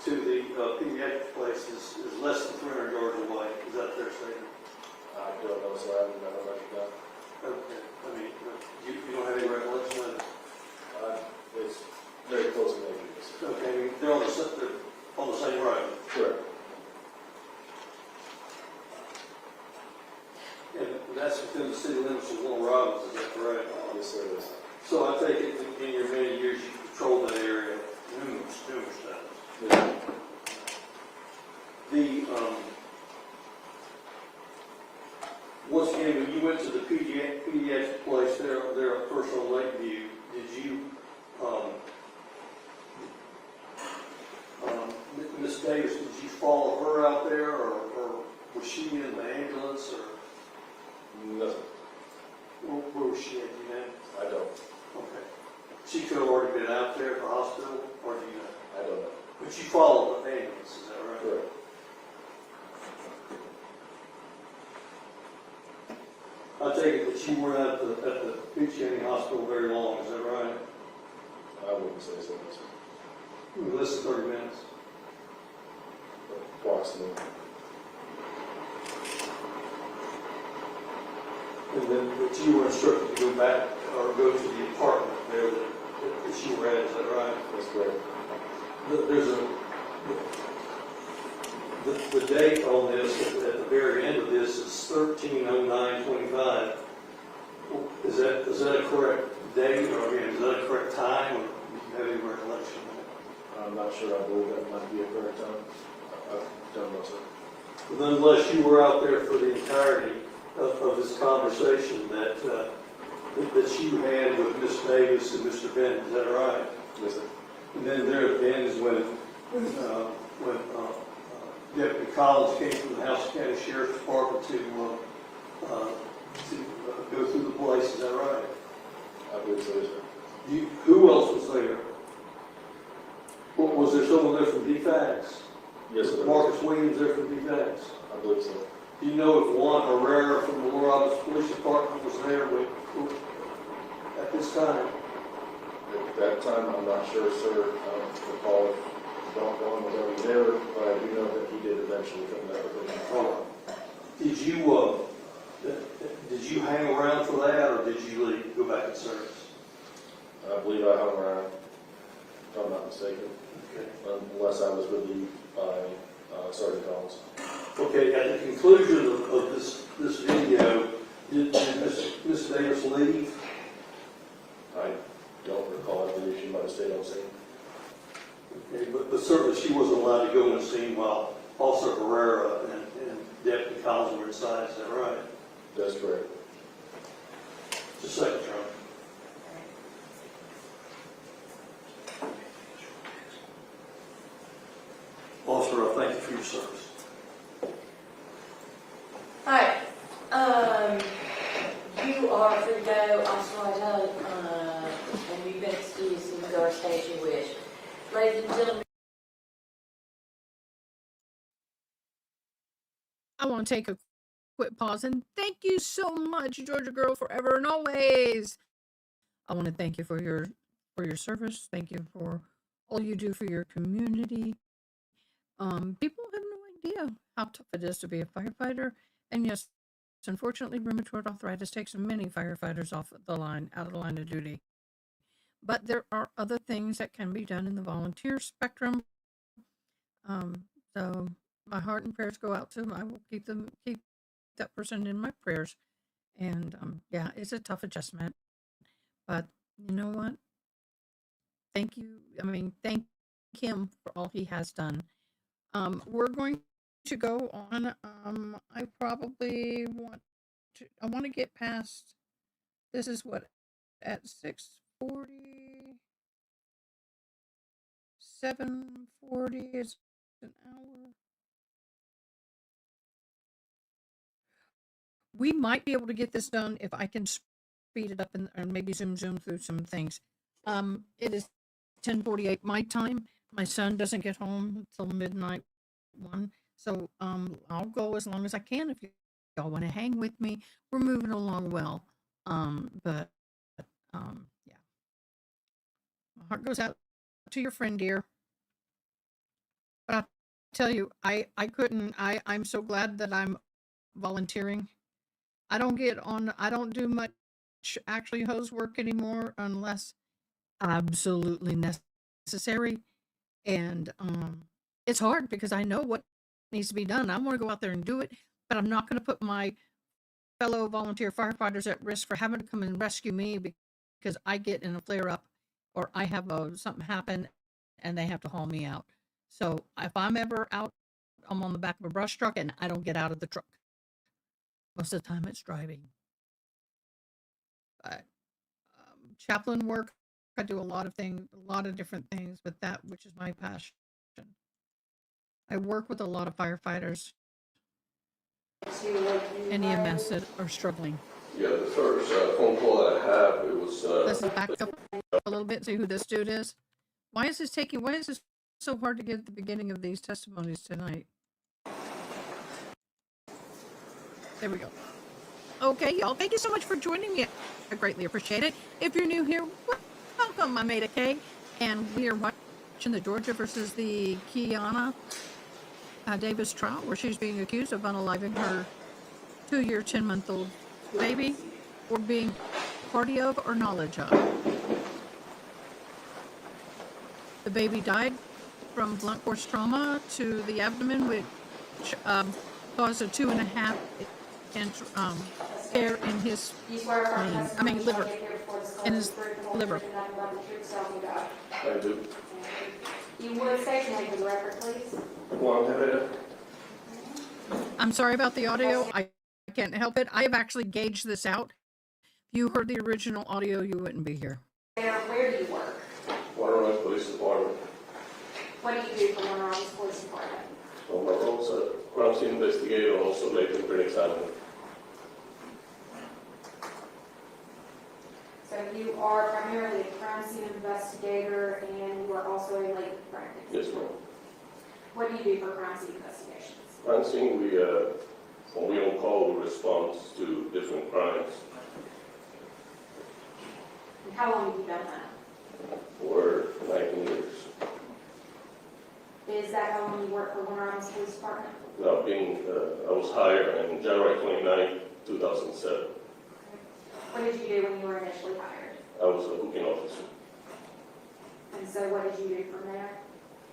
to the pediatric place is less than 300 yards away. Is that a fair statement? I don't know, sir. I haven't never measured that. Okay. I mean, you don't have any recollection of it? It's very close to maybe. Okay. I mean, they're on the same road. Correct. And that's within the city limits of Little Robbins, is that correct? Yes, sir, it is. So I take it in your many years you patrolled that area numerous times. Yes. Once again, when you went to the pediatric place there first on Lakeview, did you, Miss Davis, did you follow her out there, or was she in the ambulance, or Nothing. where was she at, do you know? I don't. Okay. She could have already been out there at the hospital, or do you know? I don't know. But you followed the ambulance, is that right? Correct. I take it that you weren't at the Beach County Hospital very long, is that right? I wouldn't say so, no, sir. Less than 30 minutes. Approximately. And then, but you were instructed to go back, or go to the apartment there that you were at, is that right? That's correct. There's the date on this, at the very end of this, is 13/09/25. Is that a correct date, or is that a correct time, or do you have any recollection? I'm not sure, I believe that might be a correct time. I don't know, sir. But nonetheless, you were out there for the entirety of this conversation that you had with Ms. Davis and Mr. Bennett, is that right? Yes, sir. And then there at the end is when Deputy Collins came from the House County Sheriff's Department to go through the place, is that right? I believe so, yes, sir. Who else was there? Was there someone there from DFAX? Yes, sir. Was Marcus Williams there from DFAX? I believe so. Do you know if Juan Herrera from the Little Roberts Police Department was there at this time? At that time, I'm not sure, sir. I don't recall if Don Juan was already there, but I do know that he did eventually come there with him. Did you hang around for that, or did you leave, go back in service? I believe I hung around, if I'm not mistaken. Okay. Unless I was relieved by Sergeant Collins. Okay, at the conclusion of this video, did Ms. Davis leave? I don't recall. I believe she might have stayed on scene. Okay, but certainly she wasn't allowed to go on the scene while Officer Herrera and Deputy Collins were inside, is that right? That's correct. Just a second, Charlie. Officer, I thank you for your service. All right, you are free to go, Officer Whitehall, and you've been excused, you can go or stay as you wish. Ladies and gentlemen. I want to take a quick pause and thank you so much, Georgia Girl, forever and always. I want to thank you for your service. Thank you for all you do for your community. People have no idea how tough it is to be a firefighter. And yes, unfortunately, rheumatoid arthritis takes many firefighters out of the line of duty. But there are other things that can be done in the volunteer spectrum. So my heart and prayers go out to them. I will keep that person in my prayers. And yeah, it's a tough adjustment. But you know what? Thank you. Thank him for all he has done. We're going to go on. I want to get past. This is what at 6:40, 7:40 is an hour. We might be able to get this done if I can speed it up and maybe zoom through some things. It is 10:48 my time. My son doesn't get home until midnight 1. So I'll go as long as I can if y'all want to hang with me. We're moving along well. But yeah. My heart goes out to your friend, dear. But I'll tell you, I'm so glad that I'm volunteering. I don't do much actually hose work anymore unless absolutely necessary. And it's hard because I know what needs to be done. I want to go out there and do it, but I'm not going to put my fellow volunteer firefighters at risk for having to come and rescue me because I get in a flare up or I have something happen and they have to haul me out. So if I'm ever out, I'm on the back of a brush truck and I don't get out of the truck. Most of the time it's driving. But chaplain work, I do a lot of different things with that, which is my passion. I work with a lot of firefighters and EMS that are struggling. Yeah, the first phone call I have, it was... Let's back up a little bit, see who this dude is. Why is this so hard to get at the beginning of these testimonies tonight? There we go. Okay, y'all, thank you so much for joining me. I greatly appreciate it. If you're new here, welcome. I'm Ada Kay, and we are watching the Georgia versus the Kianna Davis trial, where she's being accused of unaliving her 2-year, 10-month-old baby for being party of or knowledge of. The baby died from blunt force trauma to the abdomen, caused a 2.5 inch tear in his You swear affirm brain, testimony liver, shall give here before this in court his is truth, the whole liver. truth, and nothing but the truth, so help you God. I do. You would state your name for the record, please. Juan Herrera. I'm sorry about the audio. I can't help it. I have actually gauged this out. If you heard the original audio, you wouldn't be here. Where do you work? Waterloo Police Department. What do you do for Warner Robins Police Department? So my role's a crime scene investigator, also later print examiner. So you are primarily a crime scene investigator and you are also a late forensic. Yes, ma'am. What do you do for crime scene investigations? Crime scene, when we on call, we respond to different crimes. And how long have you done that? For 19 years. Is that how long you work for Warner Robins Police Department? Now, I was hired on January 29, 2007. What did you do when you were initially hired? I was a booking officer. And so what did you do from there?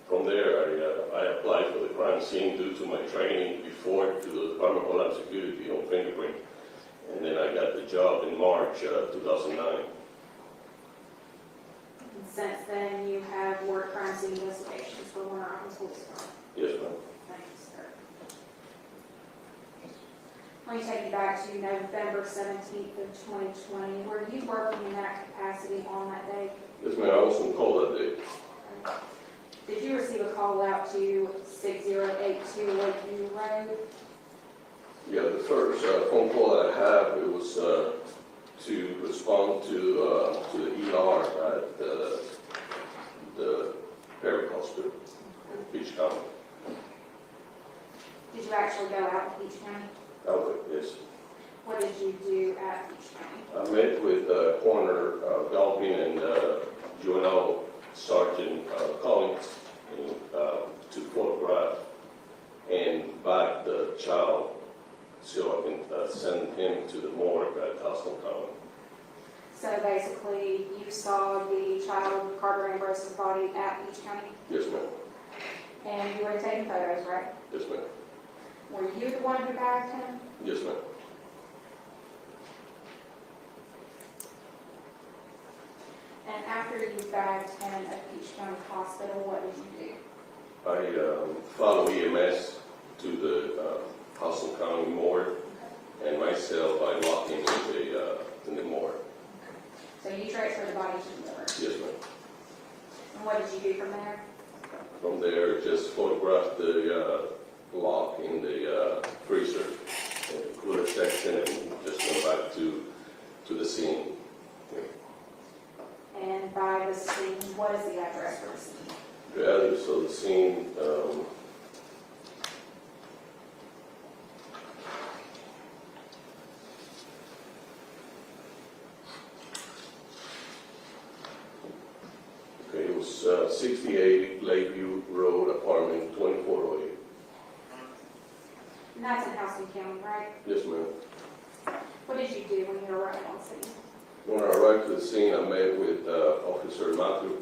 From there, I applied for the crime scene due to my training before to the Department of Homeland Security on fingerprint. And then I got the job in March 2009. And since then, you have worked crime scene investigations for Warner Robins Police Department. Yes, ma'am. Thank you, sir. Let me take you back to November 17th of 2020. Were you working in that capacity on that day? Yes, ma'am. I was on call that day. Did you receive a call out to 6082 Lakeview Road? Yeah, the first phone call that I had, it was to respond to the ER at the Perry Hospital in Beach County. Did you actually go out to Beach County? Yes. What did you do at Beach County? I met with Coroner Galpin and Juvenile Sergeant Collins to photograph and bag the child so I can send him to the morgue at Houston County. So basically, you saw the child, Carter Ambrose's body at Beach County, Yes, ma'am. and you were taking photos, right? Yes, ma'am. Were you the one who bagged him? Yes, ma'am. And after you bagged him at Beach County Hospital, what did you do? I followed EMS to the Houston County morgue, and myself, I locked him in the morgue. So you transferred the body to the morgue. Yes, ma'am. And what did you do from there? From there, just photographed the lock in the freezer, in the cooler section, and just went back to the scene. And by the scene, what is the address for the scene? Yeah, so the scene, okay, it was 68 Lakeview Road, apartment 2408. And that's in Houston County, right? Yes, ma'am. What did you do when you arrived on scene? When I arrived to the scene, I met with Officer Matthew.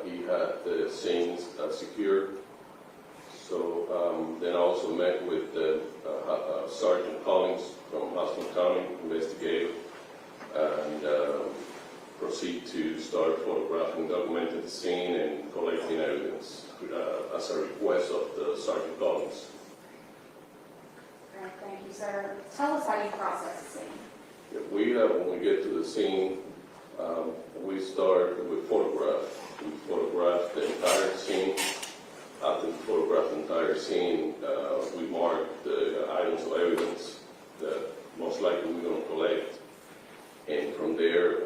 He had the scene secured. So then I also met with Sergeant Collins from Houston County, investigator, and proceed to start photographing, documenting the scene, and collecting evidence as a request of the Sergeant Collins. All right, thank you, sir. Tell us how you process the scene. When we get to the scene, we start with photograph. We photograph the entire scene. After we photograph the entire scene, we mark the items of evidence that most likely we're going to collect. And from there,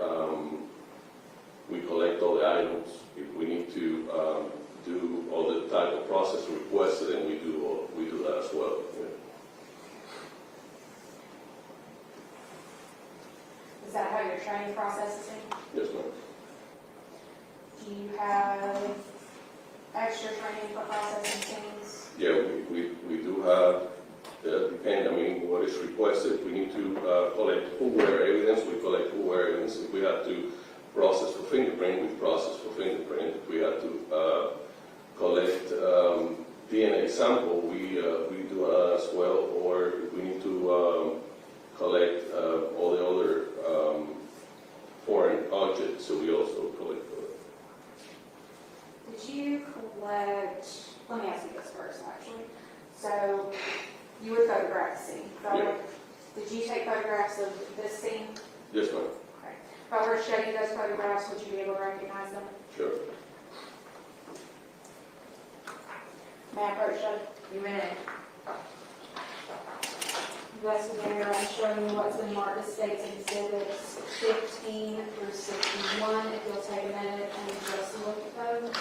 we collect all the items. If we need to do all the type of process requested, then we do that as well. Yeah. Is that how your training process is? Yes, ma'am. Do you have extra training for processing things? Yeah, we do have, what is requested. We need to collect footwear evidence. We collect footwear evidence. If we have to process for fingerprint, we process for fingerprint. If we have to collect DNA sample, we collect, let me ask you this first, actually. So, you would photograph the scene, right? Yeah. Did you take photographs of this scene? Yes, ma'am. Okay. If I were to show you those photographs, would you be able to recognize them? Sure. May I approach you? You may. Investigator, I'm showing you what's been marked as State's Exhibits 15 through 61. If you'll take a minute and just look at those.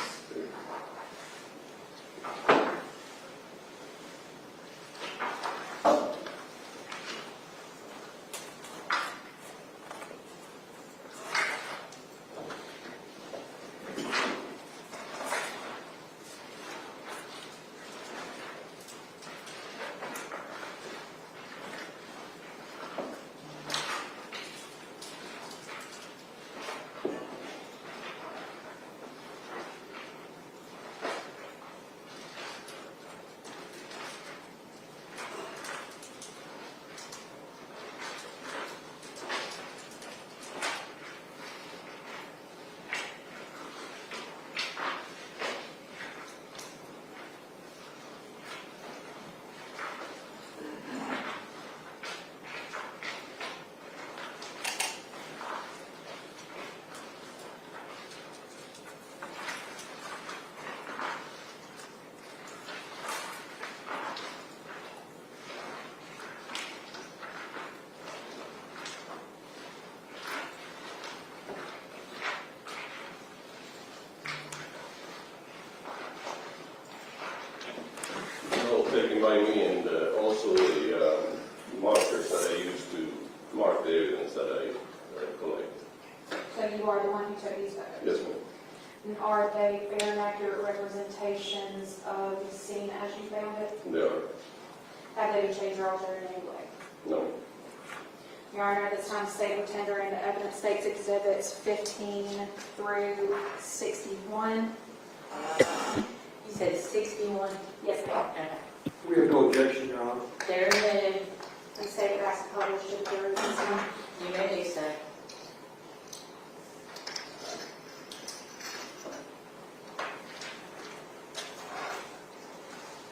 Taken by me, and also the markers that I use to mark the evidence that I collect. So you are the one who took these photos? Yes, ma'am. And are they fair and accurate representations of the scene as you found it? They are. Have they been changed or altered in any way? No. Your Honor, at this time, the state will tender in the evidence State's Exhibits 15 through 61. You said 61? Yes, ma'am. Okay. We have no objection, Your Honor. There it is. The state would ask to publish it through this one. You may do so.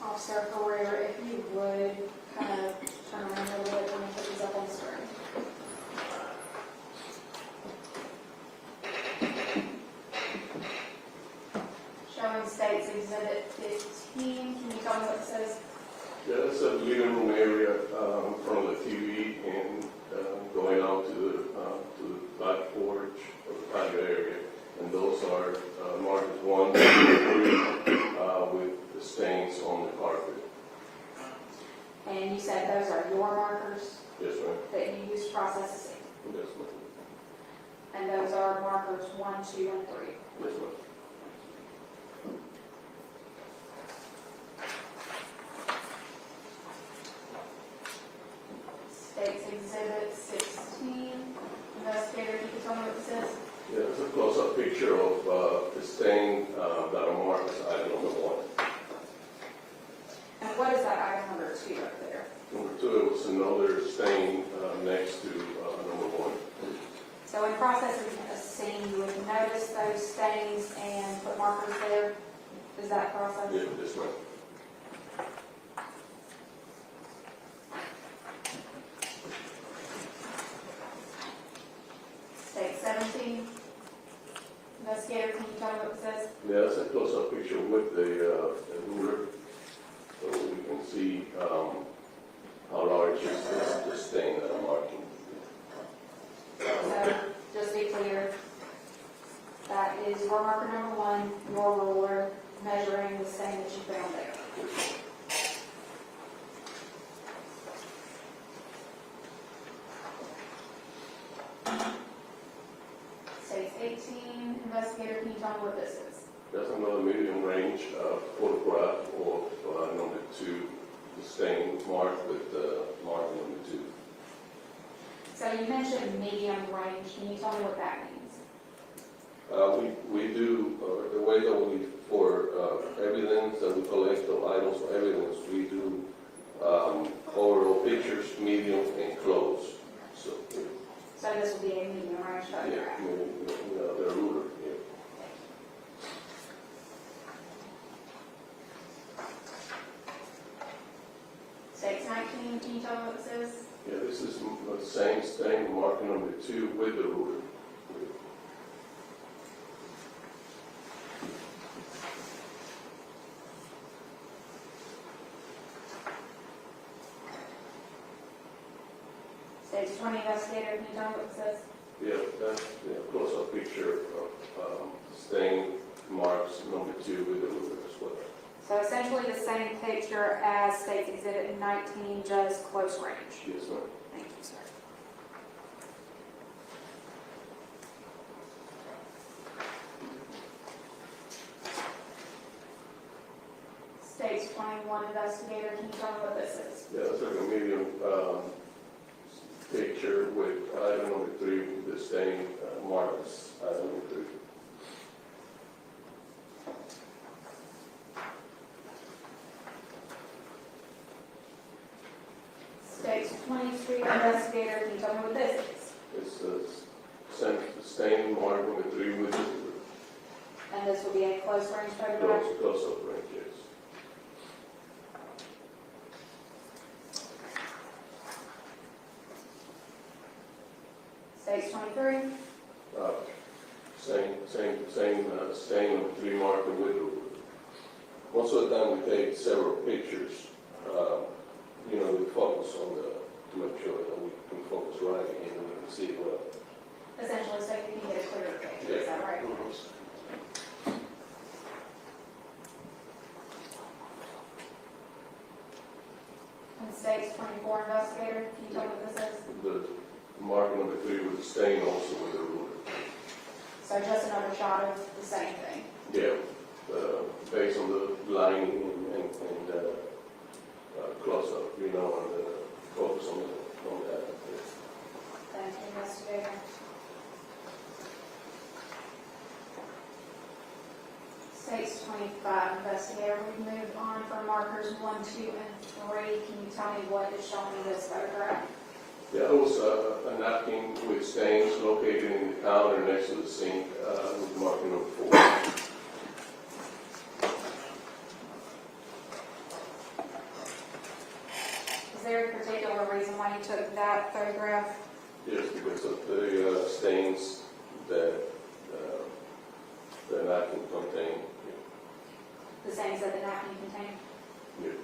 Officer Ferrer, if you would kind of turn around a little bit when you put these up on the screen. Showing State's Exhibit 15, can you tell me what it says? Yeah, that's a living room area in front of the TV and going out to the back porch or the patio area. And those are markers 1, 2, 3 with the stains on the carpet. And you said those are your markers Yes, ma'am. that you use to process the scene? Yes, ma'am. And those are markers 1, 2, and 3? Yes, ma'am. State's Exhibit 16. Investigator, you can tell me what it says? Yeah, it's a close-up picture of the stain that are marked as item number 1. And what is that item number 2 up there? Number 2, it was another stain next to number 1. So in processing a scene, you would notice those stains and put markers there? Is that process? Yeah, yes, ma'am. State 17. Investigator, can you tell me what it says? Yeah, that's a close-up picture with the ruler, so we can see how large is the stain that I'm marking. So, just to be clear, that is your marker number 1, your ruler, measuring the stain that you found there. States 18. Investigator, can you tell me what this is? That's another medium range photograph of number 2, the stain marked with mark number 2. So you mentioned medium range. Can you tell me what that means? We do, the way that we, for evidence that we collect of items for evidence, we do overall pictures, medium, and close. So, So this will be a medium range yeah, photograph. the ruler, yeah. 19, can you tell me what this is? Yeah, this is the same stain, marker number 2 with the ruler. Stage 20 investigator, can you tell me what this is? Yeah, that's a close-up picture of stain marks number 2 with the ruler as well. So essentially the same picture as State's Exhibit 19, just close range. Yes, ma'am. Thank you, sir. State's 21 investigator, can you tell me what this is? Yeah, it's like a medium picture with item number 3 with the stain marks, item number 3. State's 22 investigator, can you tell me what this is? It's the stain mark number 3 with the ruler. And this will be a close range photograph? Close-up range, yes. State's 23. Same stain number 3 marker with the ruler. Most of the time we take several pictures. We focus on to make sure that we can focus right and we can see it well. Essentially, so you can get a clearer picture, is that right? And State's 24 investigator, can you tell me what this is? The marker number 3 with the stain also with the ruler. So just another shot of the same thing. Yeah, based on the lining and close-up, and focus on that. Thank you, investigator. State's 25 investigator, we've moved on from markers 1, 2, and 3. Can you tell me what is shown in this photograph? Yeah, it was a napkin with stains located in the counter next to the sink with marker number 4. Is there a particular reason why you took that photograph? Yes, because of the stains that the napkin contained. The stains that the napkin contained? Yeah.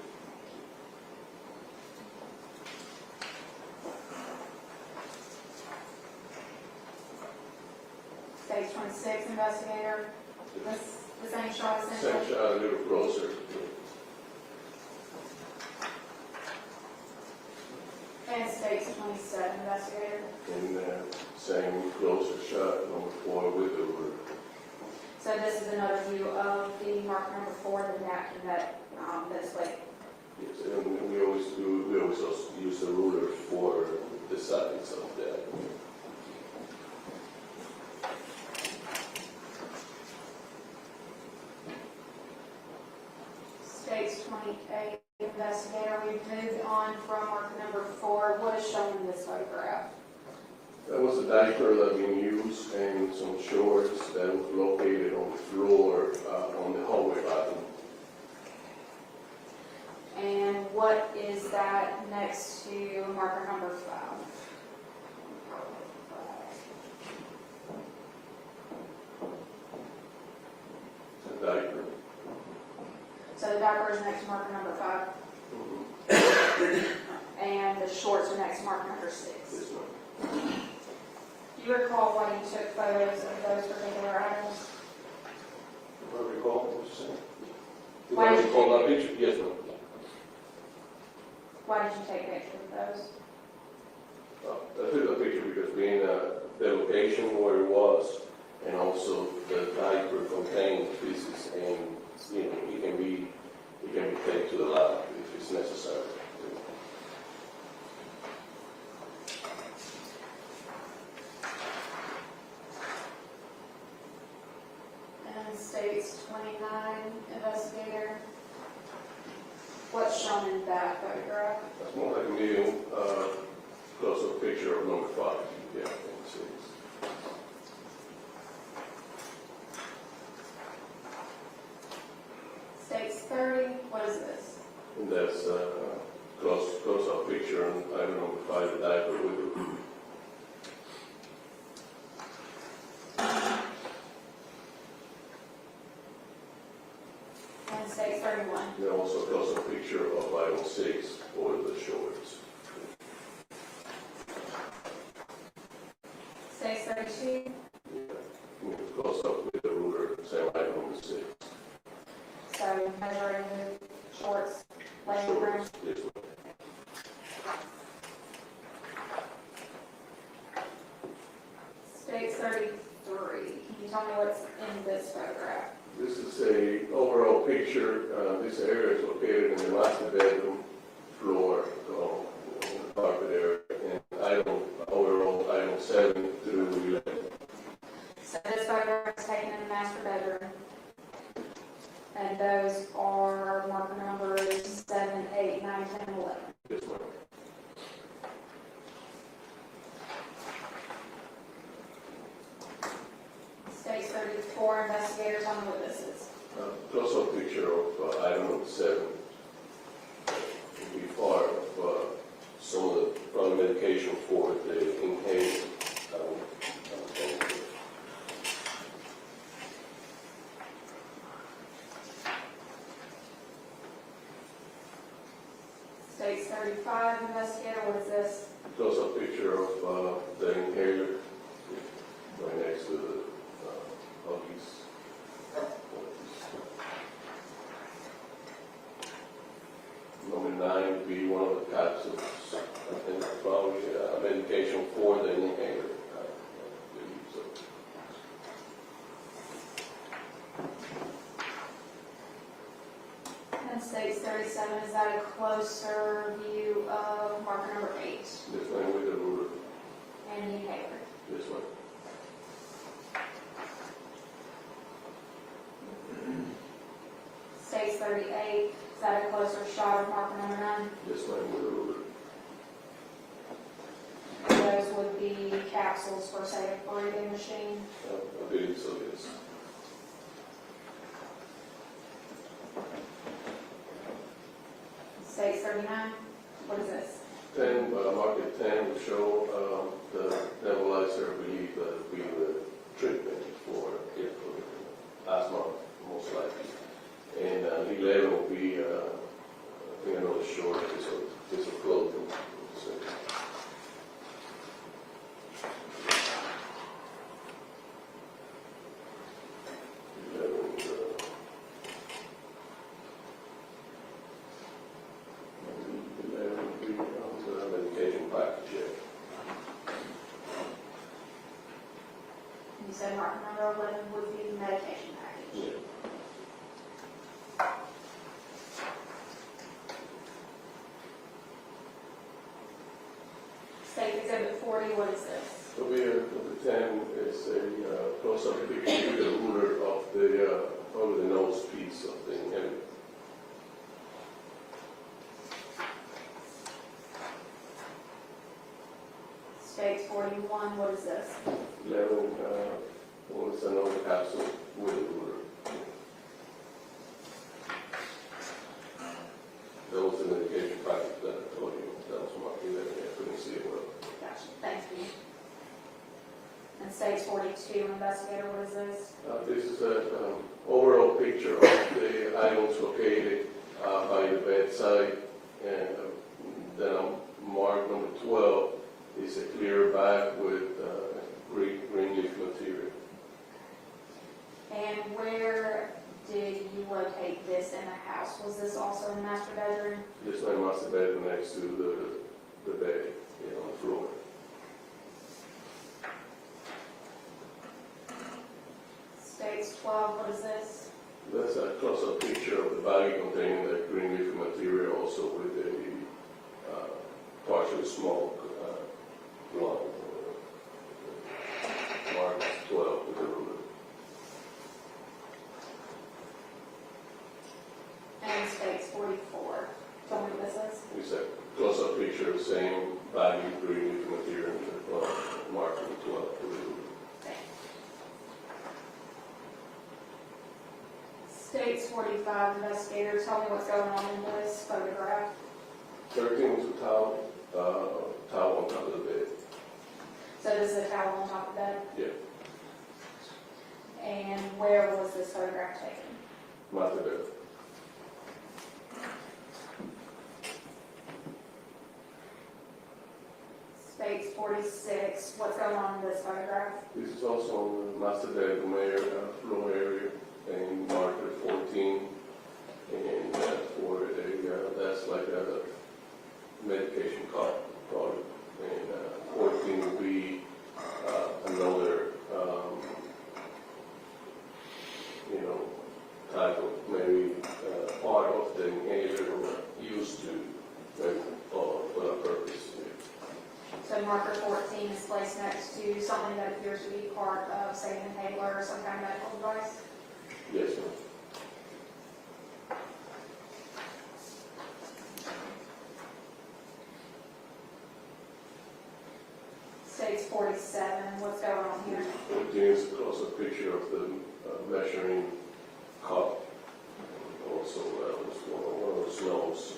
Stage 26 investigator, this the same shot Same essentially? shot, a little closer. And stage 27 investigator. And same closer shot, number 4 with the ruler. So this is another view of the mark number 4, the napkin that's like, Yes, and we always also use the ruler for the sides of that. Stage 28 investigator. We've moved on from mark number 4. What is shown in this photograph? That was a diaper that we used and some shorts that was located on the floor on the hallway bottom. And what is that next to marker number 5? It's a diaper. So the diaper is next to marker number 5, and the shorts are next to marker number 6. Yes, ma'am. Do you recall why you took photos of those particular items? Do I recall what you said? Did Why I did you recall that take picture? Yes, ma'am. Why did you take pictures of those? I took the picture because being the location where it was, and also the diaper contained pieces, and it can be taken to the lab if it's necessary. And states 29 investigator. What's shown in that photograph? That's more like a medium close-up picture of number 5. Yeah, I think it is. States 30. What is this? And that's close-up picture on item number 5, the diaper window. And state 31. Then also a close-up picture of item 6 for the shorts. State 32. Close up with the ruler, same item number 6. So measuring the shorts, laying the ground. Yes, State 33. Can you tell me what's in this photograph? this is a overall picture. This area is located in the master bedroom floor, so in the carpet area, and overall item 7 through 11. So this photograph is taken in the master bedroom. And those are marker numbers 7, 8, 9, 10, and 11. Yes, ma'am. State 34, investigators on the witnesses. Close-up picture of item number 7. Would be part of some of the from medication for the inhaler. State 35, investigator, what is this? Close-up picture of the inhaler right next to the Huggies. Number 9 would be one of the capsules. I think probably medication for the inhaler. So, And state 37, is that a closer view of marker number 8 this one with the ruler. and the inhaler? This one. State 38, is that a closer shot of marker number 9? This one with the ruler. Those would be capsules for, say, a breathing machine. I believe so, yes. State 39, what is this? 10, market 10 will show the nebulizer, I believe, that will be the treatment for asthma, most likely. And 11 will be, I think another short, piece of clothing. So, 11, 11 will be the medication package, yeah. You said marker number 11 would be the medication package. Yeah. State Exhibit 40, what is this? So here, number 10 is a close-up picture with the ruler of the nose piece of the inhaler. State 41, what is this? 11 was another capsule with a ruler. That was the medication package that I told you. That was marked 11. I couldn't see it well. Gotcha, thank you. And state 42, investigator, what is this? This is an overall picture of the items located by the bedside. And then mark number 12 is a clear bag with green leaf material. And where did you locate this in the house? Was this also in the master bedroom? This one master bedroom next to the bed, on the floor. States 12, what is this? That's a close-up picture of the bag containing the green leaf material, also with a partially small line. Mark 12 with the ruler. And states 44. Tell me what this is. It's a close-up picture of the same bag green leaf material, mark 12 with the ruler. States 45, investigators, tell me what's going on in this photograph. 13 was a towel on top of the bed. So this is a towel on top of that? Yeah, And where was this photograph taken? master bed. States 46, what's going on in this photograph? This is also on the master bedroom area, floor area, and marker 14. And for that's like a medication product. And 14 would be another, type of maybe part of the inhaler used to maybe for that purpose. So marker 14 is placed next to something that appears to be part of, say, an inhaler or some kind of medical device? Yes, ma'am. States 47, what's going on here? 14 is also a picture of the measuring cup. Also, was one of those nose,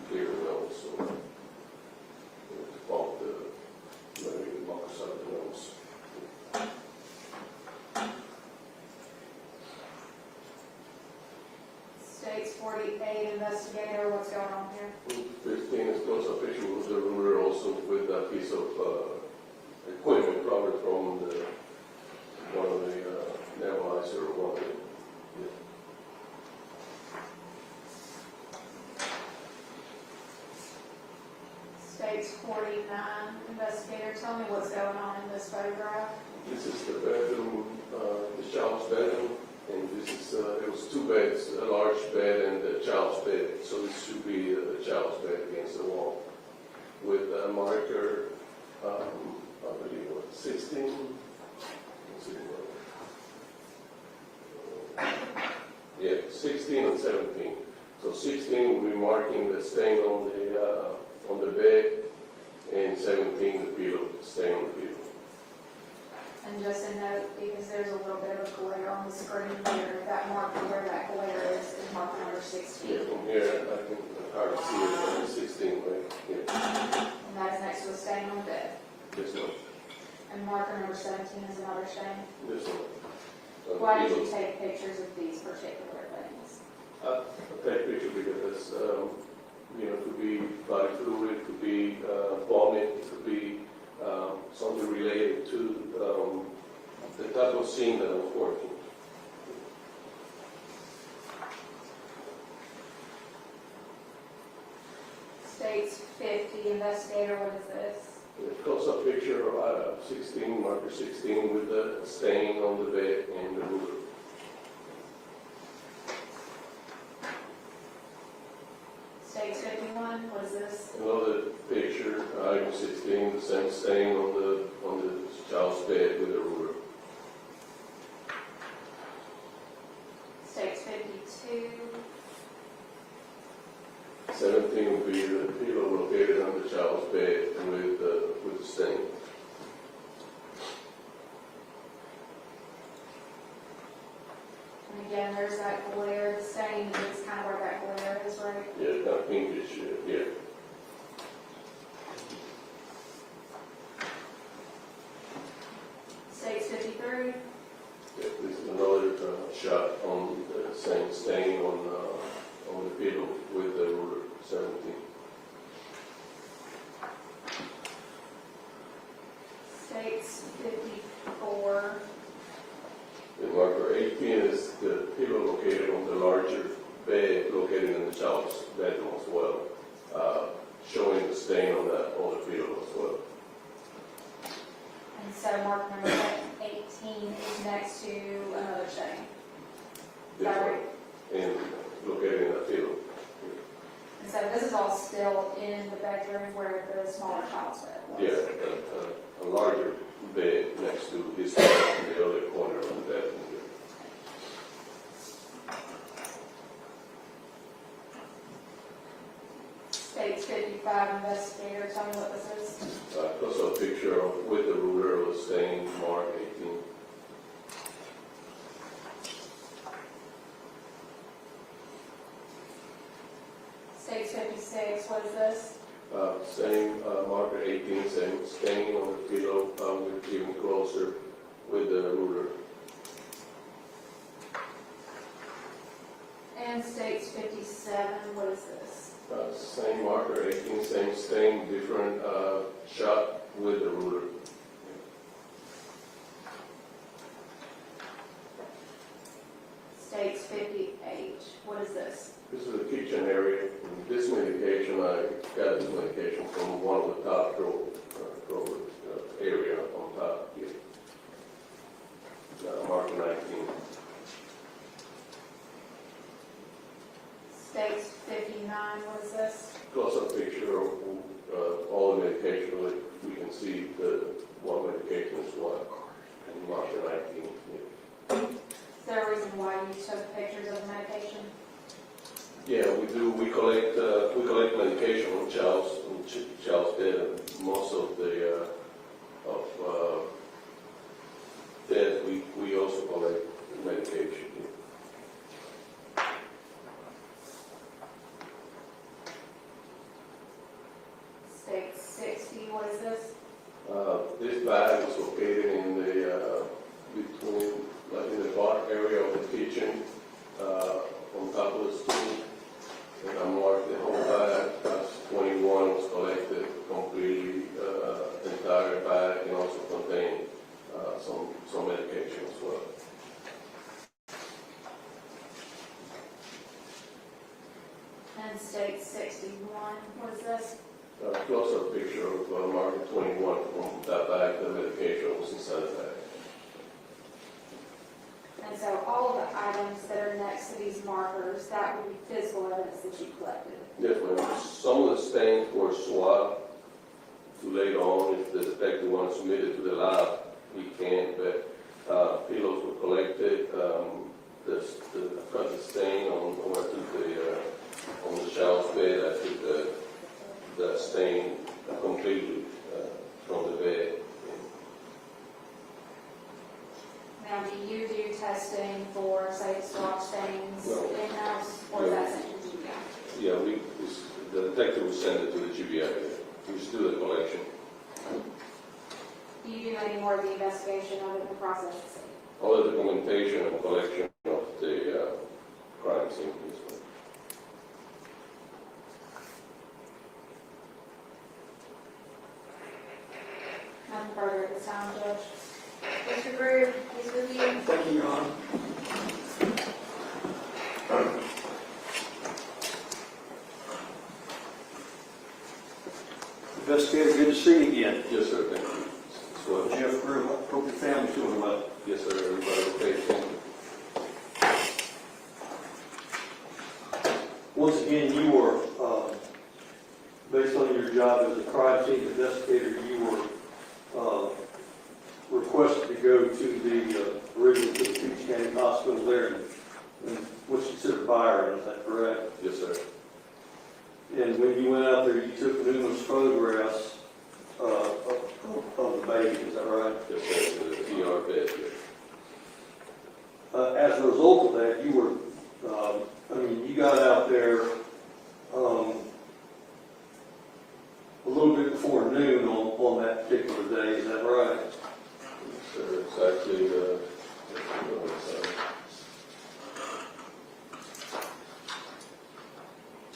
clear nose, so it's about the maybe box out of the nose. States 48, investigator, what's going on here? 15 is close up picture of the ruler also with a piece of equipment probably from one of the nebulizer or one of the States 49, investigator, tell me what's going on in this photograph. This is the bedroom, the child's bedroom, and this is, it was two beds, a large bed and the child's bed, so this should be the child's bed against the wall with a marker, I believe, 16? Let's see, yeah, 16 and 17. So 16 will be marking the stain on the bed, and 17 the pillow, stain on the pillow. And just a note, because there's a little bit of a glare on the screen here, that marker where that glare is marker number 16. Yeah, from here, I can hard to see it on the 16, right? Yeah. And that is next to a stain on the bed. This one, And marker number 17 is another stain. this one. On the Why did pillow. you take pictures of these particular things? I take picture because it's, it could be body fluid, it could be vomit, it could be something related to the type of scene that I was working. States 50, investigator, what is this? It close up picture of 16, marker 16 with the stain on the bed and the ruler. States 51, what is this? Another picture, item 16, the same stain on the child's bed with the ruler. States 52, 17 would be the pillow located on the child's bed with the stain. and again, there's that glare, the stain is kind of where that glare is, right? Yeah, kind of pinkish, yeah. States 53, Yeah, this is another shot on the same stain on the pillow with the ruler, 17. States 54, The marker 18 is the pillow located on the larger bed located in the child's bedroom as well, showing the stain on the pillow as well. and so mark number 18 is next to another stain. This Got one, it. and located in the pillow. And so this is all still in the bedroom where the smaller child's bed was. Yeah, a larger bed next to this one, the other corner of the bedroom. States 55, investigator, tell me what this is. Also a picture of, with the ruler of the stain, mark 18. States 56, what is this? Same marker 18, same stain on the pillow, we're even closer with the ruler. And States 57, what is this? Same marker 18, same stain, different shot with the ruler. States 58, what is this? This is the kitchen area. This medication, I got this medication from one of the top drawer area on top here. Marker 19. States 59, what is this? Close-up picture of all the medication. We can see the one medication is what, and marker 19. Yeah. Is there a reason why you took pictures of the medication? Yeah, we do. We collect medication on child's bed, and most of the death we also collect medication. State 60, what is this? This bag is located in the between, like in the bar area of the kitchen, on top of the stool. And I marked the whole bag. That's 21 was collected completely, entire bag, and also contained some medication as well. And State 61, what is this? Close-up picture of marker 21 from that bag. The medication was inside the bag. And so all of the items that are next to these markers, that would be physical evidence that you collected. Definitely. Some of the stains were swabbed to later on. If the detective wants to submit it to the lab, we can, but pillows were collected. I cut the stain on the child's bed. I took the stain completely from the bed. Now, do you do testing for, say, swab stains No. in-house, or is that sent to GBI? Yeah, the detective will send it to the GBI. We just do the collection. Do you do any more of the investigation other than the process? All the documentation and collection of the crime scene. Nothing further at this time, Judge. Mr. Greer, please with you. Thank you, Your Honor. Investigator, good to see you again. Yes, sir. Thank you. So, Jeff Greer, hope your family's doing well. yes, sir. Everybody okay? Thank you. Once again, you were, based on your job as a crime scene investigator, you were requested to go to the original to the Peach County Hospital there in what's considered Byron, is that correct? Yes, sir. And when you went out there, you took numerous photographs of the baby, is that right? Yes, sir. The ER bed. As a result of that, you were, you got out there a little bit before noon on that particular day, is that right? Yes, sir. It's actually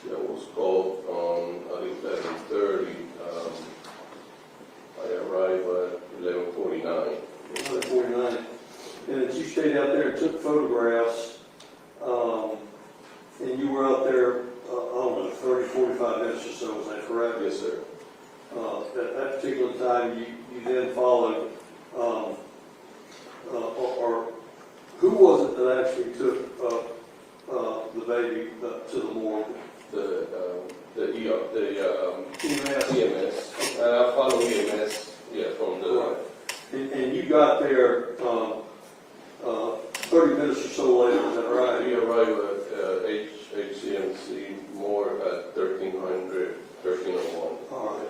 that was called on, I think, 11:30. I arrived at 11:49. 11:49. And that you stayed out there and took photographs, and you were out there, 30, 45 minutes or so, is that correct? Yes, sir. At that particular time, you then followed, or who was it that actually took the baby to the morgue? EMS. I follow EMS, yeah, from the... Right. And you got there 30 minutes or so later, is that right? We arrived at HCMC more at 1300, 1301. All right.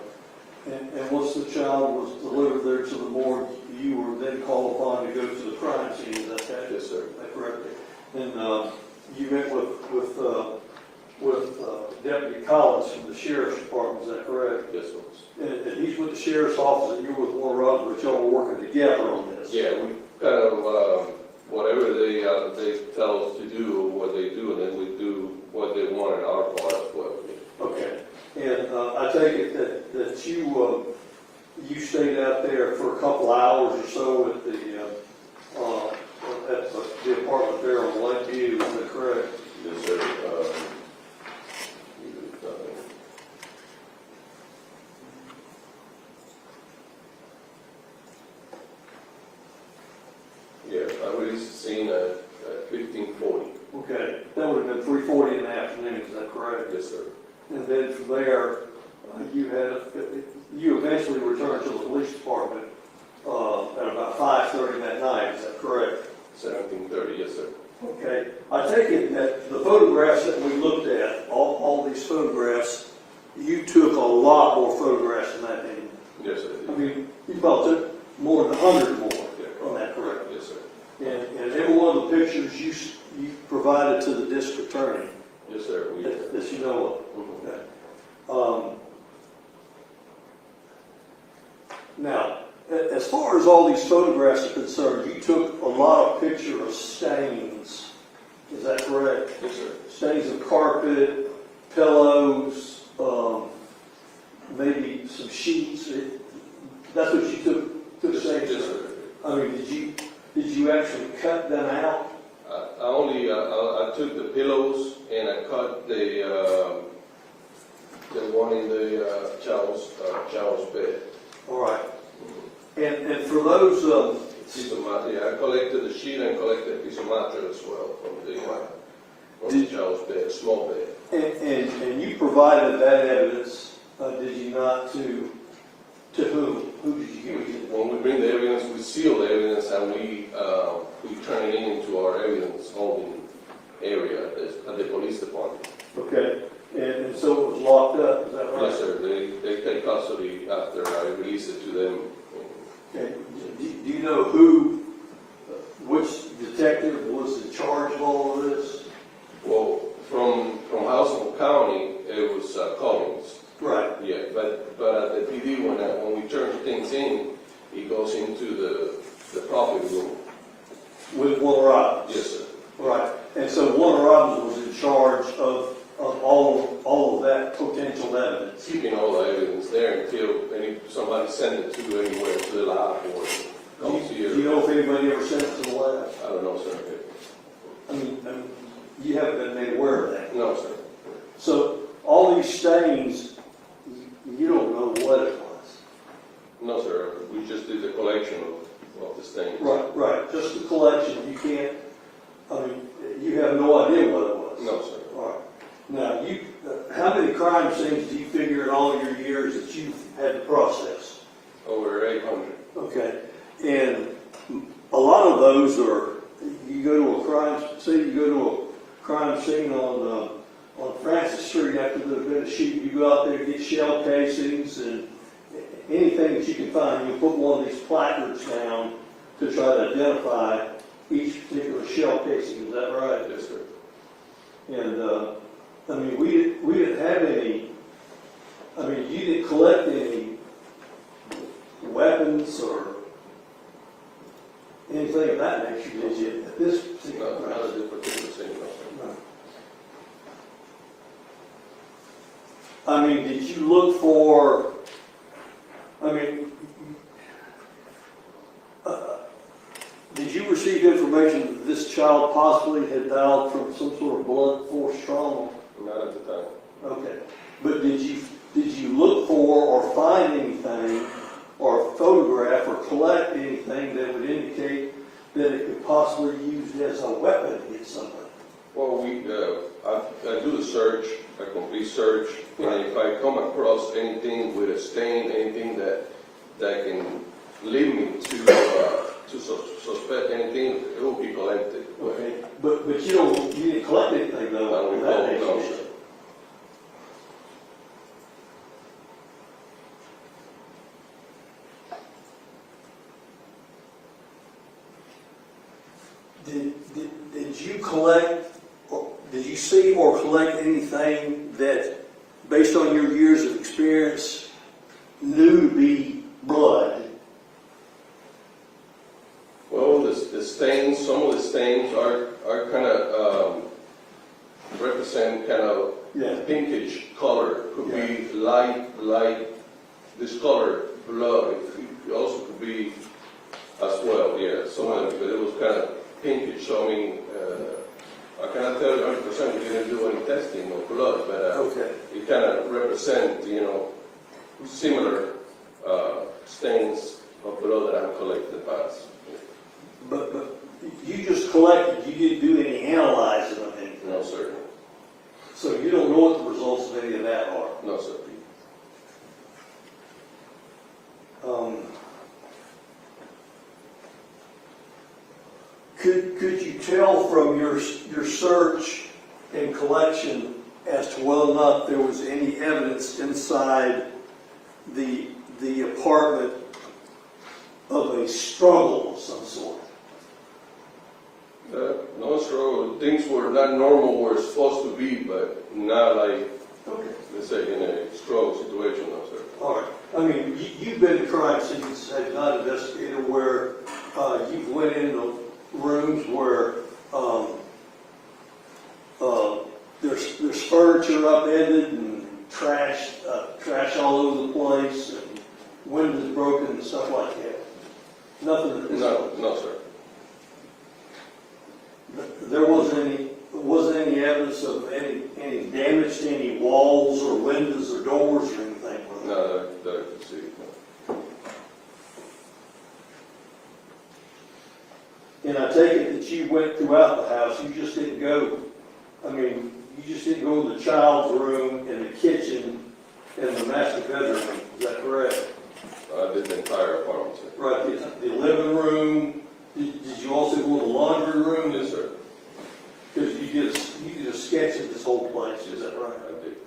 And once the child was delivered there to the morgue, you were then called upon to go to the crime scene, is that Yes, sir. correct? And you met with Collins from the Sheriff's Department, is that correct? Yes, sir. And he's with the Sheriff's Office, and you're with Warner Robins, but y'all were working together on this? Yeah, we kind of, whatever they tell us to do, what they do, and then we do what they want on our part as well. Okay, and I take it that you stayed out there for a couple hours or so at the apartment there on Lakeview, is that correct? Yes, sir. Yeah, I released the scene at 15:40. Okay, that would have been 3:40 in the afternoon, is that correct? Yes, sir. And then from there, you eventually returned to the police department at about 5:30 that night, is that correct? 17:30, yes, sir. Okay, I take it that the photographs that we looked at, all these photographs, you took a lot more photographs than that, didn't you? Yes, sir. I mean, you probably took more than 100 more, Yeah, is that correct? yes, sir. And every one of the pictures you provided to the district attorney, Yes, sir. We, that you know of. Mhm. Okay. Now, as far as all these photographs are concerned, you took a lot of picture of stains. Is that correct? Yes, sir. Stains of carpet, pillows, maybe some sheets. That's what you took stains Yes, of. sir. I mean, did you actually cut them out? I only, I took the pillows and I cut the one in the child's bed. All right. And for those, Piece of mat, yeah, I collected the sheet and collected a piece of mattress as well from the child's bed, small bed. and you provided that evidence, did you not, to whom? Who did you give it to? When we bring the evidence, we seal the evidence and we turn it into our evidence holding area at the police department. Okay, and so it was locked up, is that right? Yes, sir. They take custody after I release it to them. Okay, do you know which detective was in charge of all of this? Well, from Houston County, it was Collins. Right. Yeah, but at the PD, when we turn things in, he goes into the property room. With Warner Robins? Yes, sir. Right, and so Warner Robins was in charge of all of that potential evidence? Keeping all the evidence there until somebody sent it to anywhere, to the lab or comes Do here. you know if anybody ever sent it to the lab? I don't know, sir. I mean, you haven't been made aware of that? No, sir. So all these stains, you don't know what it was? No, sir. We just did the collection of the stains. Right, just the collection, you can't, I mean, you have no idea what it was? No, sir. All right. Now, how many crime scenes do you figure in all your years that you've had to process? Over 800. Okay, and a lot of those are, you go to a crime scene on Francis Street after there's been a shoot, you go out there and get shell casings and anything that you can find, you put one of these placards down to try to identify each particular shell casing, is that right? Yes, sir. And, I mean, we didn't have any, I mean, you didn't collect any weapons or anything of that nature, did you, at this particular Not at this particular scene, no, sir. No. I mean, did you look for, I mean, did you receive information that this child possibly had died from some sort of blunt force trauma? Not at the time. Okay, but did you look for or find anything, or photograph or collect anything that would indicate that it could possibly be used as a weapon against somebody? Well, I do the search, a complete search, and if I come across anything with a stain, anything that can lead me to suspect anything, it will be collected. Okay, but you didn't collect anything though? I don't that recall, no, nature? sir. Did you collect, or did you see or collect anything that based on your years of experience, knew to be blood? Well, the stains, some of the stains are kind of represent kind of Yeah. pinkish color. Could be light discolored blood. It also could be as well. Yeah, some of them, but it was kind of pinkish. So I mean, I cannot tell you 100%. We didn't do any testing of blood, but Okay. it kind of represent, similar stains of blood that I've collected in the past. But you just collected, you didn't do any analyzing of anything? No, sir. So you don't know what the results of any of that are? No, sir. Could you tell from your search and collection as to whether or not there was any evidence inside the apartment of a struggle of some sort? No struggle. Things were not normal where it's supposed to be, but not like, let's say, in a struggle situation, no, sir. All right. I mean, you've been to crime scenes as not investigator where you've went into rooms where there's furniture upended and trash all over the place and windows broken and stuff like that. Nothing. No, sir. There wasn't any evidence of any damage to any walls or windows or doors or anything. No, that I could see. No. And I take it that you went throughout the house. You just didn't go. I mean, you just didn't go to the child's room and the kitchen and the master bedroom. Is that correct? I did the entire apartment, sir. Right. The living room. Did you also go to the laundry room? Yes, sir. Because you did a sketch of this whole place. Is that right? I did.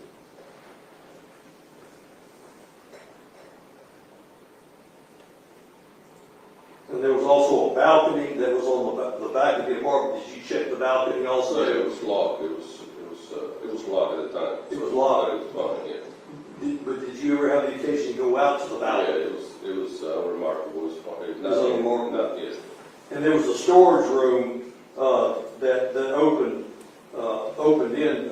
And there was also a balcony that was on the back of the apartment. Did you check the balcony also? Yeah, it was locked. It was locked at the time. It was locked? It was fine, yeah. But did you ever have the occasion to go out to the balcony? Yeah, it was remarkable. It was fine. It was unremarkable? Not yet. And there was a storage room that opened in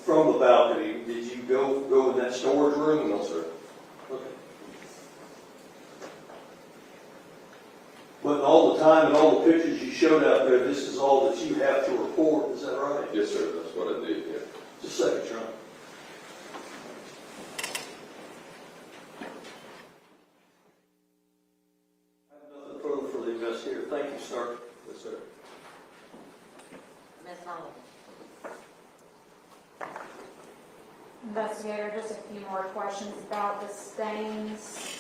from the balcony. Did you go in that storage room? No, sir. Okay. But all the time and all the pictures you showed out there, this is all that you have to report. Is that right? Yes, sir. That's what I did, yeah. Just a second, John. I have nothing further for the investigator. Thank you, sir. Yes, sir. Ms. Holland. Investigator, just a few more questions about the stains.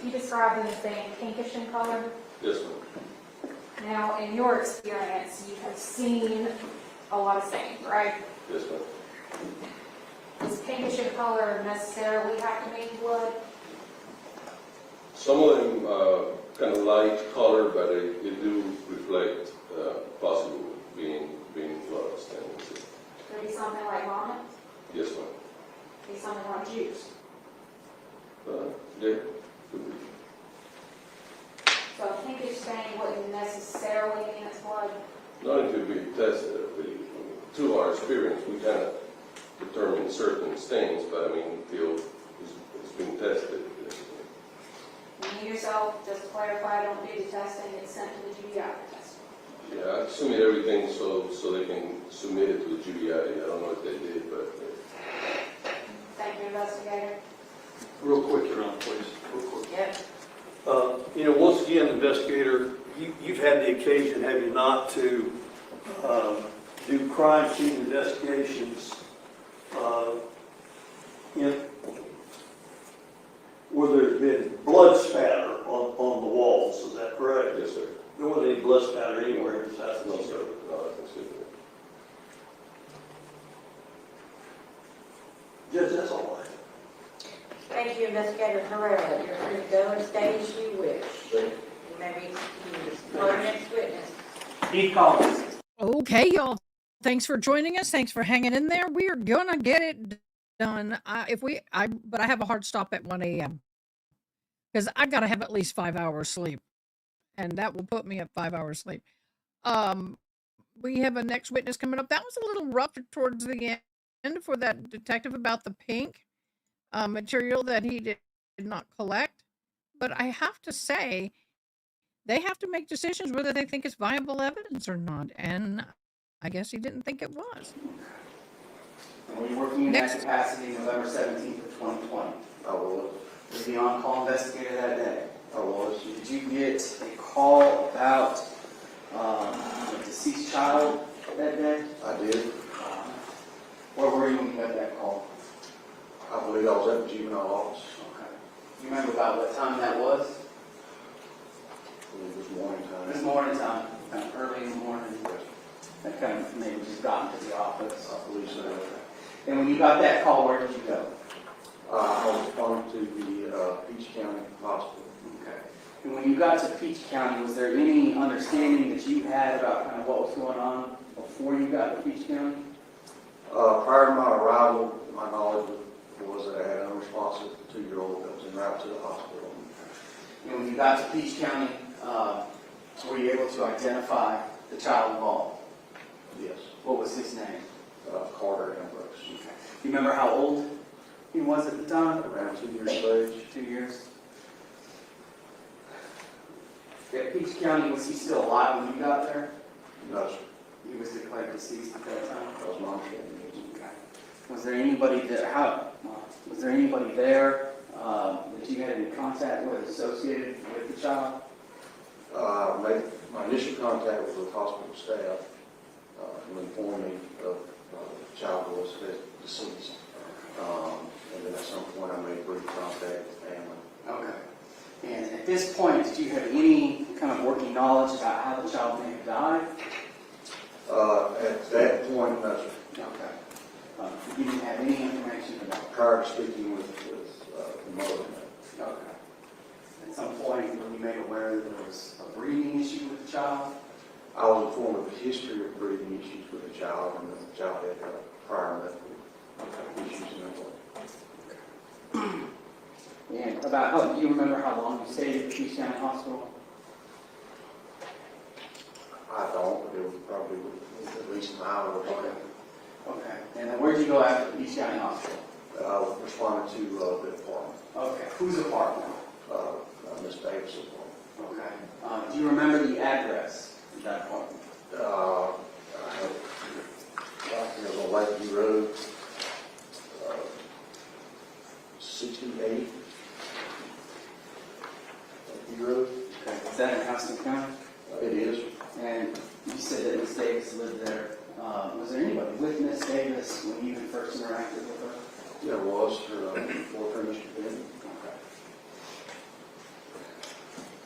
You described them as being pinkish in color. Yes, ma'am. Now, in your experience, you have seen a lot of stains, right? Yes, ma'am. Does pinkish in color necessarily have to mean blood? Some of them kind of light color, but they do reflect possible being blood stains. Could it be something like vomit? Yes, ma'am. Could it be something like juice? Yeah, could be. So a pinkish stain wouldn't necessarily mean it's blood? Not if it be tested. To our experience, we kind of determine certain stains, but I mean, until it's been tested. And you yourself, just to clarify, don't do the testing, it's sent to the GBI for testing? Yeah, I submit everything so they can submit it to the GBI. I don't know if they did, but. Thank you, investigator. Real quick, Your Honor, please. Real quick. Yep. Once again, investigator, you've had the occasion, have you not, to do crime scene investigations where there's been blood spatter on the walls, is that correct? Yes, sir. There wasn't any blood spatter anywhere in this house? No, sir. No, I can see that. Judge, that's all right. Thank you, Investigator Herrera. You're free to go and stay as you wish. You may be excused. Call our next witness. Keith Collins. Okay, y'all. Thanks for joining us. Thanks for hanging in there. We are going to get it done. But I have a hard stop at 1 a.m. because I got to have at least 5 hours sleep, and that will put me at 5 hours sleep. Um, we have a next witness coming up. That was a little rough towards the end for that detective about the pink material that he did not collect. But I have to say, they have to make decisions whether they think it's viable evidence or not. And I guess he didn't think it was. And were you working in Next. that capacity November 17th of 2020? I was. Was the on-call investigator that day? I was. Did you get a call about a deceased child that day? I did. Where were you when you got that call? I believe I was at the juvenile office. Okay. You remember about what time that was? I believe it was morning time. This morning time, kind of early in the morning. That kind of maybe just got into the office. I believe so. And when you got that call, where did you go? I was going to the Peach County Hospital. Okay. And when you got to Peach County, was there any understanding that you had about kind of what was going on before you got to Peach County? Prior to my arrival, my knowledge was that I had an unresponsive 2-year-old that was en route to the hospital. And when you got to Peach County, were you able to identify the child involved? Yes. What was his name? Carter Ambrose. Okay. You remember how old he was at the time? Around 2 years of age. 2 years. At Peach County, was he still alive when you got there? No, sir. He was declared deceased at that time. That was my understanding. Okay. Was there anybody there? Was there anybody there that you had any contact with associated with the child? My initial contact was with hospital staff who informed me of the child was deceased. And then at some point I made brief contact with the family. Okay. And at this point, did you have any kind of working knowledge about how the child may have died? At that point, no, sir. Okay. You didn't have any information about Prior to speaking with the mother. it? Okay. At some point, were you made aware that there was a breathing issue with the child? I was informed of the history of breathing issues with the child, and that the child had prior medical issues mentally. And about, do you remember how long you stayed at the Peach County Hospital? I don't, but it was probably at least an hour or so. Okay. And then where did you go after the Peach County Hospital? I responded to the department, Okay. Whose apartment? Ms. Davis' apartment. Okay. Do you remember the address of that apartment? It was on Lakeview Road, 68. Lakeview Road. Okay. Is that in Houston County? It is. And you said that Ms. Davis lived there. Was there anybody with Ms. Davis when you first interacted with her? There was her boyfriend, Mr. Benton.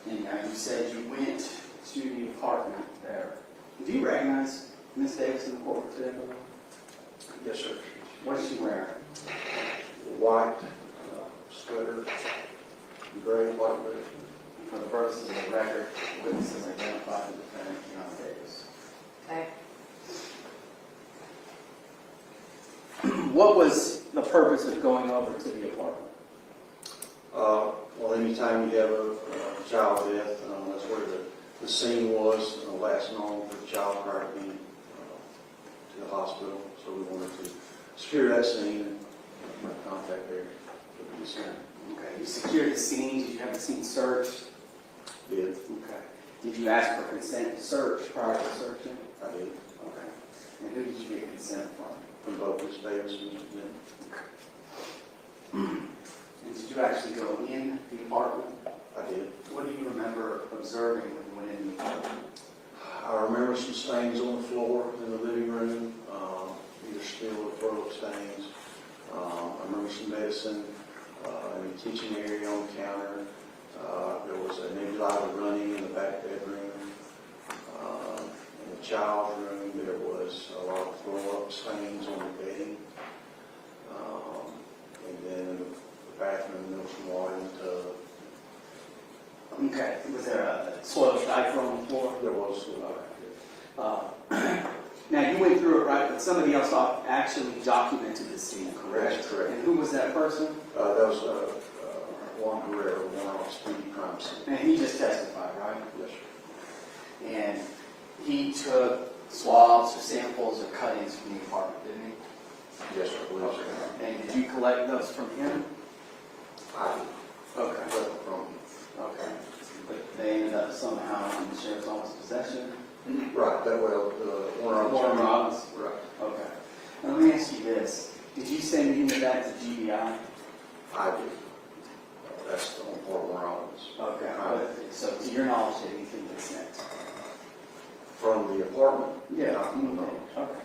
Okay. And you said you went to the apartment there. Do you recognize Ms. Davis in the court today? Yes, sir. What is she wearing? White sweater, gray, white hood. For the purposes of the record, witnesses identified the defendant, Kianna Davis. Okay. What was the purpose of going over to the apartment? Well, anytime you have a child death, that's where the scene was last known for the child prior to being to the hospital. So we wanted to secure that scene and make contact there with the concern. Okay. You secured the scene. Did you have the scene searched? Did. Okay. Did you ask for consent to search prior to searching? I did. Okay. And who did you get consent from? From both Ms. Davis and Mr. Benton. And did you actually go in the apartment? I did. What do you remember observing when you went in the apartment? I remember some stains on the floor in the living room, either steel or pearl stains. I remember some medicine in the kitchen area on the counter. There was a nebulizer running in the back bedroom. In the child's room, there was a lot of throw-up stains on the bedding. And then in the bathroom, there was some water in the tub. Okay. Was there a soiled diaper on the floor? There was. Now, you went through it right, but somebody else actually documented the scene, correct? That's correct. And who was that person? That was Juan Guerrero, one on speedy crime scene. And he just testified, right? Yes, sir. And he took swabs or samples or cuttings from the apartment, didn't he? Yes, sir, I believe so. And did you collect those from him? I Okay. took it from Okay. But they ended up somehow in the sheriff's office possession? right, that way, Warren Robbins? Right. Okay. Now, let me ask you this. Did you send any of that to GBI? I did. That's the whole part of Warren Robbins. Okay. So to your knowledge, did anything get sent? From the apartment? Yeah. No. Okay.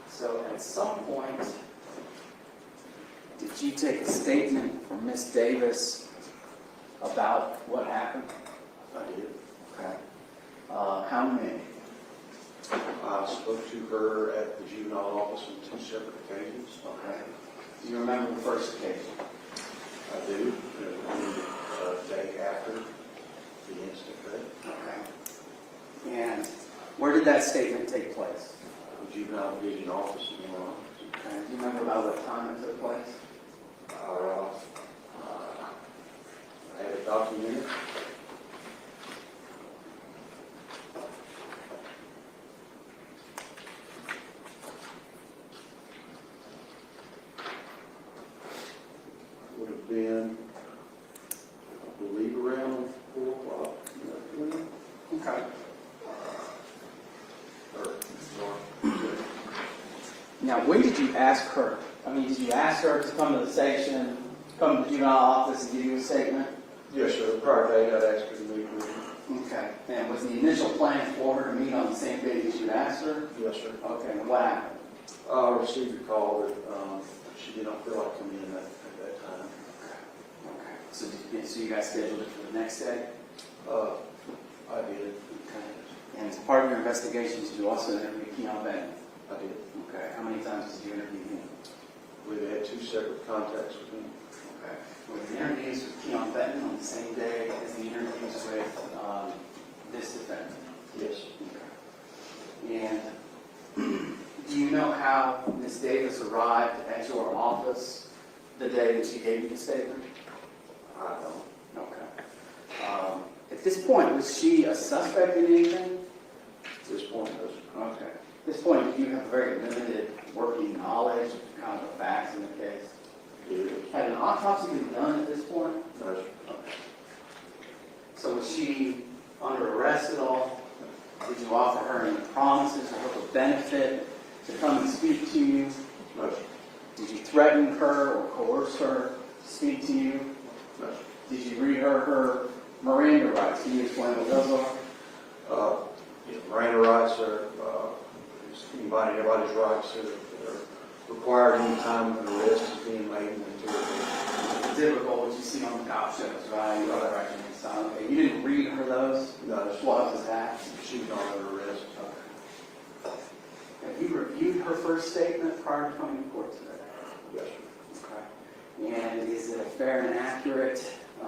So at some point, did you take a statement from Miss Davis about what happened? I did. Okay. How many? I spoke to her at the juvenile office on 2 separate occasions. Okay. Do you remember the first occasion? I do. It was a day after the incident occurred. Okay. And where did that statement take place? The juvenile division office in Warren Robbins. Okay. Do you remember about what time it took place? I have it documented. Would have been, I believe, around 4 o'clock. Okay. Or, Now, when did you ask her? I mean, did you ask her to come to the station, come to the juvenile office and give you a statement? yes, sir. The prior day, I'd asked her to meet with me. Okay. And was the initial plan for her to meet on the same day that you asked her? Yes, sir. Okay. And what happened? I received a call that she did not feel like coming in at that time. Okay. So you guys scheduled it for the next day? I did. Okay. And as part of your investigation, did you also interview Kianna Davis? I did. Okay. How many times did you interview him? We've had 2 separate contacts with him. Okay. Were the interviews with Keon Benton on the same day as the interviews with this defendant? Yes. Okay. And do you know how Ms. Davis arrived at your office the day that she gave you the statement? I don't. Okay. At this point, was she a suspect in anything? At this point, no, sir. Okay. At this point, you have very limited working knowledge of kind of the facts in the case. Yes. Had an autopsy been done at this point? No, sir. Okay. So was she under arrest at all? Did you offer her any promises or hope of benefit to come and speak to you? No, sir. Did you threaten her or coerce her to speak to you? No, sir. Did you read her Miranda rights? Can you explain what those are? Miranda rights are anybody, everybody's rights that are required any time an arrest is being made and until Typical what you see on the cop shows, right? You are right. Okay. You didn't read her those? No. What was that? she was not under arrest. Have you reviewed her first statement prior to coming to court today? Yes, sir. Okay. And is it a fair and accurate, I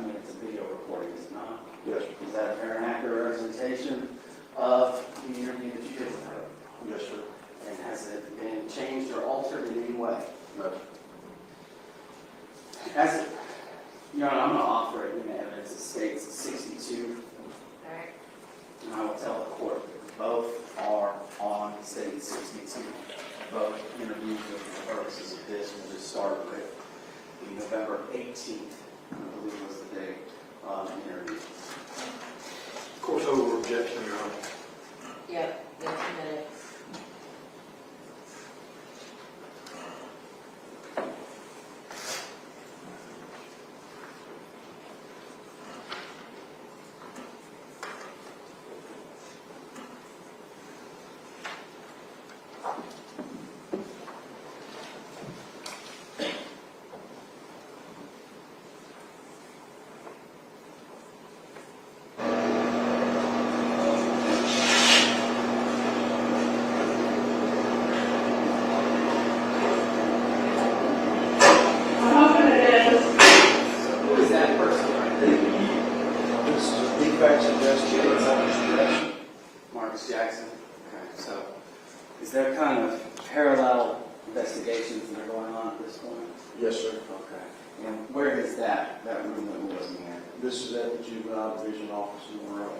mean, it's a video recording, is it not? Yes, sir. Is that a fair and accurate representation of the interview that you did with her? Yes, sir. And has it been changed or altered in any way? No, sir. As, I'm going to offer it in evidence. It states 62. All right. And I will tell the court that both are on state 62. Both interviews for the purposes of this. We'll just start with the November 18th, I believe was the date of the interview. Of course, over objection, Your Honor. Yep, that's a minute. Marcus Jackson. Okay, so is there kind of parallel investigations that are going on at this point? Yes, sir. Okay. And where is that room that we're looking at? This is at the juvenile division office in Monroe.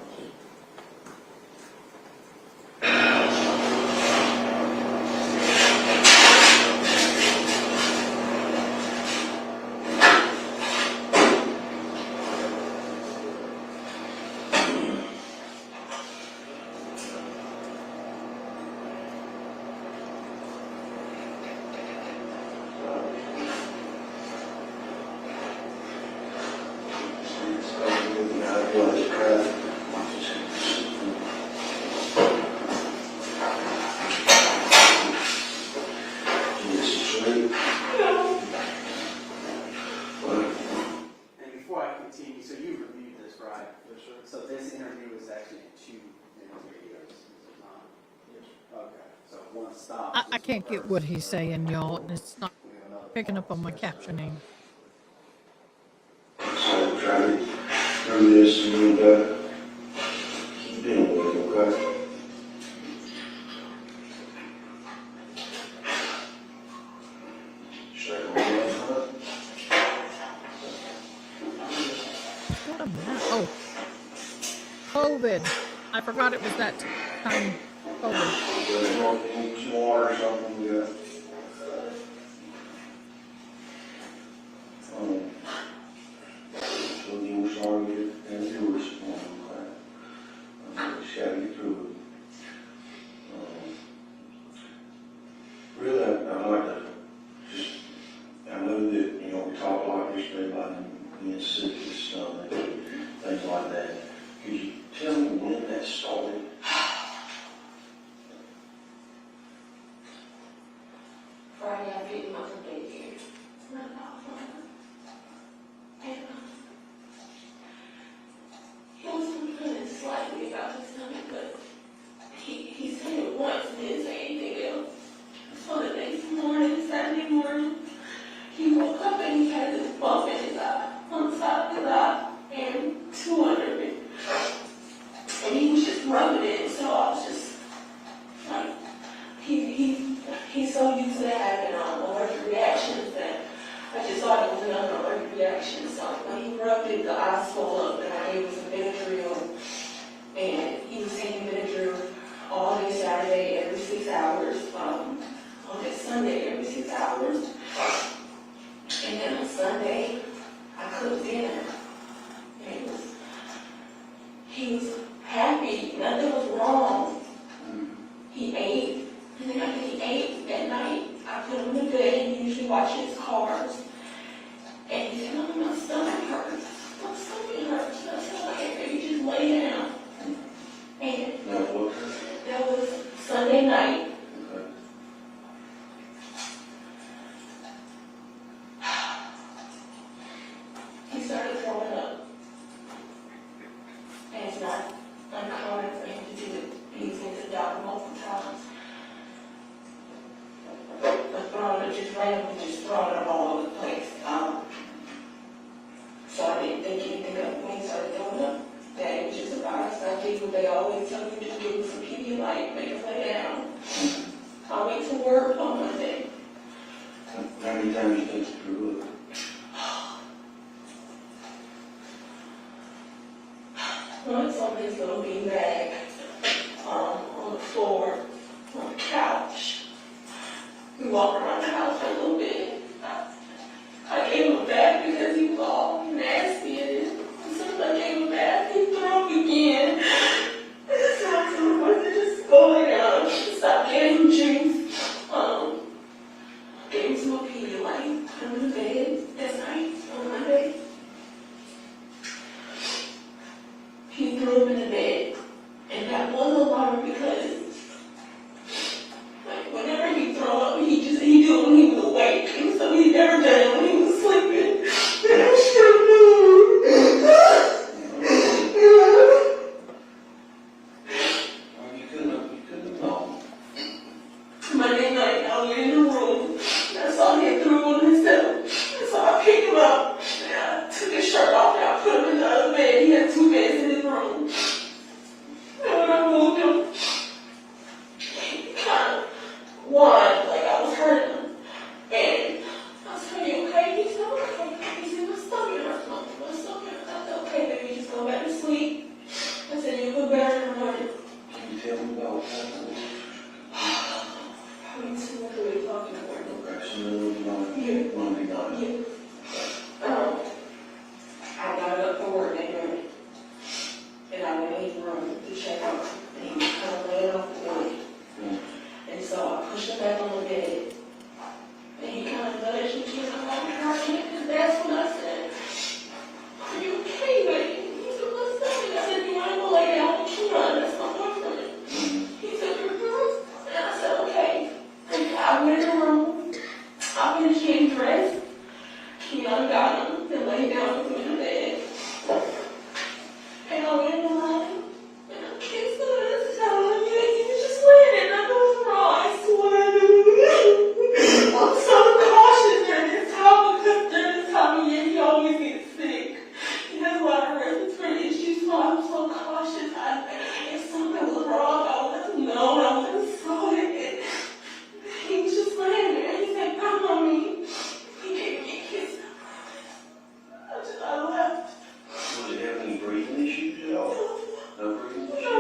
And before I continue, so you reviewed this, right? Yes, sir. So this interview is actually 2 interviews, is it not? Yes. Okay, so one stop. I can't get what he's saying, y'all, and it's not picking up on my captioning. So try to get through this and keep dealing with it, okay? Straight away. What a mess. Oh, COVID. I forgot it was that time. COVID. Need some water or something, yeah. So you were sorry and you were supporting that. Just gotta get through it. Really, I'd like to just, I know that, you know, we talk a lot yesterday about him being sick and stuff, things like that. Could you tell me when that started? Friday, I picked him up from daycare. And he was feeling slightly about his stomach, but he said it once and didn't say anything else. So the next morning, Saturday morning, he woke up and he had this bump in his eye, on the side of his eye, and 2 under it. And he was just rubbing it, so I was just like, he's so used to having allergic reactions that I just thought it was another allergic reaction. So when he rubbed it, the eye swelled up, and I gave him some Benadryl, and he was taking Benadryl all day Saturday, every 6 hours, on that Sunday, every 6 hours. And then on Sunday, I cooked dinner, and he was happy, nothing was wrong. He ate, and then after he ate that night, I put him in the bed and he usually watches Cars. And he said, "Oh, my stomach hurts. My stomach hurts." And I said, "Okay, baby, just lay down." And that was Sunday night. He started throwing up. And it's not uncommon for him to do it. He's been to the doctor multiple times. But throwing up, just randomly just throwing up all over the place. So I didn't think anything of it when he started throwing up. That it was just a virus. I did what they always tell you, just give him some Pedialyte, make him lay down. I went to work on Monday. How many times you think you threw up? Once on his little beanbag, on the floor, on the couch. We walked around the house for a little bit. I gave him a bath because he was all nasty, and as soon as I gave him a bath, he threw up again. So I told him to just go lay down, stop getting him juice. Gave him some Pedialyte, put him in the I got up from work that morning, and I went in his room to check on him, and he was kind of laying off the bed. And so I pushed him back on the bed, and he kind of nudged me to come out and that's when I said, "Are you okay, baby?" He said, "What's up?" I said, "You want to go lay down with Kianna? That's my boyfriend." He said, "Mm-hmm." And I said, "Okay." And I went in the room, I finished getting dressed. Kianna got him and laid down with me in the bed. And I went in the room and I kissed him and I said, "He was just laying there, nothing was wrong. I swear I knew." I'm so cautious during this time because during this time of year he always gets sick. He has a lot of respiratory issues, so I'm so cautious. If something was wrong, I would let him know and I would insult it. He was just laying there. He said, "Come on me." He gave me a kiss. I left. Was it having any breathing issues at all? No breathing issues? No,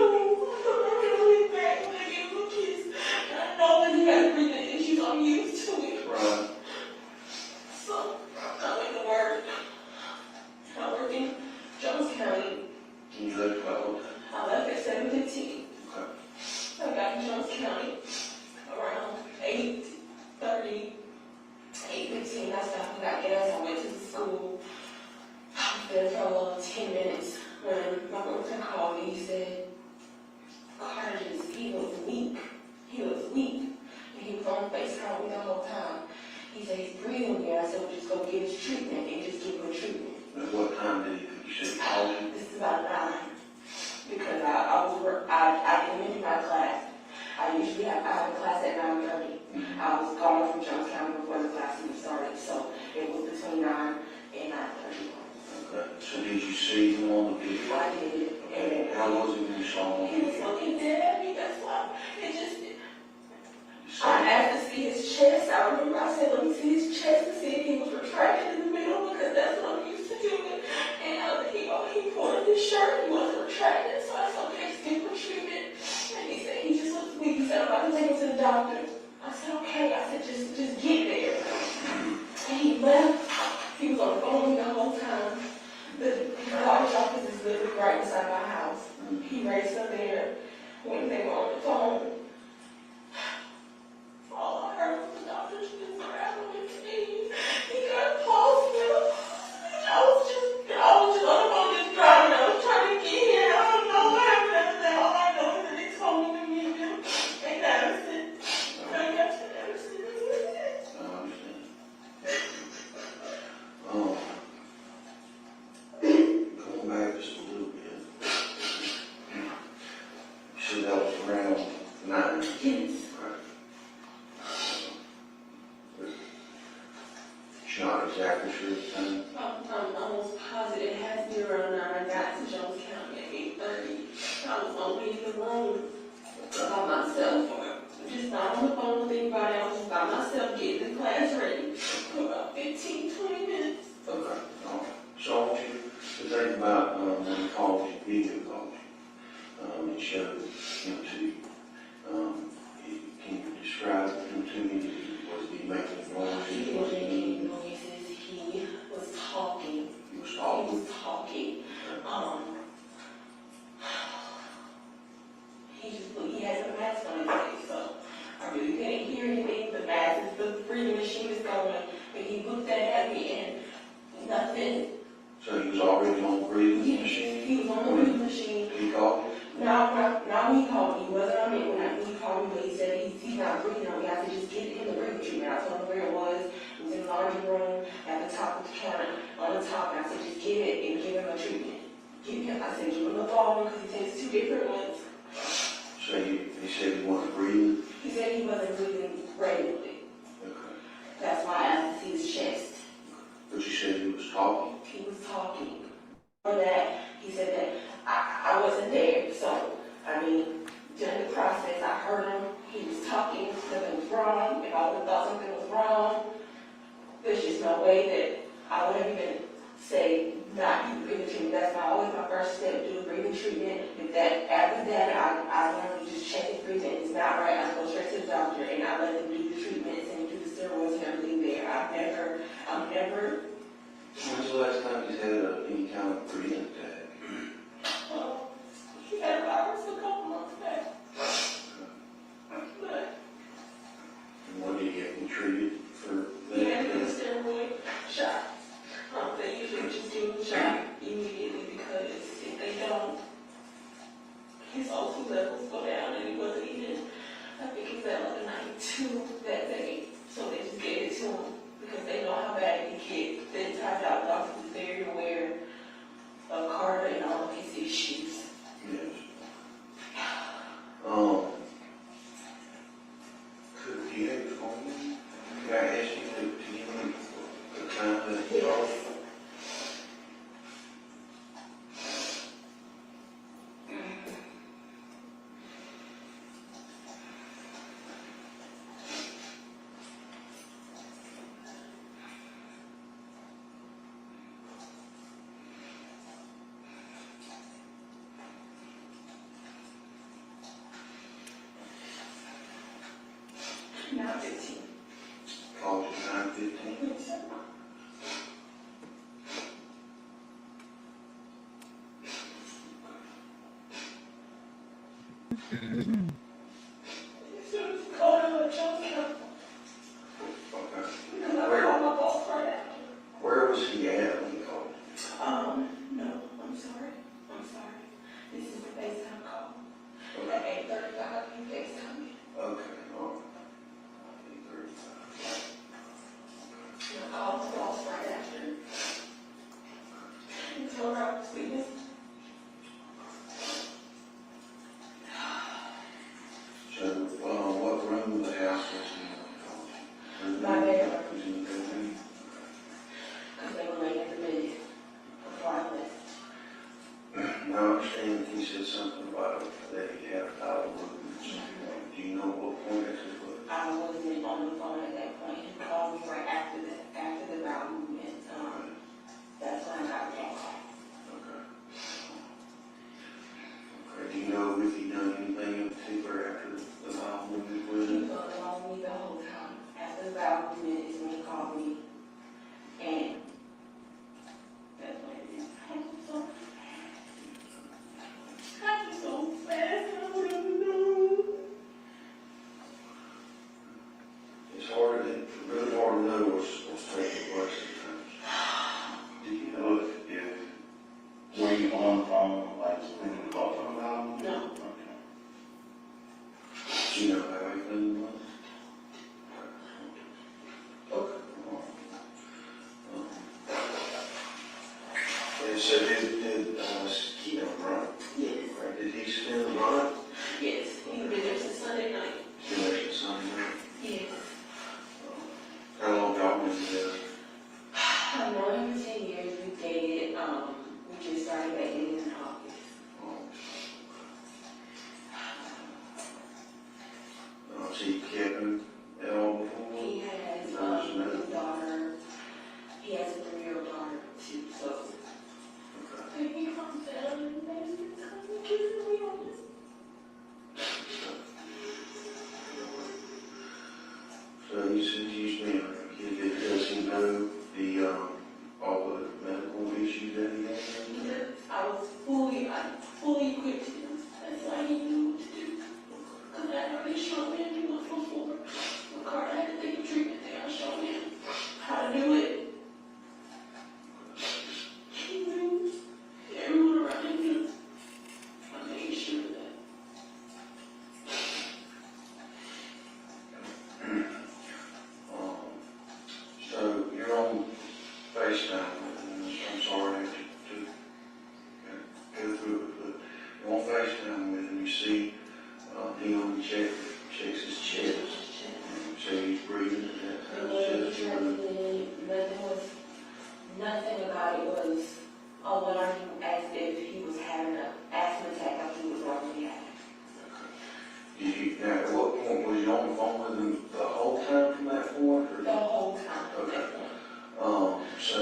I can only back when I gave him a kiss. And I know when he has breathing issues, I'm used to it. Right. So, I went to work. I work in Jones County. You left about what time? I left at 7:15. Okay. I got to Jones County around 8:30, 8:15. I stopped and got gas. I went to the school. I was there for a little 10 minutes when my boyfriend called me. He said, "Carter he was weak. He was weak." And he was on FaceTime with me the whole time. He said, "He's breathing weird." I said, "Well, just go get his treatment and just give him a treatment." At what time did you say he called you? This is about 9. Because I didn't enter my class. I have a class at 9:30. I was gone from Jones County before the class even started, so it was between 9 and 9:30. Okay. So did you see him on the video? I did. Okay. How was he when you saw him on the He was video? looking dead at me, that's why. I asked to see his chest. I remember I said, "Let me see his chest to see if he was retracted in the middle because that's what I'm used to doing." And he pulled up his shirt. He wasn't retracted, so I said, "Okay, just give him a treatment." And he said he just looked weak. He said, "I'm about to take him to the doctor." I said, "Okay." I said, just get there." And he left. He was on the phone with me the whole time. The doctor's office is literally right beside my house. He raced up there when they were on the phone. All I heard was the doctor just grabbing his feet. He got a pulse with I was just on the phone just driving. I was trying to get here. I don't know what happened after that. All I know is that they told me to meet him in Madison. I got to Madison. I understand. Going back just a little bit. You said that was around 9. Yes. You're not exactly sure the time? I'm almost positive it has to be around 9. I got to Jones County at 8:30. I was gonna be in the room by myself, just not on the phone with anybody. I was just by myself getting the class ready for about 15-20 minutes. Okay. All right. So I want you to think about when he called you, video called you, and showed him to you. Can you describe him to me? Was he making noise? He wasn't making noises. He was talking. He was talking? He was talking. He has a mask on his face, so I really couldn't hear anything. The mask, the breathing machine is going, but he looked at me and nothing. So he was already on the breathing machine? He was on the breathing machine. Did he call you? Now when he called me, he wasn't on it when he called me, but he said he's not breathing on me. I said, just get him the breathing treatment. I told him where it was. It was in the laundry room at the top of the counter on the top. And I said, just get it and give him a treatment. I said, give him the ball because he takes 2 different ones. So he said he wasn't breathing? He said he wasn't breathing regularly. Okay. That's why I asked to see his chest. But you said he was talking? He was talking. For that, he said that I wasn't there. So, during the process, I heard him. He was talking. Nothing was wrong. If I would have thought something was wrong, there's just no way that I would have even say not do the breathing treatment. That's always my first step, do the breathing treatment. After that, I learned to just check his breathing. It's not right. I go straight to the doctor and I let them do the treatments and do the steroids and everything there. I'm never, When's the last time he's had any kind of breathing attack? he had a virus a couple months back. But And what did he get treated for that? he had to get a steroid shot. They usually just give him a shot immediately because if they don't, his O2 levels go down and he wasn't even, I think he was at like a 92 that day. So they just gave it to him because they know how bad it can get. The entire doctor was very aware of Carter and all of his issues. Yes. Do you have your phone? Can I ask you to give me the time that he called? Now 15. Called you 9:15? As soon as he called him, I jumped out. Okay. Because I called my boss right after. Where was he at when you called? No, I'm sorry. This is a FaceTime call. At 8:35, you FaceTime me. Okay, all right. And I called my boss right after. And told her I was sleeping. So, what room of the house was he in? My bedroom. Was he in the bedroom? Because they were laying in the bed before I left. Now, I understand that he said something about that he had a bowel movement. Do you know what point this was? I wasn't on the phone at that point. He called me right after the bowel movement. That's when I got the phone call. Okay. Okay, do you know if he done anything in particular after the bowel movement with He him? was on me the whole time. After the bowel movement is when he called me. And that's when it is. I'm so fast. I don't even know. It's really hard to know what's taking place sometimes. Do you know if Were you on the phone, like, when you called him? No. Okay. Do you know how everything was? Okay. And so did Keaton run? Yes. Right, did he spend the night? Yes. He's been there since Sunday night. He left it Sunday night? Yes. How long y'all been together? I've known him for 10 years. We dated, we just started dating in August. So you kept him at all before? He has, His daughter, he has a 3-year-old daughter too, so. Okay. He comes down and makes me come and kiss me on this. So you said he's been a kid. Does he know the, all the medical issues that he has? Yes, I was fully equipped him. That's why he knew what to do. Because I had already shown him he was before. When Carter had to take a treatment there, I showed him how to do it. He knew. Everyone around him knew. I made sure of that. So you're on FaceTime with him. I'm sorry to go through it, but you're on FaceTime with him. You see him checks his chest. So he's breathing in that chest. Nothing about it was, oh, when I asked if he was having an asthma attack, I think he was already having. Now, at what point was you on the phone with him the whole time from that point? Or? The whole time. Okay. So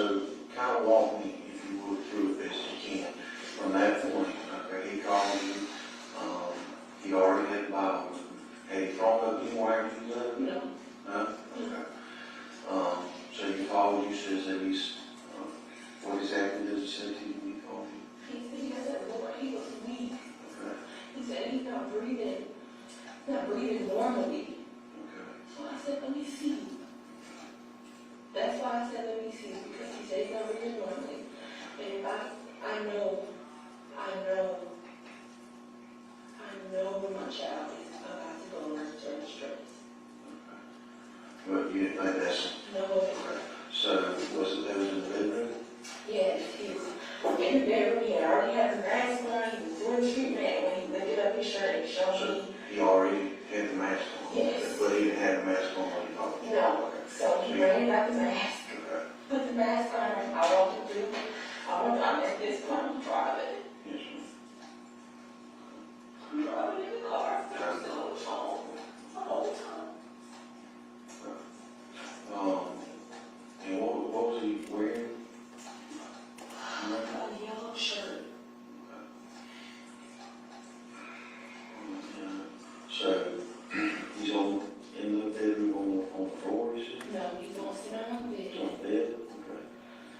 kind of walk me, if you would, through it best you can. From that point, okay, he called you, he already had a bowel movement. Had he thrown up anywhere after you left? No. No? Okay. called you, says that he's, what exactly does he say to you when he called you? He said he has a boy, he was weak. Okay, He said he's not breathing normally. okay. So I said, let me see. That's why I said, let me see, because he said he's not breathing normally. And if I know when my child is about to go on certain stress. But you didn't think that's, No, okay. So, was it, that was in the bedroom? yes, he was in the bedroom, he already had the mask on, he was doing treatment, and when he lifted up his shirt, it showed So me. he already had the mask on? Yes. But he didn't have the mask on when he called you? No, so he ran and got the mask, Okay. put the mask on, I walked him through. I'm at this point, I'm driving. Yes, ma'am. I'm driving in the car, I'm still on the phone the whole time. And what was he wearing? A yellow shirt. So, he's in the bedroom on the floor, you said? No, he don't sit on the He's bed. on the bed? Okay.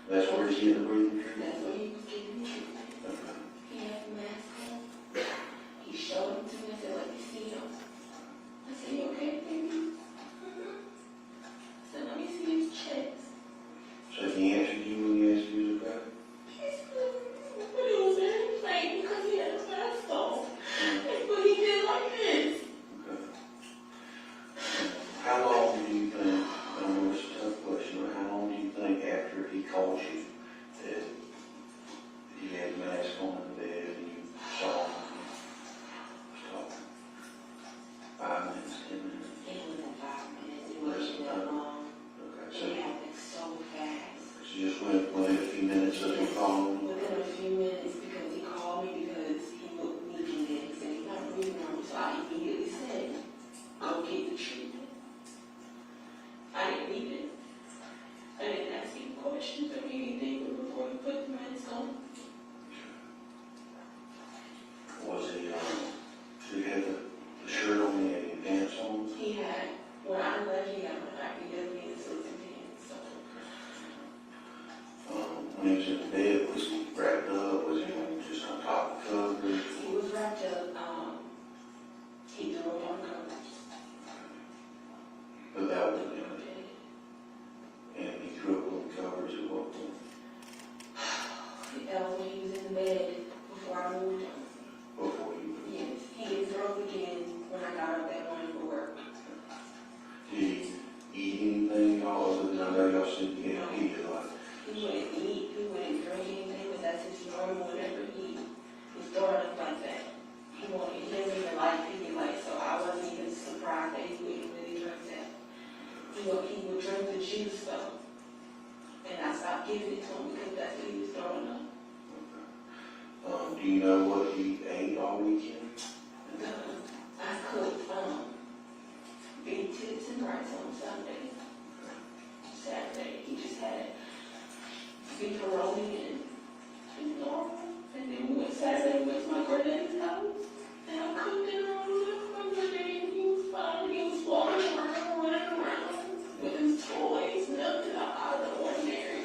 That's where he's getting the breathing treatment? That's where he was getting treatment. Okay. He had the mask on. He showed him to me and said, let me see him. I said, you okay, baby? I said, let me see his chest. So he answered you when he asked you about it? But he was very plain because he had his mask on. But he did like this. Okay. How long do you think, I know it's a tough question, but how long do you think after he called you that he had the mask on in the bed and you saw him? Stop. 5 minutes, 10 minutes? It wasn't 5 minutes. It wasn't that long. Okay, It so happened so fast. you just within a few minutes of him calling? Within a few minutes, because he called me because he looked weak and then he said he's not breathing normal. So I immediately said, go get the treatment. I didn't even ask him questions or anything before he put the mask on. Was he, did he have the shirt on, he had any pants on? He had, when I left, he had my IPW and suits and pants. So When he was in the bed, was he wrapped up, was he just on top of the covers? he was wrapped up. He threw him on covers. But that was him. And he threw up on the covers at what point? That was when he was in the bed before I moved him. Before you? Yes, he didn't throw up again when I got up that morning for work. Did he eat anything, y'all, other than I know y'all said he had eat a lot? He wouldn't eat, he wouldn't drink anything, but that's his normal whenever he was throwing up like that. He didn't even like Pedialyte, so I wasn't even surprised that he wouldn't really drink that. He would drink the juice though. And I stopped giving it to him because that's what he was throwing up. Do you know what he ate all weekend? I cooked beef tips and rice on Sunday. Saturday, he just had beefaroni and normal. And then we went Saturday, we went to my granddaddy's house. And I cooked dinner on the living room today, and he was fine. He was walking around, running around with his toys, nothing out of the ordinary.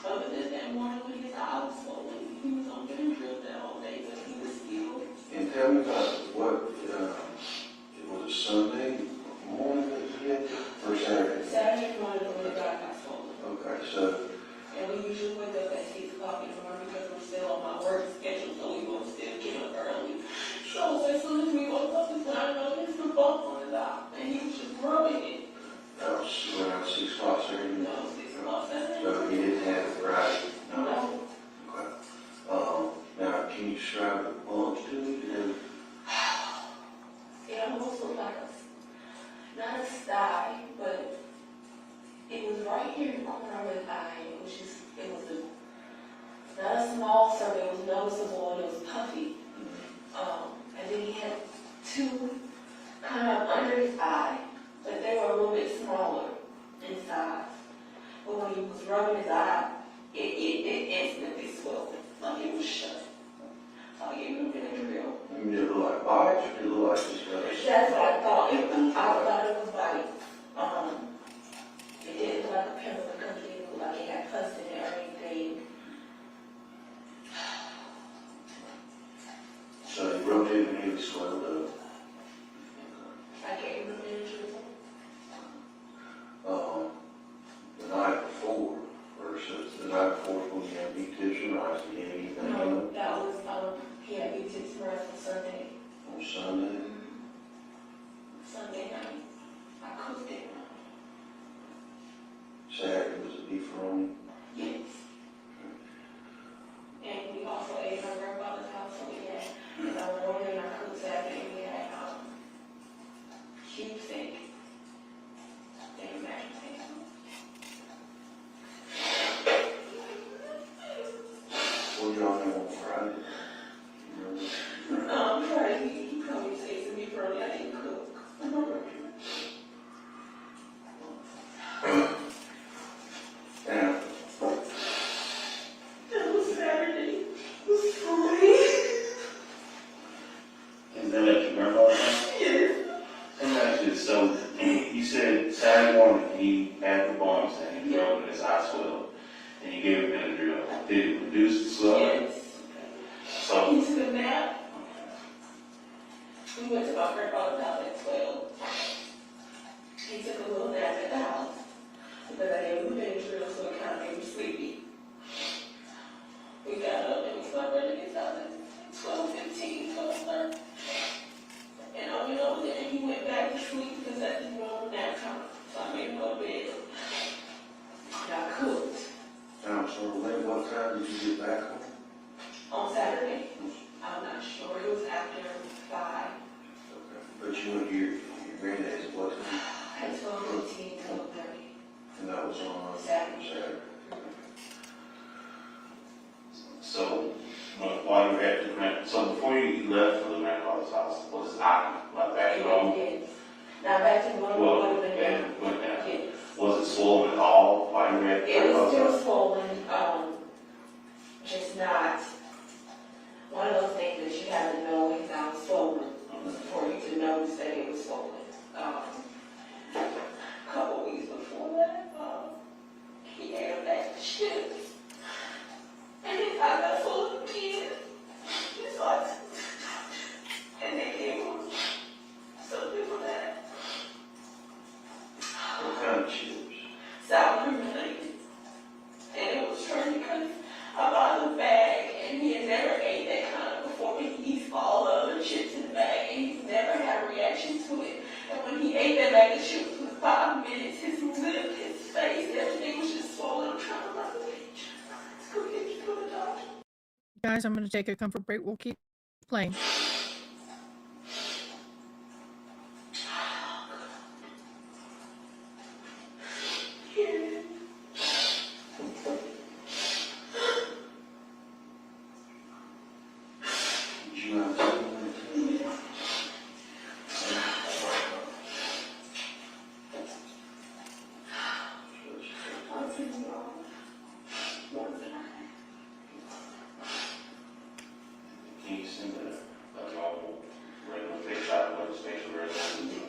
Other than that morning when his eye was swollen, he was on getting drilled that whole day, but he was still. And tell me about what, it was a Sunday morning that he had, or Saturday? Saturday morning when the guy got swollen. Okay, so, And we usually wake up at 6 o'clock in the morning because we're still on my work schedule, so we will still get up early. So as soon as we woke up, we found out there's a bump on his eye, and he was just rubbing it. that was around 6 o'clock Saturday? You know, 6 o'clock Saturday. So he didn't have it right? No. Okay. Now, can you describe the bumps to me? It almost looked like not a sty, but it was right here in the corner of his eye. It was not a small circle, it was noticeable, and it was puffy. And then he had two kind of under his eye, but they were a little bit smaller in size. But when he was rubbing his eye, it instantly swelled, like it was shut. Like it would have been a drill. Did it look like bites, or did it look like just That's what I thought. I thought it was bites. he swelled up. I gave him the injury. The night before, versus the night before when you had beat tissue rice, you had anything No, that was, he had me to rest on Sunday. on Sunday? Sunday night. I cooked it. Saturday was a beefaroni. Yes. And we also ate at my grandfather's house, so we had, because I went over there and I cooked Saturday, we had, cube steak and mashed potatoes. What y'all have on Friday? You remember? Friday, he probably tasted me early, I didn't cook. Yeah. That was Saturday. It was Friday. And then at your grandma's house? Yes. And that's just so, you said Saturday morning he had the bombs and he drove in his eye swelled. And you gave him Benadryl. Did it reduce the swelling? Yes. So, He took a nap. We went to my grandfather's house at 12. He took a little nap at the house because I gave him Benadryl, so it kind of made me sleepy. We got up and we started running his house at 12:15, 12:30. And I went over there and he went back to sleep because that's his normal nap time. So I made him go to bed. And I cooked. I'm sorry, what time did you get back home? On Saturday, I'm not sure, it was after 5. Okay. But you went to your granddad's at what time? At 12:15, 12:30. And that was on Saturday. Saturday. So, while you were at the so before you left for the grandfather's house, was it not like back to home? Yes. Now back to normal, Well, would have been and went down. yes. Was it swollen at all while you were at the It was grandfather's still house? swollen, just not one of those things that you have to know it's not swollen for you to notice that it was swollen. A couple weeks before that, he had a bag of chips, and his eye got full of kids. He started, and they gave him something for that. What kind of chips? Sour cream and onion. And it was strange because I bought the bag and he had never ate that kind of before. He eats all the other chips in the bag and he's never had a reaction to it. And when he ate that bag of chips for 5 minutes, his lip, his face, everything was just swollen. I'm trying to run away. Let's go get you to the doctor. Guys, I'm going to take a comfort break. We'll keep playing. Did you have something? Can you send a normal, regular face out of facial resolution?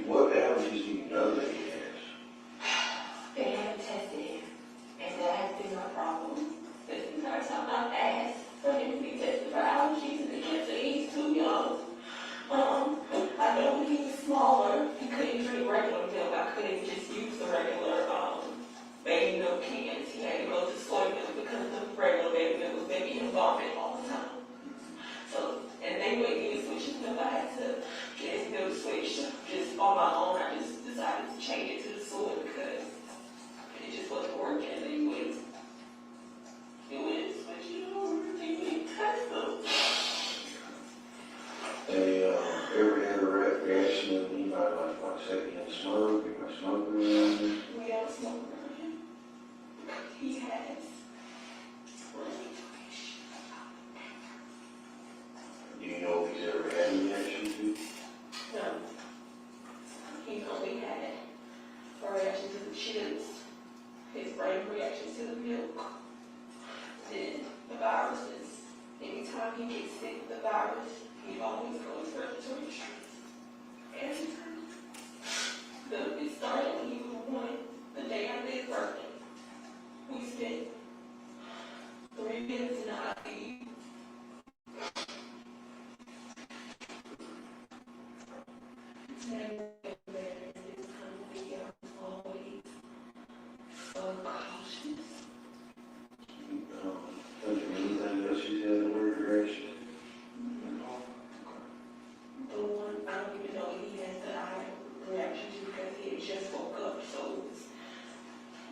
What allergies do you know that he has? They haven't tested him, and that has been my problem. This entire time I've asked for him to be tested for allergies, and they kept saying he's too young. I know when he was smaller, he couldn't drink regular milk. I couldn't just use the regular baby milk cans. He had to go to soy milk because the regular baby milk was making him vomit all the time. So, and they wouldn't give me switches milk. I had to get his milk switched just on my own. I just decided to change regardless, he always goes for the church. Every time. It started when he was 1, the day after his birthday. We spent 3 minutes in the ICU. Always so cautious. Don't you mean anything else you said in the word direction? The one, I don't even know if he has the eye reaction to because he had just woke up, so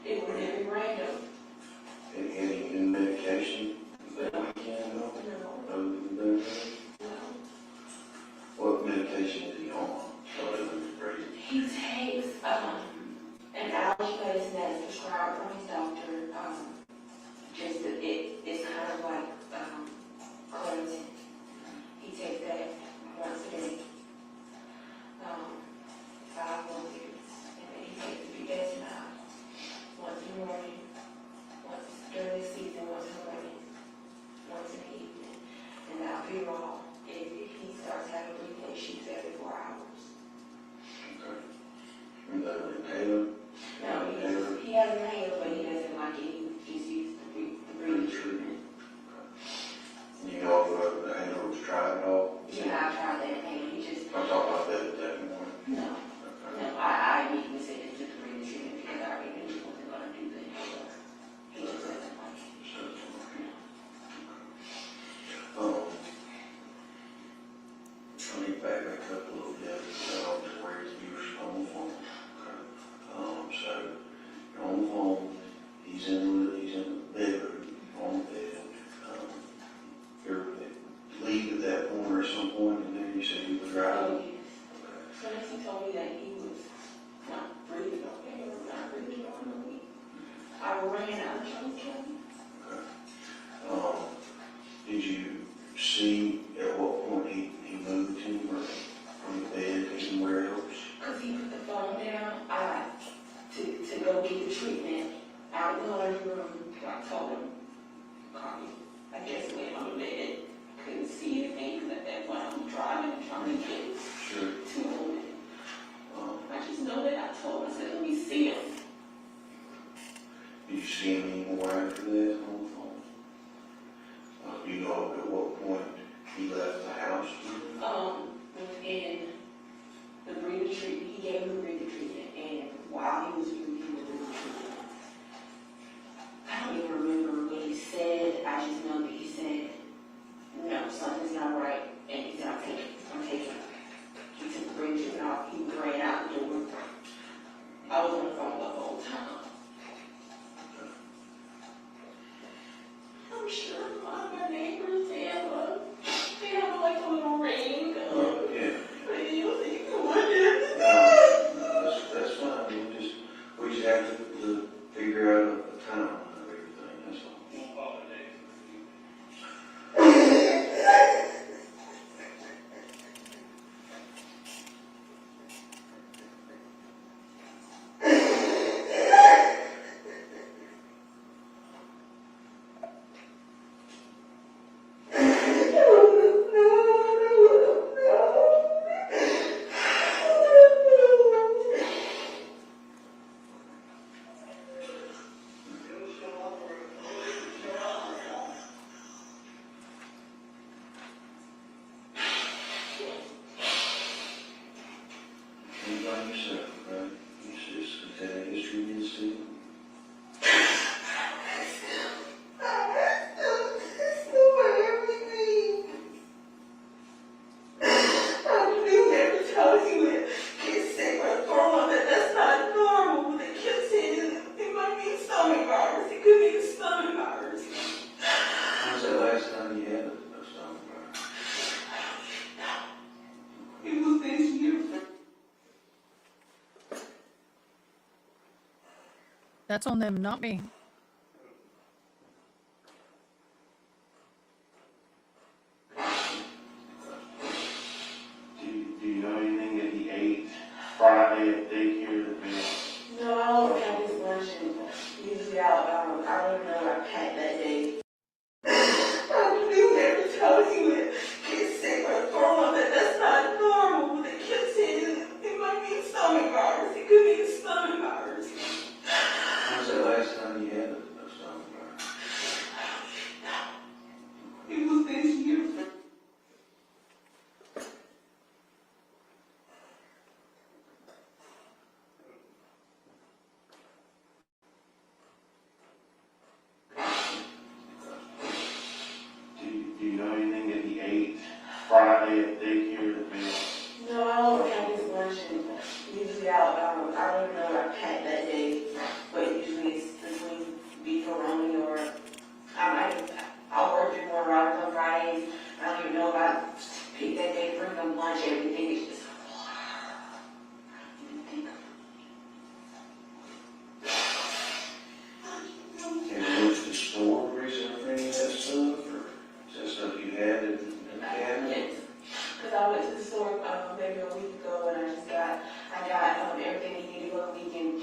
it was very random. Any new medication that we can know? No, Other than that? no. What medication is he on? Other than his breathing? He takes an allergy medicine that is prescribed from his doctor. It's kind of like Claritin. He takes that once a day, 5 years, and then he takes the Betasinide once in the morning, once during the season, once in the morning, once in the evening, and the albuterol. He starts having breathing issues every 4 hours. Okay. And the inhaler? No, he has an inhaler, but he doesn't like it. He just uses the breathing treatment. You know if the inhaler was tried at all? Yeah, I tried that inhaler. He just, I'm talking about that morning. no. Okay. No, I immediately said it to the breathing treatment because I already knew he wasn't going to do the inhaler. He just doesn't like it. I need to back up a little bit, to where you were on the phone. Okay. So, you're on the phone, he's in the bedroom, on the bed. You're leave at that point or at some point, and then you said he was driving. Oh, yes. So as he told me that he was not breathing okay or not breathing normally, I ran out of Jones County. Okay. Did you see at what point he moved him or from the bed to somewhere else? Because he put the phone down to go get the treatment out of the laundry room. I told him, call me. I guess laying on the bed. Couldn't see anything because at that point I was driving and trying to get to him. I just know that I told him, I said, let me see him. Did you see him anymore after that on the phone? Do you know at what point he left the house? Within the breathing treatment, he gave him the breathing treatment, and while he was giving him the breathing treatment, I don't even remember what he said. I just know that he said, no, something's not right, and he said, I'm taking it. He took the breathing treatment off, he ran out the door. I was on the phone the whole time. I'm sure a lot of my neighbors, they have like a little ring. Yeah. You can wonder. That's fine. We just have to figure out a timeline of everything, that's all. You by yourself, right? You just had a history in this too. When was that last time you had a stomach virus? That's on them, not me. Do you know anything that he ate Friday at daycare that made? No, I don't have his lunch, and usually I don't know I packed that day. I knew every time he would get lunch, everything is just. Have you went to the store recently for any of that stuff, or is that stuff you had in the cabinet? Yes, because I went to the store, maybe a week ago, and I got, everything we needed for the weekend.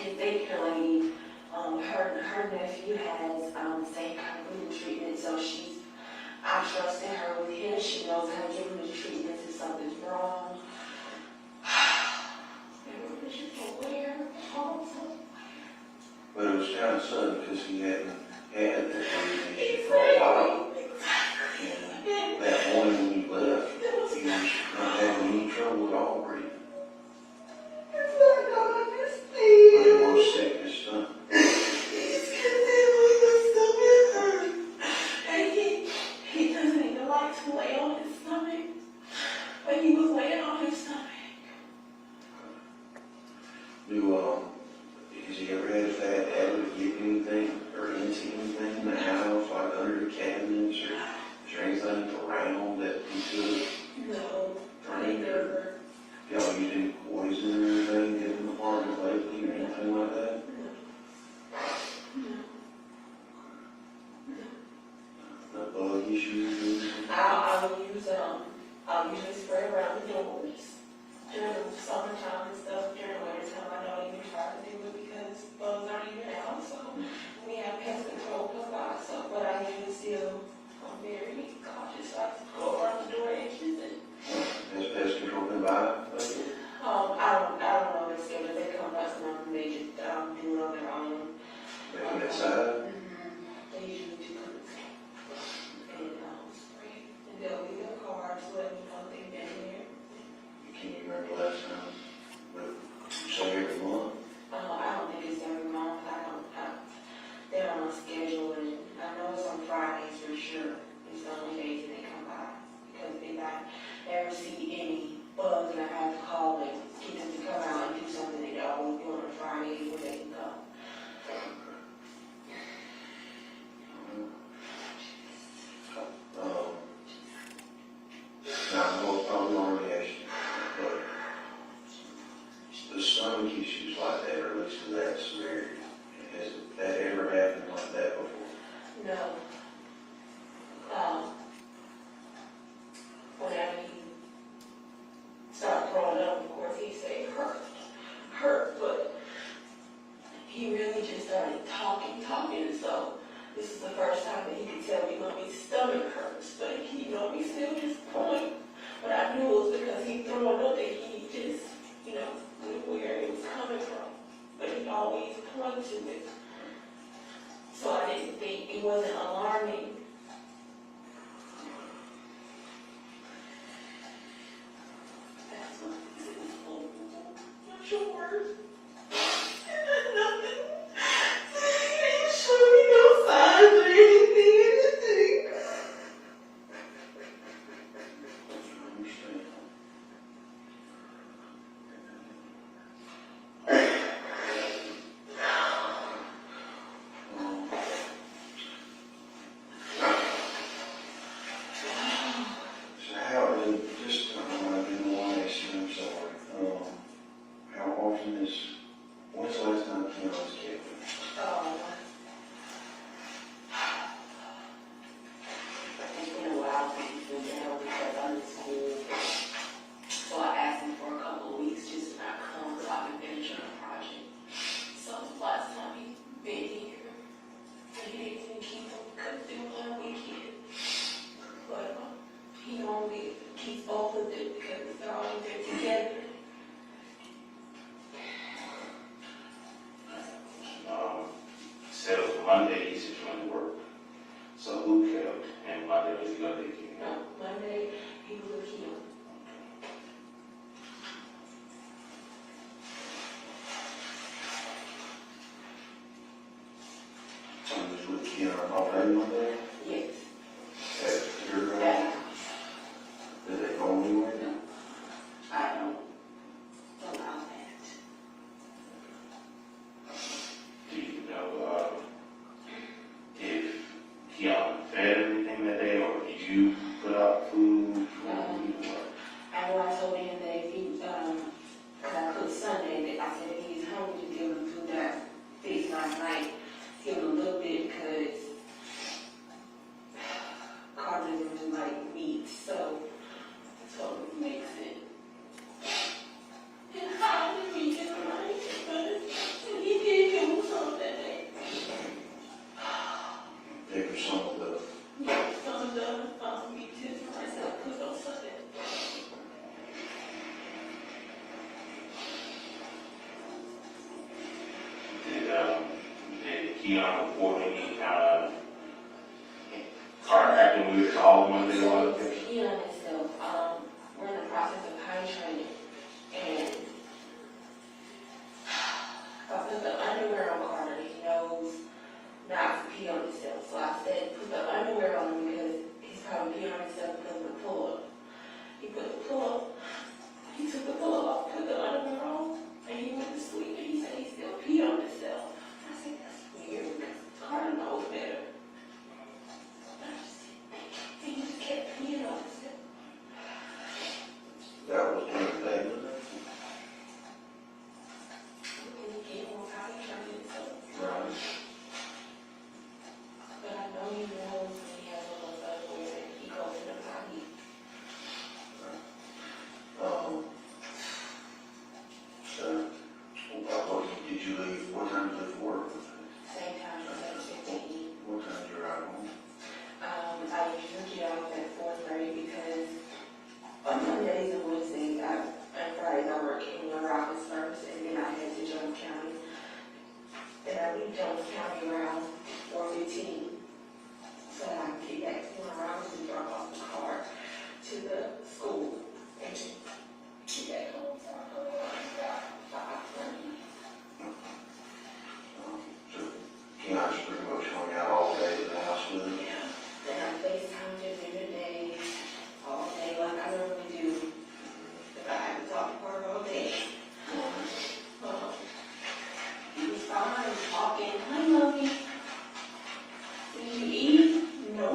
And daycare lady, her nephew has, same kind of food treatment, so I trusted her with him. She knows how to give him the treatment if something's wrong. But it was kind of sudden because he hadn't had that medication for a while. And that morning when you left, he was not having any trouble at all breathing. But he was sick as stuff. He doesn't even like to lay on his stomach, but he was laying on his stomach. Has he ever had a fat habit of getting anything or into anything in the house, like under the cabinets, or is there anything around that he could No, drink, or y'all used any poison or anything in the apartment lately, or anything like that? No bug issues or anything? I'll usually spray around the doors during the summertime and stuff. During wintertime, I don't even try to do it because bugs aren't even out. So we have pest control come by. So, but I usually still, I'm very cautious. I go around the door edges and. Has pest control been by? I don't know their schedule. They come once a month and they just do it on their own. They come inside? They usually do come inside and spray. And they'll leave their cards, let me know they've been here. Can you remember last time? But you say every month? I don't think it's every month. They're on a schedule, and I know it's on Fridays for sure. It's the only days that they come by. Because if I ever see any bugs and I have to call and get them to come out and do something, they always do on Fridays where they can go. Now, I will probably already ask you, but the stomach issues like that, or at least to that severity, has that ever happened like that before? No. Whenever he started throwing up, of course, he said hurt, but he really just started talking, so this is the first time that he could tell me when his stomach hurts, but he, he still just point. But I knew it was because he throwing up that he just, knew where it was coming from, but he always pointed to it. So I didn't think it wasn't alarming. That's what it is. Not your words. Nothing. He didn't show me no signs or anything. I understand. So how, and just, I've been wanting to ask you, I'm sorry. How often when's the last time Kianna was killed? It's been a while since he's been down because I'm in school. So I asked him for a couple of weeks just to not come so I can finish on a project. So the last time he's been here, he didn't even keep him cut through one weekend. But he normally keeps both of them because they're all there together. Said it was Monday, he said you went to work. So who kept, and Monday was he going to take you? No, Monday, he was with him. So he was with Kianna all day one day? Yes. At your Yeah. Did they go anywhere? I don't allow that. Do you know if Kianna fed everything that day, or did you put out food? No, I might give a little bit because Carter doesn't really like meat, so it makes it. And how did we get right? But he did give him some that day. Take for some of the, Some of the meat too, myself, cooked on Sunday. Did Kianna report any kind of car acting weird at all Monday So, or for Kianna and stuff, we're in the process of high training, and I put the underwear on Carter, he knows not to pee on himself, so I said, put the underwear on him because he's probably peeing on himself because of the pull-up. He put the pull-up, he took the pull-up off, put the underwear on, and he went to sleep, and he said he still peed on himself. I said, that's weird, because Carter knows better. And he just kept peeing on himself. that was during the day, was it? And he gave him how he turned himself. Right. But I know he knows when he has all those underwear, and he goes in the potty. So, did you leave, what time did you leave for work? Same time, 7:15. What time did you ride home? I usually get off at 4:30 because on Mondays and Wednesdays, and Fridays, I work in your office first, and then I head to Jones County. And I leave Jones County around 4:15. So that I can get back to my office and drop off the car to the school and get back home. So I go around 5:30. So, Kianna's pretty much hung out all day at the house with him. Yeah. Then I FaceTime him in the day, all day, like I normally do. If I haven't talked to her all day. He was fine, talking, hi mommy. Did you eat? No.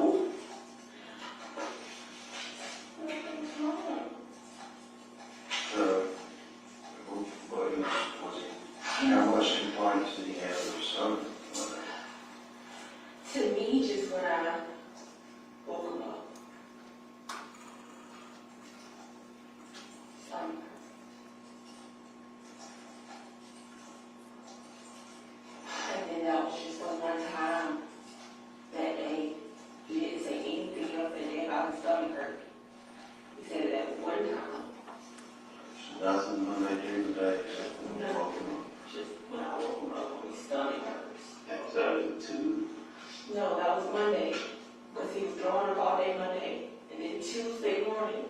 What's wrong? So, what was he, how much compliance did he have with his son? To me, just when I woke him up. And then that was just one time that day, he didn't say anything else that day about his stomach hurt. He said it that one time. So nothing Monday during the day except when you woke him up? Just when I woke him up, when his stomach hurts. So that was two. No, that was Monday, because he was throwing up all day Monday. And then Tuesday morning,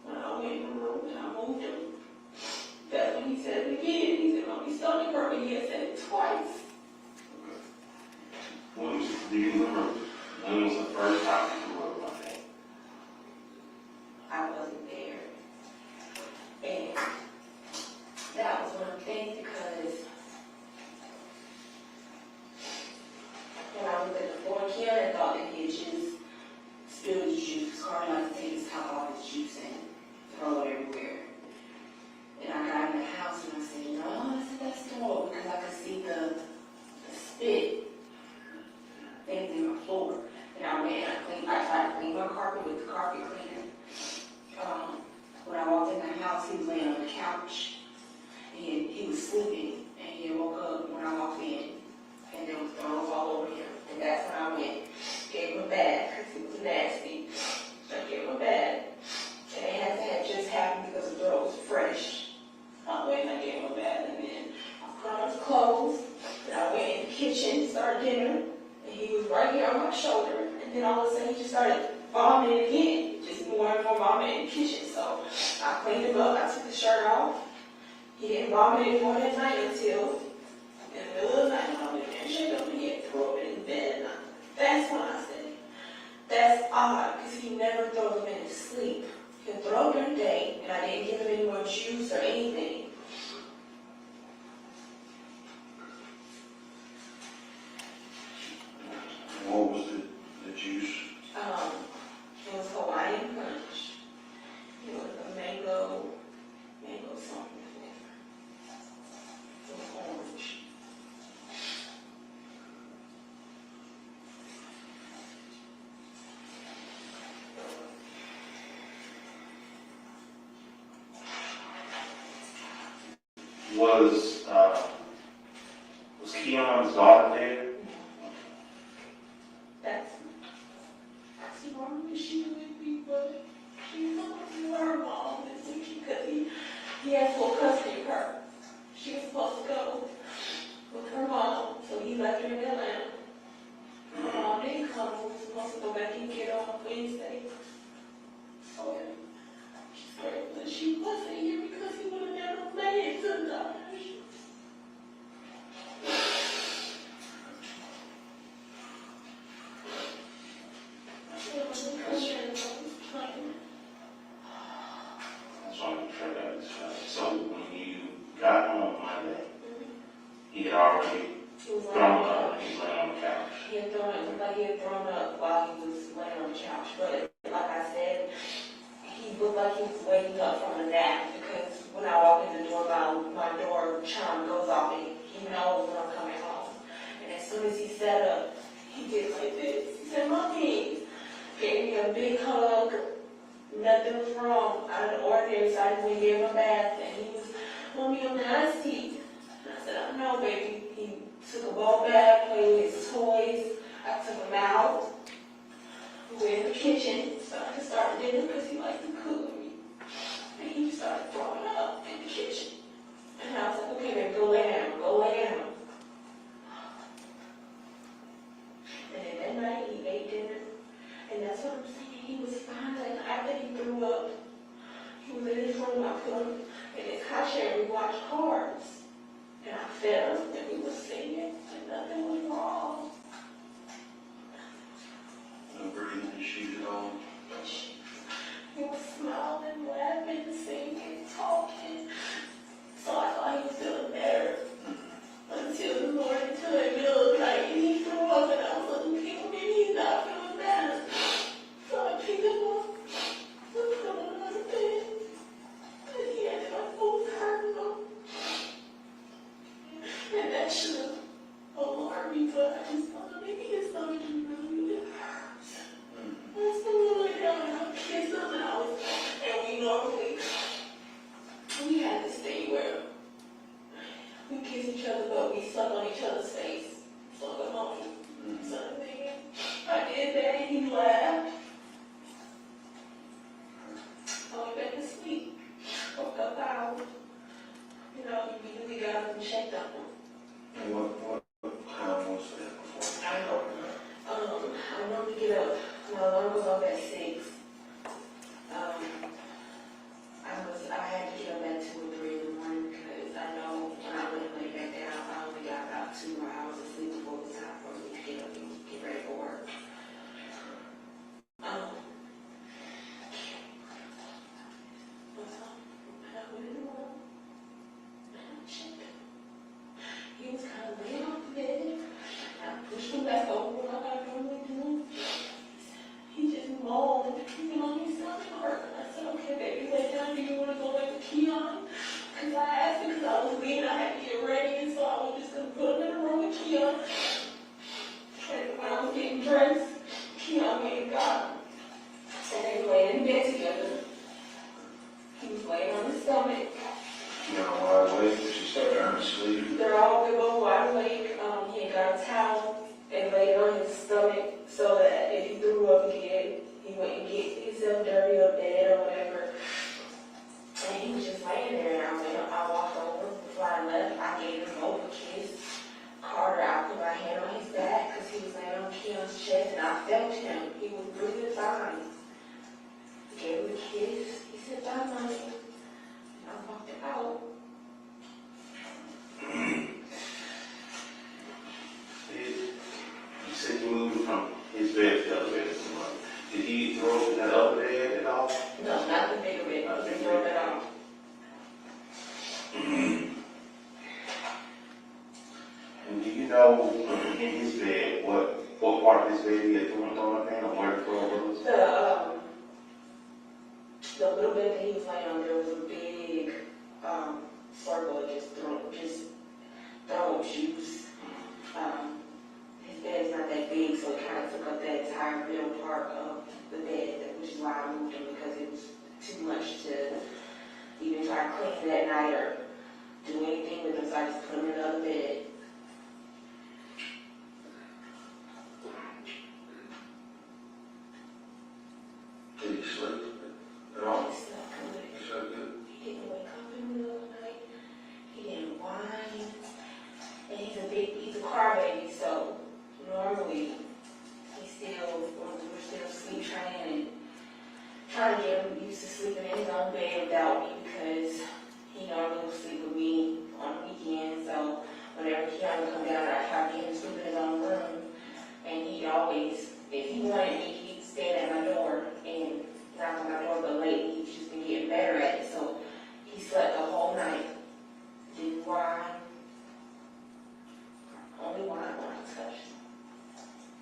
when I went in the room and I moved him, that's when he said it again. He said, "Mommy's stomach hurt," and he had said it twice. do you remember when was the first time you threw up like that? I wasn't there. And that was one thing because when I was at the floor, Kianna thought that he had just spilled his juice. Carter likes to take his top off his juice and throw it everywhere. And I got in the house and I said, no, that's throw it, because I could see the spit things in my floor. And I went and I tried to clean my carpet with the carpet cleaner. When I walked in the house, he was laying on the couch. And he was sleeping, and he woke up when I walked in, and there was throws all over him. And that's when I went, gave him a bath, because he was nasty. I gave him a bath, and it had just happened because the throat was fresh. I went and I gave him a bath, and then I put on his clothes, and I went in the kitchen, started dinner, and he was right here on my shoulder, and then all of a sudden he just started vomiting again, just more and more vomiting in the kitchen. So I cleaned him up, I took the shirt off. He didn't vomit anymore that night until in the middle of the night, I went and checked up and he had threw up in his bed. And that's when I said, that's odd, because he never throws up in his sleep. He'll throw up during the day, and I didn't give him any more juice or anything. What was the juice? It was Hawaiian punch. It was a mango something flavor. It was orange. Was Kianna's daughter there? That's normally she would be, but she's not with her mom this week because he has full custody of her. She was supposed to go with her mom, so he left her in Atlanta. Her mom didn't come, we were supposed to go back and get her on Wednesday. So she's grateful that she wasn't here because he would have never made it to the doctor. That's why I'm trying to understand. So when you got home Monday, he had already thrown up, he was laying on the couch. He had thrown up, like he had thrown up while he was laying on the couch. But like I said, he looked like he was waking up from a nap because when I walk in the door, my door chime goes off and he knows when I'm coming home. And as soon as he sat up, he did like this. He said, "Mommy," gave me a big hug. Nothing was wrong out of the ordinary, so I just went and gave him a bath, and he was, "Mommy, I'm nasty." And I said, "I know, baby." He took a ball bath, played with his toys. I took him out. We went in the kitchen so I could start dinner because he liked to cook me. And he started throwing up in the kitchen. And I was like, "Okay, baby, go lay down, go lay down." And then that night he ate dinner, and that's what I'm saying. He was fine. Like, after he threw up, he was in his room. I put him in his high chair and we watched Cards. And I fed him and we were singing and nothing was wrong. No breathing issues at all. He was smiling, laughing, singing, talking. So I thought he was feeling better. Until the morning time, it looked like he threw up and I was looking at him and he's not feeling better. So I picked him up and put him on the bed. And he acted like what was hurting him. And that should have alarmed me, but I just thought maybe his stomach really hurts. I still lay down and I kissed him and we normally, we had this thing where we kiss each other, but we suck on each other's face. Suck him on something. I did that and he laughed. I went back to sleep. Woke up out. You know, we got up and checked on him. And what time was that before? I normally get up. My alarm goes off at 6. I had to get up at 2 or 3 in the morning because I know when I went and lay back down, I only got about 2 more hours of sleep before it was time for me to get up and get ready for work. I went in the room and I checked him. He was kind of laying on the bed. I pushed him back over like I normally do. He just moaned, even on his stomach hurt. And I said, "Okay, baby, lay down. Do you want to go back to Kianna?" Because I asked him, because I was leaving, I had to get ready, and so I was just going to put him in the room with Kianna. And when I was getting dressed, Kianna went and got him. And they were laying in bed together. He was laying on his stomach. Kianna wide awake, she started trying to sleep. They're all good, both wide awake. He had got a towel and laid it on his stomach so that if he threw up again, he wouldn't get himself dirty or bad or whatever. And he was just laying there, and I walked over before I left. I gave him both a kiss. Carter, I put my hand on his back because he was laying on Kim's chest, and I felt him. He was breathing fine. Gave him a kiss. He said, "Bye, Mommy." And I walked out. You said you moved from his bed to the other bed. Did he throw up in that other bed at all? No, not the bigger bed. Not the bigger He threw bed. it out. And do you know in his bed what part of his bed he had thrown up in or where the throw was? The little bed that he was laying on, there was a big circle of just throwing juice. His bed is not that big, so it kind of took up that entire middle part of the bed, which is why I moved him, because it was too much to even try to clean that night or do anything with them, so I just put them in the other bed. Did he sleep at all? He slept good. He slept good. He didn't wake up in the middle of the night. He didn't whine. And he's a crybaby, so normally we're still sleep training and trying to get him used to sleeping in his own bed without me, because he normally will sleep with me on the weekend. So whenever Kianna come down, I try to get him to sleep in his own room. And he always, if he wanted me, he'd stand at my door and knock on my door, but lately he's just been getting better at it. So he slept the whole night. Didn't whine. Only whine when I touched him.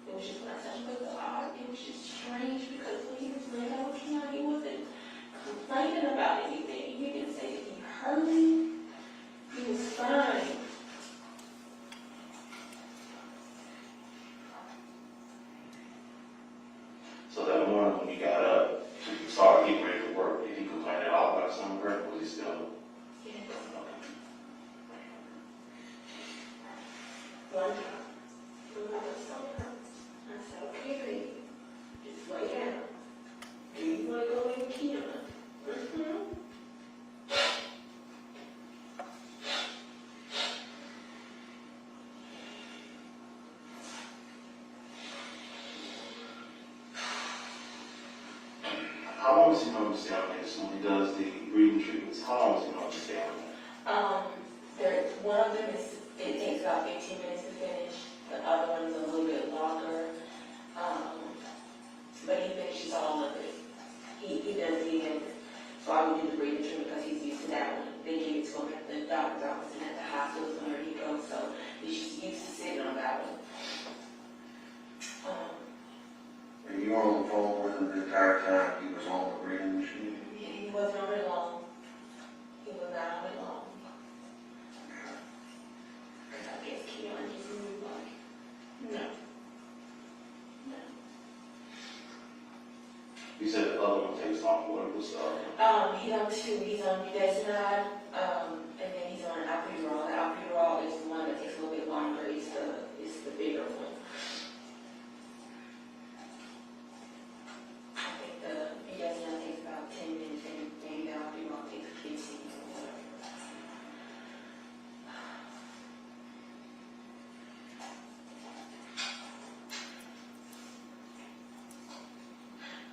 It was just when I touched him, it was odd. It was just strange, because when he was laying down with Kianna, he wasn't complaining about anything. He didn't say that he hurt me. He was fine. So that morning when you got up, you started getting ready to work, did he complain at all about some breath? Was he still? Yes. One time, when I was so hurt, I said, okay, baby, just lay down. Do you want to go in with Kianna? Mm-hmm. How long does he normally stay on this when he does the breathing treatments? How long does he normally stay on that? One of them it takes about 15 minutes to finish. The other one is a little bit longer. But he finishes all of it. He does it again. So I would do the breathing treatment because he's used to that one. They give it to him at the doctor's office and at the hospital whenever he goes. So he's just used to sitting on that one. And you were on the phone with him the entire time he was on the breathing machine? He wasn't on it long. He was not on it long. Because I guess Kianna just moved like, no. No. You said the other one takes long. What was He's on two. He's on budesonide, and then he's on albuterol. The albuterol is the one that takes a little bit longer. It's the bigger one. I think the budesonide takes about 10 minutes, and maybe the albuterol takes 15 or whatever.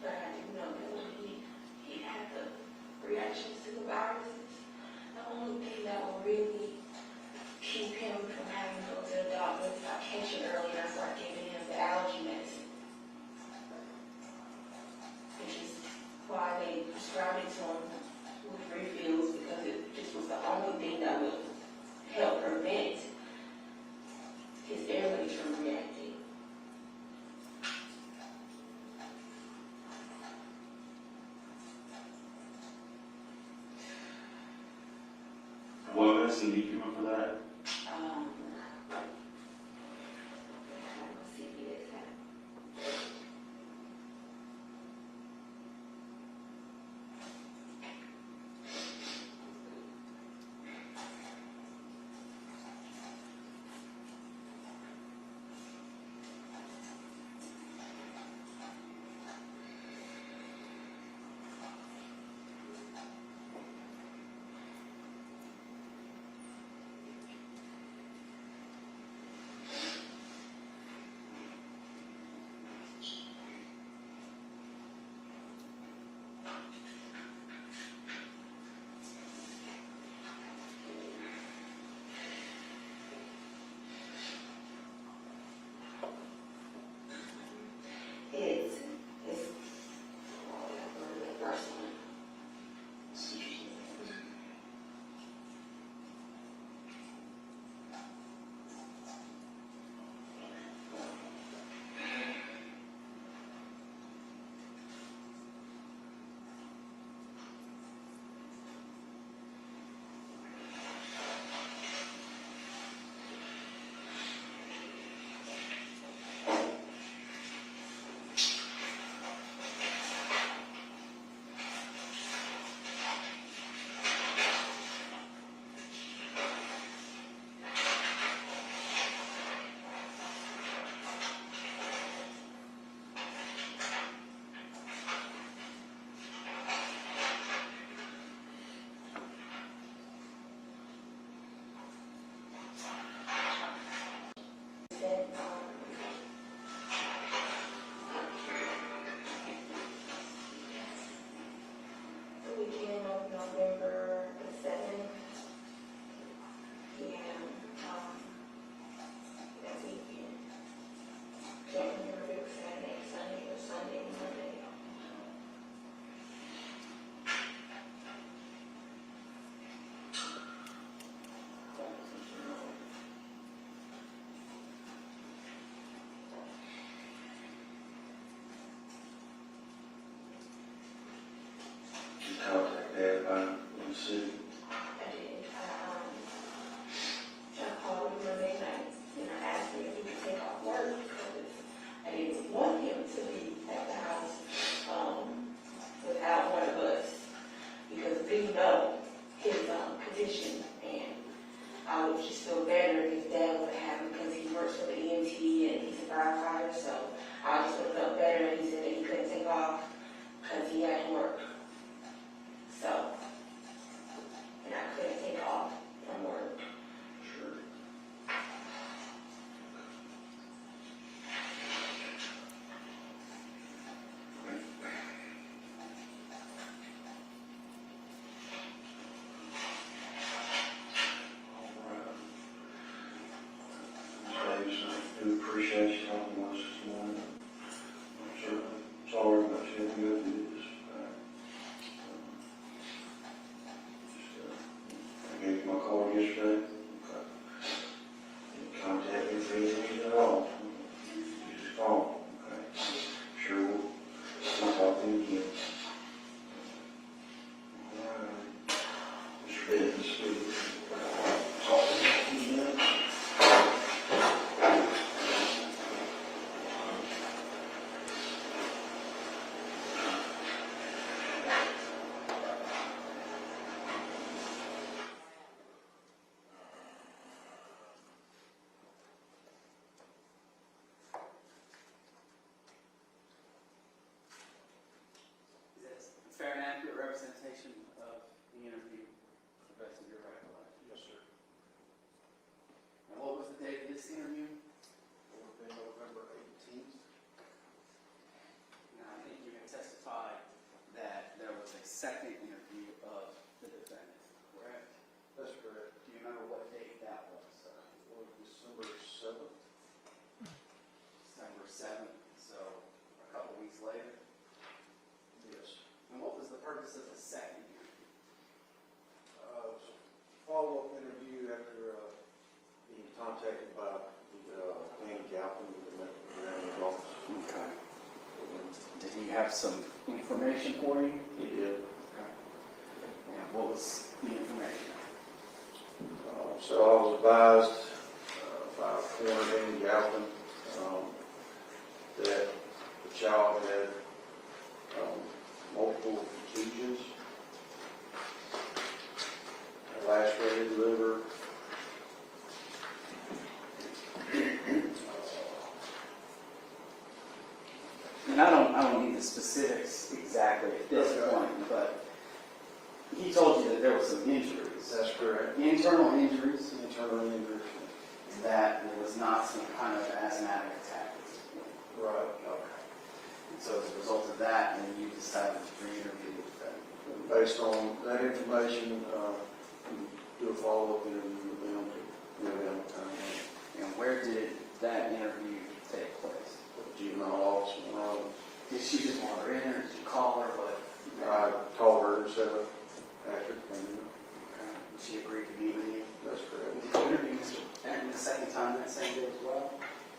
But I do know that when he had the reactions to the viruses, the only thing that will really keep him from having to go to the doctor is if I catch it early and I start giving him the allergy medicine. Which is why they prescribed it to him with refills, because it just was the only thing that would help prevent his airways from reacting. What medicine do you give him for that? Let's see if he is that. have some information for you? He did. And what was the information? So I was advised by Coroner Danny Galvin that the child had multiple contusions, a lacerated liver, And I don't need the specifics exactly at this point, but he told you that there were some injuries. that's correct, Internal injuries, internal injury. and that there was not some kind of asthmatic attack at this point. Right. Okay. And so as a result of that, then you decided to re-interview the defendant. And based on that information, do a follow-up interview with them to give them time. And where did that interview take place? Juvenile office in Rome. Did she just want her in, or did you call her? What? I called her and said, after, Did she agree to meet with you? that's correct. Did you interview Mr. Benton the second time that same day as well?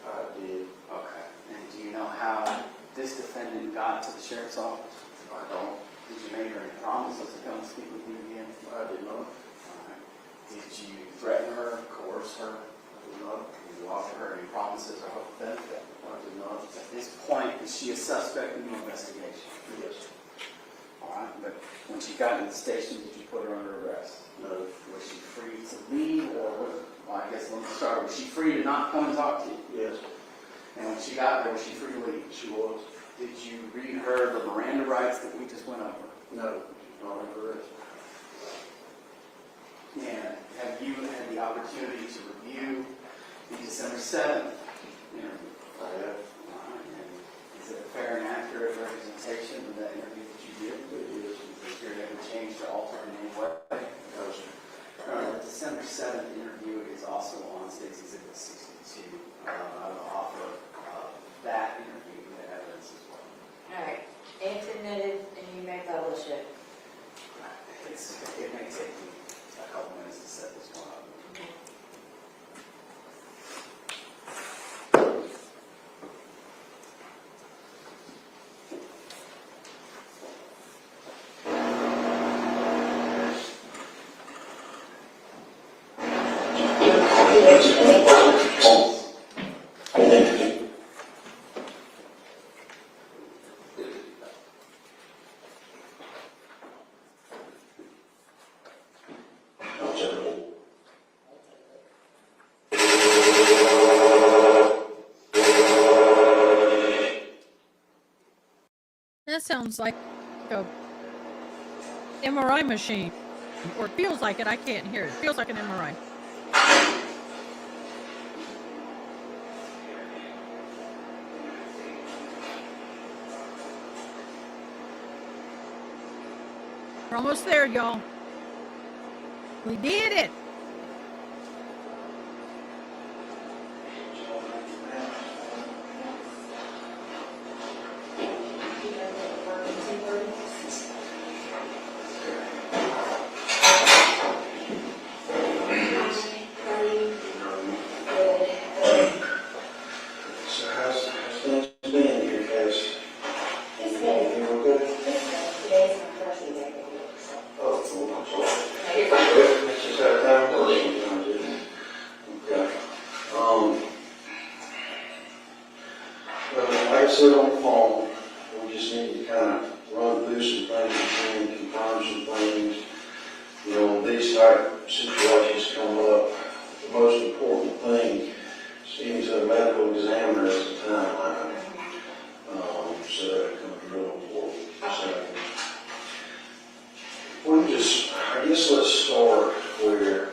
I did. Okay. And do you know how this defendant got to the sheriff's office? I don't. Did you make her any promises to come speak with you again? I did not. All right. Did you threaten her, coerce her? I did not. Did you offer her any promises or hope of benefit? I did not. At this point, is she a suspect in the investigation? Yes. All right. But when she got into the station, did you put her under arrest? No. Was she free to leave, or well, I guess let me start. Was she free to not come and talk to you? Yes. And when she got there, was she free to leave? She was. Did you read her the Miranda rights that we just went over? No. Not under arrest. And have you had the opportunity to review the December 7th interview? I have. And is it a fair and accurate representation of that interview that you did? It is. Was there ever changed or altered in any way? No, sir. The December 7th interview is also on State's Exhibit 62. I will offer that interview the evidence as well. All right, and submitted, and you may publish it. It may take me a couple minutes to set this one up. That sounds like a MRI machine. Or it feels like it. I can't hear it. It feels like an MRI. We're almost there, y'all. We did it. So how's things been here, guys? It's been, You okay? today's my first day. Oh, cool. I'm sorry. It's just out of town. Okay. Well, like I said on the phone, we just need to kind of run through some things and confirm some things. You know, when these type situations come up, the most important thing, Steve's a medical examiner at the timeline. So that becomes real important. So, we just, I guess let's start where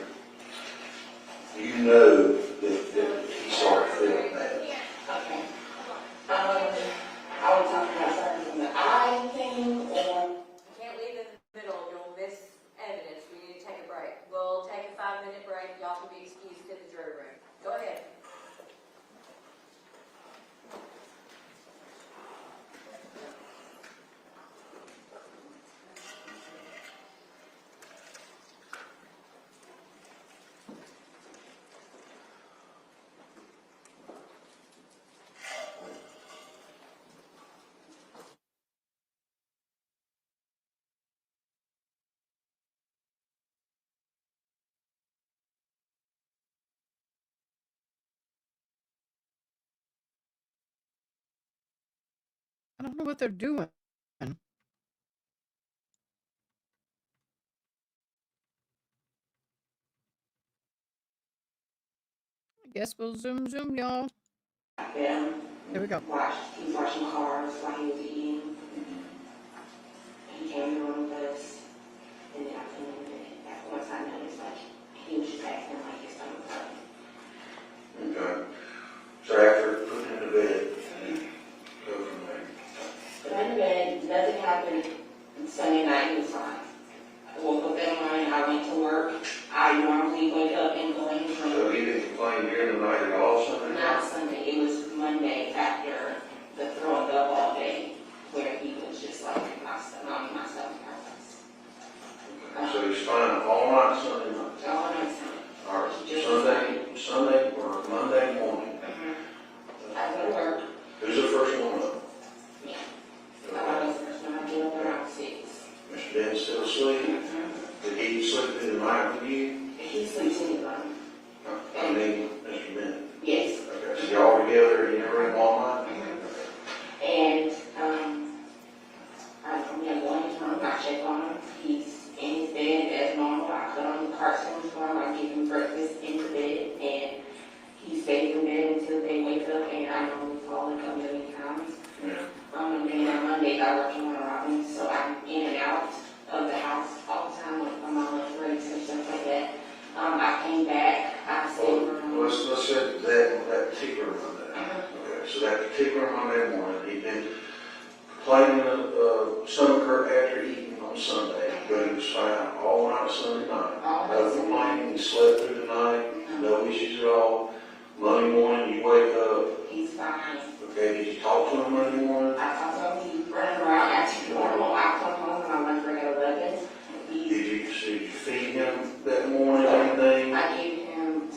you know that he started feeling that. Okay. I was talking about something from the eye thing, or You can't leave in the middle, you'll miss evidence, we need to take a break. We'll take a 5-minute break, y'all can be excused to the jury room. Go ahead. I don't know what they're doing. I guess we'll zoom, y'all. Them There we go. he was washing cars while he was eating. He came in the room with us, and then I put him in bed. Once I noticed, like, he was just acting like his stomach was hurting. Okay. So after putting him to bed, go from there. Put him in bed, nothing happened. Sunday night, he was fine. I woke up that morning, I went to work. I normally wake up and go in his room. So he didn't complain during the night at all, Sunday? Not Sunday, it was Monday after the throwing up all day, where he was just like, my stomach hurts. So he's fine all night Sunday night? All night Sunday. All right, Sunday or Monday morning? I go to work. Who's the first one up? Yeah. I was the first one, I get up around 6. Mr. Dennis still asleep? Did he sleep through the night with you? He sleeps in his room. I mean, Mr. Bennett? Yes. Okay, so y'all together in your room all night? And, I go in his room, I check on him. He's in his bed as normal. I put on the cartoons for him. I give him breakfast in the bed, and he stays in bed until they wake up, and I normally call him a million times. Yeah. And then on Mondays, I work in Robins, so I'm in and out of the house all the time with my lunch breaks and stuff like that. I came back, I stayed around. Let's set that particular Monday. Okay, so that particular Monday morning, he'd been complaining of stomach hurt after eating on Sunday, but he was fine all night Sunday night. No complaining, he slept through the night, no issues at all. Monday morning, you wake up. He's fine. Okay, did you talk to him Monday morning? I talked to him, he's running around acting normal. I come home and I lunch break at 11. Did you feed him that morning or anything? I gave him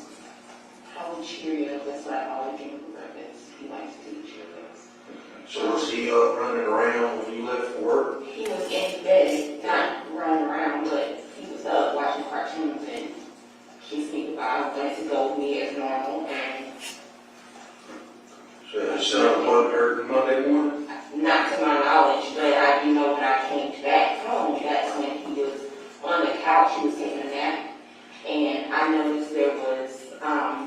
probably Cheerios. That's what I always give him for breakfast. He likes to eat Cheerios. So was he up running around when you left for work? He was in bed, not running around, but he was up watching cartoons and he speak about wanted to go with me as normal. And so his stomach wasn't hurting Monday morning? not to my knowledge, but I do know when I came back home, that's when he was on the couch, he was taking a nap, and I noticed there was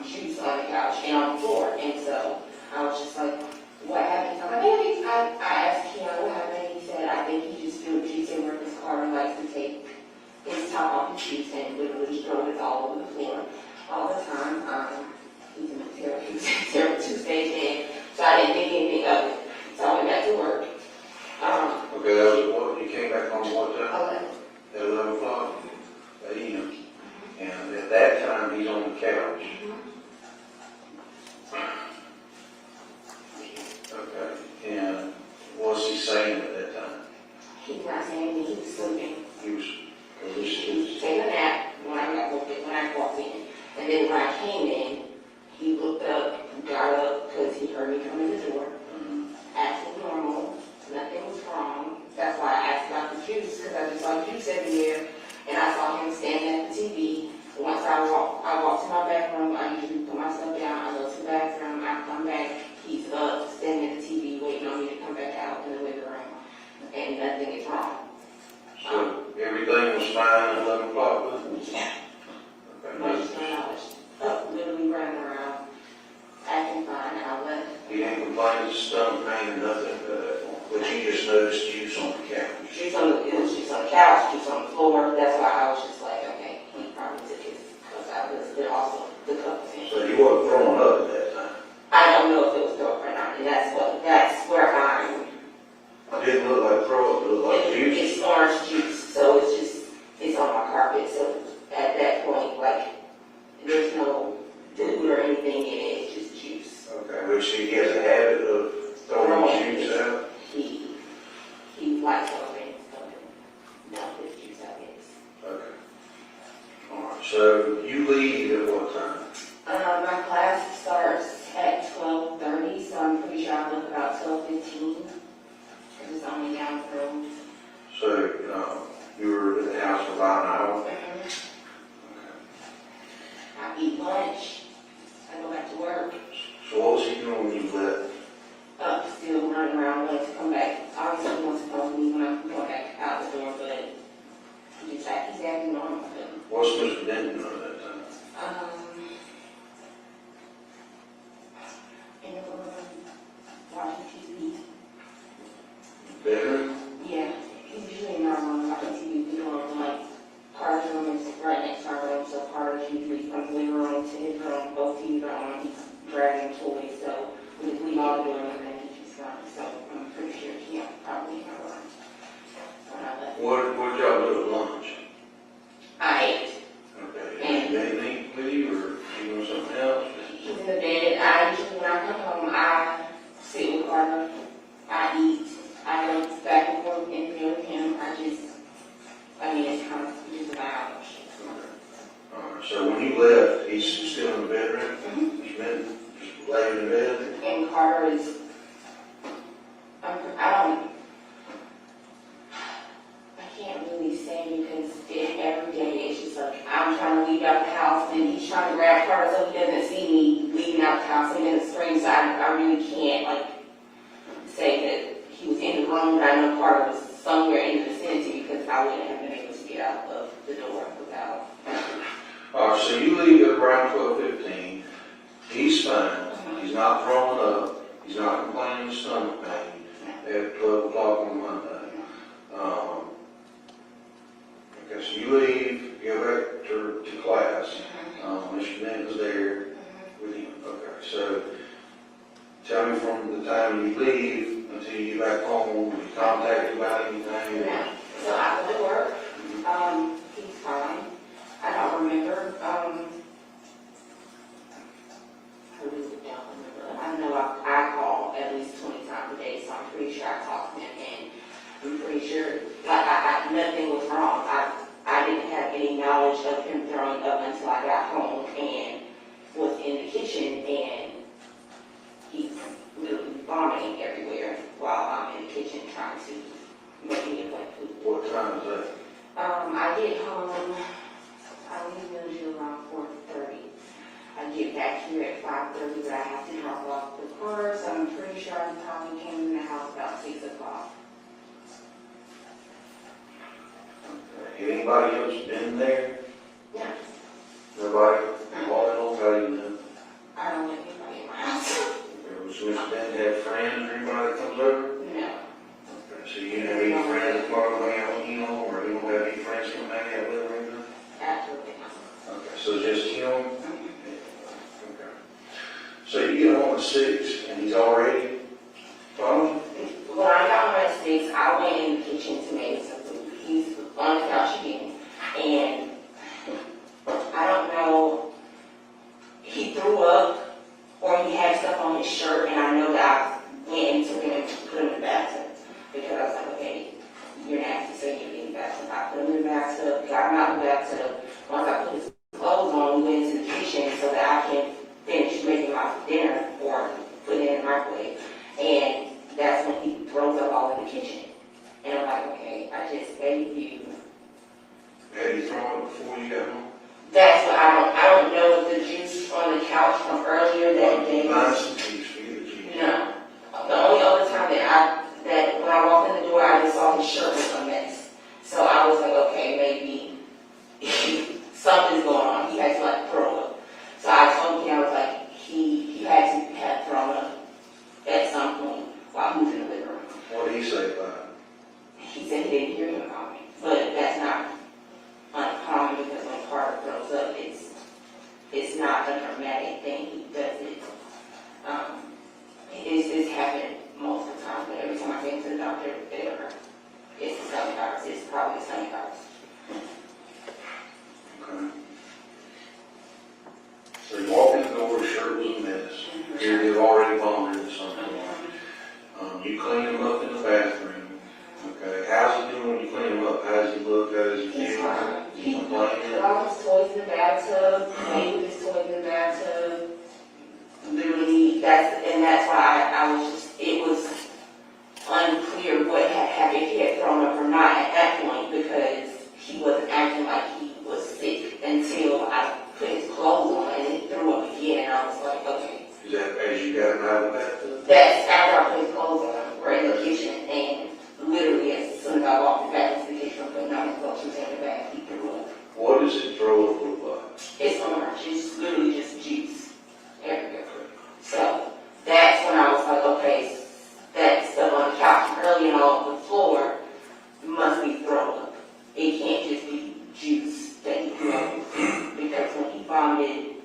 juice on the couch and on the floor, and so I was just like, what happened? I'm like, hey, I asked Kianna what happened, he said, I think he just threw juice in where his car and likes to take his top off his juice and literally throw it all over the floor all the time. He's in a terrible two-stage man, so I didn't think anything of it. So I went back to work. Okay, that was what, you came back home what time? 11. At 11 o'clock a.m. And at that time, he's on the couch. Okay, and what's he saying at that time? He's not saying anything, he was sleeping. He was Taking a nap when I walked in. And then when I came in, he looked up, got up, because he heard me come in the door. Acting normal, nothing was wrong. That's why I asked about the juice, because I just saw juice everywhere, and I saw him standing at the TV. Once I walked to my bathroom, I usually put myself down, I go to the bathroom, I come back, he's up, standing at the TV, waiting on me to come back out in the living room, and nothing is wrong. So everything was fine at 11 o'clock with him? Yeah. Okay, Most of my knowledge, up, literally running around, acting fine, I left. he didn't complain of stomach pain or nothing, but you just noticed juice on the couch. It was juice on the couch, juice on the floor. That's why I was just like, okay, he probably took his cups out of this, but also the cup was in. So you wasn't throwing up at that time? I don't know if it was dope or not, and that's where It didn't look like throw up, it looked like juice. it's orange juice, so it's on my carpet, so at that point, like, there's no food or anything in it, it's just juice. Okay, which he has a habit of throwing juice out? He likes throwing his juice out, yes. Okay. All right, so you leave at what time? My class starts at 12:30, so I'm pretty sure I look about 12:15. It's only down the road. So What did y'all do at lunch? I ate. Okay, and they eat with you, or you doing something else? He's in the bed. I usually, when I come home, I sit with Carter. I eat. I go back and forth in bed with him. It's kind of just an hour. Alright, so when you left, he's still in the bedroom? He's been just laying in bed? And Carter is, I can't really say because every day it's just like, I'm trying to leave out the house and he's trying to grab Carter so he doesn't see me leaving out the house and then the scream, so I really can't say that he was in the room, but I know Carter was somewhere in the vicinity because I wouldn't have been able to get out of the door without. Alright, so you leave at around 12:15, he's fine, he's not throwing up, he's not complaining of stomach pain at 12 o'clock on Monday. Okay, so you leave, you go back to class, Mr. Bennett was there with you. Okay, so tell me from the time you leave until you get back home, you contact you about anything? Yeah. So I go to work, he's fine. I don't remember, I really don't remember. I know I call at least 20 times a day, so I'm pretty sure I talked to him, and I'm pretty sure, nothing was wrong. I didn't have any knowledge of him throwing up until I got home and was in the kitchen, and he's literally vomiting everywhere while I'm in the kitchen trying to make me like food. What time is that? I get home, I leave usually around 4:30. I get back here at 5:30, but I have to drop off the car, so I'm pretty sure I probably came in the house about 6 o'clock. Okay. Anybody else been there? Yeah. Nobody? All in all, how do you know? I don't let anybody in my house. Was Mr. Bennett have friends or anybody that comes over? No. Okay, so you didn't have any friends that come over hang out with you, or you don't have any friends that come hang out with him or anything? Absolutely not. Okay, so just him? Okay. So you get home at 6 and he's already gone? When I got home at 6, I went in the kitchen to make some food. He's on the couch again, and I don't know, he threw up or he had stuff on his shirt, and I know that I went and took him and put him in the bathtub because I was like, okay, you're nasty, so you're in the bathtub. I put him in the bathtub, got him out of the bathtub. Once I put his clothes on, we went into the kitchen so that I can finish making my dinner or put it in the microwave. And that's when he throws up all in the kitchen. And I'm like, okay, I just gave you. Had you thrown up before you got home? That's what I don't know if the juice on the couch from earlier that day. Nice and juice for you, juice. No. The only other time that when I walked in the door, I just saw his shirt was a mess. So I was like, okay, maybe something's going on. He had to throw up. So I told him, I was like, he had to have thrown up at some point while he was in the living room. What did he say about it? He said he didn't hear him calling, but that's not uncommon because when Carter throws up, it's not a dramatic thing. He does it. It's happened multiple times, but every time I take him to the doctor, it's the stomach virus. It's probably the stomach virus. Okay. So you walk in the door, his shirt was a mess. Here he had already vomited or something. You clean him up in the bathroom. Okay. How's he doing when you clean him up? How does he look? How does he feel? He's fine. He's complaining? Put all his toys in the bathtub, played with his toys in the bathtub. Literally, that's why it was unclear what had happened, if he had thrown up or not at that point, because he wasn't acting like he was sick until I put his clothes on and he threw up again, and I was like, okay. Is that as you got him out of the bathtub? That's after I put his clothes on, we're in the kitchen, and literally as soon as I walked back into the kitchen, putting on his clothes, he was in the bag, he threw up. What does it throw up look like? It's orange, it's literally just juice everywhere. So that's when I was like, okay, that stuff on the couch early and on the floor must be thrown up. It can't just be juice that he threw up, because when he vomited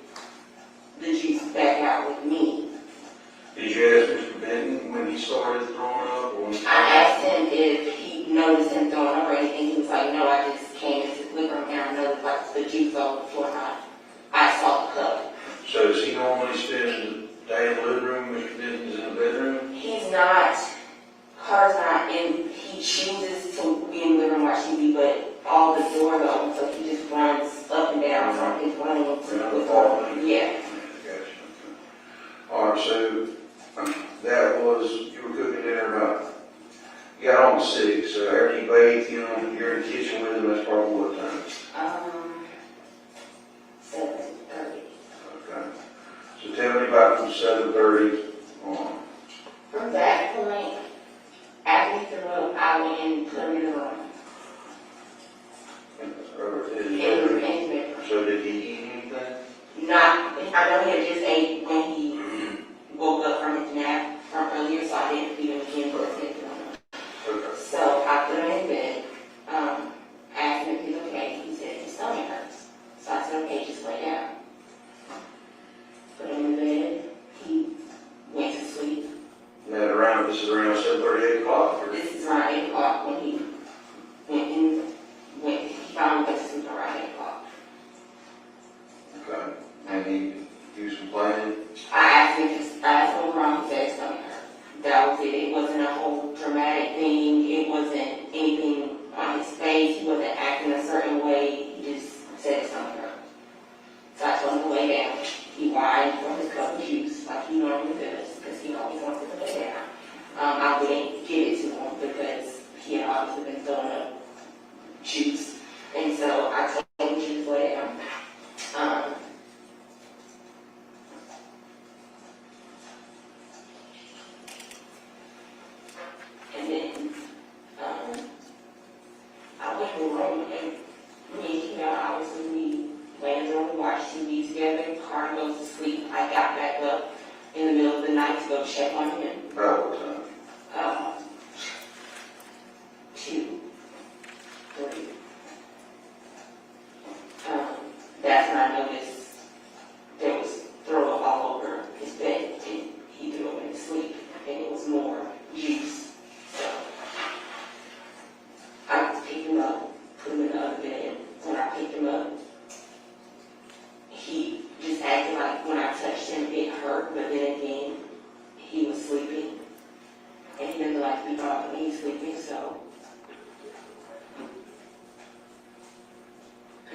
the juice back out with me. Did you ask Mr. Benton when he started throwing up? Or when he I asked him if he noticed him throwing up or anything. You got on 6, so after you bathe, you know, you're in the kitchen with him, that's probably what time? 7:30. Okay. So tell me about from 7:30 on. From that point, after he threw up, I went and put him in the room. So did he eat anything? Not, I know he had just ate when he woke up from his nap from earlier, so I didn't feed him again for a second. Okay. So I put him in bed, asked him if he's okay. He said his stomach hurts. So I said, okay, just lay down. Put him in bed. He went to sleep. Now this is around 7:30, 8 o'clock? This is around 8 o'clock when he he finally went to sleep around 8 o'clock. Okay. And he was complaining? I asked him around, he said his stomach hurt. That was it. It wasn't a whole dramatic thing. It wasn't anything on his face. He wasn't acting a certain way. He just said his stomach hurt. So I told him to lay down. He whined from his cup of juice like he normally does because he always wants to lay down. I wouldn't give it to him because he had obviously been throwing up juice. And so I told him to just lay down. And then I went to the room and me and Kianna, obviously we lay in the room, watched TV together. Carter goes to sleep. I got back up in the middle of the night to go check on him. About what time? 2, 3. That's when I noticed there was throw up all over his bed, and he threw up in his sleep, and it was more juice. So I picked him up, put him in the other bed. When I picked him up, he just acted like when I touched him it hurt, but then again, he was sleeping, and he doesn't like to be bothered when he's sleeping, so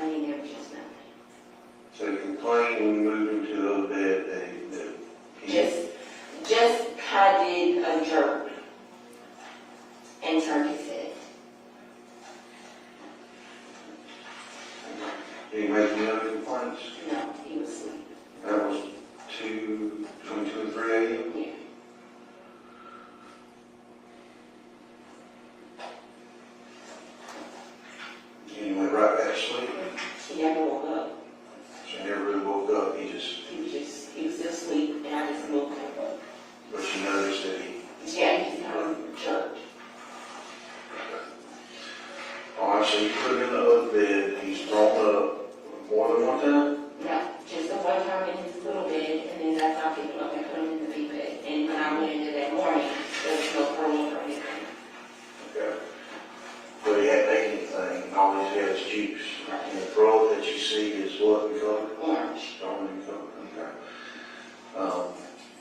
I mean, there was just nothing. So you complained when you moved into the other bed that he... Just kind of did a jerk and turned his head. Did he make any other complaints? No, he was asleep. That was between 2 and 3 a.m.? Yeah. And he went right back to sleep? He never woke up. So he never really woke up, he was still asleep, and I just moved him. but she noticed that he... Yeah, he just kind of jerked. All right, so you put him in the other bed, he's thrown up more than one time? No, just the one time in his little bed, and then that's how I picked him up and put him in the big bed. And when I went into that morning, there was no throwing or anything. Okay. But he hadn't ate anything, all he's had is juice. And the throat that you see is what in color? Orange. Orange in color, okay.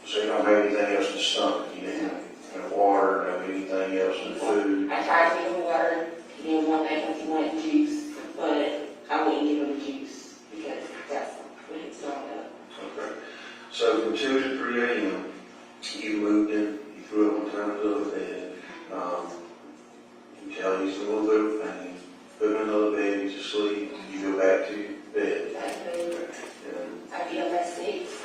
So you don't have anything else in the stomach? You didn't have water, no anything else in the food? I tried to give him water. He didn't want that because he wanted juice, but I wouldn't give him juice because that's what he's throwing up. Okay. So from 2 to 3 a.m., you moved in, you threw up one time in the other bed. You tell he's a little bit of pain, put him in another bed, he's asleep, you go back to bed. I get up at 6.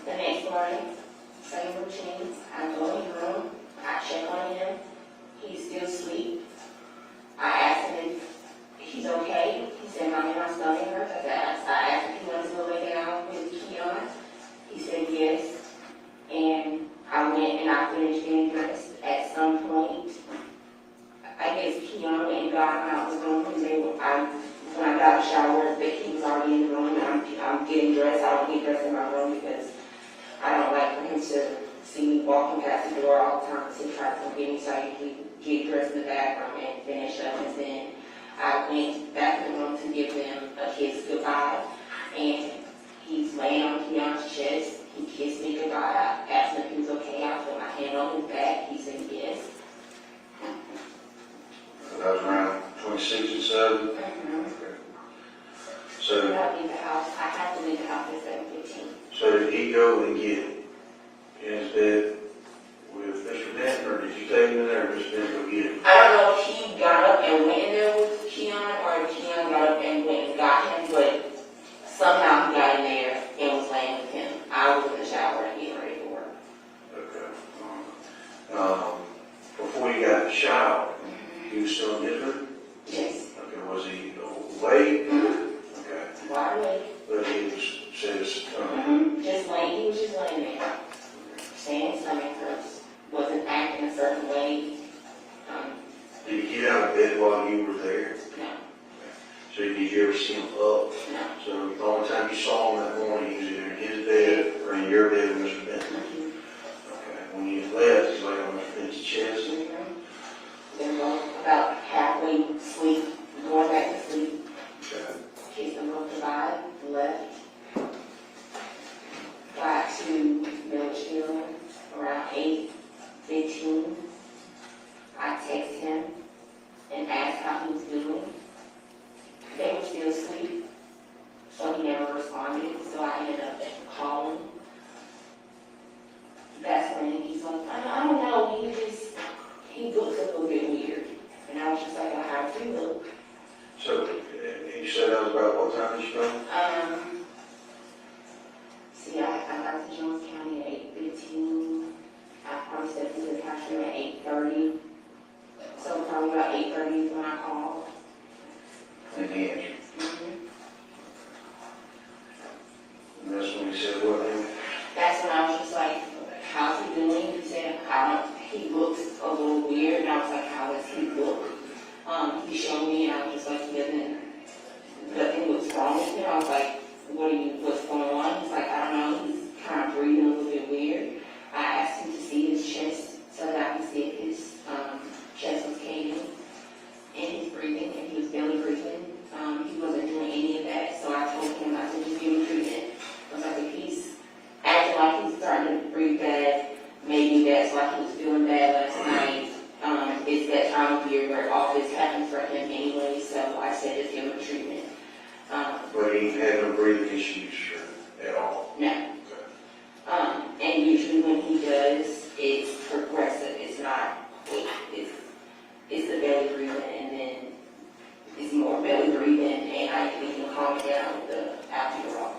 The next morning, same routine. I go in his room, I check on him. He's still asleep. I asked him if he's okay. He said, Mommy, my stomach hurts. I asked if he wanted to lay down with Kianna. He said yes. And I went and I finished getting dressed. At some point, I guess Kianna and God went out the room and when I got a shower, but he was already in the room and I'm getting dressed. I don't get dressed in my room because I don't like for him to see me walking past the door all the time. So he tried to get me so I usually get dressed in the bathroom and finish up. And then I went back in the room to give them a kiss goodbye. And he's laying on Kianna's chest. He kissed me goodbye. I asked him if he was okay. I put my hand on his back. He said yes. So that was around 26 and 7? Mm-hmm. Okay. So... When I leave the house, I have to leave the house at 7:15. So did he go and get in his bed with Mr. Denton, or did you take him in there and Mr. Bennett go get him? I don't know if he got up and went in there with Kianna, or if Kianna got up and went and got him, but somehow he got in there and was laying with him. I was in the shower and getting ready for work. Okay. Before you got in the shower, he was still in his room? Yes. Okay, was he awake? Okay. Wide awake. But he was, says, Just laying, he was just laying there. Saying stomach hurts. Wasn't acting a certain way. did he get out of bed while you were there? No. So did you ever see him up? No. So the only time you saw him that morning, he was either in his bed or in your bed with Mr. Bennett? Okay. When you left, he's like on Mr. Bennett's chest? Then about halfway asleep, going back to sleep. Okay. Kissed him on the side, left. Got to Milledgeville around 8:15. I texted him and asked how he was doing. They were still asleep, so he never responded, so I ended up calling. That's when he's like, I don't know, he looks a little bit weird. And I was just like, well, how does he look? So you said that was about what time did you go? See, I got to Jones County at 8:15. I probably stepped into the classroom at 8:30. So probably about 8:30 is when I called. And he answered. And that's when he said, what, then? That's when I was just like, how's he doing? He said, he looks a little weird. And I was like, how does he look? He showed me, and I was just like, nothing looks wrong with him. I was like, what's going on? He's like, I don't know. He's kind of breathing a little bit weird. I asked him to see his chest so that I could see if his chest was caving and he's breathing, and he was belly breathing. He wasn't doing any of that, so I told him, I said, just give him treatment. I was like, if he's acting like he's starting to breathe bad, maybe that's why he was feeling bad last night. It's that time of year where all this happens for him anyway, so I said, just give him treatment. But he had no breathing issues at all? No. And usually when he does, it's progressive. It's not quick. It's the belly breathing, and then it's more belly breathing, and I can calm it down with the albuterol.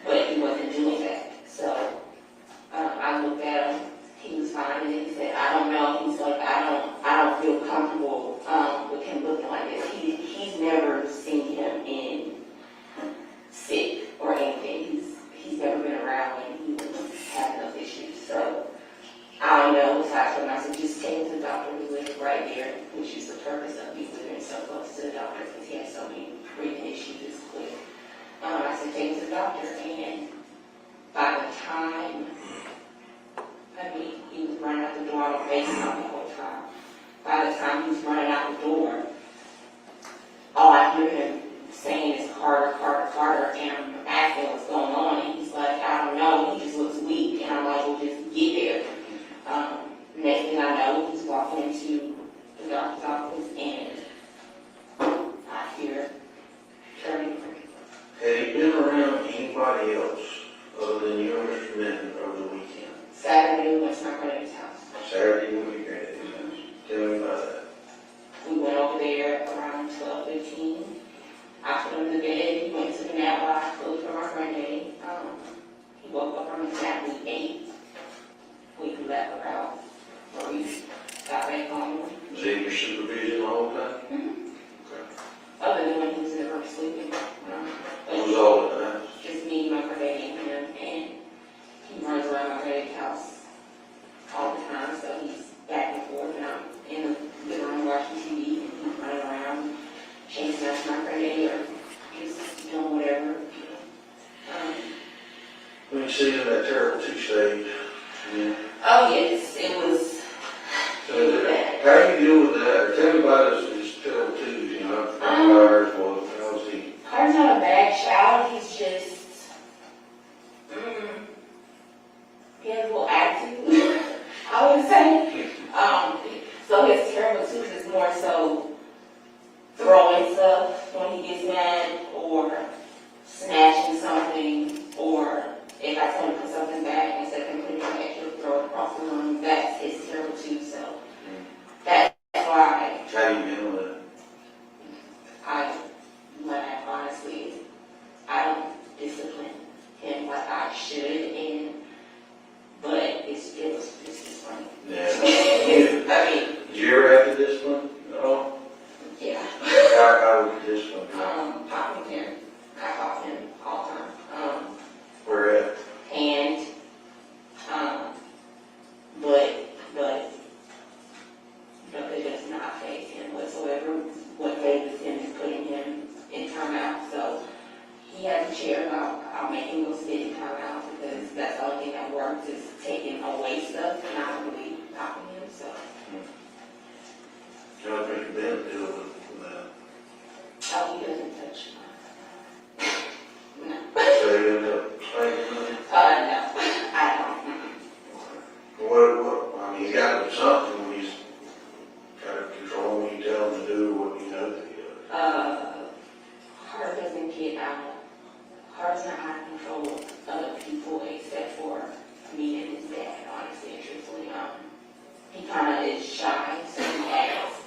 But he wasn't doing that. So I looked at him. He was fine, and then he said, I don't know. He's like, I don't feel comfortable with him looking like this. He's never seen him in sick or anything. He's never been around when he was having those issues. So I don't know. Besides from I said, just take him to the doctor. We live right there, which is the purpose of me living so close to the doctor, because he has so many breathing issues. It's quick. I said, take him to the doctor, and by the time, he was running out the door on FaceTime the whole time. By the time he was running out the door, all I hear him saying is Carter, Carter, Carter, and I'm asking what's going on, and he's like, I don't know, he just looks weak, and I'm like, well, just get there. Next thing I know, he's walking into the doctor's office, and I hear turning. Had he been around anybody else other than you and Mr. Bennett over the weekend? Saturday, we went to my granddad's house. Saturday, you went to your granddad's house. Tell me about that. We went over there around 12:15. I put him to bed. He went to the nap while I cooked for my granddaddy. He woke up from his nap. We ate. We left about, or we got back home. Was he in your supervision the whole time? Okay. Other than when he was in the room sleeping. It was all in the house? Just me, my granddaddy, and him. And he runs around my granddad's house all the time. So he's back and forth, and I'm in the living room watching TV, and he's running around chasing after my granddaddy, or just doing whatever. When you see him in that terrible two-stage, Oh yes, it was bad. how do you deal with that? Or tell me about his terrible twos, you know, how ours was, how was he? Carter's not a bad child, he's just, he has a little attitude, I would say. So his terrible twos is more so throwing stuff when he gets mad, or snatching something, or if I tell him to put something back, instead of him putting it back, he'll throw it across the room, that's hysterical too, so that's why How do you handle it? what I honestly, I don't discipline him like I should, but it's just funny. Yeah. I mean, Did you ever have to discipline at all? yeah. How would you discipline? Popping him, I pop him all the time. Where at? And, but it does not faze him whatsoever. What phases him is putting him in timeout. So he has a chair, I'll make him go sit in timeout because that's the only thing that works is taking away stuff and not really popping him. So. How do you make a bad deal with that? Oh, he doesn't touch mine. No. So you end up spanking him? No, I don't. What, I mean, he's got to do something when he's got to control what you tell him to do, what you know that he does. Heart doesn't get out. Heart's not out of control of other people except for me and his dad, honestly and truthfully. He kind of is shy, so he acts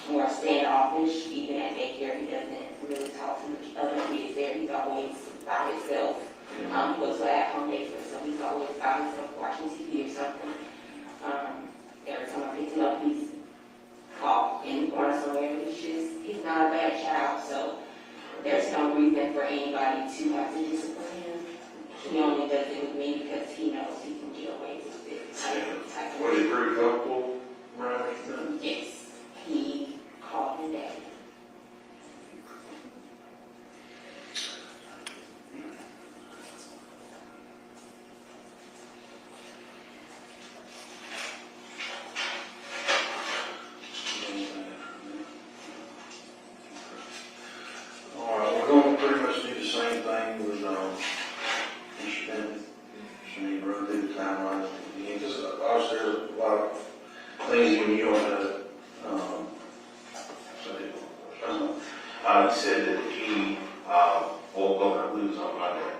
more standoffish. Even at daycare, he doesn't really talk to the other kids there. He's always by himself. He goes to at-home daycare, so he's always by himself watching TV or something. Every time I pick him up, he's off in the corner somewhere. He's not a bad child, so there's no reason for anybody to have to discipline him. He only does it with me because he knows he can get away with it. Type of Was he pretty comfortable around him? Yes, he called me daddy. All right, we're going to pretty much do the same thing with Mr. Bennett. Just need to run through the timeline again, because obviously there's a lot of things when you want to say. He said that he woke up and lose on Monday.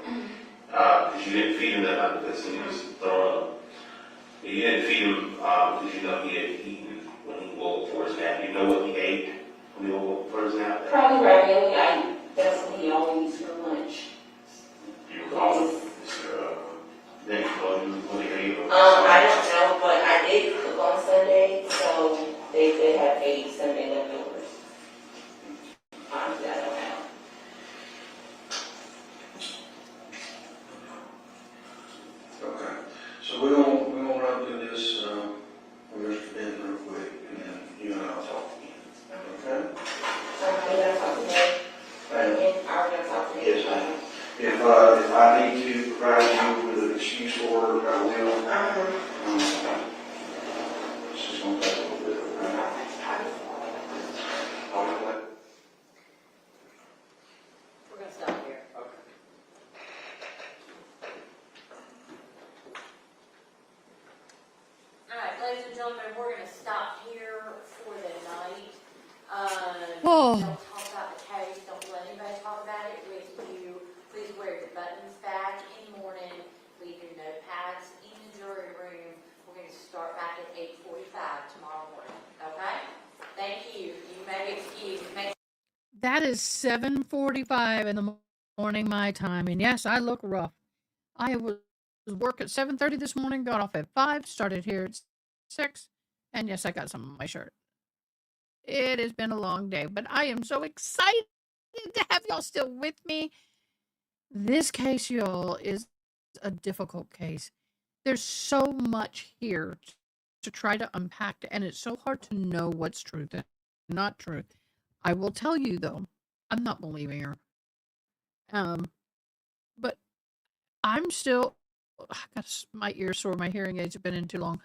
Because you didn't feed him that night because he was throwing up. You didn't feed him because you know he had eaten when he woke up for his nap. You know what he ate when he woke up for his nap? Probably ravioli. That's what he always eats for lunch. You recall then you know what he ate? I don't know, but I did cook on Sunday, so they could have ate Sunday leftovers. Honestly, I don't know. Okay, so we're gonna run through this with Mr. Bennett real quick, and then you and I'll talk again. Okay? Are you gonna talk to me? Are we gonna talk to me? Yes, ma'am. If I need to provide you with an excuse for it, I will. It's just gonna take a little bit, okay? We're gonna stop here. All right, ladies and gentlemen, we're gonna stop here for the night. Oh. Don't talk about the case, don't let anybody talk about it with you. Please wear your buttons back in the morning, leave your notepads in the jury room. We're gonna start back at 8:45 tomorrow morning, okay? Thank you, you may be excused. That is 7:45 in the morning my time, and yes, I look rough. I was work at 7:30 this morning, got off at 5, started here at 6, and yes, I got some on my shirt. It has been a long day, but I am so excited to have y'all still with me. This case, y'all, is a difficult case. There's so much here to try to unpack, and it's so hard to know what's truth and not truth. I will tell you, though, I'm not believing her. But I'm still, I got my ears sore, my hearing aids have been in too long.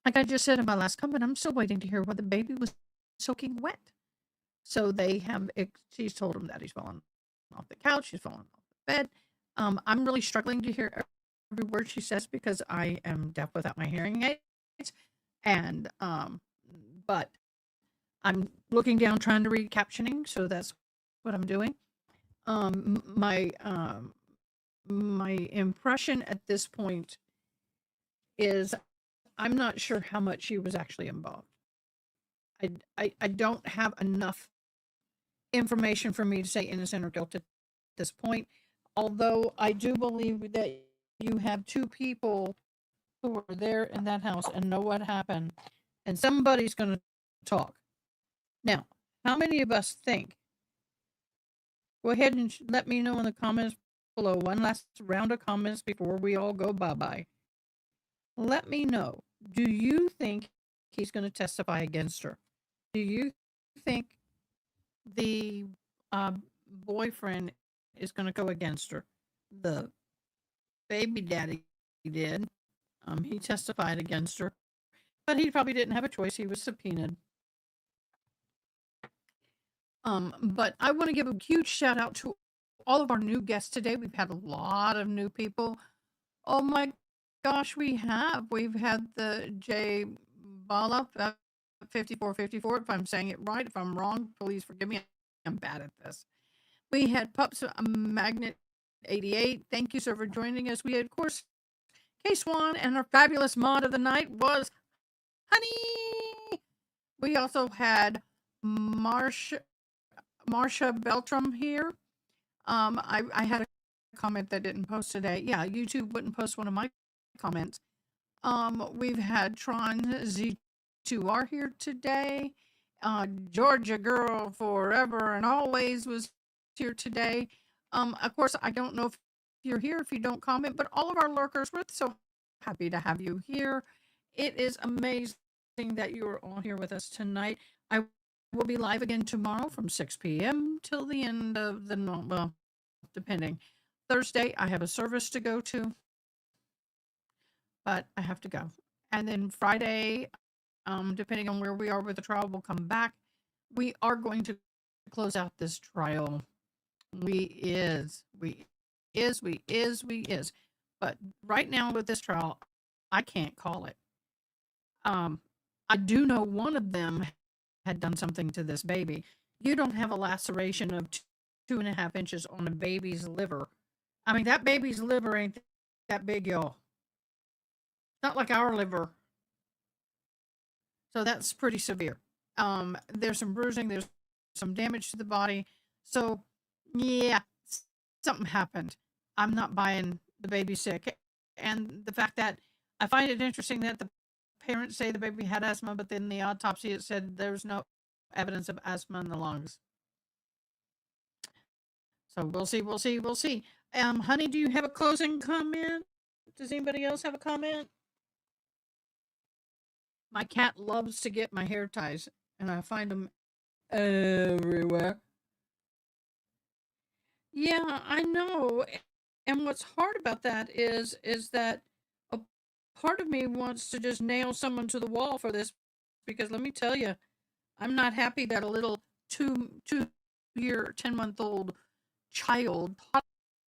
Like I just said in my last comment, I'm still waiting to hear whether the baby was soaking wet. So they have, she's told him that he's fallen off the couch, he's fallen off the bed. I'm really struggling to hear every word she says because I am deaf without my hearing aids. And, but I'm looking down trying to read captioning, so that's what I'm doing. My impression at this point is I'm not sure how much she was actually involved. I don't have enough information for me to say innocent or guilty at this point. Although I do believe that you have two people who were there in that house and know what happened, and somebody's going to talk. Now, how many of us think? Go ahead and let me know in the comments below. One last round of comments before we all go bye-bye. Let me know. Do you think he's going to testify against her? Do you think the boyfriend is going to go against her? The baby daddy did. He testified against her, but he probably didn't have a choice. He was subpoenaed. But I want to give a huge shout out to all of our new guests today. We've had a lot of new people. Oh my gosh, we have. We've had the J Bala 5454. If I'm saying it right, if I'm wrong, please forgive me. I'm bad at this. We had Pups Magnet 88. Thank you, sir, for joining us. We had, of course, K Swan, and our fabulous mod of the night was Honey. We also had Marsha Beltram here. I had a comment that didn't post today. Yeah, YouTube wouldn't post one of my comments. We've had Tron Z2R here today. Georgia Girl Forever and Always was here today. Of course, I don't know if you're here if you don't comment, but all of our lurkers, we're so happy to have you here. It is amazing that you are all here with us tonight. I will be live again tomorrow from 6 p.m. till the end of the, well, depending. Thursday, I have a service to go to, but I have to go. And then Friday, depending on where we are with the trial, we'll come back. We are going to close out this trial. We is. But right now with this trial, I can't call it. I do know one of them had done something to this baby. You don't have a laceration of 2.5 inches on a baby's liver. I mean, that baby's liver ain't that big, y'all. Not like our liver. So that's pretty severe. There's some bruising, there's some damage to the body. So, yeah, something happened. I'm not buying the baby sick. And the fact that I find it interesting that the parents say the baby had asthma, but then the autopsy it said there's no evidence of asthma in the lungs. So we'll see. Honey, do you have a closing comment? Does anybody else have a comment? My cat loves to get my hair ties, and I find them everywhere. Yeah, I know. And what's hard about that is that a part of me wants to just nail someone to the wall for this, because let me tell you, I'm not happy that a little 2-year, 10-month-old child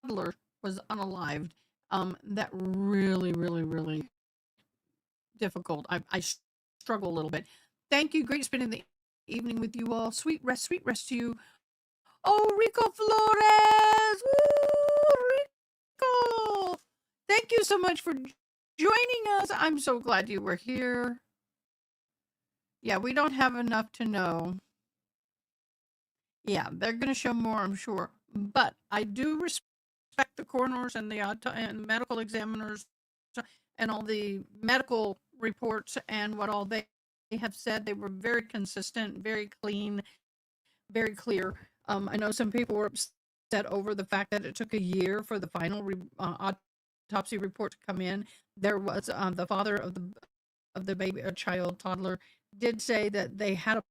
toddler was unalived. That really difficult. I struggle a little bit. Thank you. Great spending the evening with you all. Sweet rest to you. Oh, Rico Flores! Woo, Rico! Thank you so much for joining us. I'm so glad you were here. Yeah, we don't have enough to know. Yeah, they're going to show more, I'm sure. But I do respect the coroners and the and medical examiners and all the medical reports and what all they have said. They were very consistent, very clean, very clear. I know some people were upset over the fact that it took a year for the final autopsy report to come in. There was the father of the baby, a child, toddler, did say that they had a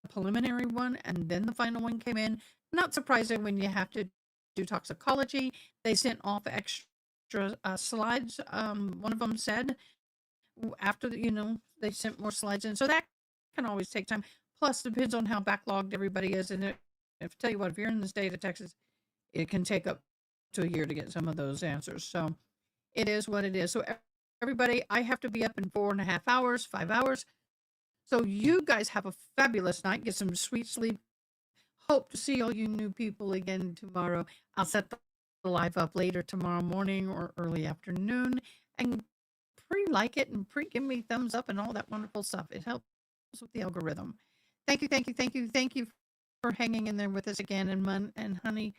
preliminary one and then the final one came in. Not surprising when you have to do toxicology. They sent off extra slides. One of them said after they sent more slides in, so that can always take time. Plus, depends on how backlogged everybody is. And if I tell you what, if you're in the state of Texas, it can take up to a year to get some of those answers. So it is what it is. So everybody, I have to be up in 4.5 hours, 5 hours. So you guys have a fabulous night. Get some sweet sleep. Hope to see all you new people again tomorrow. I'll set the live up later tomorrow morning or early afternoon. And pre-like it and give me thumbs up and all that wonderful stuff. It helps with the algorithm. Thank you for hanging in there with us again. And honey.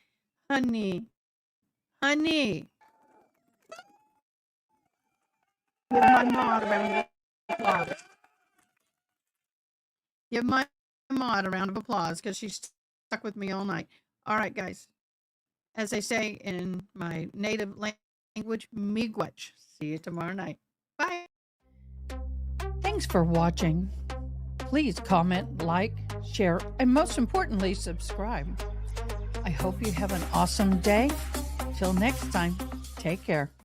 Give my mod a round of applause. Give my mod a round of applause because she's stuck with me all night. All right, guys. As they say in my native language, miigwech. See you tomorrow night. Bye. Thanks for watching. Please comment, like, share, and most importantly, subscribe. I hope you have an awesome day. Till next time, take care.